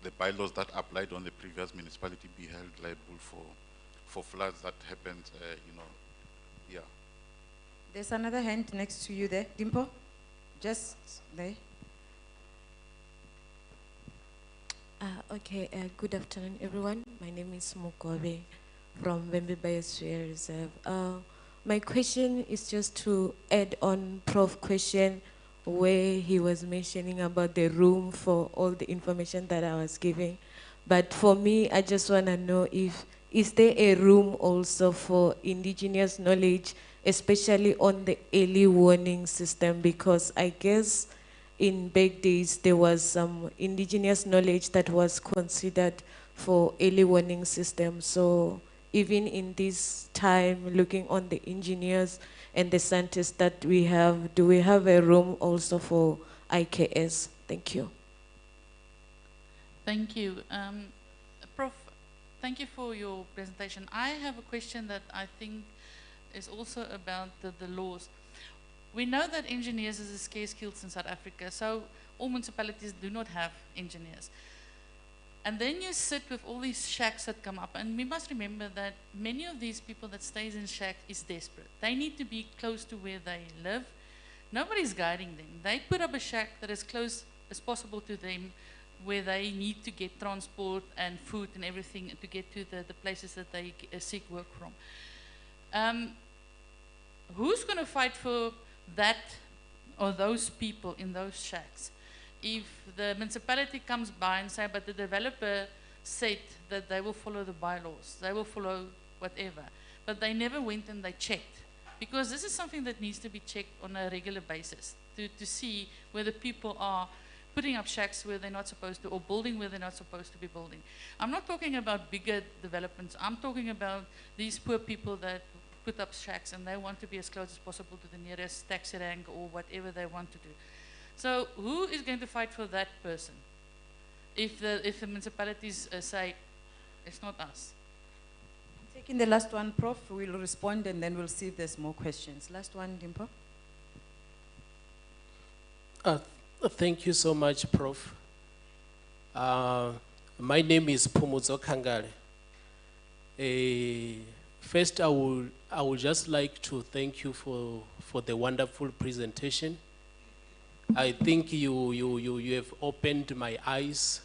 R: the bylaws that applied on the previous municipality be held liable for floods that happened, yeah.
P: There's another hand next to you there, Dimpo, just there.
J: Good afternoon, everyone. My name is Mukobe from Vembe Biosphere Reserve. My question is just to add on Prof question where he was mentioning about the room for all the information that I was giving. But for me, I just want to know is there a room also for indigenous knowledge, especially on the early warning system? Because I guess in back days, there was some indigenous knowledge that was considered for early warning system. So even in this time, looking on the engineers and the scientists that we have, do we have a room also for IKS? Thank you.
X: Thank you. Prof, thank you for your presentation. I have a question that I think is also about the laws. We know that engineers is a scarce skill in South Africa, so all municipalities do not have engineers. And then you sit with all these shacks that come up, and we must remember that many of these people that stays in shack is desperate. They need to be close to where they live. Nobody's guiding them. They put up a shack that is close as possible to them, where they need to get transport and food and everything to get to the places that they seek work from. Who's going to fight for that or those people in those shacks? If the municipality comes by and say, but the developer said that they will follow the bylaws, they will follow whatever, but they never went and they checked. Because this is something that needs to be checked on a regular basis to see whether people are putting up shacks where they're not supposed to, or building where they're not supposed to be building. I'm not talking about bigger developments. I'm talking about these poor people that put up shacks and they want to be as close as possible to the nearest taxi rank or whatever they want to do. So who is going to fight for that person if the municipalities say it's not us?
P: Taking the last one, Prof, we'll respond and then we'll see if there's more questions. Last one, Dimpo.
B: Thank you so much, Prof. My name is Pumuzo Kangale. First, I would just like to thank you for the wonderful presentation. I think you have opened my eyes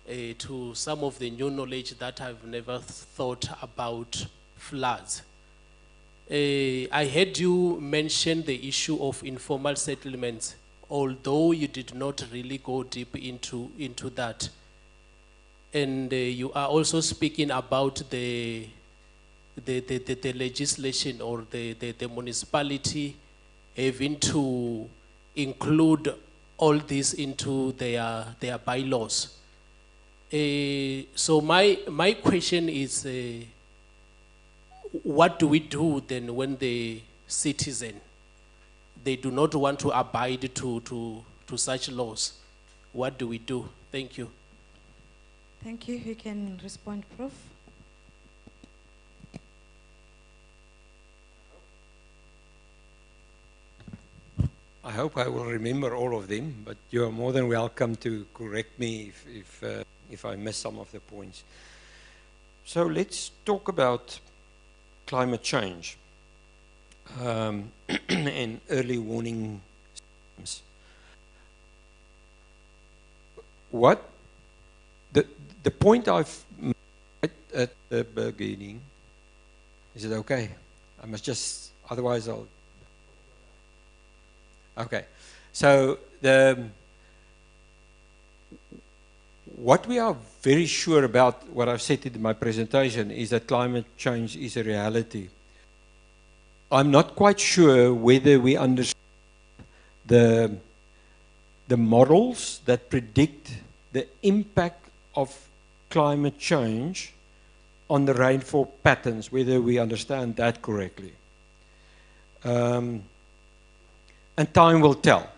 B: to some of the new knowledge that I've never thought about floods. I heard you mention the issue of informal settlements, although you did not really go deep into that. And you are also speaking about the legislation or the municipality having to include all this into their bylaws. So my question is, what do we do then when the citizen, they do not want to abide to such laws? What do we do? Thank you.
P: Thank you. You can respond, Prof.
F: I hope I will remember all of them, but you are more than welcome to correct me if I miss some of the points. So let's talk about climate change and early warning systems. What the point I've made at the beginning, is it okay? I must just, otherwise I'll. Okay, so what we are very sure about, what I've said in my presentation, is that climate change is a reality. I'm not quite sure whether we understand the models that predict the impact of climate change on the rainfall patterns, whether we understand that correctly. And time will tell.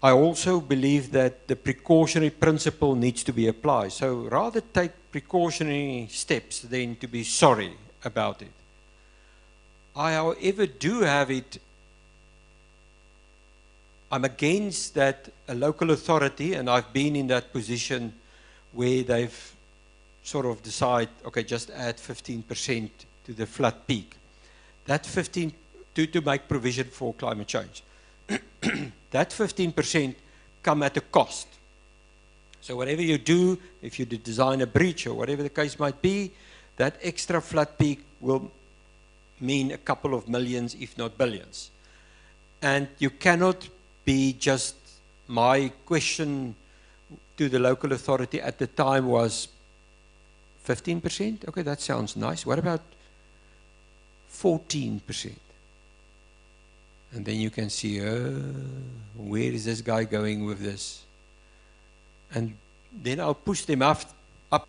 F: I also believe that the precautionary principle needs to be applied. So rather take precautionary steps than to be sorry about it. I, however, do have it. I'm against that a local authority, and I've been in that position where they've sort of decided, okay, just add 15% to the flood peak. That 15% to make provision for climate change. That 15% come at a cost. So whatever you do, if you design a bridge or whatever the case might be, that extra flood peak will mean a couple of millions, if not billions. And you cannot be just, my question to the local authority at the time was 15%? Okay, that sounds nice. What about 14%? And then you can see, where is this guy going with this? And then I'll push them up and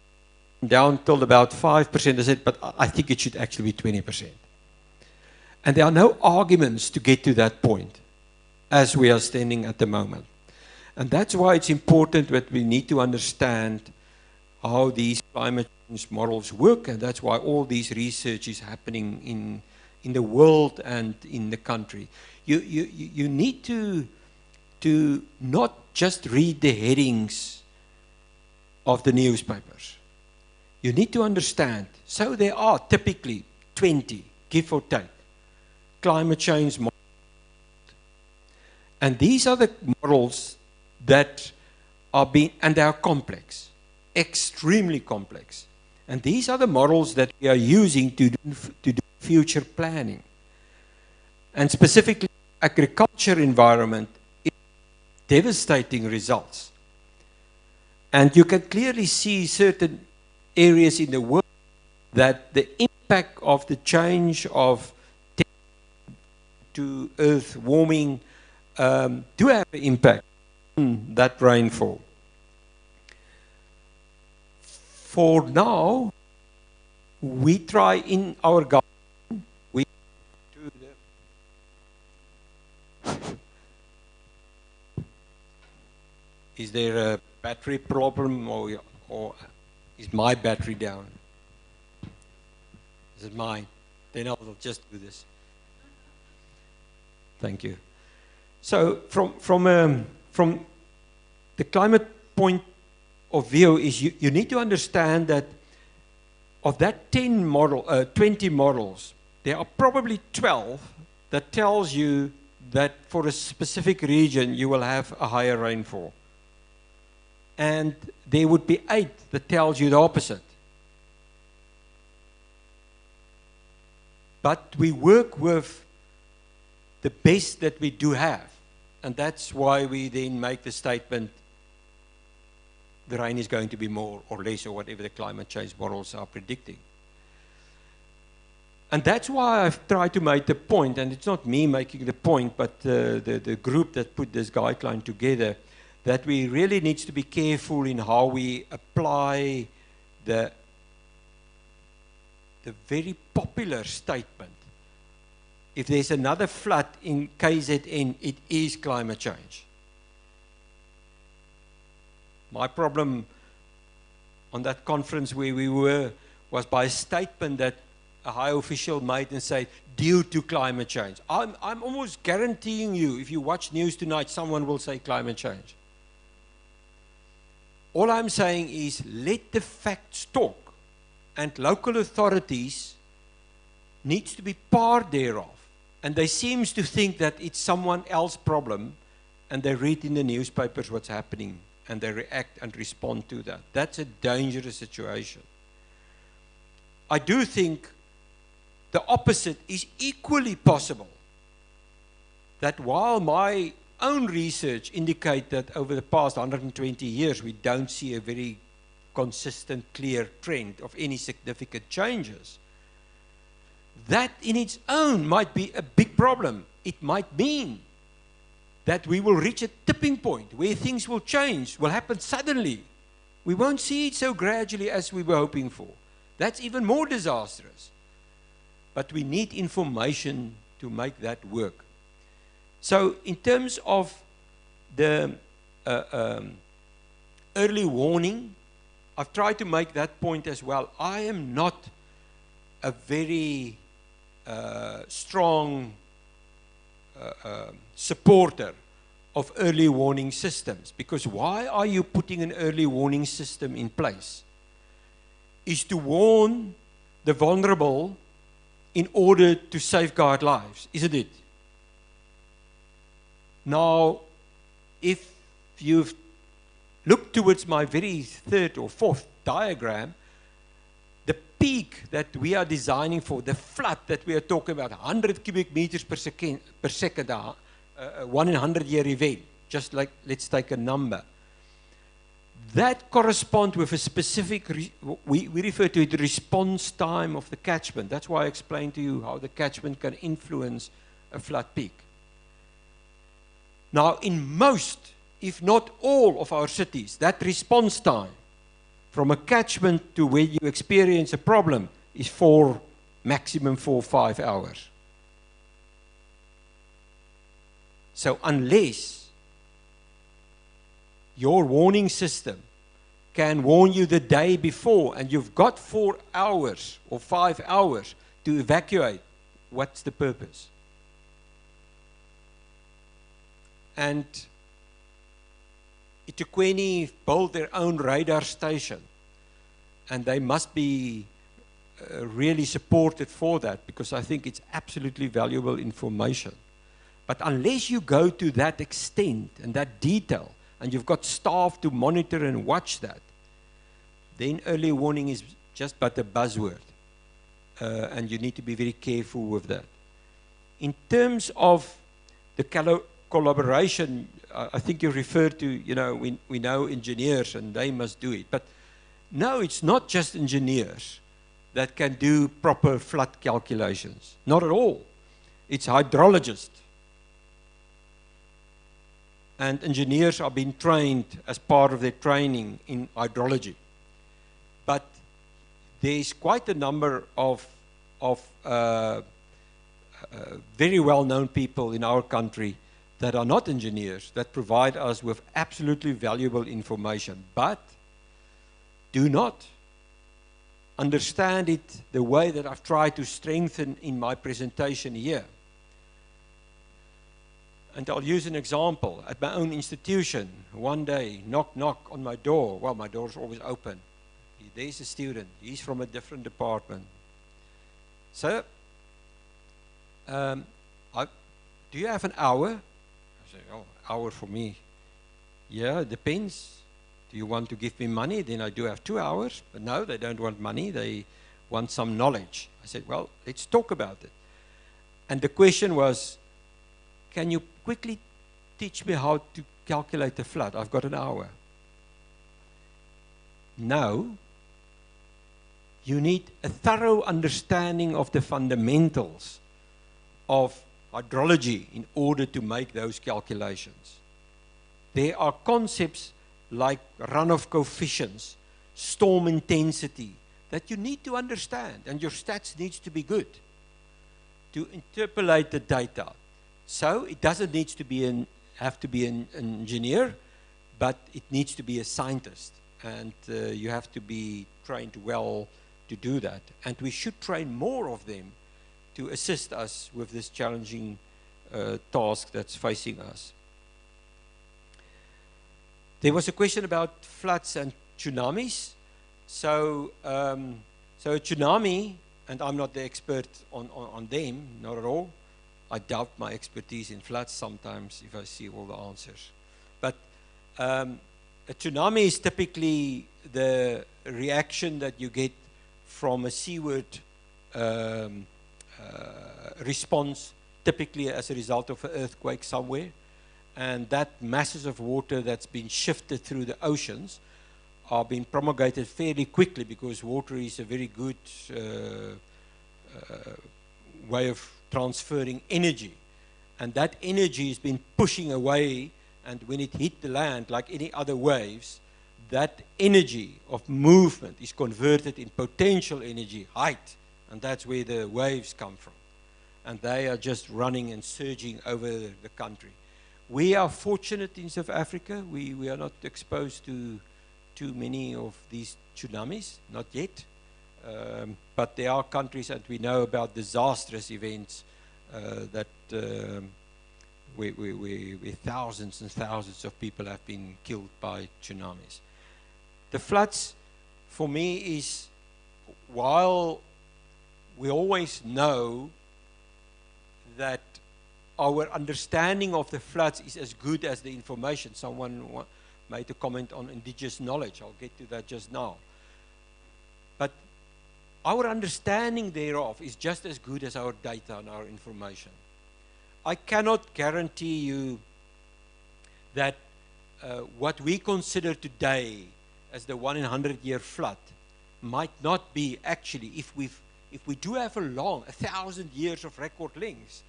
F: down till about 5%. I said, but I think it should actually be 20%. And there are no arguments to get to that point as we are standing at the moment. And that's why it's important that we need to understand how these climate change models work, and that's why all this research is happening in the world and in the country. You need to not just read the headings of the newspapers. You need to understand. So there are typically 20, give or take, climate change models. And these are the models that are being, and they are complex, extremely complex. And these are the models that we are using to do future planning. And specifically, agriculture environment is devastating results. And you can clearly see certain areas in the world that the impact of the change of to earth warming do have an impact that rainfall. For now, we try in our garden, we do the Is there a battery problem or is my battery down? Is it mine? Then I'll just do this. Thank you. So from the climate point of view is you need to understand that of that 20 models, there are probably 12 that tells you that for a specific region you will have a higher rainfall. And there would be 8 that tells you the opposite. But we work with the best that we do have. And that's why we then make the statement, the rain is going to be more or less, or whatever the climate change models are predicting. And that's why I've tried to make the point, and it's not me making the point, but the group that put this guideline together, that we really need to be careful in how we apply the very popular statement. If there's another flood in KZN, it is climate change. My problem on that conference where we were was by a statement that a high official made and said, due to climate change. I'm almost guaranteeing you, if you watch news tonight, someone will say climate change. All I'm saying is let the facts talk, and local authorities needs to be part thereof. And they seem to think that it's someone else's problem, and they read in the newspapers what's happening, and they react and respond to that. That's a dangerous situation. I do think the opposite is equally possible. That while my own research indicates that over the past 120 years, we don't see a very consistent, clear trend of any significant changes, that in its own might be a big problem. It might mean that we will reach a tipping point where things will change, will happen suddenly. We won't see it so gradually as we were hoping for. That's even more disastrous. But we need information to make that work. So in terms of the early warning, I've tried to make that point as well. I am not a very strong supporter of early warning systems, because why are you putting an early warning system in place? Is to warn the vulnerable in order to safeguard lives, isn't it? Now, if you've looked towards my very third or fourth diagram, the peak that we are designing for, the flood that we are talking about, 100 cubic meters per second, 1 in 100-year event, just like, let's take a number. That corresponds with a specific, we refer to it, response time of the catchment. That's why I explained to you how the catchment can influence a flood peak. Now, in most, if not all of our cities, that response time from a catchment to where you experience a problem is maximum 4 or 5 hours. So unless your warning system can warn you the day before and you've got 4 hours or 5 hours to evacuate, what's the purpose? And eThekwini built their own radar station, and they must be really supported for that, because I think it's absolutely valuable information. But unless you go to that extent and that detail, and you've got staff to monitor and watch that, then early warning is just but a buzzword. And you need to be very careful with that. In terms of the collaboration, I think you referred to, you know, we know engineers and they must do it. But no, it's not just engineers that can do proper flood calculations. Not at all. It's hydrologists. and engineers are being trained as part of their training in hydrology. But there's quite a number of very well-known people in our country that are not engineers, that provide us with absolutely valuable information, but do not understand it the way that I've tried to strengthen in my presentation here. And I'll use an example. At my own institution, one day, knock, knock on my door. Well, my door's always open. There's a student. He's from a different department. Sir, do you have an hour? I say, oh, hour for me. Yeah, it depends. Do you want to give me money? Then I do have 2 hours. But no, they don't want money. They want some knowledge. I said, well, let's talk about it. And the question was, can you quickly teach me how to calculate the flood? I've got an hour. No. You need a thorough understanding of the fundamentals of hydrology in order to make those calculations. There are concepts like runoff coefficients, storm intensity, that you need to understand, and your stats needs to be good to interpolate the data. So it doesn't need to be have to be an engineer, but it needs to be a scientist, and you have to be trained well to do that. And we should train more of them to assist us with this challenging task that's facing us. There was a question about floods and tsunamis. So, so a tsunami, and I'm not the expert on them, not at all. I doubt my expertise in floods sometimes if I see all the answers. But a tsunami is typically the reaction that you get from a seaward response, typically as a result of an earthquake somewhere. And that masses of water that's been shifted through the oceans are being promulgated fairly quickly, because water is a very good way of transferring energy. And that energy has been pushing away, and when it hit the land, like any other waves, that energy of movement is converted in potential energy, height, and that's where the waves come from. And they are just running and surging over the country. We are fortunate in South Africa. We are not exposed to too many of these tsunamis, not yet. But there are countries, and we know about disastrous events where thousands and thousands of people have been killed by tsunamis. The floods, for me, is, while we always know that our understanding of the floods is as good as the information. Someone made a comment on indigenous knowledge. I'll get to that just now. But our understanding thereof is just as good as our data and our information. I cannot guarantee you that what we consider today as the 1 in 100-year flood might not be actually, if we do have a 1,000 years of record lengths,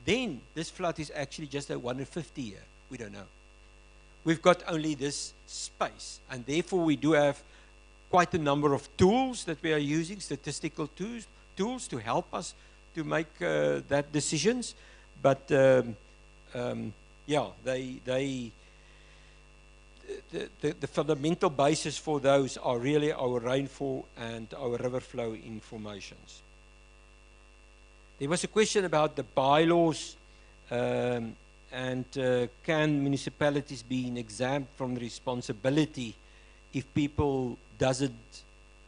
F: then this flood is actually just a 1 in 50 year. We don't know. We've got only this space, and therefore we do have quite a number of tools that we are using, statistical tools to help us to make that decisions. But yeah, the fundamental basis for those are really our rainfall and our river flow informations. There was a question about the bylaws and can municipalities be exempt from the responsibility if people doesn't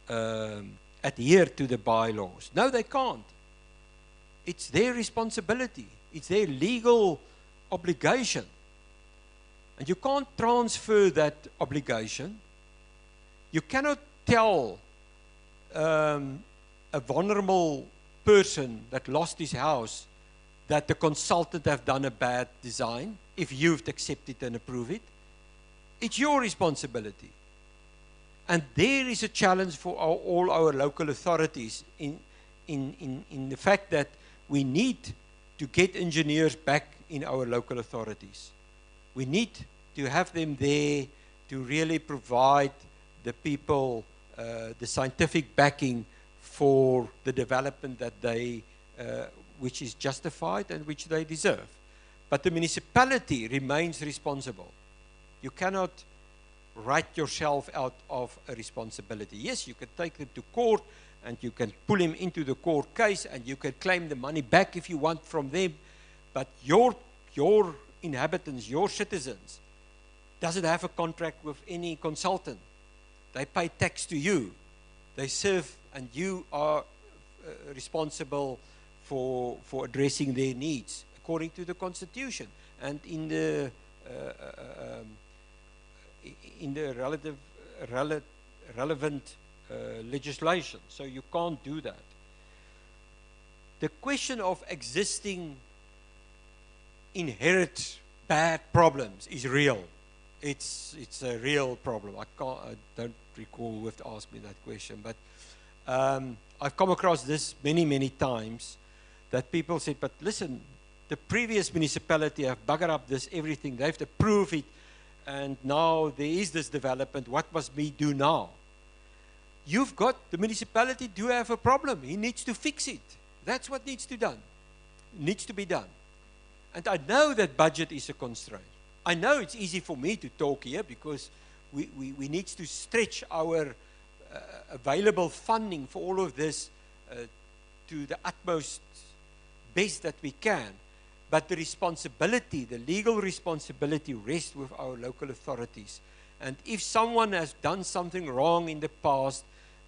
F: adhere to the bylaws. No, they can't. It's their responsibility. It's their legal obligation. And you can't transfer that obligation. You cannot tell a vulnerable person that lost his house that the consultant have done a bad design if you've accepted and approved it. It's your responsibility. And there is a challenge for all our local authorities in the fact that we need to get engineers back in our local authorities. We need to have them there to really provide the people the scientific backing for the development that they, which is justified and which they deserve. But the municipality remains responsible. You cannot write yourself out of a responsibility. Yes, you can take them to court and you can pull him into the court case and you can claim the money back if you want from them, but your inhabitants, your citizens, doesn't have a contract with any consultant. They pay tax to you. They serve and you are responsible for addressing their needs according to the Constitution and in the relevant legislation. So you can't do that. The question of existing inherent bad problems is real. It's a real problem. I don't recall who have to ask me that question, but I've come across this many times, that people said, but listen, the previous municipality have buggered up this everything. They have to prove it, and now there is this development. What must we do now? You've got, the municipality do have a problem. He needs to fix it. That's what needs to be done. And I know that budget is a constraint. I know it's easy for me to talk here because we need to stretch our available funding for all of this to the utmost best that we can. But the responsibility, the legal responsibility, rests with our local authorities. And if someone has done something wrong in the past,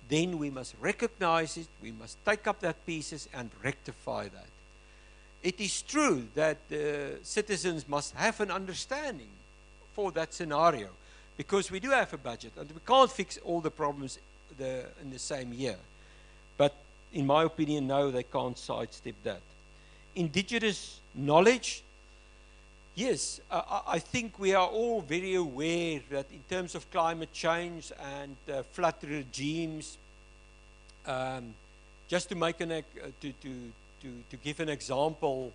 F: then we must recognize it, we must take up that pieces and rectify that. It is true that citizens must have an understanding for that scenario, because we do have a budget and we can't fix all the problems in the same year. But in my opinion, no, they can't sidestep that. Indigenous knowledge, yes, I think we are all very aware that in terms of climate change and flood regimes, just to make to give an example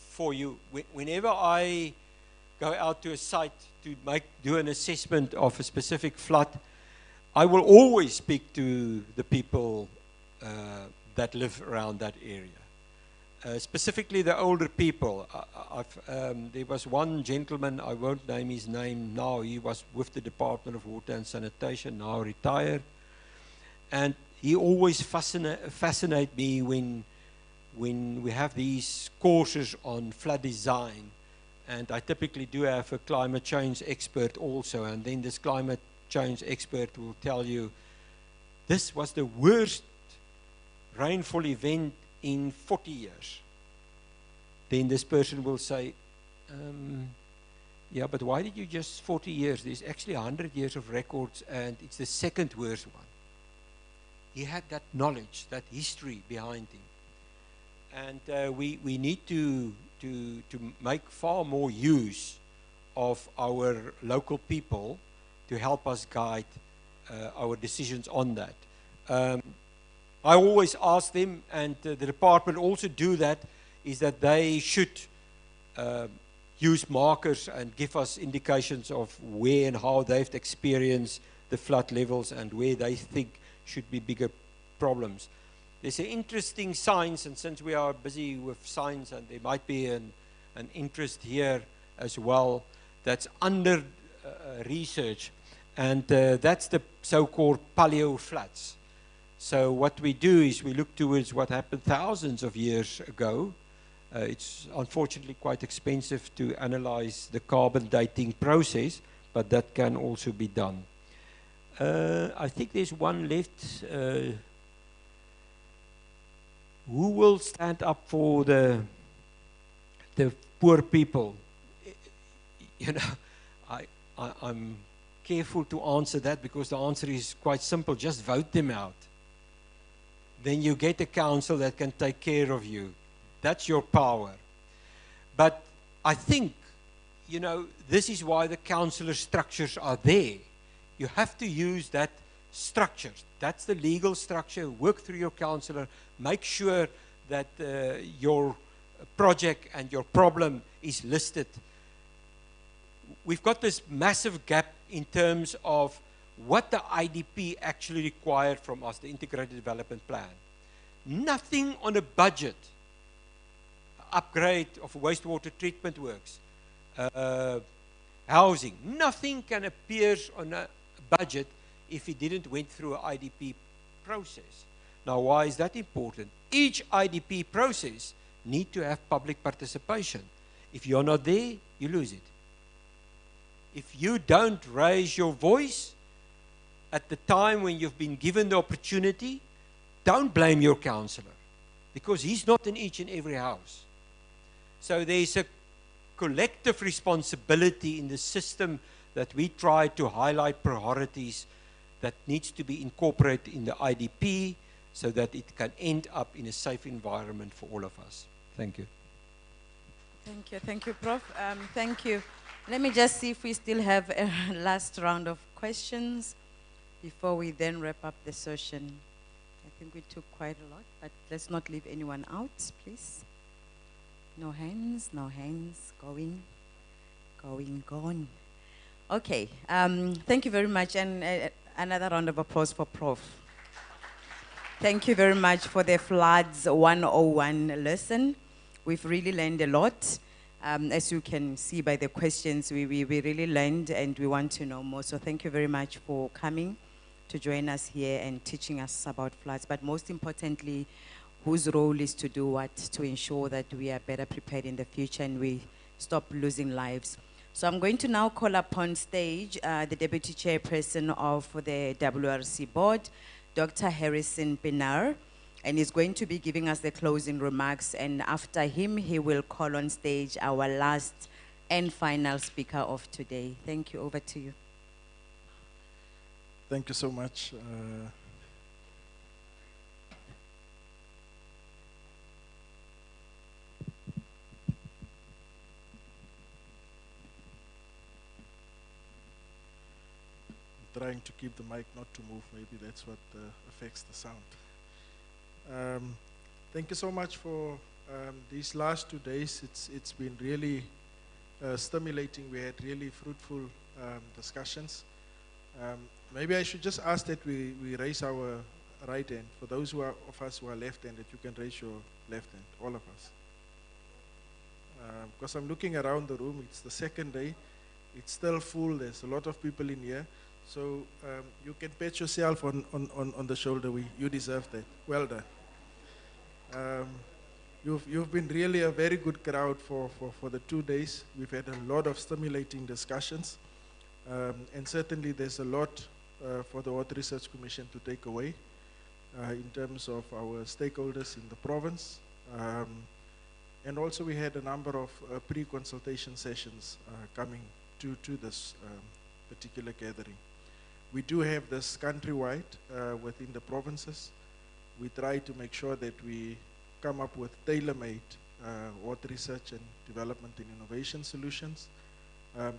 F: for you, whenever I go out to a site to do an assessment of a specific flood, I will always speak to the people that live around that area. Specifically the older people. There was one gentleman, I won't name his name now, he was with the Department of Water and Sanitation, now retired. And he always fascinate me when we have these courses on flood design. And I typically do have a climate change expert also, and then this climate change expert will tell you, this was the worst rainfall event in 40 years. Then this person will say, yeah, but why did you just 40 years? There's actually 100 years of records and it's the second worst one. He had that knowledge, that history behind him. And we need to make far more use of our local people to help us guide our decisions on that. I always ask them, and the department also do that, is that they should use markers and give us indications of where and how they've experienced the flood levels and where they think should be bigger problems. There's an interesting science, and since we are busy with science, and there might be an interest here as well, that's under research, and that's the so-called paleo floods. So what we do is we look towards what happened thousands of years ago. It's unfortunately quite expensive to analyze the carbon dating process, but that can also be done. I think there's one left. Who will stand up for the poor people? You know, I'm careful to answer that because the answer is quite simple. Just vote them out. Then you get a council that can take care of you. That's your power. But I think, you know, this is why the councillor structures are there. You have to use that structure. That's the legal structure. Work through your councillor. Make sure that your project and your problem is listed we've got this massive gap in terms of what the IDP actually required from us, the Integrated Development Plan. Nothing on a budget, upgrade of wastewater treatment works, housing, nothing can appear on a budget if it didn't went through an IDP process. Now, why is that important? Each IDP process need to have public participation. If you're not there, you lose it. If you don't raise your voice at the time when you've been given the opportunity, don't blame your councillor, because he's not in each and every house. So there's a collective responsibility in the system that we try to highlight priorities that needs to be incorporated in the IDP so that it can end up in a safe environment for all of us. Thank you.
P: Thank you, Prof. Thank you. Let me just see if we still have a last round of questions before we then wrap up the session. I think we took quite a lot, but let's not leave anyone out, please. No hands, going, gone. Okay, thank you very much, and another round of applause for Prof. Thank you very much for the Floods 101 lesson. We've really learned a lot. As you can see by the questions, we really learned and we want to know more. So thank you very much for coming to join us here and teaching us about floods. But most importantly, whose role is to do what to ensure that we are better prepared in the future and we stop losing lives. So I'm going to now call upon stage the Deputy Chairperson of the WRC Board, Dr. Harrison Pinar, and he's going to be giving us the closing remarks, and after him, he will call on stage our last and final speaker of today. Thank you. Over to you.
H: Thank you so much. Trying to keep the mic not to move, maybe that's what affects the sound. Thank you so much for these last 2 days. It's been really stimulating. We had really fruitful discussions. Maybe I should just ask that we raise our right hand. For those of us who are left-handed, you can raise your left hand, all of us. Because I'm looking around the room, it's the second day. It's still full. There's a lot of people in here. So you can pat yourself on the shoulder. You deserve that. Well done. You've been really a very good crowd for the 2 days. We've had a lot of stimulating discussions. And certainly there's a lot for the Water Research Commission to take away in terms of our stakeholders in the province. And also we had a number of pre-consultation sessions coming to this particular gathering. We do have this countrywide within the provinces. We try to make sure that we come up with tailor-made water research and development and innovation solutions.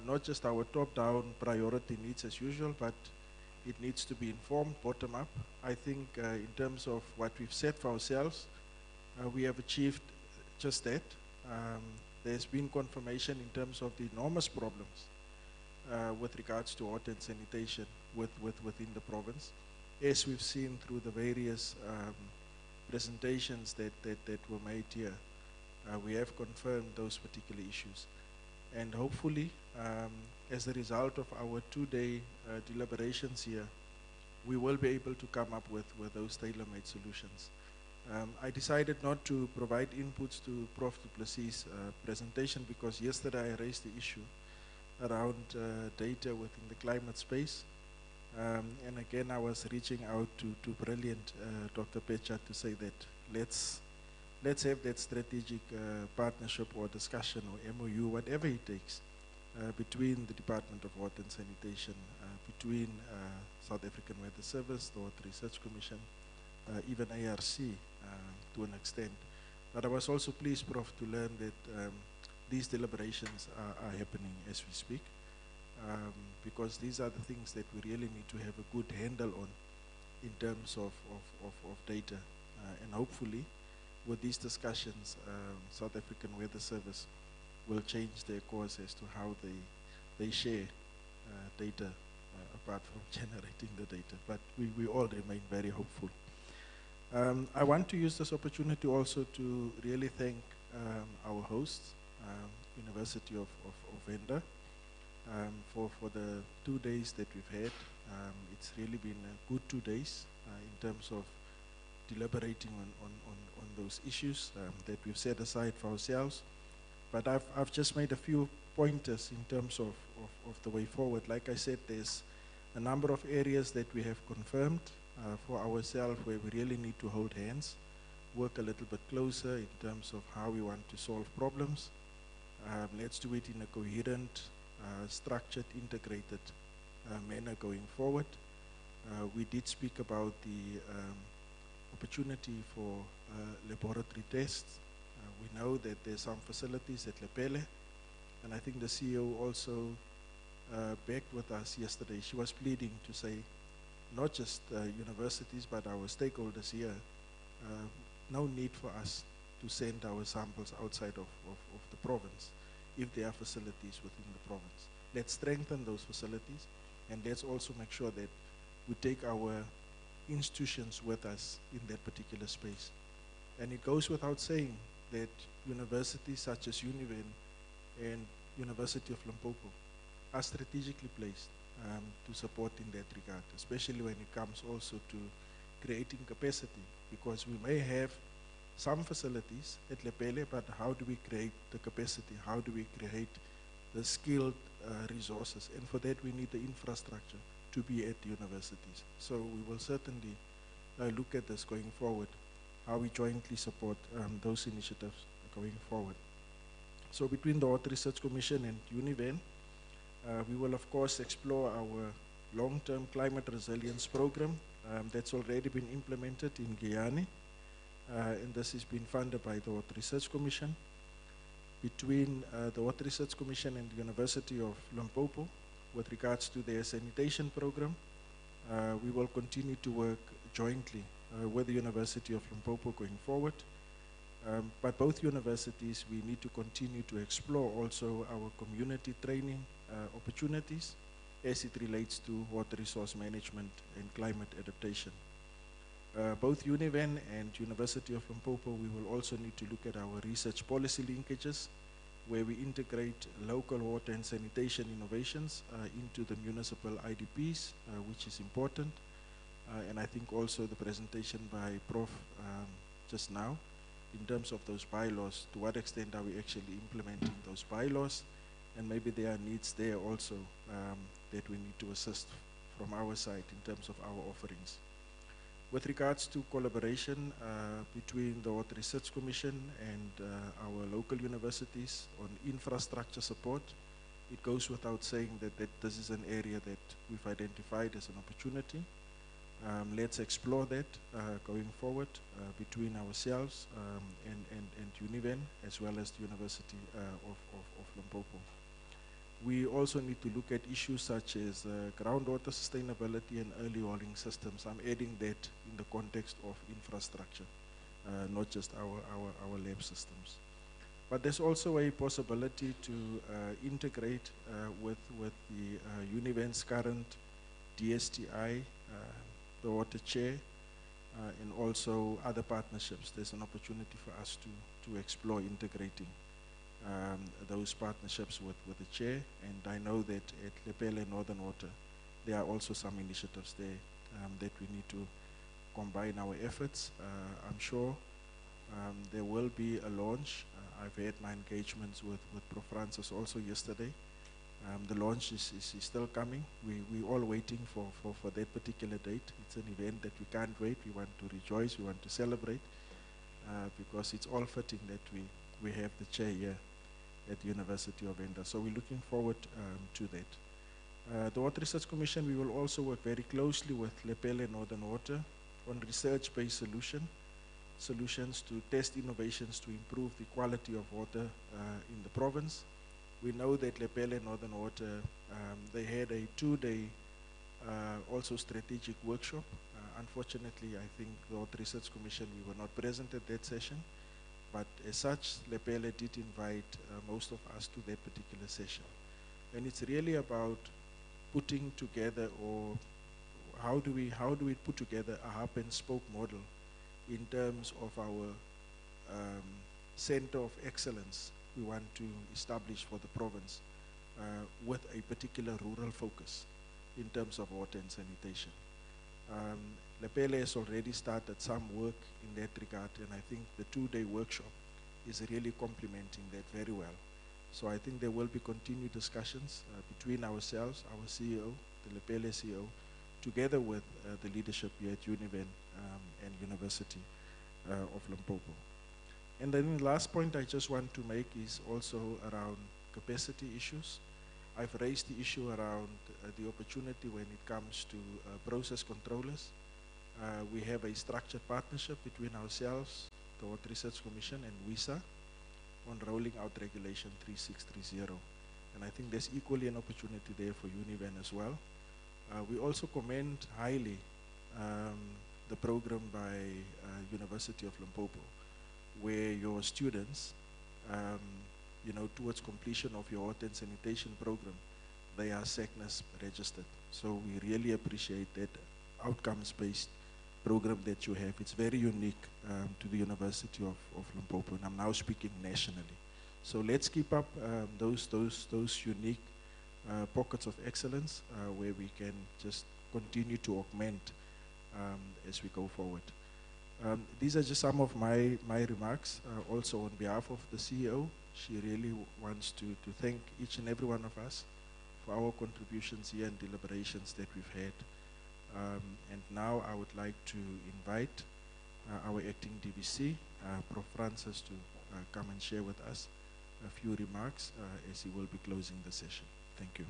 H: Not just our top-down priority needs as usual, but it needs to be informed bottom-up. I think in terms of what we've set for ourselves, we have achieved just that. There's been confirmation in terms of the enormous problems with regards to water and sanitation within the province, as we've seen through the various presentations that were made here. We have confirmed those particular issues. And hopefully, as a result of our 2-day deliberations here, we will be able to come up with those tailor-made solutions. I decided not to provide inputs to Prof. du Plessis' presentation because yesterday I raised the issue around data within the climate space. And again, I was reaching out to brilliant Dr. Pecha to say that let's have that strategic partnership or discussion or MOU, whatever it takes, between the Department of Water and Sanitation, between South African Weather Service, the Water Research Commission, even ARC to an extent. But I was also pleased, Prof, to learn that these deliberations are happening as we speak, because these are the things that we really need to have a good handle on in terms of data. And hopefully, with these discussions, South African Weather Service will change their course as to how they they share data apart from generating the data. But we all remain very hopeful. I want to use this opportunity also to really thank our hosts, University of Venda, for the 2 days that we've had. It's really been a good 2 days in terms of deliberating on those issues that we've set aside for ourselves. But I've just made a few pointers in terms of the way forward. Like I said, there's a number of areas that we have confirmed for ourselves where we really need to hold hands, work a little bit closer in terms of how we want to solve problems. Let's do it in a coherent, structured, integrated manner going forward. We did speak about the opportunity for laboratory tests. We know that there's some facilities at Lepelle, and I think the CEO also begged with us yesterday. She was pleading to say, not just universities, but our stakeholders here, no need for us to send our samples outside of the province if there are facilities within the province. Let's strengthen those facilities, and let's also make sure that we take our institutions with us in that particular space. And it goes without saying that universities such as Univen and University of Limpopo are strategically placed to support in that regard, especially when it comes also to creating capacity, because we may have some facilities at Lepelle, but how do we create the capacity? How do we create the skilled resources? And for that we need the infrastructure to be at the universities. So we will certainly look at this going forward, how we jointly support those initiatives going forward. So between the Water Research Commission and Univen, we will of course explore our long-term climate resilience program that's already been implemented in Guyana, and this has been funded by the Water Research Commission. Between the Water Research Commission and the University of Limpopo, with regards to their sanitation program, we will continue to work jointly with the University of Limpopo going forward. But both universities, we need to continue to explore also our community training opportunities as it relates to water resource management and climate adaptation. Both Univen and University of Limpopo, we will also need to look at our research policy linkages, where we integrate local water and sanitation innovations into the municipal IDPs, which is important. And I think also the presentation by Prof. Just now, in terms of those bylaws, to what extent are we actually implementing those bylaws, and maybe there are needs there also that we need to assist from our side in terms of our offerings. With regards to collaboration between the Water Research Commission and our local universities on infrastructure support, it goes without saying that this is an area that we've identified as an opportunity. Let's explore that going forward between ourselves and Univen, as well as the University of Limpopo. We also need to look at issues such as groundwater sustainability and early warning systems. I'm adding that in the context of infrastructure, not just our lab systems. But there's also a possibility to integrate with the Univen's current DSTI, the water chair, and also other partnerships. There's an opportunity for us to explore integrating those partnerships with the chair, and I know that at Lepelle Northern Water there are also some initiatives there that we need to combine our efforts. I'm sure there will be a launch. I've had my engagements with Prof. Francis also yesterday. The launch is still coming. We're all waiting for that particular date. It's an event that we can't wait. We want to rejoice, we want to celebrate, because it's all fitting that we have the chair here at the University of Venda. So we're looking forward to that. The Water Research Commission, we will also work very closely with Lepelle Northern Water on research-based solutions to test innovations to improve the quality of water in the province. We know that Lepelle Northern Water, they had a 2-day also strategic workshop. Unfortunately, I think the Water Research Commission, we were not present at that session, but as such, Lepelle did invite most of us to that particular session. And it's really about putting together, or how do we put together a hub and spoke model in terms of our center of excellence we want to establish for the province, with a particular rural focus in terms of water and sanitation. Lepelle has already started some work in that regard, and I think the 2-day workshop is really complementing that very well. So I think there will be continued discussions between ourselves, our CEO, the Lepelle CEO, together with the leadership here at Univen and University of Limpopo. And then the last point I just want to make is also around capacity issues. I've raised the issue around the opportunity when it comes to process controllers. We have a structured partnership between ourselves, the Water Research Commission, and WISA on rolling out Regulation 3630. And I think there's equally an opportunity there for Univen as well. We also commend highly the program by University of Limpopo, where your students, you know, towards completion of your water and sanitation program, they are SECNAS registered. So we really appreciate that outcomes-based program that you have. It's very unique to the University of Limpopo, and I'm now speaking nationally. So let's keep up those unique pockets of excellence where we can just continue to augment as we go forward. These are just some of my remarks. Also on behalf of the CEO, she really wants to thank each and every one of us for our contributions here and deliberations that we've had. And now I would like to invite our acting DVC, Prof. Francis, to come and share with us a few remarks as he will be closing the session. Thank you.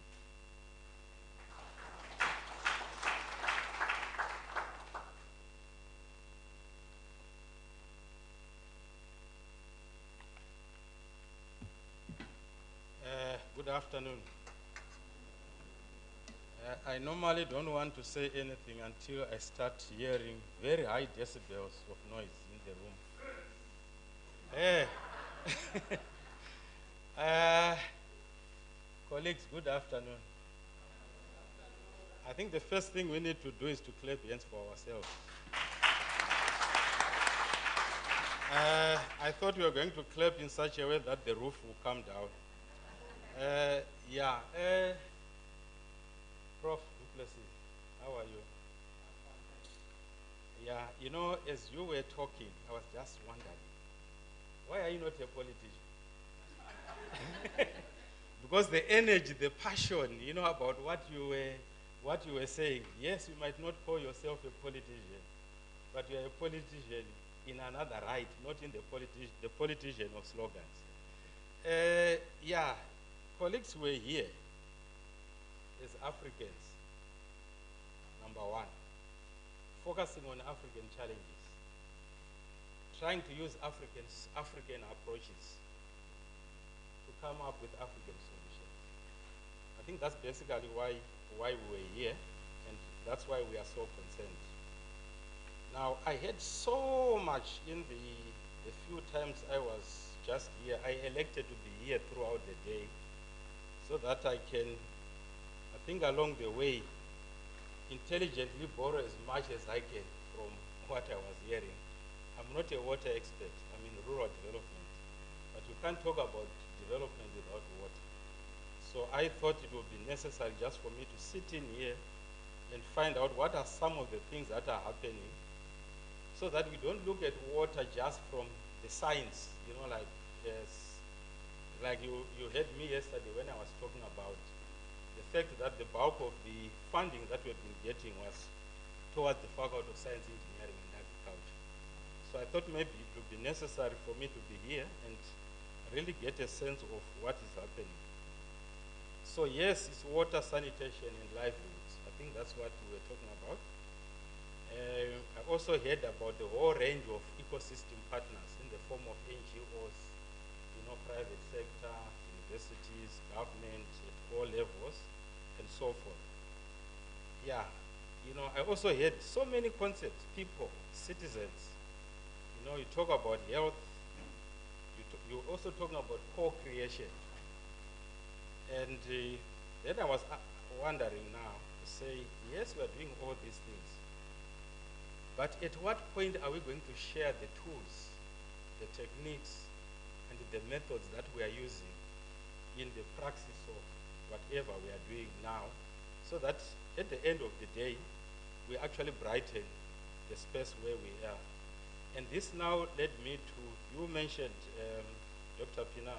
E: Good afternoon. I normally don't want to say anything until I start hearing very high decibels of noise in the room. Colleagues, good afternoon. I think the first thing we need to do is to clap hands for ourselves. I thought we were going to clap in such a way that the roof will come down. Prof. Duplessis, how are you? Yeah, you know, as you were talking, I was just wondering, why are you not a politician? Because the energy, the passion, you know, about what you were saying. Yes, you might not call yourself a politician, but you are a politician in another right, not in the politician of slogans. Colleagues were here as Africans, number one, focusing on African challenges, trying to use African approaches to come up with African solutions. I think that's basically why we were here, and that's why we are so concerned. Now, I had so much in the few times I was just here. I elected to be here throughout the day so that I can, I think along the way, intelligently borrow as much as I can from what I was hearing. I'm not a water expert, I'm in rural development, but you can't talk about development without water. So I thought it would be necessary just for me to sit in here and find out what are some of the things that are happening, so that we don't look at water just from the science, you know, like you heard me yesterday when I was talking about the fact that the bulk of the funding that we've been getting was towards the Faculty of Science, Engineering and Agriculture. So I thought maybe it would be necessary for me to be here and really get a sense of what is happening. So yes, it's water, sanitation and livelihoods. I think that's what we were talking about. I also heard about the whole range of ecosystem partners in the form of NGOs, you know, private sector, universities, government at all levels, and so forth. Yeah, you know, I also heard so many concepts, people, citizens. You know, you talk about health, you're also talking about co-creation. And
L: And then I was wondering now to say, yes, we are doing all these things. But at what point are we going to share the tools, the techniques, and the methods that we are using in the praxis of whatever we are doing now, so that at the end of the day, we actually brighten the space where we are. And this now led me to, you mentioned, Dr. Pina,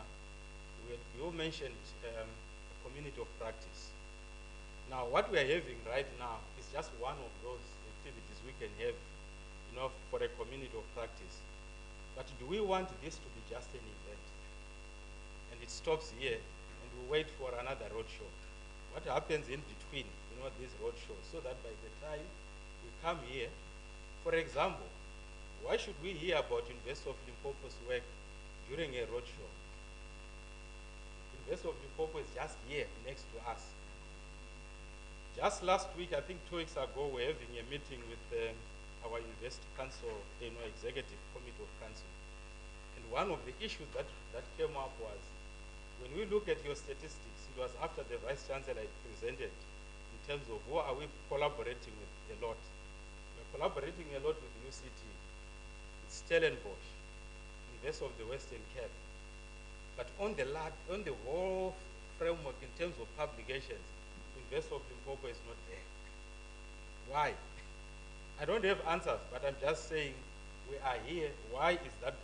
L: you mentioned a community of practice. Now, what we are having right now is just one of those activities we can have, you know, for a community of practice. But do we want this to be just an event? And it stops here, and we wait for another roadshow. What happens in between, you know, these roadshows, so that by the time we come here, for example, why should we hear about University of Limpopo's work during a roadshow? University of Limpopo is just here next to us. Just last week, I think 2 weeks ago, we were having a meeting with our University Council, you know, Executive Committee of Council. And one of the issues that came up was, when we look at your statistics, it was after the Vice Chancellor had presented in terms of who are we collaborating with a lot. We're collaborating a lot with UCT, with Stellenbosch, University of the Western Cape. But on the whole framework in terms of publications, University of Limpopo is not there. Why? I don't have answers, but I'm just saying we are here. Why is that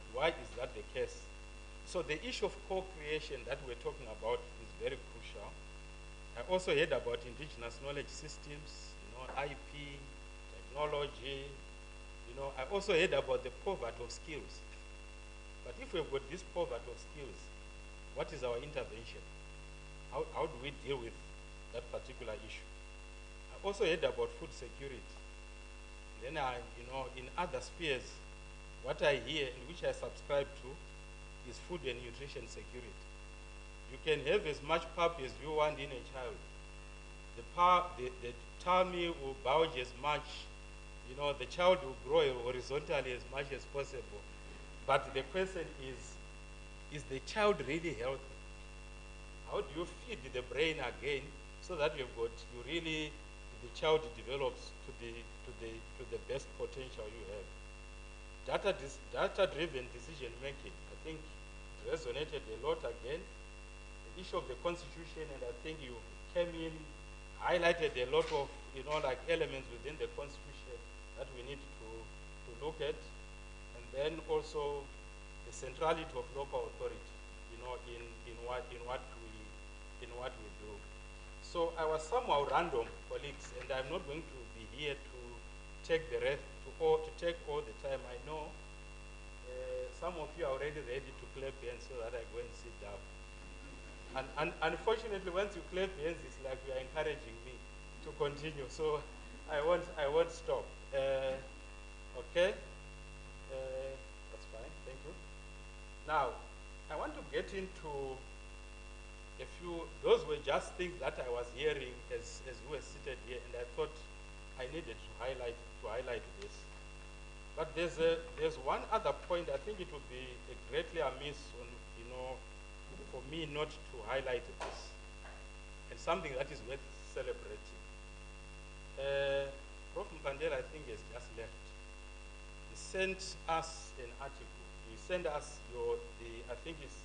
L: the case? So the issue of co-creation that we're talking about is very crucial. I also heard about indigenous knowledge systems, you know, IP, technology. You know, I also heard about the poverty of skills. But if we've got this poverty of skills, what is our intervention? How do we deal with that particular issue? I also heard about food security. Then you know, in other spheres, what I hear and which I subscribe to is food and nutrition security. You can have as much pap as you want in a child. The tummy will bulge as much, you know, the child will grow horizontally as much as possible. But the question is the child really healthy? How do you feed the brain again so that the child develops to the best potential you have? Data-driven decision making, I think, resonated a lot again. The issue of the Constitution, and I think you came in, highlighted a lot of, you know, like elements within the Constitution that we need to look at. And then also the centrality of local authority, you know, in what we do. So I was somehow random, colleagues, and I'm not going to be here to take the rest, to take all the time. I know some of you are already ready to clap hands so that I go and sit down. And unfortunately, once you clap hands, it's like you are encouraging me to continue. So I won't stop. Okay? That's fine. Thank you. Now, I want to get into a few, those were just things that I was hearing as we were seated here, and I thought I needed to highlight this. But there's one other point. I think it would be greatly amiss on, you know, for me not to highlight this, and something that is worth celebrating. Prof. Mpandela, I think, has just left. He sent us an article. He sent us I think it's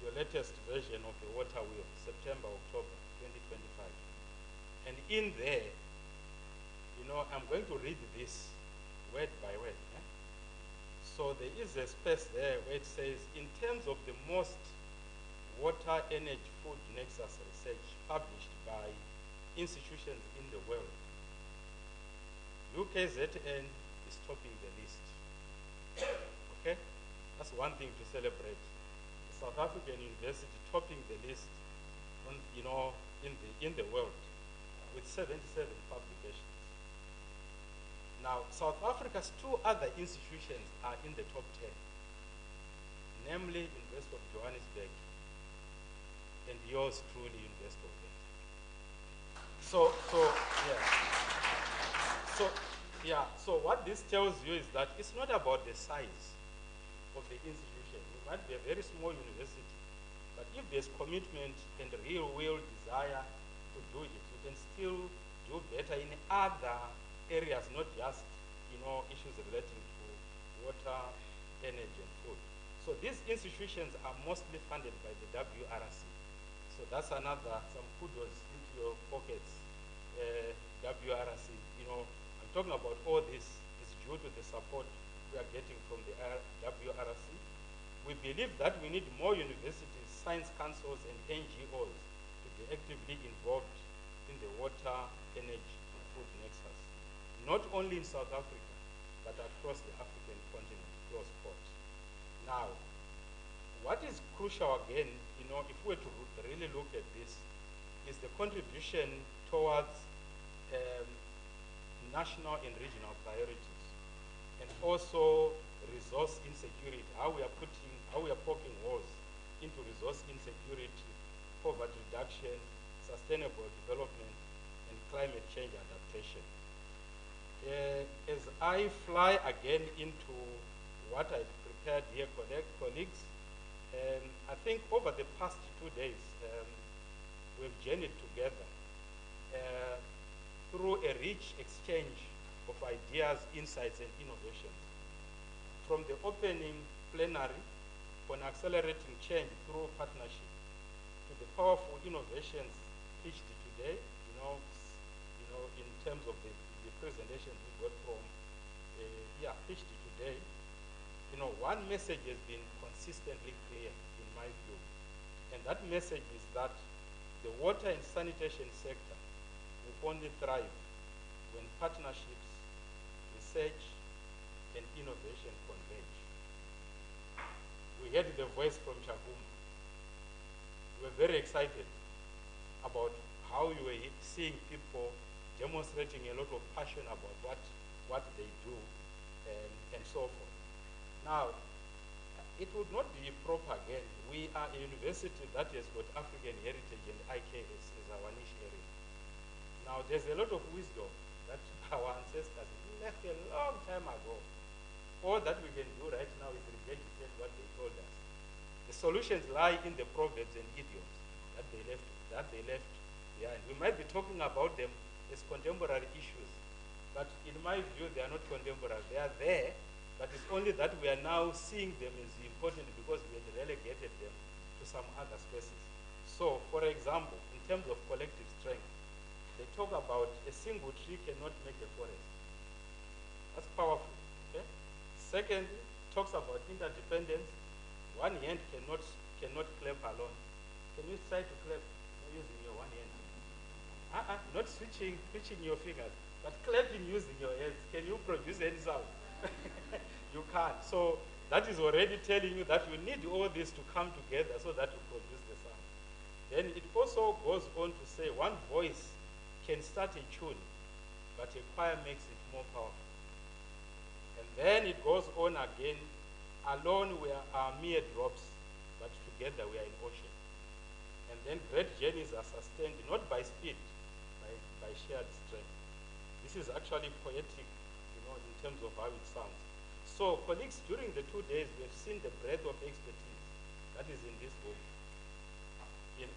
L: your latest version of the water wheel, September, October 2025. And in there, you know, I'm going to read this word by word. So there is a space there where it says, in terms of the most water, energy, food nexus research published by institutions in the world, UKZN is topping the list. Okay? That's one thing to celebrate. The South African University topping the list on, you know, in the world with 77 publications. Now, South Africa's two other institutions are in the top 10, namely University of Johannesburg and yours truly, University of Venda. So what this tells you is that it's not about the size of the institution. You might be a very small university, But if there's commitment and real will desire to do it, you can still do better in other areas, not just, issues relating to water, energy, and food. So these institutions are mostly funded by the WRC. So that's another, some kudos into your pockets, WRC. I'm talking about all this is due to the support we are getting from the WRC. We believe that we need more universities, science councils, and NGOs to be actively involved in the water, energy, and food nexus, not only in South Africa, but across the African continent, close quote. Now, what is crucial again, if we were to really look at this, is the contribution towards national and regional priorities, and also resource insecurity, how we are poking holes into resource insecurity, poverty reduction, sustainable development, and climate change adaptation. As I fly again into what I prepared here, colleagues, I think over the past 2 days, we've journeyed together through a rich exchange of ideas, insights, and innovations. From the opening plenary on accelerating change through partnership to the powerful innovations pitched today, in terms of the presentations we got from, pitched today, one message has been consistently clear in my view, and that message is that the water and sanitation sector will only thrive when partnerships, research, and innovation converge. We heard the voice from Chakuma. We were very excited about how you were seeing people demonstrating a lot of passion about what they do and so forth. Now, it would not be proper again. We are a university that has got African heritage and IKS as our niche area. Now, there's a lot of wisdom that our ancestors left a long time ago. All that we can do right now is regurgitate what they told us. The solutions lie in the proverbs and idioms that they left behind. We might be talking about them as contemporary issues, but in my view, they are not contemporary. They are there, but it's only that we are now seeing them as important because we had relegated them to some other spaces. So, for example, in terms of collective strength, they talk about a single tree cannot make a forest. That's powerful. Okay? Second, talks about interdependence. One hand cannot clap alone. Can you try to clap using your one hand? Not switching your fingers, but clapping using your hands. Can you produce any sound? You can't. So that is already telling you that you need all this to come together so that you produce the sound. Then it also goes on to say one voice can start a tune, but a choir makes it more powerful. And then it goes on again, alone we are mere drops, but together we are an ocean. And then great journeys are sustained not by speed, by shared strength. This is actually poetic, in terms of how it sounds. So, colleagues, during the 2 days, we have seen the breadth of expertise that is in this book.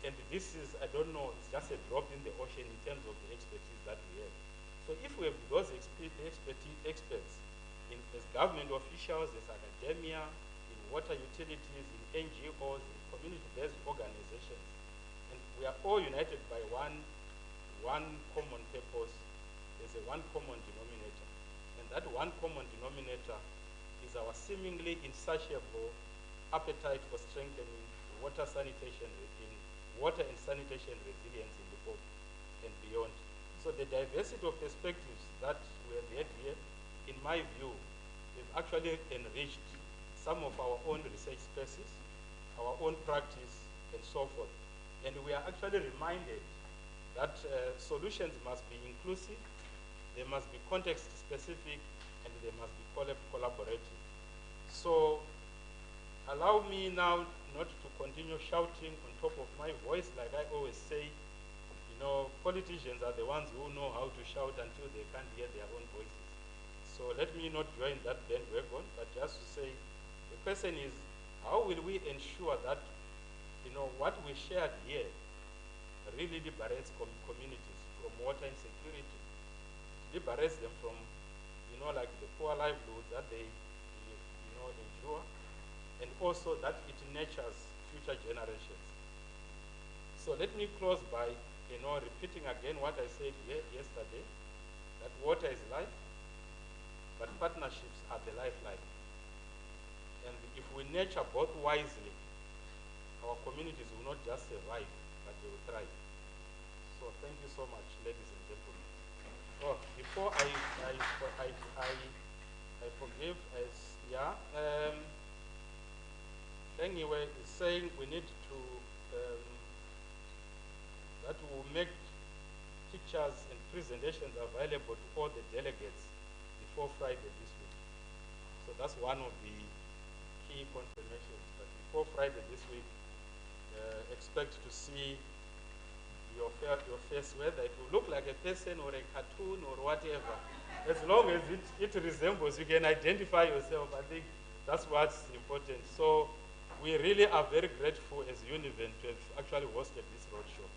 L: And this is, I don't know, it's just a drop in the ocean in terms of the expertise that we have. So if we have those experts as government officials, as academia, in water utilities, in NGOs, in community-based organizations, and we are all united by one common purpose, there's a one common denominator. And that one common denominator is our seemingly insatiable appetite for strengthening water and sanitation resilience in the Limpopo and beyond. So the diversity of perspectives that we have had here, in my view, have actually enriched some of our own research spaces, our own practice, and so forth. And we are actually reminded that solutions must be inclusive, they must be context-specific, and they must be collaborative. So allow me now not to continue shouting on top of my voice. Like I always say, politicians are the ones who know how to shout until they can't hear their own voices. So let me not join that bandwagon, but just to say, the question is, how will we ensure that, what we shared here really liberates communities from water insecurity, liberates them from, like the poor livelihoods that they, endure, and also that it nurtures future generations. So let me close by, repeating again what I said yesterday, that water is life, but partnerships are the lifeline. And if we nurture both wisely, our communities will not just survive, but they will thrive. So thank you so much, ladies and gentlemen. Oh, before I forgive, anyway, it's saying we need to, that will make pictures and presentations available to all the delegates before Friday this week. So that's one of the key confirmations. But before Friday this week, expect to see your face, whether it will look like a person or a cartoon or whatever. As long as it resembles, you can identify yourself. I think that's what's important. So we really are very grateful as Univen to have actually hosted this roadshow.